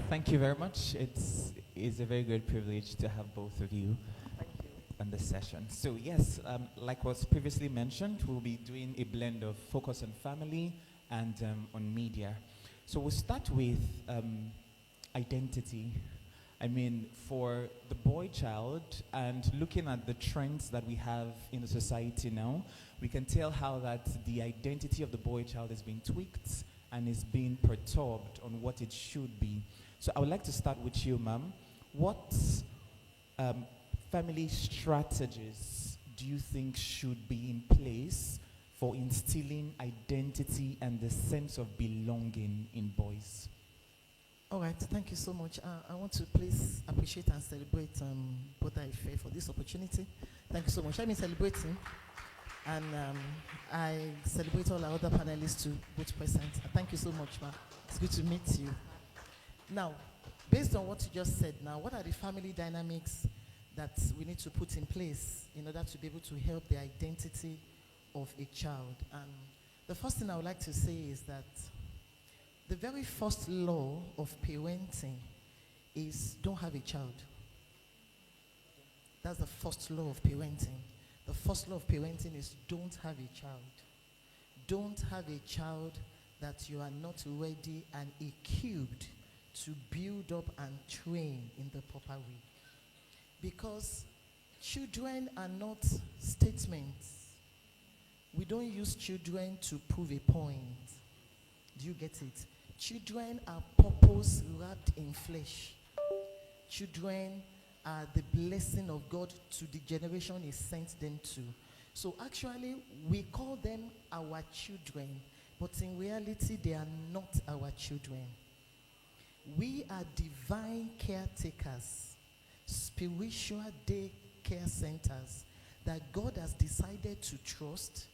thank you very much. It's a very great privilege to have both of you on the session. So yes, like was previously mentioned, we'll be doing a blend of focus on family and on media. So we'll start with identity. I mean, for the boy child, and looking at the trends that we have in the society now, we can tell how that the identity of the boy child is being tweaked and is being perturbed on what it should be. So I would like to start with you, ma'am. What family strategies do you think should be in place for instilling identity and the sense of belonging in boys? All right, thank you so much. I want to please appreciate and celebrate both Ife for this opportunity. Thank you so much. I've been celebrating, and I celebrate all our other panelists too, both present. Thank you so much, ma. It's good to meet you. Now, based on what you just said now, what are the family dynamics that we need to put in place in order to be able to help the identity of a child? And the first thing I would like to say is that the very first law of parenting is don't have a child. That's the first law of parenting. The first law of parenting is don't have a child. Don't have a child that you are not ready and equipped to build up and train in the proper way. Because children are not statements. We don't use children to prove a point. Do you get it? Children are purpose wrapped in flesh. Children are the blessing of God to the generation He sent them to. So actually, we call them our children, but in reality, they are not our children. We are divine caretakers, spiritual day care centers that God has decided to trust,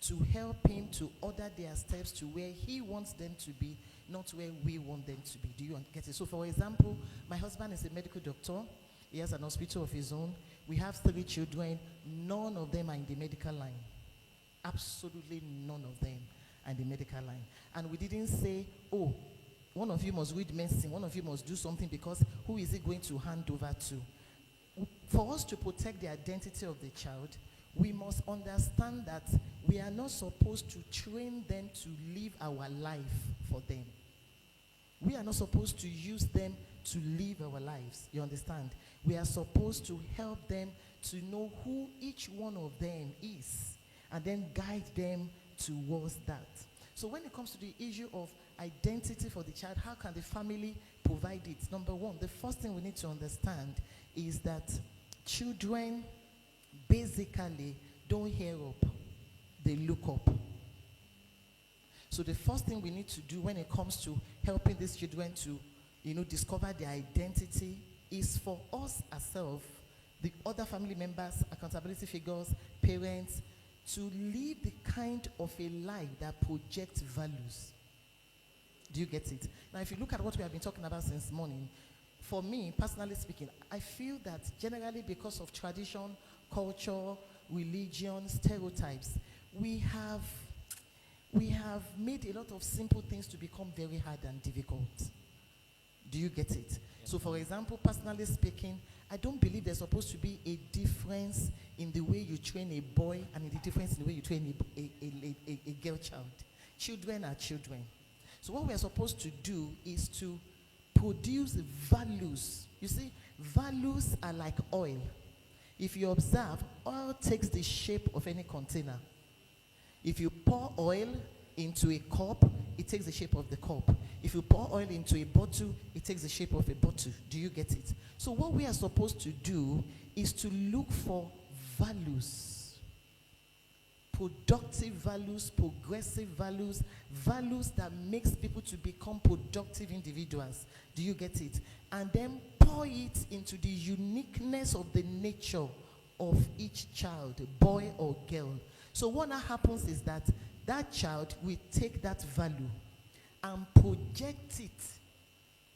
to help Him to order their steps to where He wants them to be, not where we want them to be. Do you get it? So for example, my husband is a medical doctor. He has an hospital of his own. We have 3 children. None of them are in the medical line. Absolutely none of them are in the medical line. And we didn't say, oh, one of you must read medicine, one of you must do something, because who is it going to hand over to? For us to protect the identity of the child, we must understand that we are not supposed to train them to live our life for them. We are not supposed to use them to live our lives. You understand? We are supposed to help them to know who each one of them is and then guide them towards that. So when it comes to the issue of identity for the child, how can the family provide it? Number one, the first thing we need to understand is that children basically don't hear up, they look up. So the first thing we need to do when it comes to helping these children to, discover their identity is for us ourselves, the other family members, accountability figures, parents, to live the kind of a life that projects values. Do you get it? Now, if you look at what we have been talking about since morning, for me, personally speaking, I feel that generally because of tradition, culture, religion, stereotypes, we have made a lot of simple things to become very hard and difficult. Do you get it? So, for example, personally speaking, I don't believe there's supposed to be a difference in the way you train a boy and in the difference in the way you train a girl child. Children are children. So what we are supposed to do is to produce values. You see, values are like oil. If you observe, oil takes the shape of any container. If you pour oil into a cup, it takes the shape of the cup. If you pour oil into a bottle, it takes the shape of a bottle. Do you get it? So what we are supposed to do is to look for values. Productive values, progressive values, values that makes people to become productive individuals. Do you get it? And then pour it into the uniqueness of the nature of each child, boy or girl. So what now happens is that that child will take that value and project it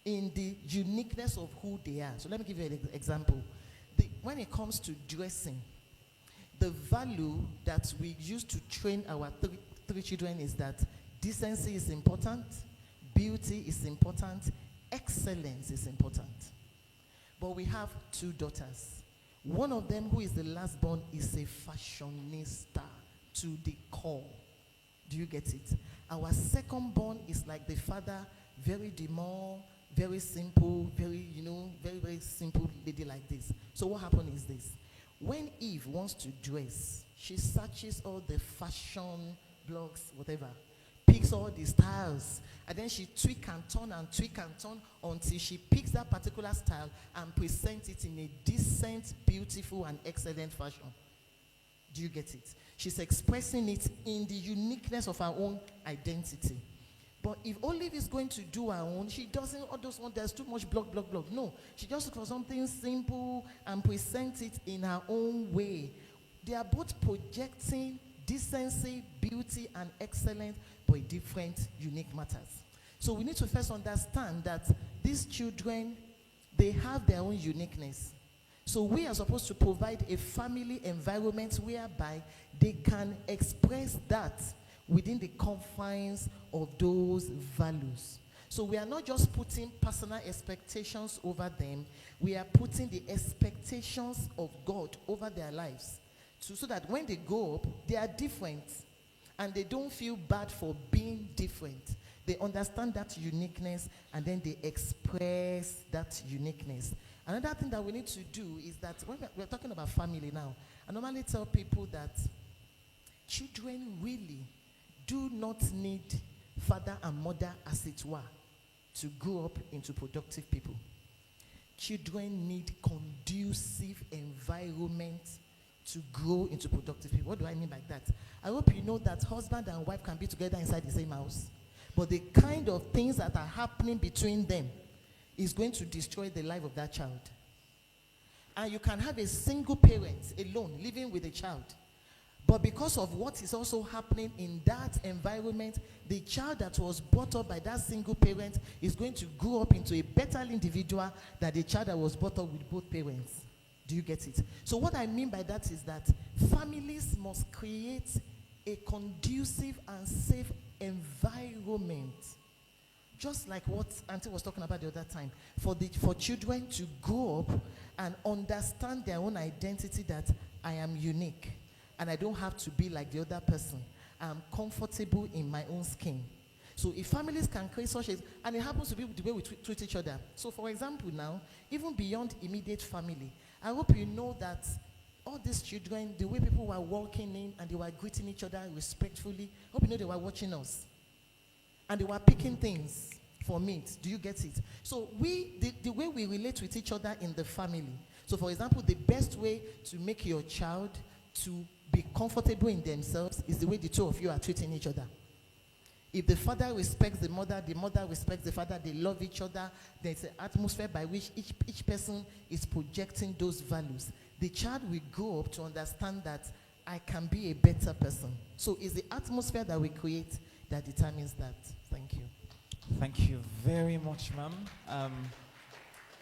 in the uniqueness of who they are. So let me give you an example. When it comes to dressing, the value that we use to train our three children is that decency is important, beauty is important, excellence is important. But we have two daughters. One of them, who is the last born, is a fashionista to the core. Do you get it? Our second born is like the father, very demure, very simple, very simple lady like this. So what happened is this. When Eve wants to dress, she searches all the fashion blogs, whatever, picks all the styles, and then she tweak and turn until she picks that particular style and presents it in a decent, beautiful, and excellent fashion. Do you get it? She's expressing it in the uniqueness of her own identity. But if Olive is going to do her own, she doesn't all those ones, there's too much block. No, she just looks for something simple and presents it in her own way. They are both projecting decency, beauty, and excellence, but in different, unique matters. So we need to first understand that these children, they have their own uniqueness. So we are supposed to provide a family environment whereby they can express that within the confines of those values. So we are not just putting personal expectations over them, we are putting the expectations of God over their lives. So that when they grow up, they are different and they don't feel bad for being different. They understand that uniqueness and then they express that uniqueness. Another thing that we need to do is that when we're talking about family now, I normally tell people that children really do not need father and mother, as it were, to grow up into productive people. Children need conducive environment to grow into productive people. What do I mean by that? I hope you know that husband and wife can be together inside the same house, but the kind of things that are happening between them is going to destroy the life of that child. And you can have a single parent alone living with a child, but because of what is also happening in that environment, the child that was brought up by that single parent is going to grow up into a better individual than the child that was brought up with both parents. Do you get it? So what I mean by that is that families must create a conducive and safe environment. Just like what Auntie was talking about the other time. For children to grow up and understand their own identity, that I am unique. and I don't have to be like the other person. I'm comfortable in my own skin. So if families can create such a, and it happens to be the way we treat each other. So for example now, even beyond immediate family, I hope you know that all these children, the way people were walking in and they were greeting each other respectfully, I hope you know they were watching us. And they were picking things for meat. Do you get it? So the way we relate with each other in the family. So for example, the best way to make your child to be comfortable in themselves is the way the two of you are treating each other. If the father respects the mother respects the father, they love each other, there's an atmosphere by which each person is projecting those values. The child will grow up to understand that I can be a better person. So it's the atmosphere that we create that determines that. Thank you. Thank you very much, ma'am.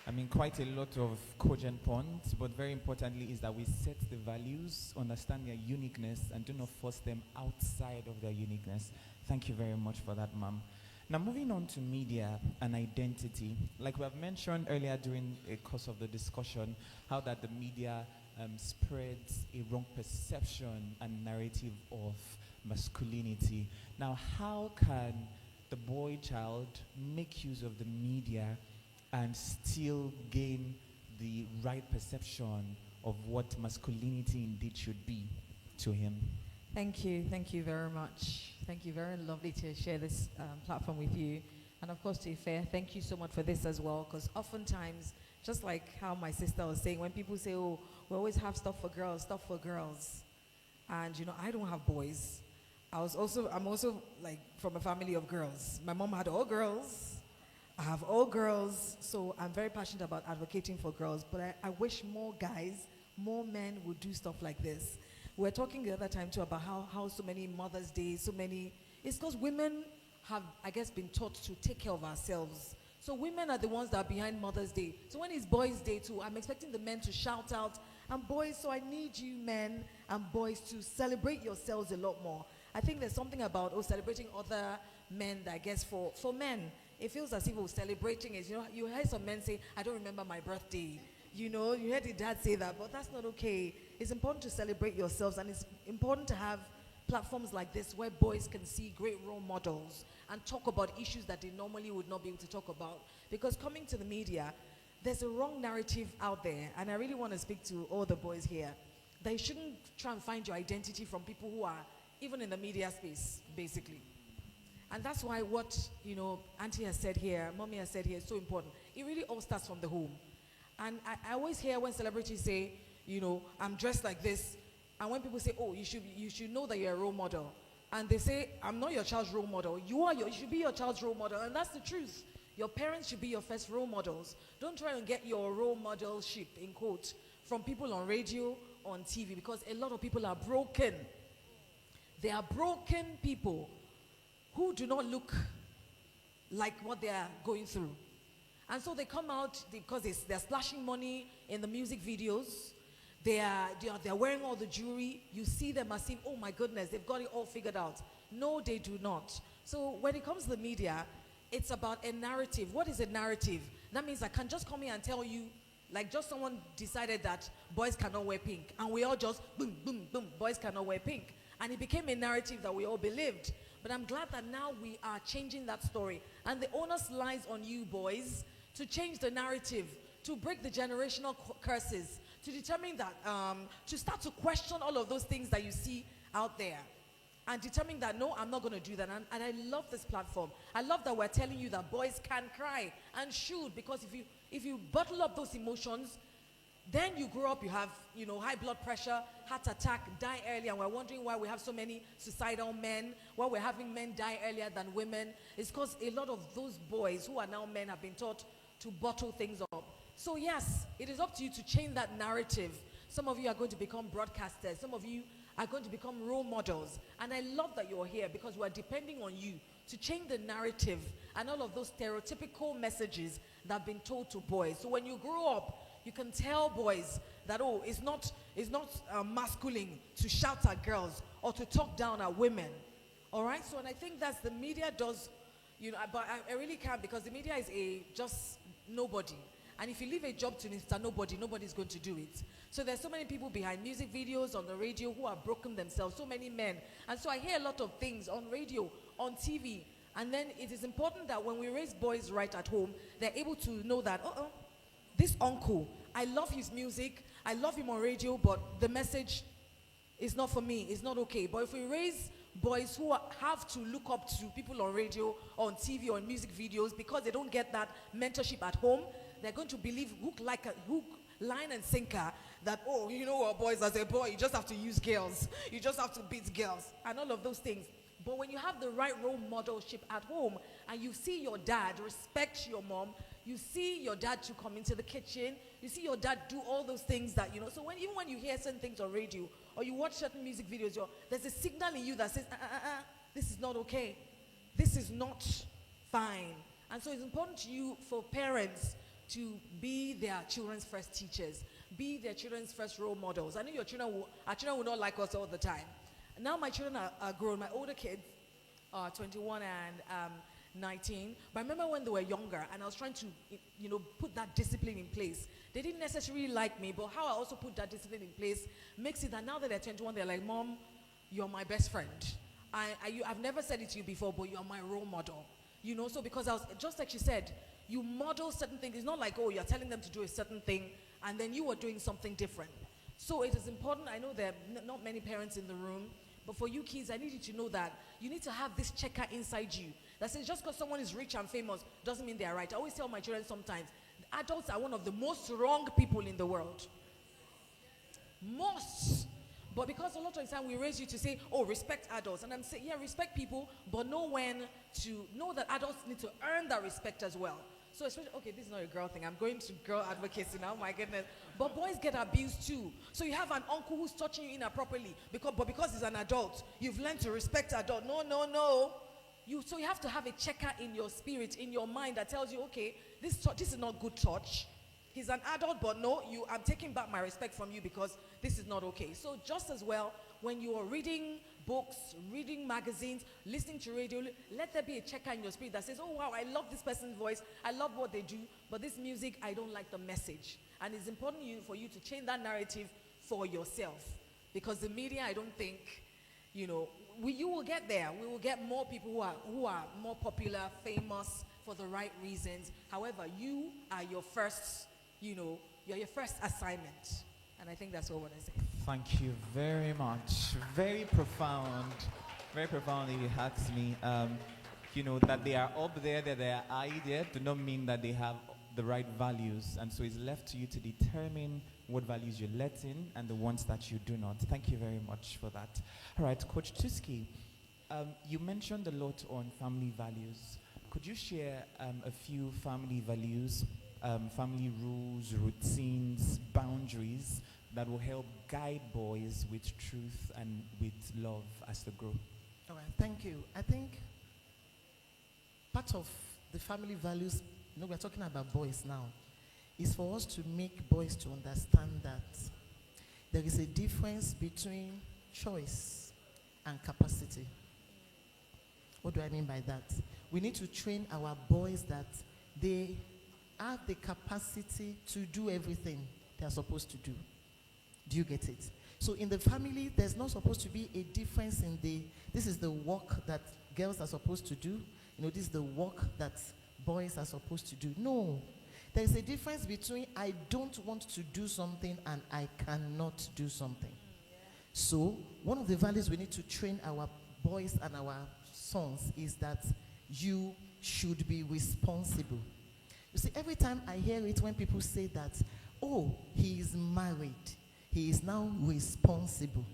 I mean, quite a lot of cogent points, but very importantly is that we set the values, understand their uniqueness, and do not force them outside of their uniqueness. Thank you very much for that, ma'am. Now, moving on to media and identity. Like we have mentioned earlier during the course of the discussion, how that the media spreads a wrong perception and narrative of masculinity. Now, how can the boy child make use of the media and still gain the right perception of what masculinity indeed should be to him? Thank you very much. Thank you, very lovely to share this platform with you. And of course to Ife, thank you so much for this as well, because oftentimes, just like how my sister was saying, when people say, oh, we always have stuff for girls, and you know, I don't have boys. I'm also like from a family of girls. My mom had all girls. I have all girls, so I'm very passionate about advocating for girls, but I wish more guys, more men would do stuff like this. We were talking the other time too about how so many Mother's Day, it's because women have, I guess, been taught to take care of ourselves. So women are the ones that are behind Mother's Day. So when it's Boys' Day too, I'm expecting the men to shout out, and boys, so I need you men and boys to celebrate yourselves a lot more. I think there's something about celebrating other men that I guess for men, it feels as if we're celebrating it. You know, you hear some men say, I don't remember my birthday. You know, you heard the dad say that, but that's not okay. It's important to celebrate yourselves, and it's important to have platforms like this where boys can see great role models and talk about issues that they normally would not be able to talk about. Because coming to the media, there's a wrong narrative out there, and I really want to speak to all the boys here, that you shouldn't try and find your identity from people who are even in the media space, basically. And that's why what, you know, Auntie has said here, Mommy has said here is so important. It really all starts from the home. And I always hear when celebrities say, you know, I'm dressed like this, and when people say, oh, you should know that you're a role model, and they say, I'm not your child's role model. You should be your child's role model, and that's the truth. Your parents should be your first role models. Don't try and get your role modelship, in quotes, from people on radio, on TV, because a lot of people are broken. They are broken people who do not look like what they are going through. And so they come out because they're splashing money in the music videos. They're wearing all the jewelry. You see them as if, oh my goodness, they've got it all figured out. No, they do not. So when it comes to the media, it's about a narrative. What is a narrative? That means I can just come here and tell you, like just someone decided that boys cannot wear pink. And we all just, boom, boom, boom, boys cannot wear pink. And it became a narrative that we all believed. But I'm glad that now we are changing that story. And the onus lies on you boys to change the narrative, to break the generational curses, to determine that, to start to question all of those things that you see out there. And determine that, no, I'm not going to do that. And I love this platform. I love that we're telling you that boys can cry and should, because if you bottle up those emotions, then you grow up, you have, you know, high blood pressure, heart attack, die early, and we're wondering why we have so many suicidal men, why we're having men die earlier than women. It's because a lot of those boys who are now men have been taught to bottle things up. So yes, it is up to you to change that narrative. Some of you are going to become broadcasters. Some of you are going to become role models. And I love that you're here because we're depending on you to change the narrative and all of those stereotypical messages that have been told to boys. So when you grow up, you can tell boys that, oh, it's not masculine to shout at girls or to talk down at women. All right? So, and I think that's the media does, you know, but I really can't, because the media is just nobody. And if you leave a job to Mr. Nobody, nobody's going to do it. So there's so many people behind music videos on the radio who have broken themselves, so many men. And so I hear a lot of things on radio, on TV. And then it is important that when we raise boys right at home, they're able to know that, this uncle, I love his music, I love him on radio, but the message is not for me, it's not okay. But if we raise boys who have to look up to people on radio, on TV, or in music videos because they don't get that mentorship at home, they're going to believe hook, line and sinker that, oh, you know what, boys, as a boy, you just have to use girls, you just have to beat girls, and all of those things. But when you have the right role modelship at home, and you see your dad respect your mom, you see your dad to come into the kitchen, you see your dad do all those things that, so even when you hear certain things on radio, or you watch certain music videos, there's a signal in you that says, this is not okay. This is not fine. And so it's important to you, for parents, to be their children's first teachers, be their children's first role models. I know our children will not like us all the time. Now my children are grown. My older kids are 21 and 19. But I remember when they were younger and I was trying to, put that discipline in place. They didn't necessarily like me, but how I also put that discipline in place makes it that now that they're 21, they're like, Mom, you're my best friend. I've never said it to you before, but you're my role model. So because I was, just like she said, you model certain things. It's not like, oh, you're telling them to do a certain thing and then you are doing something different. So it is important. I know there are not many parents in the room, but for you kids, I need you to know that you need to have this checker inside you that says just because someone is rich and famous doesn't mean they are right. I always tell my children sometimes, adults are one of the most wrong people in the world. Most. But because a lot of the time we raise you to say, oh, respect adults. And I'm saying, yeah, respect people, but know when to know that adults need to earn that respect as well. So especially, okay, this is not a girl thing. I'm going to girl advocacy now, my goodness. But boys get abused too. So you have an uncle who's touching you inappropriately, because he's an adult, you've learned to respect adult. No. So you have to have a checker in your spirit, in your mind that tells you, okay, this is not good touch. He's an adult, but no, I'm taking back my respect from you because this is not okay. So just as well, when you are reading books, reading magazines, listening to radio, let there be a checker in your spirit that says, oh wow, I love this person's voice, I love what they do, but this music, I don't like the message. And it's important for you to change that narrative for yourself. Because the media, I don't think, you will get there. We will get more people who are more popular, famous for the right reasons. However, you are your first, you're your first assignment. And I think that's what I want to say. Thank you very much. Very profound. Very profound if you ask me. That they are up there, that they are high there, do not mean that they have the right values. And so it's left to you to determine what values you let in and the ones that you do not. Thank you very much for that. All right, Coach Tuski, you mentioned a lot on family values. Could you share a few family values, family rules, routines, boundaries that will help guide boys with truth and with love as they grow? All right, thank you. I think part of the family values, we're talking about boys now, is for us to make boys to understand that there is a difference between choice and capacity. What do I mean by that? We need to train our boys that they have the capacity to do everything they are supposed to do. Do you get it? So in the family, there's not supposed to be a difference in this is the work that girls are supposed to do. This is the work that boys are supposed to do. No. There's a difference between I don't want to do something and I cannot do something. So one of the values we need to train our boys and our sons is that you should be responsible. You see, every time I hear it when people say that, oh, he is married, he is now responsible.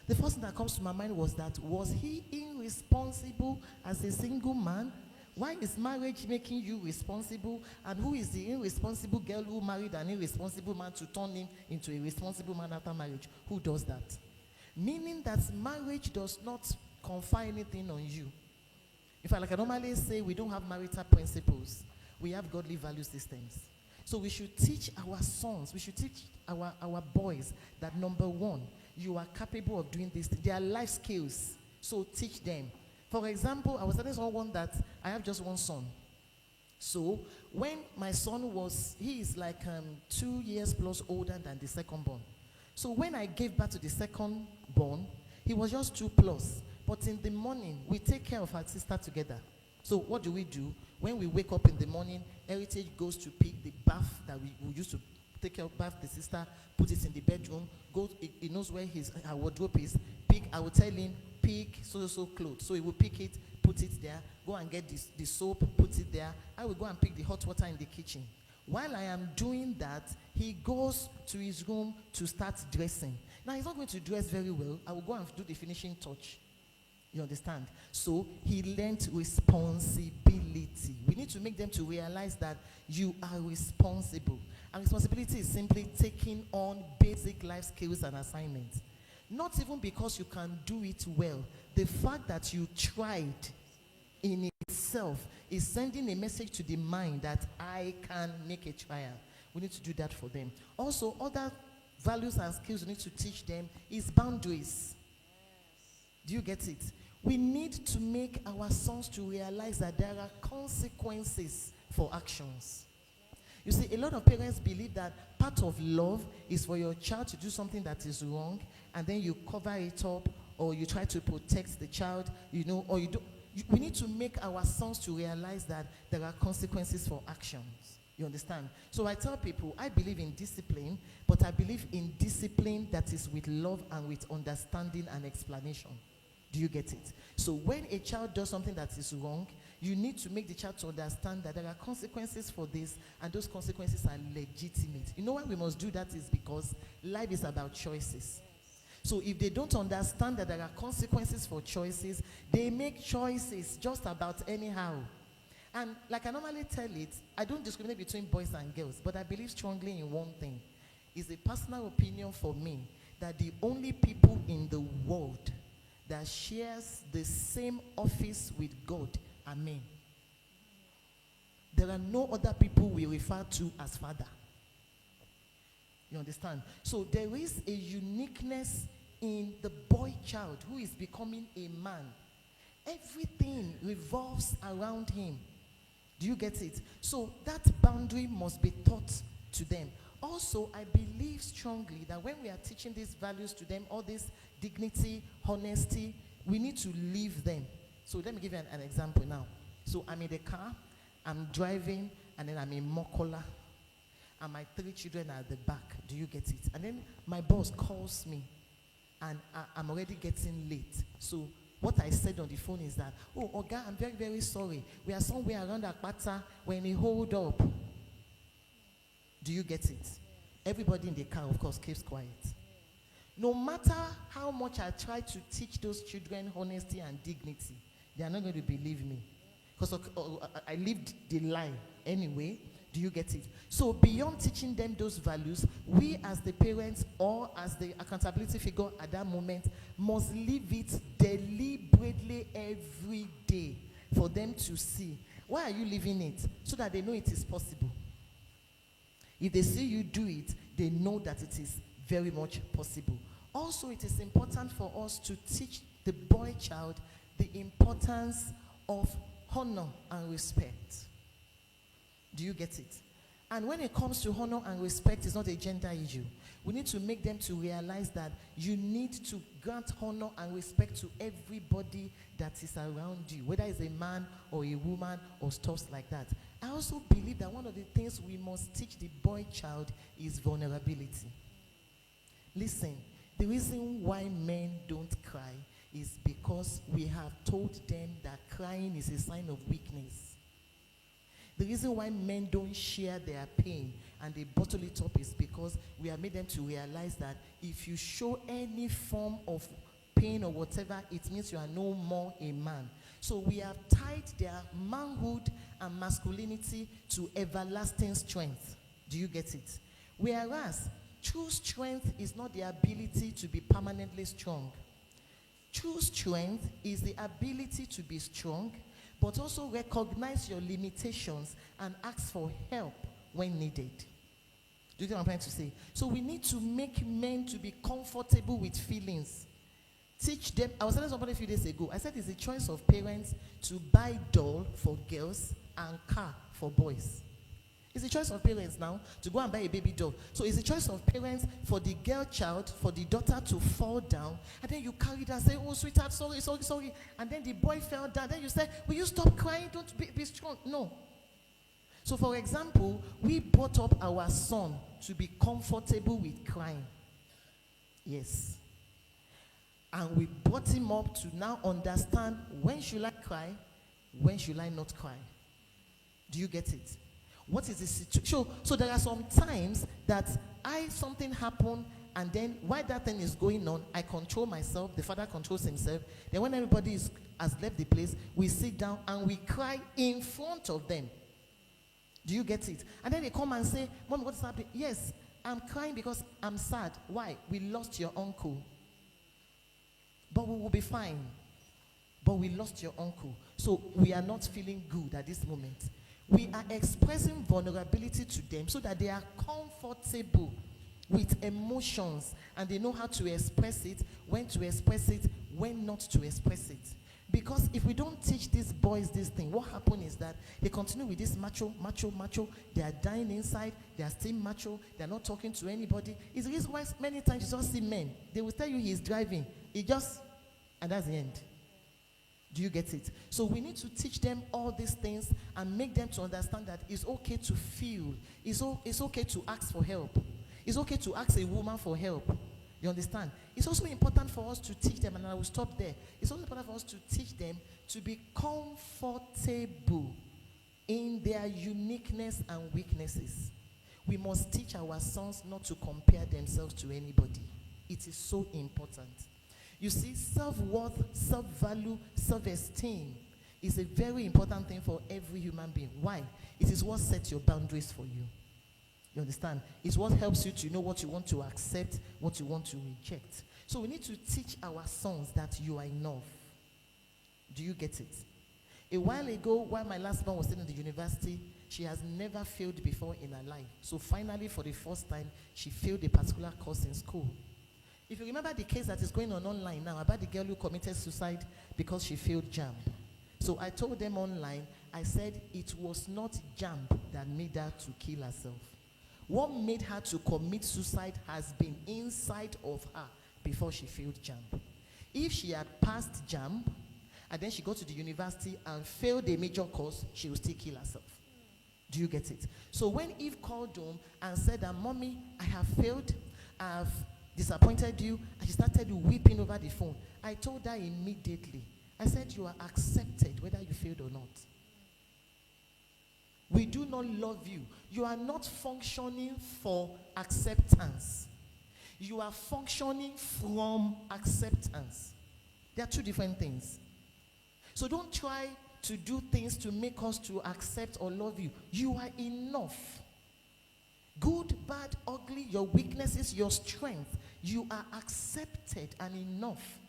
The first thing that comes to my mind was he irresponsible as a single man? Why is marriage making you responsible? And who is the irresponsible girl who married an irresponsible man to turn him into a responsible man after marriage? Who does that? Meaning that marriage does not confer anything on you. In fact, like I normally say, we don't have marital principles. We have godly value systems. So we should teach our sons, we should teach our boys that number one, you are capable of doing this. They are life skills. So teach them. For example, I was telling someone that I have just one son. So when my son he is like 2 years plus older than the second born. So when I gave birth to the second born, he was just 2 plus. But in the morning, we take care of our sister together. So what do? When we wake up in the morning, Heritage goes to pick the bath that we used to take care of, bath the sister, put it in the bedroom, he knows where her wardrobe is, I will tell him, pick so clothes. So he will pick it, put it there, go and get the soap, put it there. I will go and pick the hot water in the kitchen. While I am doing that, he goes to his room to start dressing. Now, he's not going to dress very well. I will go and do the finishing touch. You understand? So he learned responsibility. We need to make them to realize that you are responsible. And responsibility is simply taking on basic life skills and assignments. Not even because you can do it well. The fact that you tried in itself is sending a message to the mind that I can make a trial. We need to do that for them. Also, other values and skills we need to teach them is boundaries. Do you get it? We need to make our sons to realize that there are consequences for actions. You see, a lot of parents believe that part of love is for your child to do something that is wrong, and then you cover it up, or you try to protect the child, or you don't. We need to make our sons to realize that there are consequences for actions. You understand? So I tell people, I believe in discipline, but I believe in discipline that is with love and with understanding and explanation. Do you get it? So when a child does something that is wrong, you need to make the child to understand that there are consequences for this, and those consequences are legitimate. You know why we must do that is because life is about choices. So if they don't understand that there are consequences for choices, they make choices just about anyhow. And like I normally tell it, I don't discriminate between boys and girls, but I believe strongly in one thing. It's a personal opinion for me that the only people in the world that shares the same office with God are men. There are no other people we refer to as father. You understand? So there is a uniqueness in the boy child who is becoming a man. Everything revolves around him. Do you get it? So that boundary must be taught to them. Also, I believe strongly that when we are teaching these values to them, all this dignity, honesty, we need to live them. So let me give you an example now. So I'm in the car, I'm driving, and then I'm in Mokola, and my 3 children are at the back. Do you get it? And then my boss calls me, and I'm already getting late. So what I said on the phone is that, oh, Oga, I'm very, very sorry. We are somewhere around Akpata when he hold up. Do you get it? Everybody in the car, of course, keeps quiet. No matter how much I try to teach those children honesty and dignity, they are not going to believe me. Because I lived the lie anyway. Do you get it? So beyond teaching them those values, we as the parents or as the accountability figure at that moment must live it deliberately every day for them to see. Why are you living it? So that they know it is possible. If they see you do it, they know that it is very much possible. Also, it is important for us to teach the boy child the importance of honor and respect. Do you get it? And when it comes to honor and respect, it's not a gender issue. We need to make them to realize that you need to grant honor and respect to everybody that is around you, whether it's a man or a woman or stuff like that. I also believe that one of the things we must teach the boy child is vulnerability. Listen, the reason why men don't cry is because we have told them that crying is a sign of weakness. The reason why men don't share their pain and they bottle it up is because we have made them to realize that if you show any form of pain or whatever, it means you are no more a man. So we have tied their manhood and masculinity to everlasting strength. Do you get it? Whereas true strength is not the ability to be permanently strong. True strength is the ability to be strong, but also recognize your limitations and ask for help when needed. Do you get what I'm trying to say? So we need to make men to be comfortable with feelings. teach them. I was telling somebody a few days ago, I said it's a choice of parents to buy doll for girls and car for boys. It's a choice of parents now to go and buy a baby doll. So it's a choice of parents for the girl child, for the daughter to fall down, and then you carry that and say, oh, sweetheart, sorry, sorry, sorry. And then the boy fell down. Then you say, will you stop crying? Don't be strong. No. So for example, we brought up our son to be comfortable with crying. Yes. And we brought him up to now understand when should I cry, when should I not cry. Do you get it? What is the situation? So there are some times that something happened, and then while that thing is going on, I control myself, the father controls himself. Then when everybody has left the place, we sit down and we cry in front of them. Do you get it? And then they come and say, Mom, what's happening? Yes, I'm crying because I'm sad. Why? We lost your uncle. But we will be fine. But we lost your uncle. So we are not feeling good at this moment. We are expressing vulnerability to them so that they are comfortable with emotions and they know how to express it, when to express it, when not to express it. Because if we don't teach these boys this thing, what happens is that they continue with this macho. They are dying inside. They are still macho. They are not talking to anybody. It's the reason why many times you just see men. They will tell you he is driving. And that's the end. Do you get it? So we need to teach them all these things and make them to understand that it's okay to feel. It's okay to ask for help. It's okay to ask a woman for help. You understand? It's also important for us to teach them, and I will stop there. It's also important for us to teach them to be comfortable in their uniqueness and weaknesses. We must teach our sons not to compare themselves to anybody. It is so important. You see, self-worth, self-value, self-esteem is a very important thing for every human being. Why? It is what sets your boundaries for you. You understand? It's what helps you to know what you want to accept, what you want to reject. So we need to teach our sons that you are enough. Do you get it? A while ago, while my last one was still in the university, she has never failed before in her life. So finally, for the first time, she failed a particular course in school. If you remember the case that is going on online now about the girl who committed suicide because she failed JAMB. So I told them online, I said it was not JAMB that made her to kill herself. What made her to commit suicide has been inside of her before she failed JAMB. If she had passed JAMB and then she got to the university and failed a major course, she would still kill herself. Do you get it? So when Eve called home and said that, Mommy, I have failed, I have disappointed you, and she started weeping over the phone, I told her immediately, I said, you are accepted whether you failed or not. We do not love you. You are not functioning for acceptance. You are functioning from acceptance. There are two different things. So don't try to do things to make us to accept or love you. You are enough. Good, bad, ugly, your weaknesses, your strength. You are accepted and enough.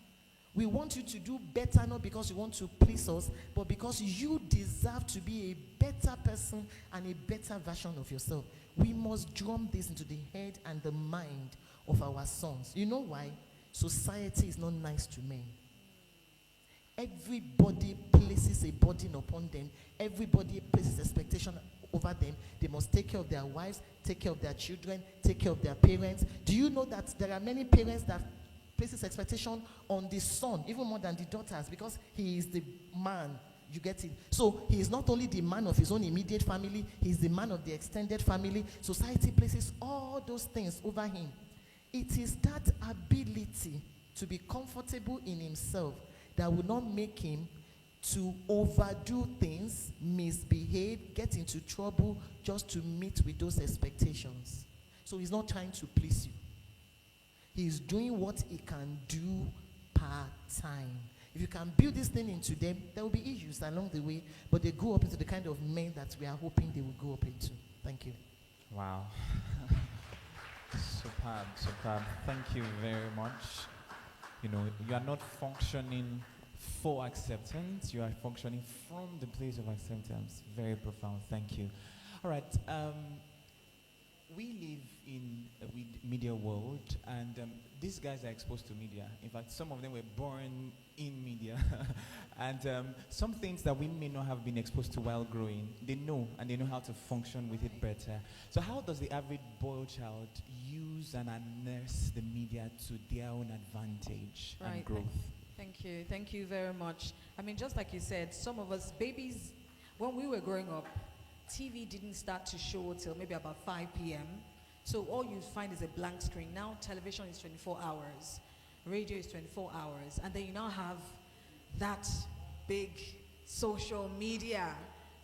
We want you to do better, not because you want to please us, but because you deserve to be a better person and a better version of yourself. We must drum this into the head and the mind of our sons. You know why? Society is not nice to men. Everybody places a burden upon them. Everybody places expectation over them. They must take care of their wives, take care of their children, take care of their parents. Do you know that there are many parents that places expectation on the son, even more than the daughters, because he is the man. You get it? So he is not only the man of his own immediate family, he is the man of the extended family. Society places all those things over him. It is that ability to be comfortable in himself that will not make him to overdo things, misbehave, get into trouble just to meet with those expectations. So he's not trying to please you. He's doing what he can do part-time. If you can build this thing into them, there will be issues along the way, but they grow up into the kind of men that we are hoping they will grow up into. Thank you. Wow. Superb, superb. Thank you very much. You know, you are not functioning for acceptance, you are functioning from the place of acceptance. Very profound. Thank you. All right. we live in a media world, and these guys are exposed to media. In fact, some of them were born in media. And some things that we may not have been exposed to while growing, they know, and they know how to function with it better. So how does the average boy child use and harness the media to their own advantage and growth? Thank you. Thank you very much. I mean, just like you said, some of us babies, when we were growing up, TV didn't start to show till maybe about 5 p.m. So all you find is a blank screen. Now television is 24 hours. Radio is 24 hours. And then you now have that big social media.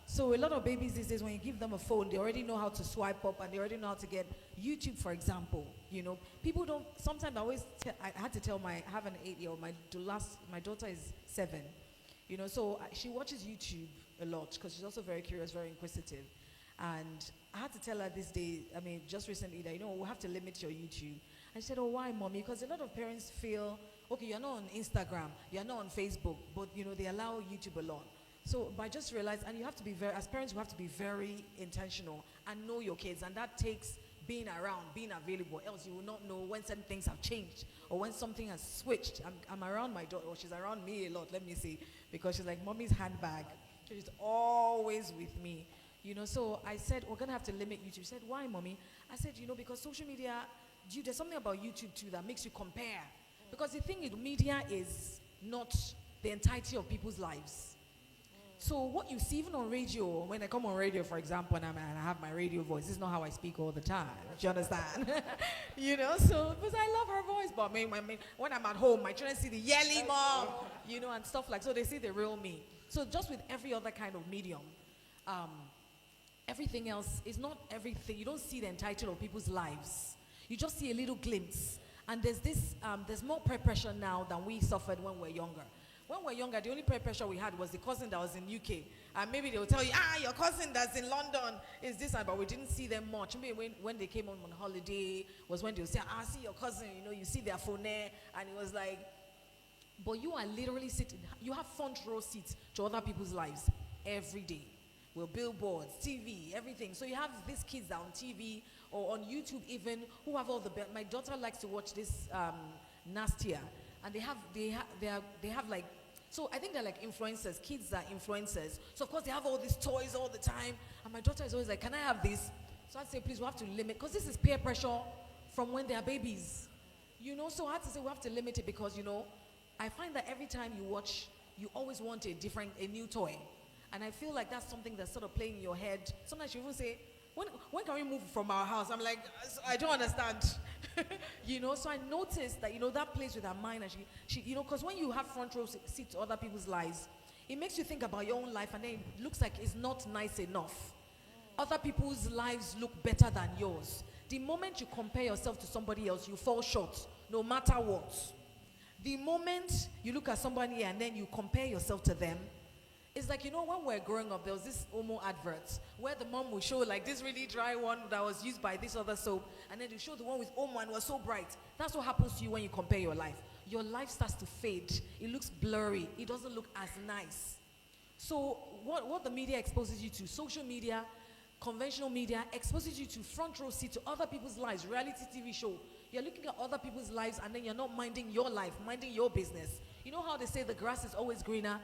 So a lot of babies these days, when you give them a phone, they already know how to swipe up and they already know how to get YouTube, for example. You know, people don't, sometimes I had to tell I have an 8-year-old, my daughter is 7. You know, so she watches YouTube a lot because she's also very curious, very inquisitive. And I had to tell her this day, just recently, that, we'll have to limit your YouTube. And she said, oh, why, mommy? Because a lot of parents feel, okay, you're not on Instagram, you're not on Facebook, but, they allow YouTube a lot. So, but I just realized, and you have to be as parents, you have to be very intentional and know your kids. And that takes being around, being available, else you will not know when certain things have changed or when something has switched. I'm around my daughter, or she's around me a lot, let me say, because she's like mommy's handbag. She's always with me. So I said, we're going to have to limit YouTube. She said, why, mommy? I said, because social media, there's something about YouTube too that makes you compare. Because the thing is, media is not the entirety of people's lives. So what you see even on radio, when I come on radio, for example, and I have my radio voice, this is not how I speak all the time. Do you understand? So, because I love her voice, but when I'm at home, my children see the yelly mom, and stuff like, so they see the real me. So just with every other kind of medium, everything else is not everything. You don't see the entirety of people's lives. You just see a little glimpse. And there's more peer pressure now than we suffered when we were younger. When we were younger, the only peer pressure we had was the cousin that was in UK. And maybe they will tell you, your cousin that's in London is this, but we didn't see them much. Maybe when they came on holiday was when they would say, see your cousin, you see their phone there. And it was like, but you are literally sitting, you have front row seats to other people's lives every day. Well, billboards, TV, everything. So you have these kids that are on TV or on YouTube even, who have all the best. My daughter likes to watch this Nastia. And they have like, so I think they're like influencers, kids are influencers. So of course they have all these toys all the time. And my daughter is always like, can I have this? So I'd say, please, we have to limit, because this is peer pressure from when they are babies. So I had to say we have to limit it because, I find that every time you watch, you always want a new toy. And I feel like that's something that's sort of playing in your head. Sometimes you even say, when can we move from our house? I'm like, I don't understand. So I noticed that, that plays with her mind. And she because when you have front row seat to other people's lives, it makes you think about your own life, and then it looks like it's not nice enough. Other people's lives look better than yours. The moment you compare yourself to somebody else, you fall short, no matter what. The moment you look at somebody and then you compare yourself to them, it's like, when we're growing up, there was this Omo advert where the mom would show like this really dry one that was used by this other soap, and then they show the one with Omo and it was so bright. That's what happens to you when you compare your life. Your life starts to fade. It looks blurry. It doesn't look as nice. So what the media exposes you to, social media, conventional media, exposes you to front row seat to other people's lives, reality TV show. You're looking at other people's lives and then you're not minding your life, minding your business. You know how they say the grass is always greener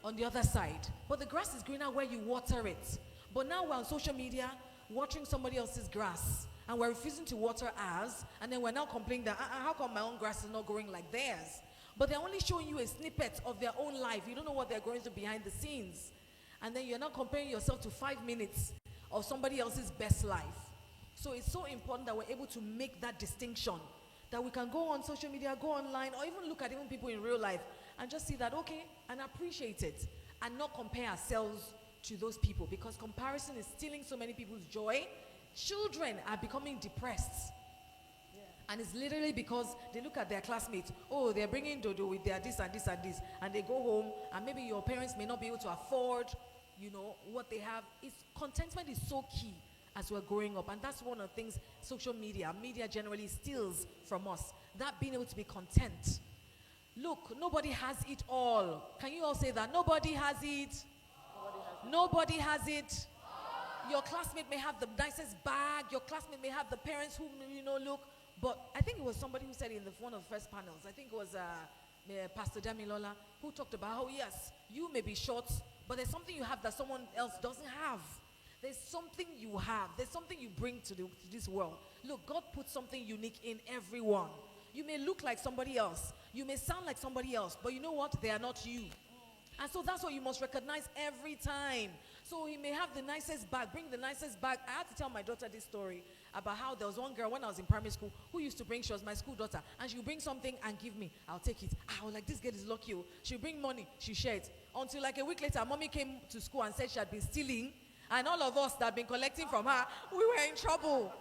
on the other side, but the grass is greener where you water it. But now we're on social media watering somebody else's grass and we're refusing to water ours, and then we're now complaining that how come my own grass is not growing like theirs? But they're only showing you a snippet of their own life. You don't know what they're going through behind the scenes, and then you're now comparing yourself to 5 minutes of somebody else's best life. So it's so important that we're able to make that distinction, that we can go on social media, go online, or even look at even people in real life and just see that, okay, and appreciate it, and not compare ourselves to those people, because comparison is stealing so many people's joy. Children are becoming depressed. And it's literally because they look at their classmates, oh, they're bringing dodo with their this and this and this, and they go home, and maybe your parents may not be able to afford, what they have. Contentment is so key as we're growing up, and that's one of the things social media generally steals from us, that being able to be content. Look, nobody has it all. Can you all say that? Nobody has it. Nobody has it. Your classmate may have the nicest bag. Your classmate may have the parents who, look. But I think it was somebody who said it in one of the first panels. I think it was Pastor Damilola who talked about how, yes, you may be short, but there's something you have that someone else doesn't have. There's something you have. There's something you bring to this world. Look, God put something unique in everyone. You may look like somebody else. You may sound like somebody else. But you know what? They are not you. And so that's what you must recognize every time. So he may have the nicest bag. Bring the nicest bag. I had to tell my daughter this story about how there was one girl when I was in primary school who used to bring, she was my school daughter, and she would bring something and give me. I'll take it. I was like, this girl is lucky. She'll bring money. She shared. Until like a week later, mommy came to school and said she had been stealing. And all of us that had been collecting from her, we were in trouble.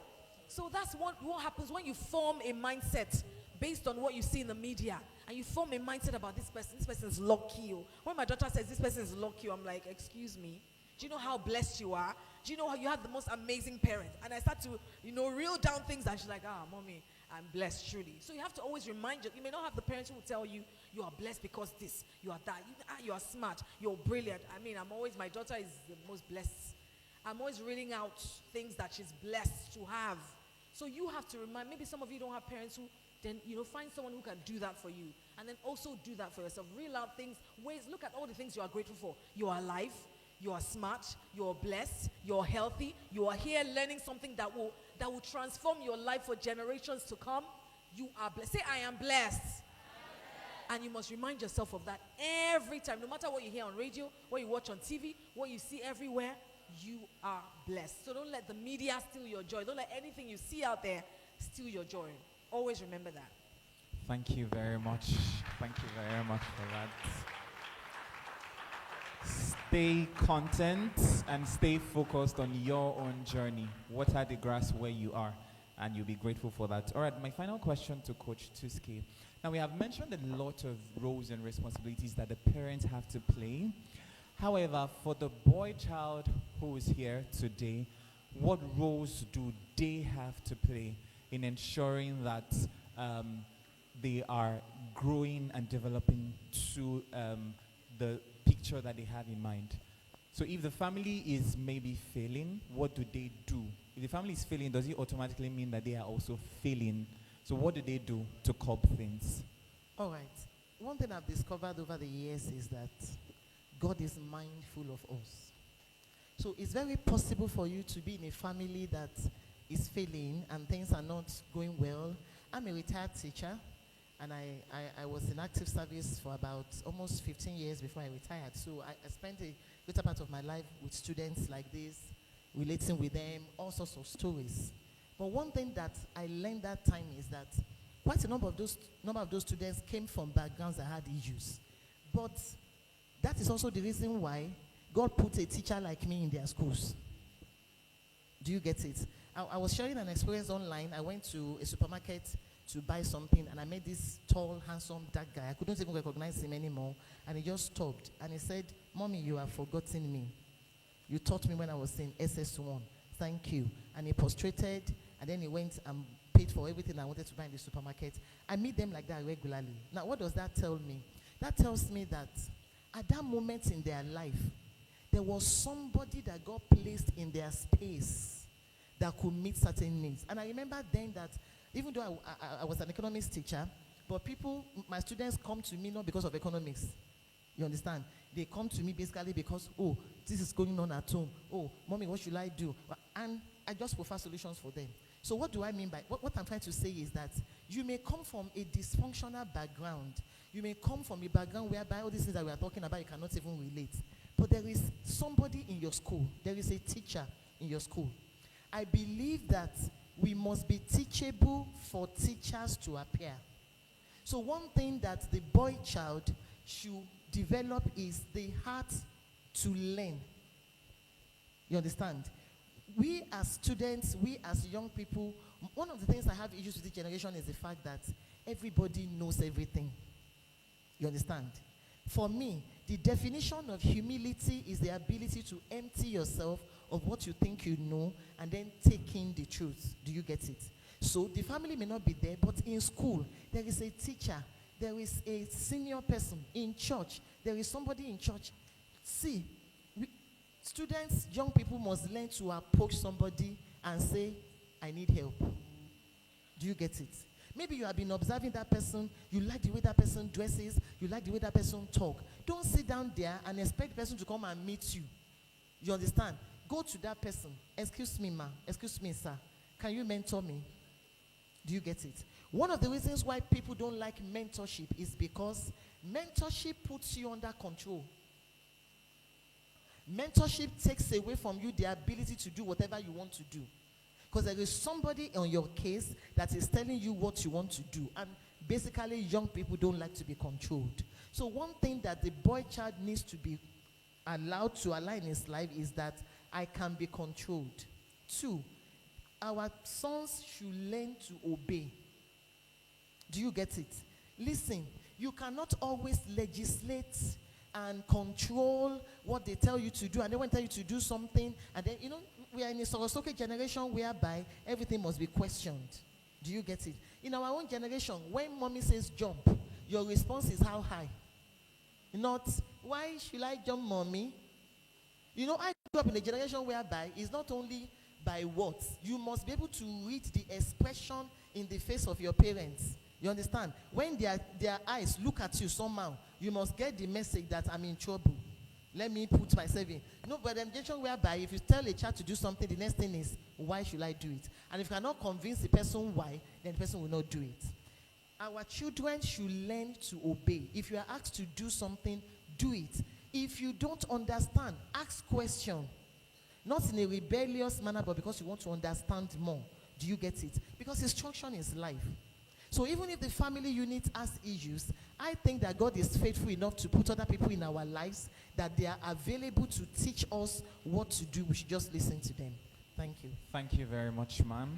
So that's what happens when you form a mindset based on what you see in the media. And you form a mindset about this person. This person is lucky. When my daughter says this person is lucky, I'm like, excuse me. Do you know how blessed you are? Do you know how you have the most amazing parents? And I start to, reel down things, and she's like, mommy, I'm blessed truly. So you have to always remind you. You may not have the parents who will tell you, you are blessed because this, you are that, you are smart, you're brilliant. I mean, my daughter is the most blessed. I'm always reading out things that she's blessed to have. So you have to remind, maybe some of you don't have parents who, then, find someone who can do that for you. And then also do that for yourself. Reel out things, ways, look at all the things you are grateful for. You are alive, you are smart, you are blessed, you are healthy, you are here learning something that will transform your life for generations to come. You are blessed. Say, I am blessed. And you must remind yourself of that every time. No matter what you hear on radio, what you watch on TV, what you see everywhere, you are blessed. So don't let the media steal your joy. Don't let anything you see out there steal your joy. Always remember that. Thank you very much. Thank you very much for that. Stay content and stay focused on your own journey. Water the grass where you are, and you'll be grateful for that. All right, my final question to Coach Tuske. Now, we have mentioned a lot of roles and responsibilities that the parents have to play. However, for the boy child who is here today, what roles do they have to play in ensuring that they are growing and developing to the picture that they have in mind? So if the family is maybe failing, what do they do? If the family is failing, does it automatically mean that they are also failing? So what do they do to curb things? All right. One thing I've discovered over the years is that God is mindful of us. So it's very possible for you to be in a family that is failing and things are not going well. I'm a retired teacher, and I was in active service for about almost 15 years before I retired. So I spent a greater part of my life with students like this, relating with them, all sorts of stories. But one thing that I learned that time is that quite a number of those students came from backgrounds that had issues. But that is also the reason why God put a teacher like me in their schools. Do you get it? I was sharing an experience online. I went to a supermarket to buy something, and I met this tall, handsome, dark guy. I couldn't even recognize him anymore. And he just stopped, and he said, "Mommy, you have forgotten me. You taught me when I was in SS1. Thank you." And he prostrated, and then he went and paid for everything I wanted to buy in the supermarket. I meet them like that regularly. Now, what does that tell me? That tells me that at that moment in their life, there was somebody that God placed in their space that could meet certain needs. And I remember then that even though I was an economics teacher, but my students come to me not because of economics. You understand? They come to me basically because, oh, this is going on at home. Oh, mommy, what should I do? And I just prefer solutions for them. So what do I mean by, what I'm trying to say is that you may come from a dysfunctional background. You may come from a background whereby all these things that we are talking about, you cannot even relate. But there is somebody in your school. There is a teacher in your school. I believe that we must be teachable for teachers to appear. So one thing that the boy child should develop is the heart to learn. You understand? We as students, we as young people, one of the things I have issues with this generation is the fact that everybody knows everything. You understand? For me, the definition of humility is the ability to empty yourself of what you think you know and then take in the truth. Do you get it? So the family may not be there, but in school, there is a teacher, there is a senior person in church, there is somebody in church. See, Students, young people must learn to approach somebody and say, I need help. Do you get it? Maybe you have been observing that person, you like the way that person dresses, you like the way that person talk. Don't sit down there and expect the person to come and meet you. You understand? Go to that person. Excuse me, ma. Excuse me, sir. Can you mentor me? Do you get it? One of the reasons why people don't like mentorship is because mentorship puts you under control. Mentorship takes away from you the ability to do whatever you want to do. Because there is somebody on your case that is telling you what you want to do. And basically, young people don't like to be controlled. So one thing that the boy child needs to be allowed to allow in his life is that I can be controlled. 2, our sons should learn to obey. Do you get it? Listen, you cannot always legislate and control what they tell you to do, and they want to tell you to do something, and then, we are in a Sorosoke generation whereby everything must be questioned. Do you get it? In our own generation, when mommy says jump, your response is how high? Not, why should I jump, mommy? I grew up in a generation whereby it's not only by words. You must be able to read the expression in the face of your parents. You understand? When their eyes look at you somehow, you must get the message that I'm in trouble. Let me put myself in. But the generation whereby if you tell a child to do something, the next thing is, why should I do it? And if you cannot convince the person why, then the person will not do it. Our children should learn to obey. If you are asked to do something, do it. If you don't understand, ask question. Not in a rebellious manner, but because you want to understand more. Do you get it? Because instruction is life. So even if the family unit has issues, I think that God is faithful enough to put other people in our lives that they are available to teach us what to do. We should just listen to them. Thank you. Thank you very much, ma'am.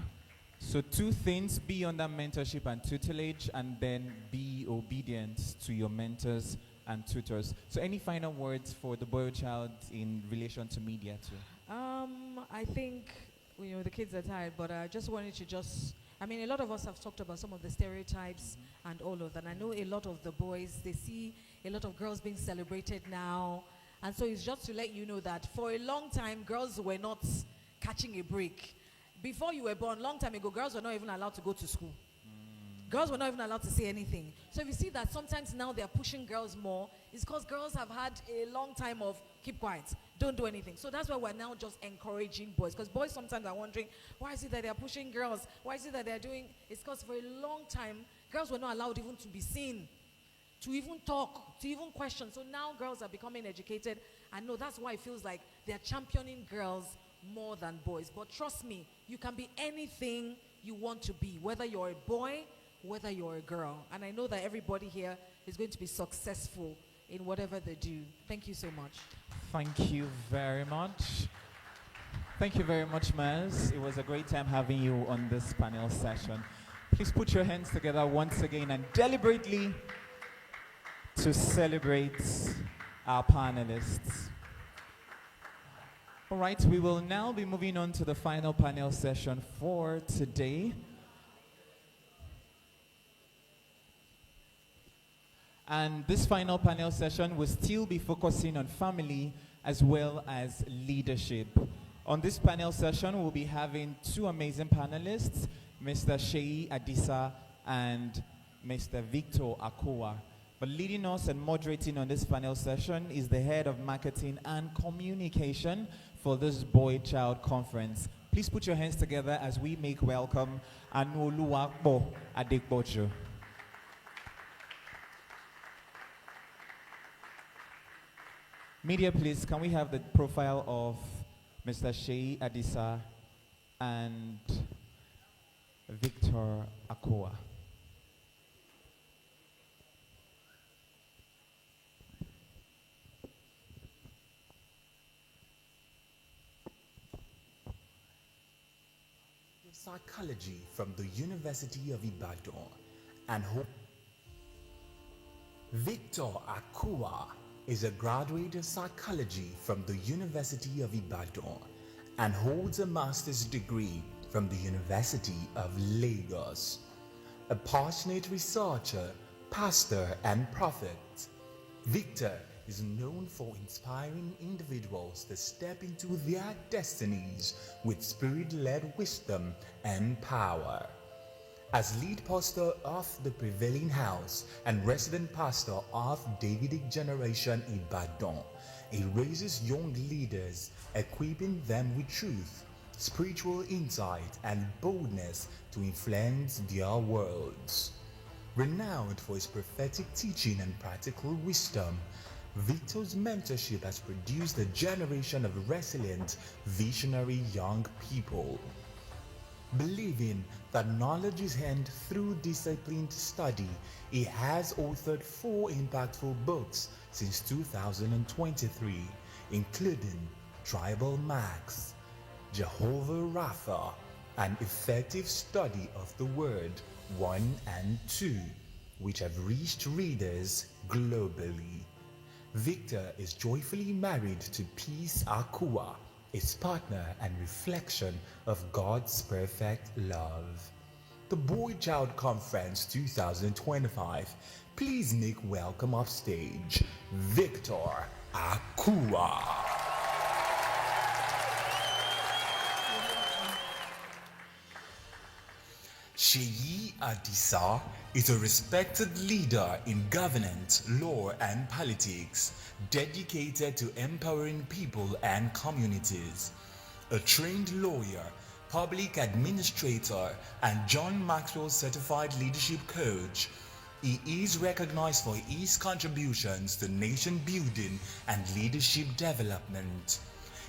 So 2 things: be under mentorship and tutelage, and then be obedient to your mentors and tutors. So any final words for the boy or child in relation to media too? I think, the kids are tired, but I just wanted to a lot of us have talked about some of the stereotypes and all of that. And I know a lot of the boys, they see a lot of girls being celebrated now. And so it's just to let you know that for a long time, girls were not catching a break. Before you were born, long time ago, girls were not even allowed to go to school. Girls were not even allowed to say anything. So if you see that sometimes now they're pushing girls more, it's because girls have had a long time of keep quiet, don't do anything. So that's why we're now just encouraging boys. Because boys sometimes are wondering, why is it that they're pushing girls? Why is it that they're doing? It's because for a long time, girls were not allowed even to be seen, to even talk, to even question. So now girls are becoming educated. And no, that's why it feels like they're championing girls more than boys. But trust me, you can be anything you want to be, whether you're a boy, whether you're a girl. And I know that everybody here is going to be successful in whatever they do. Thank you so much. Thank you very much. Thank you very much, Maz. It was a great time having you on this panel session. Please put your hands together once again and deliberately to celebrate our panelists. All right, we will now be moving on to the final panel session for today. And this final panel session will still be focusing on family as well as leadership. On this panel session, we'll be having 2 amazing panelists, Mr. Seyi Adisa and Mr. Victor Akuwa. But leading us and moderating on this panel session is the head of marketing and communication for this boy-child conference. Please put your hands together as we make welcome Oluwatoyinbo Adekbojo. Media, please, can we have the profile of Mr. Seyi Adisa and Victor Akuwa? Psychology from the University of Ibadan and Victor Akuwa is a graduate of psychology from the University of Ibadan and holds a master's degree from the University of Lagos. A passionate researcher, pastor, and prophet, Victor is known for inspiring individuals to step into their destinies with spirit-led wisdom and power. As lead pastor of the prevailing house and resident pastor of Davidic generation Ibadan, he raises young leaders, equipping them with truth, spiritual insight, and boldness to influence their worlds. Renowned for his prophetic teaching and practical wisdom, Victor's mentorship has produced a generation of resilient, visionary young people. Believing that knowledge is earned through disciplined study, he has authored 4 impactful books since 2023, including Tribal Max, Jehovah Rapha, an effective study of the Word 1 and 2, which have reached readers globally. Victor is joyfully married to Peace Akuwa, his partner and reflection of God's perfect love. The Boy Child Conference 2025, please make welcome upstage Victor Akuwa. Seyi Adisa is a respected leader in governance, law, and politics, dedicated to empowering people and communities. A trained lawyer, public administrator, and John Maxwell certified leadership coach, he is recognized for his contributions to nation building and leadership development.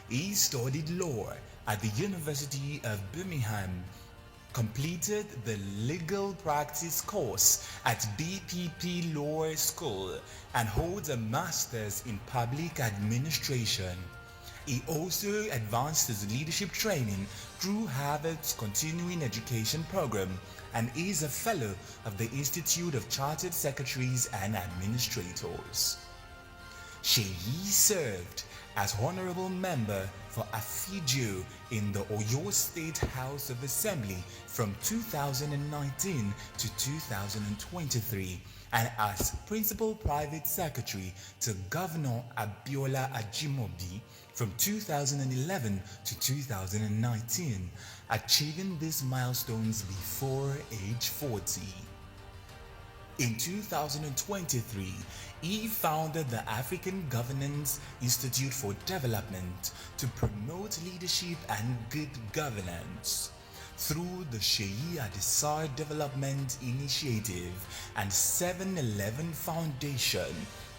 He studied law at the University of Birmingham, completed the legal practice course at BPP Law School, and holds a master's in public administration. He also advanced his leadership training through Harvard's continuing education program and is a fellow of the Institute of Chartered Secretaries and Administrators. Seyi served as honorable member for Afidjo in the Oyo State House of Assembly from 2019 to 2023 and as principal private secretary to Governor Abiola Ajimobi from 2011 to 2019, achieving these milestones before age 40. In 2023, he founded the African Governance Institute for Development to promote leadership and good governance. Through the Seyi Adisa Development Initiative and 7-Eleven Foundation,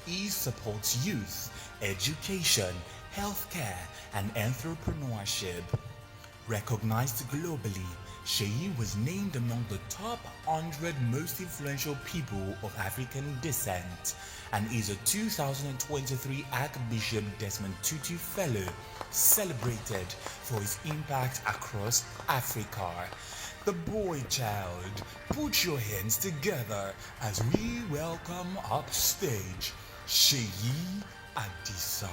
he supports youth, education, healthcare, and entrepreneurship. Recognized globally, Seyi was named among the top 100 most influential people of African descent and is a 2023 Archbishop Desmond Tutu Fellow, celebrated for his impact across Africa. The Boy Child, put your hands together as we welcome upstage Seyi Adisa.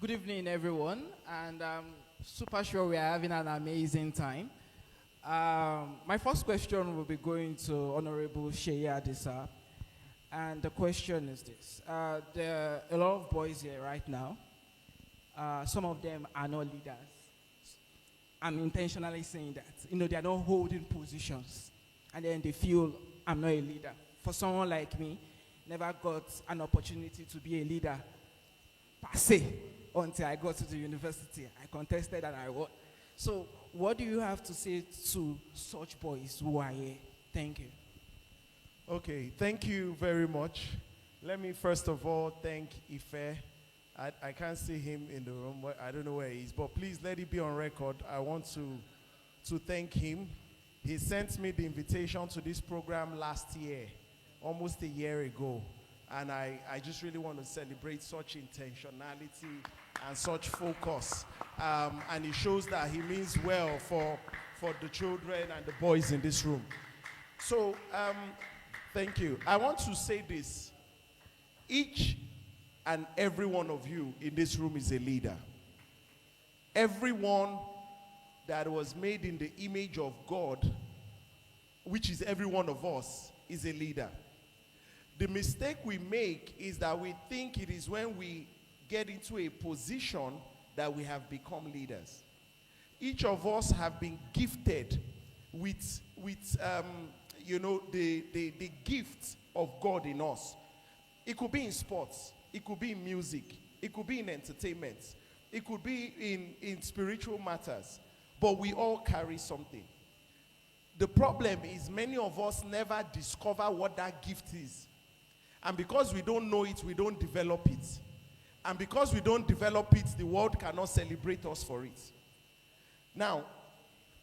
Good evening, everyone, and I'm super sure we are having an amazing time. My first question will be going to Honorable Seyi Adisa, and the question is this. There are a lot of boys here right now. Some of them are not leaders. I'm intentionally saying that. They are not holding positions, and then they feel I'm not a leader. For someone like me, never got an opportunity to be a leader per se. Until I got to the university, I contested and I won. So, what do you have to say to such boys who are here? Thank you. Okay, thank you very much. Let me first of all thank Ife. I can't see him in the room. I don't know where he is, but please let it be on record. I want to thank him. He sent me the invitation to this program last year, almost a year ago. And I just really want to celebrate such intentionality and such focus. And it shows that he means well for the children and the boys in this room. So, thank you. I want to say this. Each and every one of you in this room is a leader. Everyone that was made in the image of God which is every one of us, is a leader. The mistake we make is that we think it is when we get into a position that we have become leaders. Each of us have been gifted with the gift of God in us. It could be in sports, it could be in music, it could be in entertainment, it could be in spiritual matters, but we all carry something. The problem is many of us never discover what that gift is. And because we don't know it, we don't develop it. And because we don't develop it, the world cannot celebrate us for it. Now,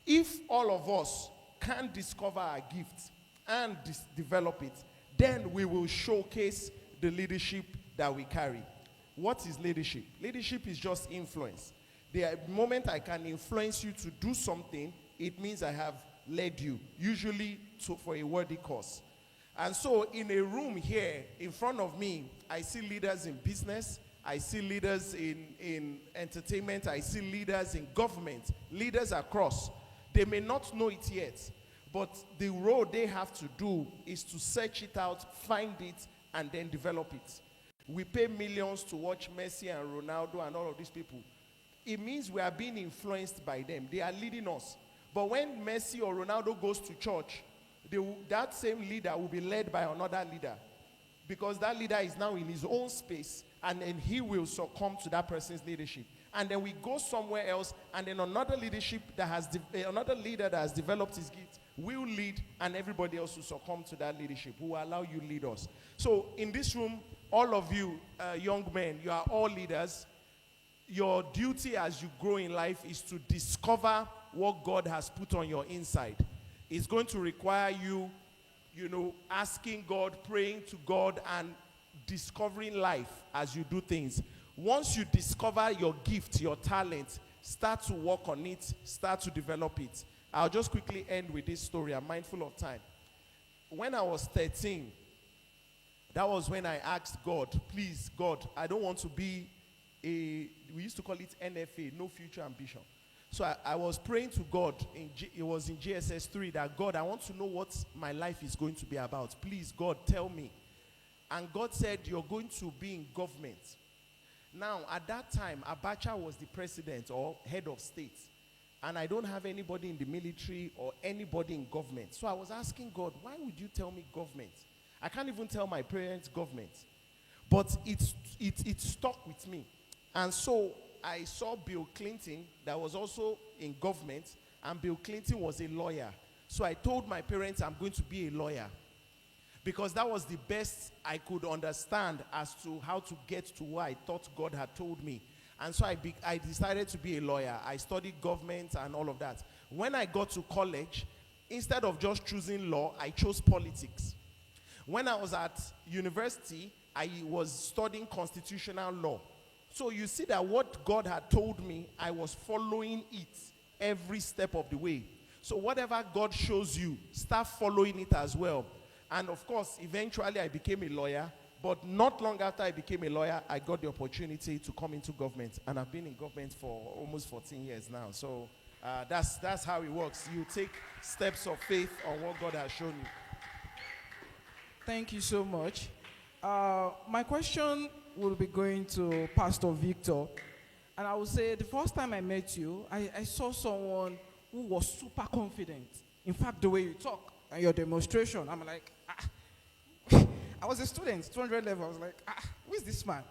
if all of us can discover our gift and develop it, then we will showcase the leadership that we carry. What is leadership? Leadership is just influence. The moment I can influence you to do something, it means I have led you, usually for a worthy cause. And so in a room here in front of me, I see leaders in business, I see leaders in entertainment, I see leaders in government, leaders across. They may not know it yet, but the role they have to do is to search it out, find it, and then develop it. We pay millions to watch Messi and Ronaldo and all of these people. It means we are being influenced by them. They are leading us. But when Messi or Ronaldo goes to church, that same leader will be led by another leader, because that leader is now in his own space, and then he will succumb to that person's leadership. And then we go somewhere else, and then another leader that has developed his gift will lead, and everybody else will succumb to that leadership, who will allow you lead us. So in this room, all of you young men, you are all leaders. Your duty as you grow in life is to discover what God has put on your inside. It's going to require you, asking God, praying to God, and discovering life as you do things. Once you discover your gift, your talent, start to work on it, start to develop it. I'll just quickly end with this story. I'm mindful of time. When I was 13, that was when I asked God, please, God, I don't want to be we used to call it NFA, no future ambition. So I was praying to God, it was in GSS 3, that God, I want to know what my life is going to be about. Please, God, tell me. And God said, you're going to be in government. Now, at that time, Abacha was the president or head of state. And I don't have anybody in the military or anybody in government. So I was asking God, why would you tell me government? I can't even tell my parents government. But it stuck with me. And so I saw Bill Clinton that was also in government, and Bill Clinton was a lawyer. So I told my parents I'm going to be a lawyer, because that was the best I could understand as to how to get to what I thought God had told me. And so I decided to be a lawyer. I studied government and all of that. When I got to college, instead of just choosing law, I chose politics. When I was at university, I was studying constitutional law. So you see that what God had told me, I was following it every step of the way. So whatever God shows you, start following it as well. And of course, eventually I became a lawyer. But not long after I became a lawyer, I got the opportunity to come into government. And I've been in government for almost 14 years now. So that's how it works. You take steps of faith on what God has shown you. Thank you so much. My question will be going to Pastor Victor. And I will say, the first time I met you, I saw someone who was super confident. In fact, the way you talk and your demonstration, I'm like, I was a student, 200 level. I was like, who is this man?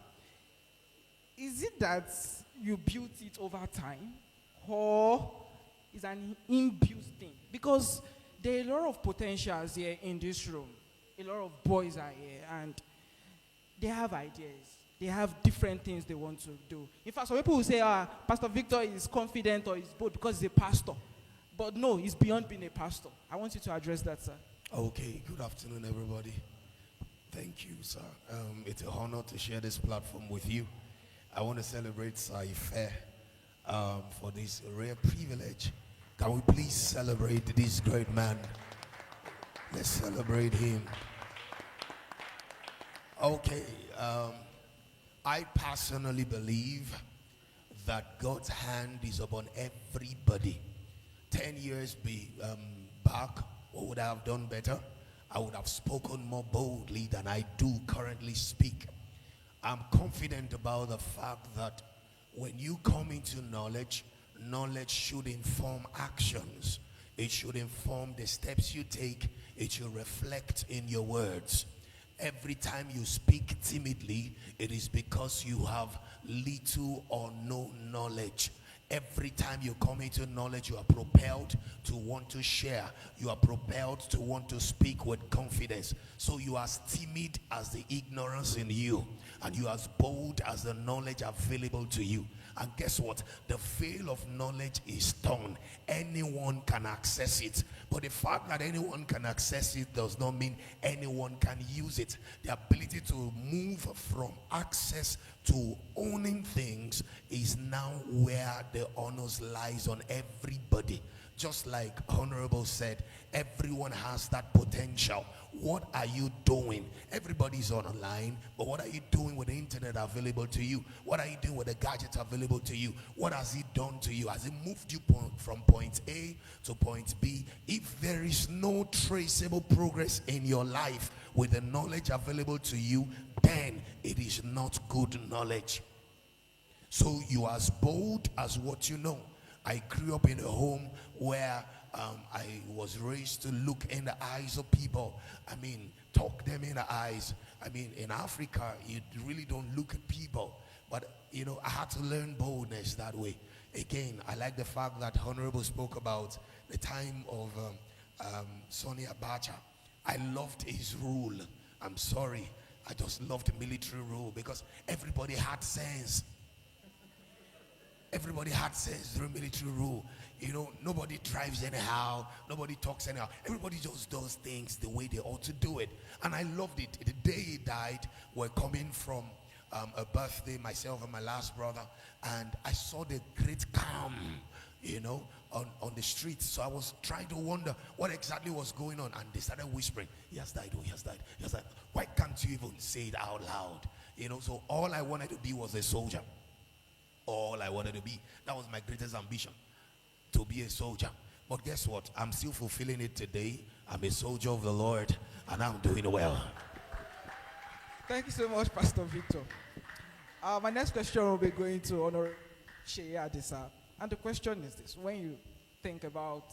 Is it that you built it over time, or is an inbuilt thing? Because there are a lot of potentials here in this room. A lot of boys are here, and they have ideas. They have different things they want to do. In fact, some people will say, Pastor Victor is confident or is bold because he's a pastor. But no, he's beyond being a pastor. I want you to address that, sir. Okay, good afternoon, everybody. Thank you, sir. It's an honor to share this platform with you. I want to celebrate Sir Ife for this rare privilege. Can we please celebrate this great man? Let's celebrate him. Okay, I personally believe that God's hand is upon everybody. 10 years back, What would I have done better? I would have spoken more boldly than I do currently speak. I'm confident about the fact that when you come into knowledge, knowledge should inform actions. It should inform the steps you take. It should reflect in your words. Every time you speak timidly, it is because you have little or no knowledge. Every time you come into knowledge, you are propelled to want to share. You are propelled to want to speak with confidence. So you are as timid as the ignorance in you, and you are as bold as the knowledge available to you. And guess what? The veil of knowledge is torn. Anyone can access it. But the fact that anyone can access it does not mean anyone can use it. The ability to move from access to owning things is now where the honors lies on everybody. Just like Honorable said, everyone has that potential. What are you doing? Everybody's online, but what are you doing with the internet available to you? What are you doing with the gadgets available to you? What has it done to you? Has it moved you from point A to point B? If there is no traceable progress in your life with the knowledge available to you, then it is not good knowledge. So you are as bold as what you know. I grew up in a home where I was raised to look in the eyes of people. I mean, talk them in the eyes. I mean, in Africa, you really don't look at people. But, you know, I had to learn boldness that way. Again, I like the fact that Honorable spoke about the time of Sonny Abacha. I loved his rule. I'm sorry. I just loved military rule because everybody had sense. Everybody had sense during military rule. You know, nobody drives anyhow. Nobody talks anyhow. Everybody just does things the way they ought to do it. And I loved it. The day he died, we're coming from a birthday, myself and my last brother. And I saw the great calm, you know, on the streets. So I was trying to wonder what exactly was going on. And they started whispering, he has died, oh, he has died, he has died. Why can't you even say it out loud? You know, so all I wanted to be was a soldier. All I wanted to be. That was my greatest ambition, to be a soldier. But guess what? I'm still fulfilling it today. I'm a soldier of the Lord, and I'm doing well. Thank you so much, Pastor Victor. My next question will be going to Honorable Seyi Adisa. And the question is this. When you think about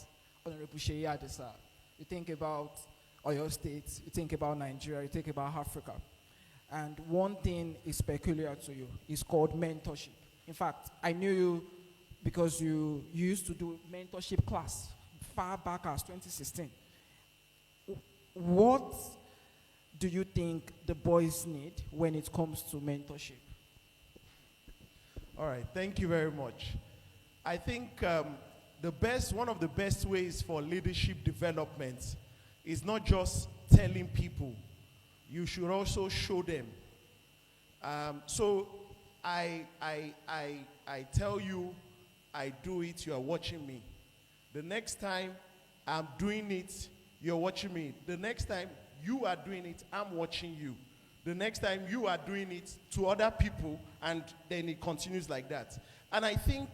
Honorable Seyi Adisa, you think about Oyo State, you think about Nigeria, you think about Africa. And one thing is peculiar to you. It's called mentorship. In fact, I knew you because you used to do mentorship class far back as 2016. What do you think the boys need when it comes to mentorship? All right, thank you very much. I think one of the best ways for leadership development is not just telling people. You should also show them. So I tell you, I do it, you are watching me. The next time I'm doing it, you're watching me. The next time you are doing it, I'm watching you. The next time you are doing it to other people, and then it continues like that. And I think,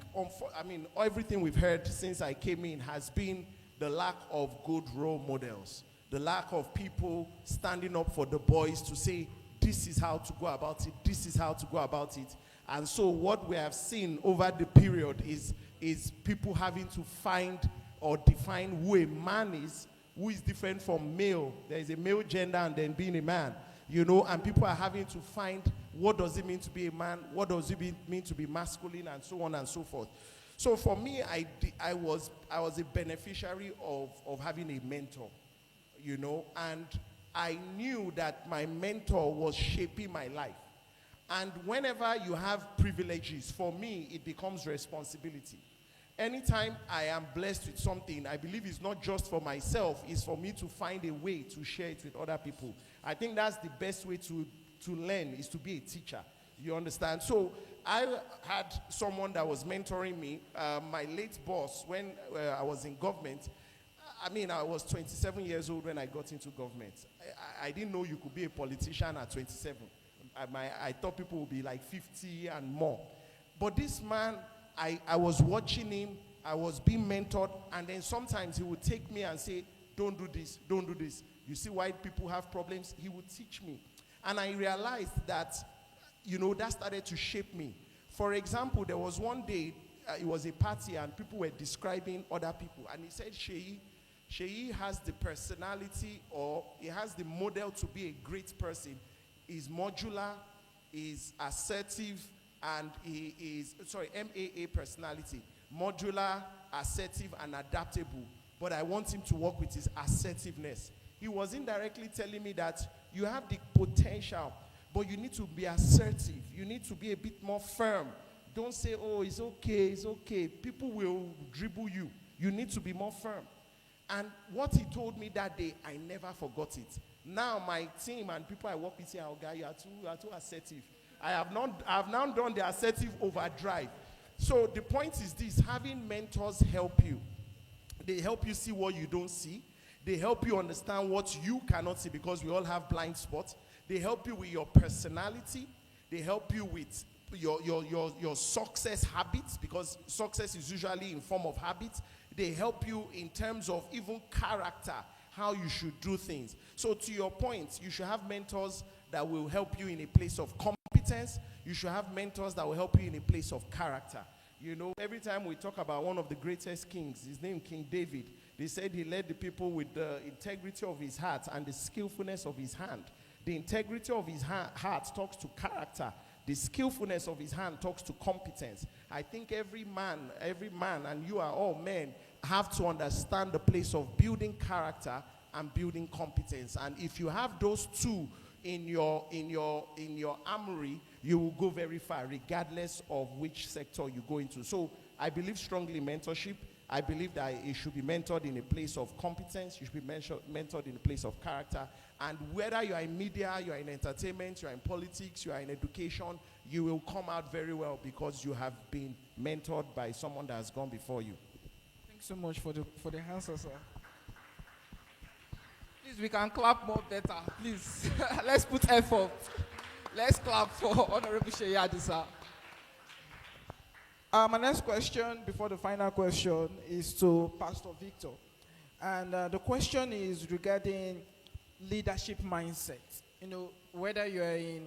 everything we've heard since I came in has been the lack of good role models, the lack of people standing up for the boys to say, this is how to go about it, this is how to go about it. And so what we have seen over the period is people having to find or define who a man is, who is different from male. There is a male gender and then being a man, you know, and people are having to find what does it mean to be a man, what does it mean to be masculine, and so on and so forth. So for me, I was a beneficiary of having a mentor, you know, and I knew that my mentor was shaping my life. And whenever you have privileges, for me, it becomes responsibility. Anytime I am blessed with something, I believe it's not just for myself, it's for me to find a way to share it with other people. I think that's the best way to learn, is to be a teacher. You understand? So I had someone that was mentoring me, my late boss, when I was in government. I was 27 years old when I got into government. I didn't know you could be a politician at 27. I thought people would be like 50 and more. But this man, I was watching him, I was being mentored, and then sometimes he would take me and say, don't do this, don't do this. You see why people have problems? He would teach me. And I realized that, that started to shape me. For example, there was one day, it was a party and people were describing other people. And he said, Seyi has the personality, or he has the model to be a great person. He's modular, he's assertive, and he is, MAA personality. Modular, assertive, and adaptable. But I want him to work with his assertiveness. He was indirectly telling me that you have the potential, but you need to be assertive. You need to be a bit more firm. Don't say, oh, it's okay, it's okay. People will dribble you. You need to be more firm. And what he told me that day, I never forgot it. Now my team and people I work with say, oh, guy, you are too assertive. I have now done the assertive overdrive. So the point is this: having mentors help you. They help you see what you don't see. They help you understand what you cannot see, because we all have blind spots. They help you with your personality. They help you with your success habits, because success is usually in form of habits. They help you in terms of even character, how you should do things. So to your point, you should have mentors that will help you in a place of competence. You should have mentors that will help you in a place of character. Every time we talk about one of the greatest kings, his name King David, they said he led the people with the integrity of his heart and the skillfulness of his hand. The integrity of his heart talks to character. The skillfulness of his hand talks to competence. I think every man, and you are all men, have to understand the place of building character and building competence. And if you have those two in your armory, you will go very far, regardless of which sector you go into. So I believe strongly in mentorship. I believe that it should be mentored in a place of competence. You should be mentored in a place of character. And whether you are in media, you are in entertainment, you are in politics, you are in education, you will come out very well because you have been mentored by someone that has gone before you. Thanks so much for the answer, sir. Please, we can clap more better. Please, let's put effort. Let's clap for Honorable Seyi Adisa. My next question, before the final question, is to Pastor Victor. And the question is regarding leadership mindset. Whether you're in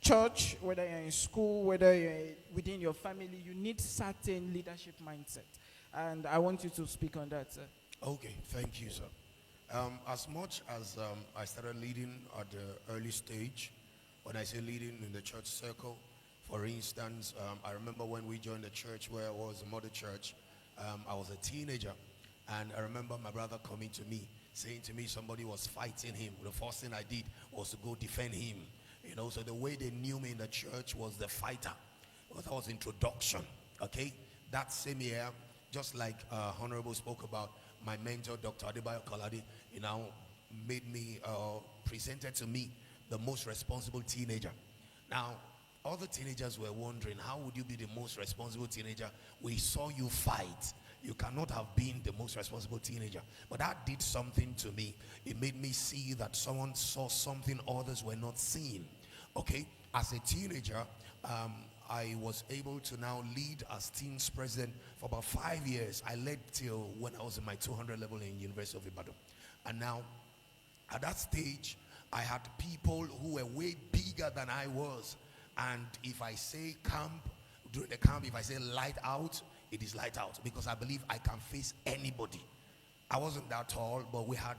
church, whether you're in school, whether you're within your family, you need certain leadership mindset. And I want you to speak on that, sir. Okay, thank you, sir. As much as I started leading at the early stage, when I say leading in the church circle, for instance, I remember when we joined the church where I was, a mother church, I was a teenager, and I remember my brother coming to me, saying to me somebody was fighting him. The first thing I did was to go defend him. So the way they knew me in the church was the fighter. That was introduction, okay? That same year, just like Honorable spoke about, my mentor, Dr. Adetutu Oshofowora, made me, presented to me the most responsible teenager. Now, other teenagers were wondering, how would you be the most responsible teenager? We saw you fight. You cannot have been the most responsible teenager. But that did something to me. It made me see that someone saw something others were not seeing. Okay? As a teenager, I was able to now lead as teams president for about 5 years. I led till when I was in my 200 level in University of Ibadan. And now, at that stage, I had people who were way bigger than I was. And if I say camp, during the camp, if I say light out, it is light out, because I believe I can face anybody. I wasn't that tall, but we had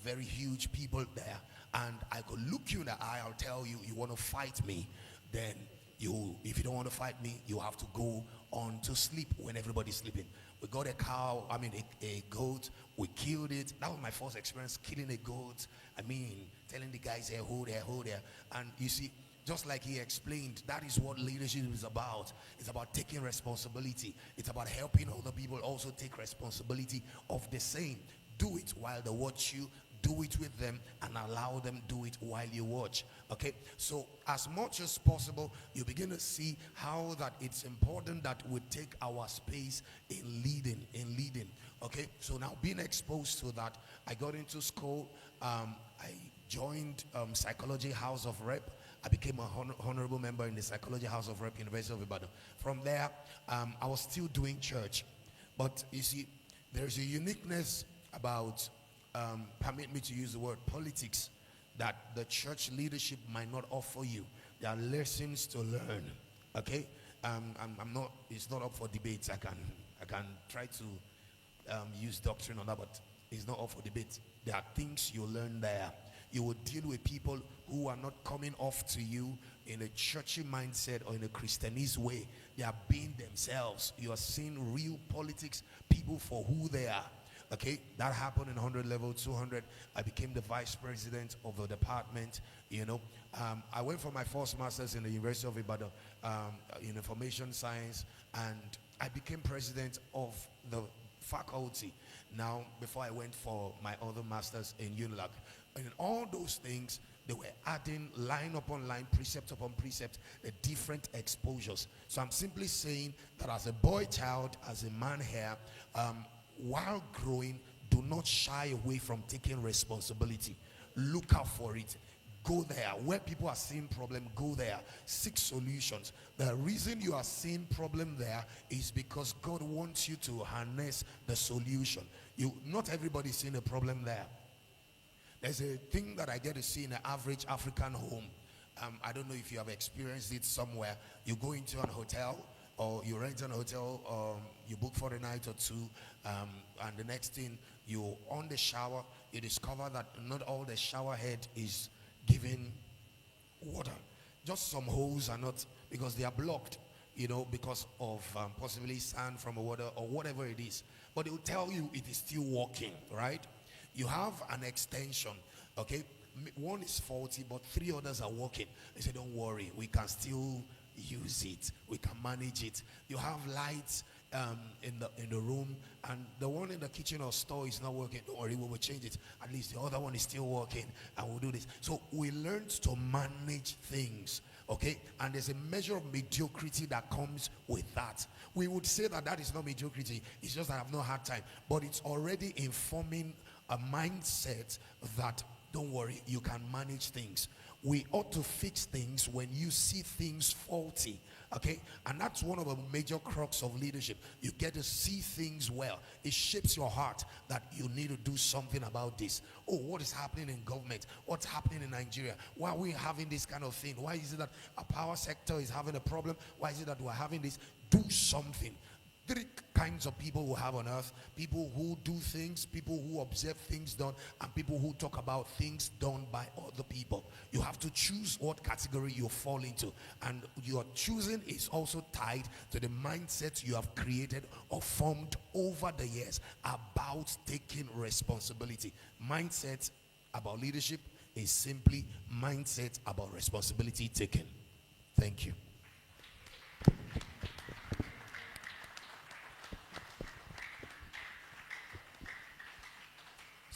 very huge people there. And I could look you in the eye, I'll tell you, you want to fight me, then if you don't want to fight me, you have to go on to sleep when everybody's sleeping. We got a cow, a goat, we killed it. That was my first experience, killing a goat. Telling the guys, hey, hold there. And you see, just like he explained, that is what leadership is about. It's about taking responsibility. It's about helping other people also take responsibility of the same. Do it while they watch you. Do it with them and allow them do it while you watch. Okay, so as much as possible, you begin to see how that it's important that we take our space in leading. Okay, so now being exposed to that, I got into school. I joined Psychology House of Rep. I became a honorable member in the Psychology House of Rep, University of Ibadan. From there, I was still doing church. But you see, there's a uniqueness about permit me to use the word politics, that the church leadership might not offer you. There are lessons to learn. Okay, I'm not. It's not up for debate. I can try to use doctrine on that, but it's not up for debate. There are things you learn there. You will deal with people who are not coming off to you in a churchy mindset or in a Christianese way. They are being themselves. You are seeing real politics, people for who they are. Okay, that happened in 100 level, 200. I became the vice president of the department. You know, I went for my first master's in the University of Ibadan in information science, and I became president of the faculty. Now, before I went for my other masters in UNILAG, and in all those things, they were adding line upon line, precept upon precept, the different exposures. So I'm simply saying that as a boy child, as a man here, while growing, do not shy away from taking responsibility. Look out for it. Go there. Where people are seeing problem, go there. Seek solutions. The reason you are seeing problem there is because God wants you to harness the solution. Not everybody is seeing a problem there. There's a thing that I get to see in an average African home. I don't know if you have experienced it somewhere. You go into an hotel, or you rent an hotel, you book for a night or two, and the next thing, you on the shower, you discover that not all the shower head is giving water. Just some holes are not, because they are blocked, you know, because of possibly sand from a water or whatever it is. But they will tell you it is still working, right? You have an extension, okay? One is faulty, but 3 others are working. They say, don't worry, we can still use it. We can manage it. You have lights in the room, and the one in the kitchen or store is not working. Don't worry, we will change it. At least the other one is still working, and we'll do this. So we learned to manage things, okay? And there's a measure of mediocrity that comes with that. We would say that that is not mediocrity. It's just that I've not had time. But it's already informing a mindset that, don't worry, you can manage things. We ought to fix things when you see things faulty, okay? And that's one of the major crux of leadership. You get to see things well. It shapes your heart that you need to do something about this. Oh, what is happening in government? What's happening in Nigeria? Why are we having this kind of thing? Why is it that our power sector is having a problem? Why is it that we're having this? Do something. 3 kinds of people we have on earth: people who do things, people who observe things done, and people who talk about things done by other people. You have to choose what category you fall into, and your choosing is also tied to the mindset you have created or formed over the years about taking responsibility. Mindset about leadership is simply mindset about responsibility taken. Thank you.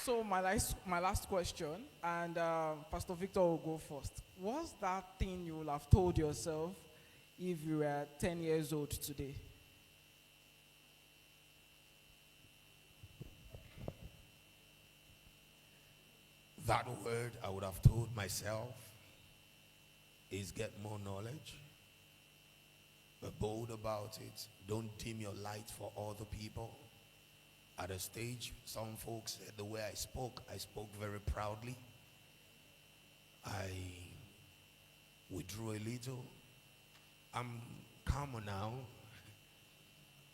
So my last question, and Pastor Victor will go first. What's that thing you would have told yourself if you were 10 years old today? That word I would have told myself is get more knowledge. Be bold about it. Don't dim your light for other people. At a stage, some folks said the way I spoke very proudly. I withdrew a little. I'm calmer now,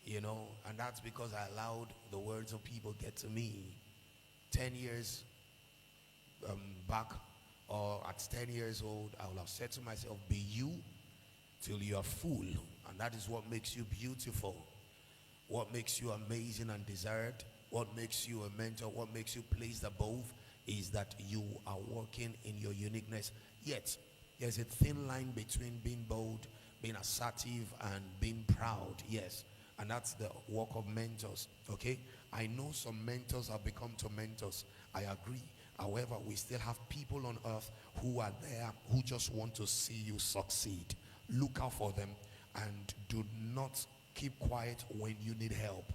you know, and that's because I allowed the words of people get to me. 10 years back, or at 10 years old, I would have said to myself, be you till you are full. And that is what makes you beautiful. What makes you amazing and desired, what makes you a mentor, what makes you placed above is that you are working in your uniqueness. Yet, there's a thin line between being bold, being assertive, and being proud. Yes, and that's the work of mentors, okay? I know some mentors have become tormentors. I agree. However, we still have people on earth who are there who just want to see you succeed. Look out for them and do not keep quiet when you need help.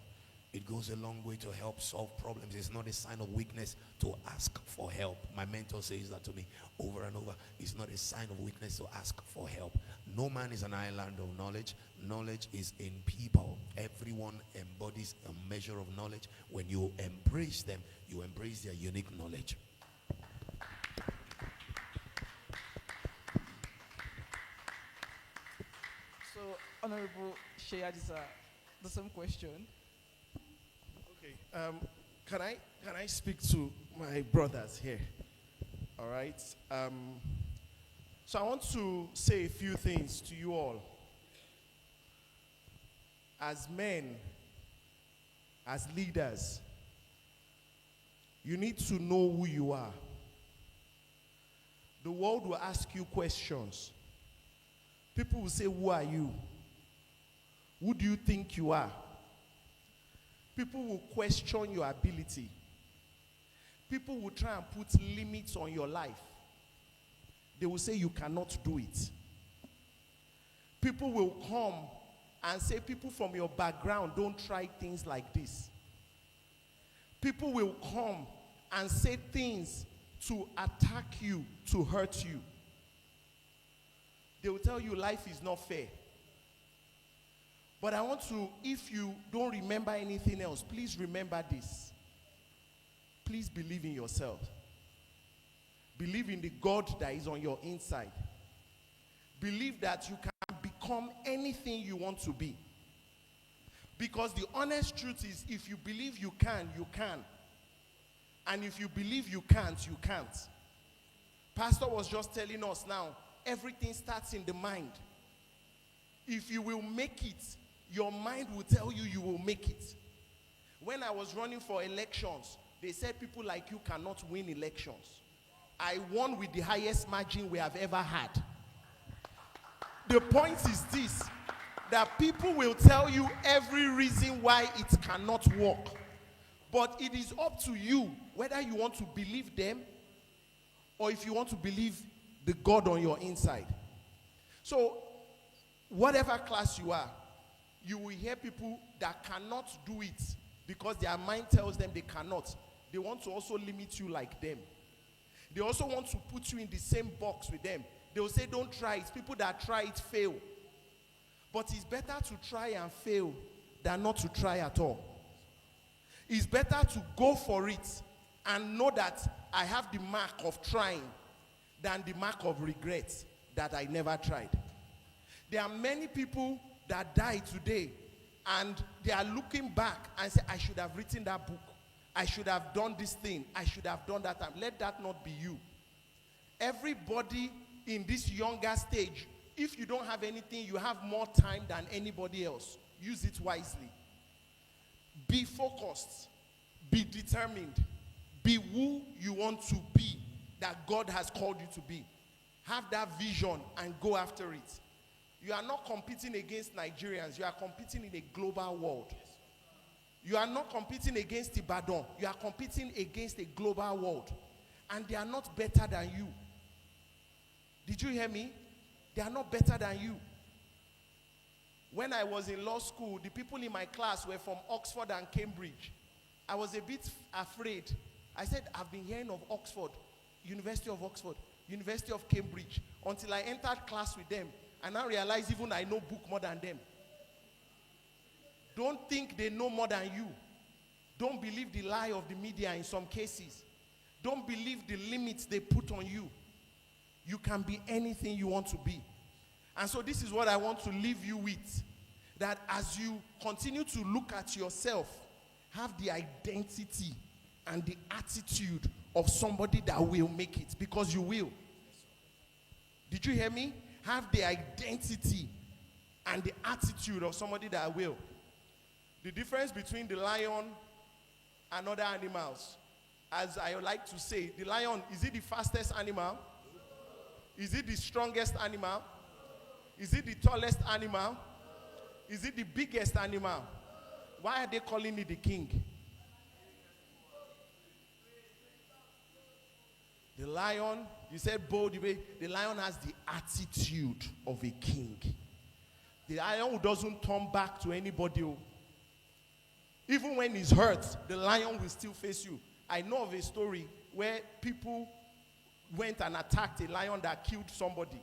It goes a long way to help solve problems. It's not a sign of weakness to ask for help. My mentor says that to me over and over. It's not a sign of weakness to ask for help. No man is an island of knowledge. Knowledge is in people. Everyone embodies a measure of knowledge. When you embrace them, you embrace their unique knowledge. So, Honorable Seyi Adisa, the same question. Okay. Can I speak to my brothers here? All right. So I want to say a few things to you all. As men, as leaders, you need to know who you are. The world will ask you questions. People will say, who are you? Who do you think you are? People will question your ability. People will try and put limits on your life. They will say you cannot do it. People will come and say people from your background don't try things like this. People will come and say things to attack you, to hurt you. They will tell you life is not fair. But I want to, if you don't remember anything else, please remember this. Please believe in yourself. Believe in the God that is on your inside. Believe that you can become anything you want to be. Because the honest truth is, if you believe you can, you can. And if you believe you can't, you can't. Pastor was just telling us now, everything starts in the mind. If you will make it, your mind will tell you you will make it. When I was running for elections, they said people like you cannot win elections. I won with the highest margin we have ever had. The point is this, that people will tell you every reason why it cannot work. But it is up to you whether you want to believe them or if you want to believe the God on your inside. So, whatever class you are, you will hear people that cannot do it because their mind tells them they cannot. They want to also limit you like them. They also want to put you in the same box with them. They will say, don't try it. People that try it fail. But it's better to try and fail than not to try at all. It's better to go for it and know that I have the mark of trying than the mark of regret that I never tried. There are many people that die today and they are looking back and say, I should have written that book. I should have done this thing. I should have done that time. Let that not be you. Everybody in this younger stage, if you don't have anything, you have more time than anybody else. Use it wisely. Be focused. Be determined. Be who you want to be, that God has called you to be. Have that vision and go after it. You are not competing against Nigerians. You are competing in a global world. You are not competing against Ibadan. You are competing against a global world. And they are not better than you. Did you hear me? They are not better than you. When I was in law school, the people in my class were from Oxford and Cambridge. I was a bit afraid. I said, I've been hearing of Oxford, University of Oxford, University of Cambridge, until I entered class with them. And I realized even I know book more than them. Don't think they know more than you. Don't believe the lie of the media in some cases. Don't believe the limits they put on you. You can be anything you want to be. And so this is what I want to leave you with. That as you continue to look at yourself, have the identity and the attitude of somebody that will make it. Because you will. Did you hear me? Have the identity and the attitude of somebody that will. The difference between the lion and other animals, as I like to say, the lion, is it the fastest animal? Is it the strongest animal? Is it the tallest animal? Is it the biggest animal? Why are they calling it the king? The lion, you said bold, the lion has the attitude of a king. The lion doesn't turn back to anybody. Even when he's hurt, the lion will still face you. I know of a story where people went and attacked a lion that killed somebody.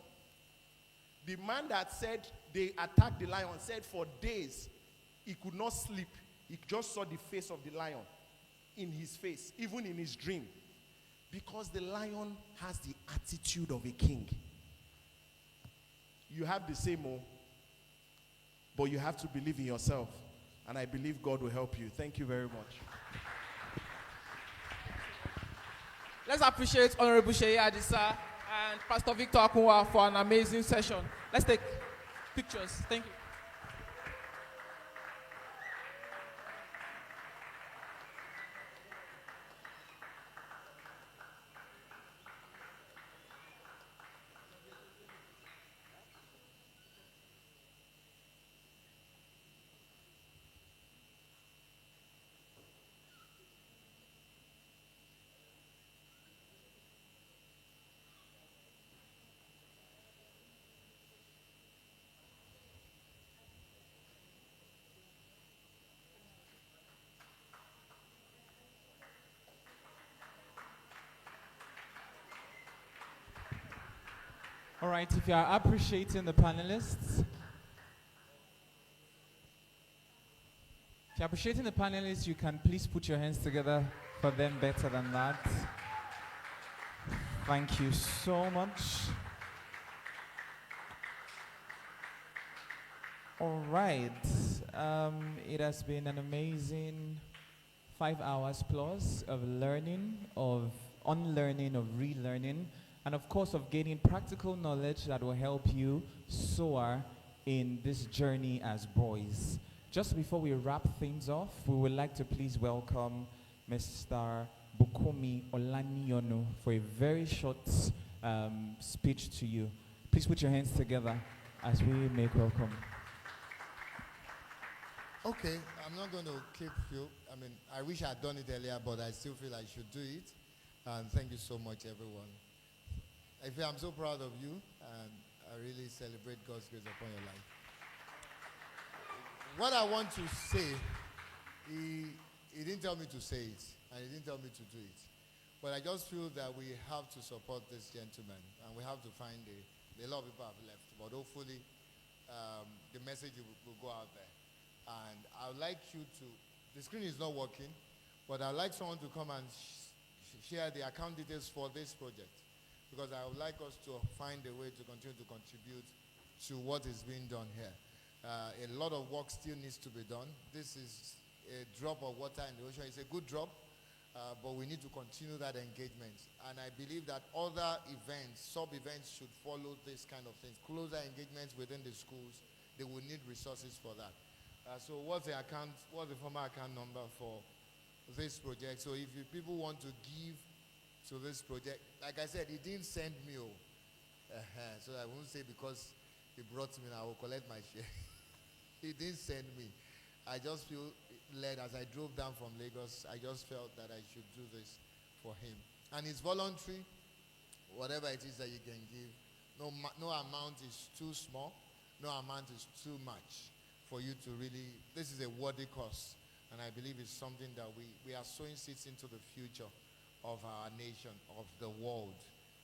The man that said they attacked the lion said for days he could not sleep. He just saw the face of the lion in his face, even in his dream. Because the lion has the attitude of a king. You have the same, but you have to believe in yourself. And I believe God will help you. Thank you very much. Let's appreciate Honorable Seyi Adisa and Pastor Victor Akuwa for an amazing session. Let's take pictures. Thank you. All right, if you are appreciating the panelists, you can please put your hands together for them better than that. Thank you so much. All right, it has been an amazing 5 hours plus of learning, of unlearning, of relearning, and of course of gaining practical knowledge that will help you soar in this journey as boys. Just before we wrap things off, we would like to please welcome Mr. Bukunmi Olaniyonu for a very short speech to you. Please put your hands together as we make welcome. Okay, I'm not going to keep you. I mean, I wish I had done it earlier, but I still feel I should do it. And thank you so much, everyone. I'm so proud of you, and I really celebrate God's grace upon your life. What I want to say, he didn't tell me to say it, and he didn't tell me to do it. But I just feel that we have to support this gentleman, and we have to find a lot of people have left, but hopefully the message will go out there. And I would like you to, the screen is not working, but I'd like someone to come and share the account details for this project, because I would like us to find a way to continue to contribute to what is being done here. A lot of work still needs to be done. This is a drop of water in the ocean. It's a good drop, but we need to continue that engagement. And I believe that other events, sub-events should follow this kind of things. Closer engagements within the schools, they will need resources for that. So what's the former account number for this project? So if people want to give to this project, like I said, he didn't send me, so I won't say because he brought me, I will collect my share. He didn't send me. I just feel led as I drove down from Lagos. I just felt that I should do this for him. And it's voluntary, whatever it is that you can give. No amount is too small, no amount is too much for you to really, this is a worthy cause. And I believe it's something that we are sowing seeds into the future of our nation, of the world.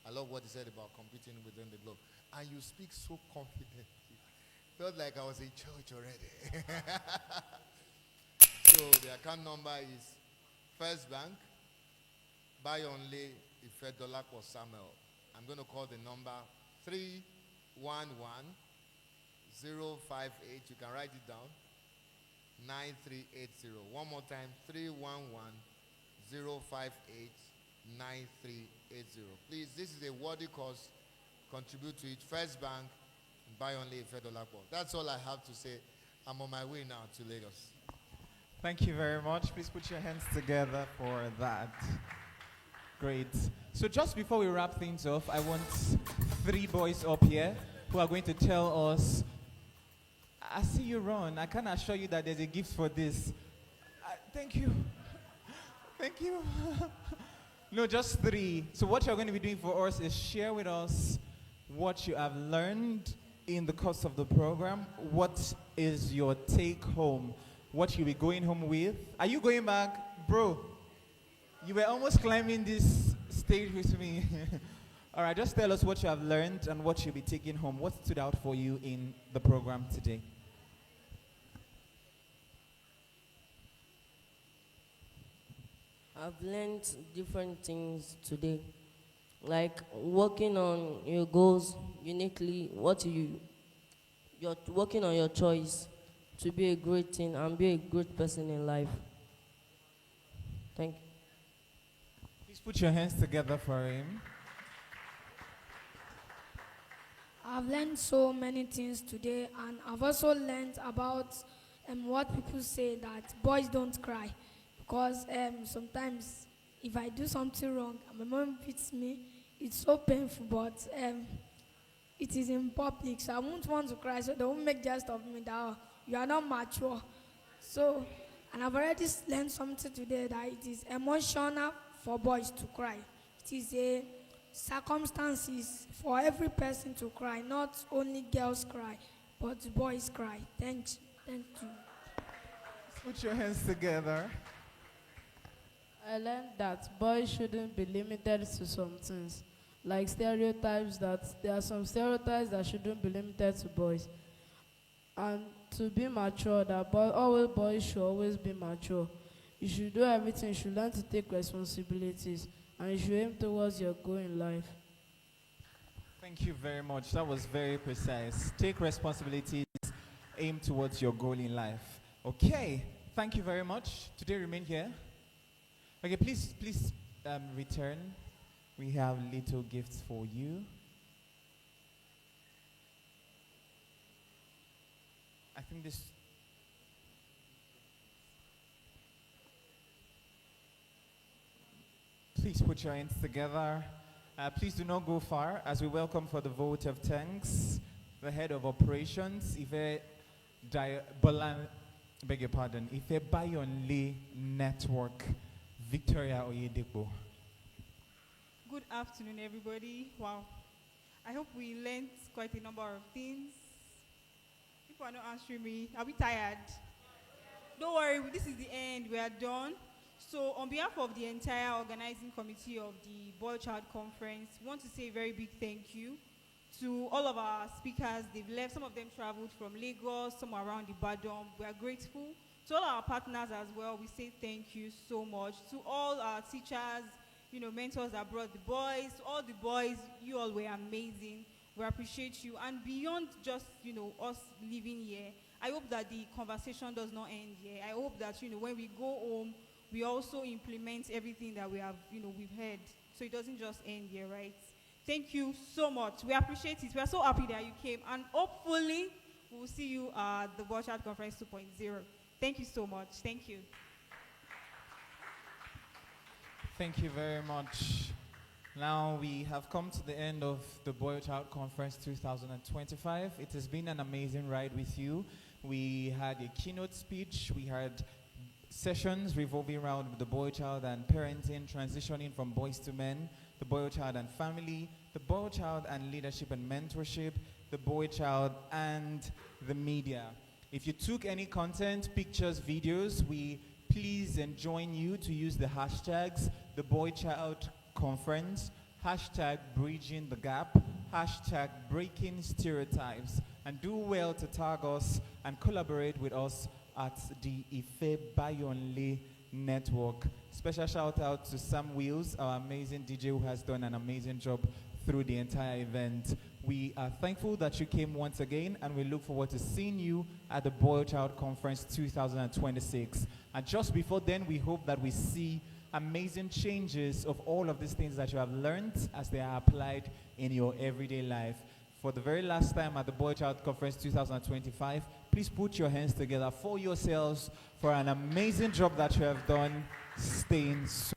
I love what he said about competing within the globe. And you speak so confidently. Felt like I was in church already. So the account number is First Bank, Bayonle Oluwatoyinbo Samuel. I'm going to call the number 311-058. You can write it down. 9380. One more time, 311-058-9380. Please, this is a worthy cause. Contribute to it. First Bank, Bayonle Oluwatoyinbo. That's all I have to say. I'm on my way now to Lagos. Thank you very much. Please put your hands together for that. Great. So just before we wrap things off, I want 3 boys up here who are going to tell us, I see you run. I can assure you that there's a gift for this. Thank you. Thank you. No, just 3. So what you're going to be doing for us is share with us what you have learned in the course of the program. What is your take home? what you'll be going home with. Are you going back? Bro, you were almost climbing this stage with me. All right, just tell us what you have learned and what you'll be taking home. What stood out for you in the program today? I've learned different things today, like working on your goals uniquely, you're working on your choice to be a great thing and be a great person in life. Thank you. Please put your hands together for him. I've learned so many things today, and I've also learned about what people say that boys don't cry. Because sometimes if I do something wrong and my mom beats me, it's so painful, but it is in public, so I won't want to cry, so they won't make jest of me that you are not mature. So, and I've already learned something today that it is emotional for boys to cry. It is a circumstances for every person to cry, not only girls cry, but boys cry. Thank you. Put your hands together. I learned that boys shouldn't be limited to some things, like stereotypes, that there are some stereotypes that shouldn't be limited to boys. And to be mature, that boys should always be mature. You should do everything, you should learn to take responsibilities, and you should aim towards your goal in life. Thank you very much. That was very precise. Take responsibilities, aim towards your goal in life. Okay, thank you very much. Today remain here. Okay, please return. We have little gifts for you. I think this. Please put your hands together. Please do not go far as we welcome for the vote of thanks the head of operations, Ife Bayonle Network, Victoria Oyedepo. Good afternoon, everybody. Wow. I hope we learned quite a number of things. People are not answering me. Are we tired? Don't worry, this is the end. We are done. So on behalf of the entire organizing committee of the Boy Child Conference, we want to say a very big thank you to all of our speakers. They've left. Some of them traveled from Lagos, some are around Ibadan. We are grateful. To all our partners as well, we say thank you so much. To all our teachers, mentors that brought the boys, to all the boys, you all were amazing. We appreciate you. And beyond just, us living here, I hope that the conversation does not end here. I hope that, when we go home, we also implement everything that we have, we've heard. So it doesn't just end here, right? Thank you so much. We appreciate it. We are so happy that you came. And hopefully, we will see you at the Boy Child Conference 2.0. Thank you so much. Thank you. Thank you very much. Now we have come to the end of the Boy Child Conference 2025. It has been an amazing ride with you. We had a keynote speech. We had sessions revolving around the boy child and parenting, transitioning from boys to men, the boy child and family, the boy child and leadership and mentorship, the boy child and the media. If you took any content, pictures, videos, we please enjoin you to use the hashtags the Boy Child Conference, hashtag Bridging the Gap, hashtag Breaking Stereotypes, and do well to tag us and collaborate with us at the Ife Bayonle Network. Special shout out to Sam Wheels, our amazing DJ who has done an amazing job through the entire event. We are thankful that you came once again, and we look forward to seeing you at the Boy Child Conference 2026. And just before then, we hope that we see amazing changes of all of these things that you have learned as they are applied in your everyday life. For the very last time at the Boy Child Conference 2025, please put your hands together for yourselves for an amazing job that you have done staying so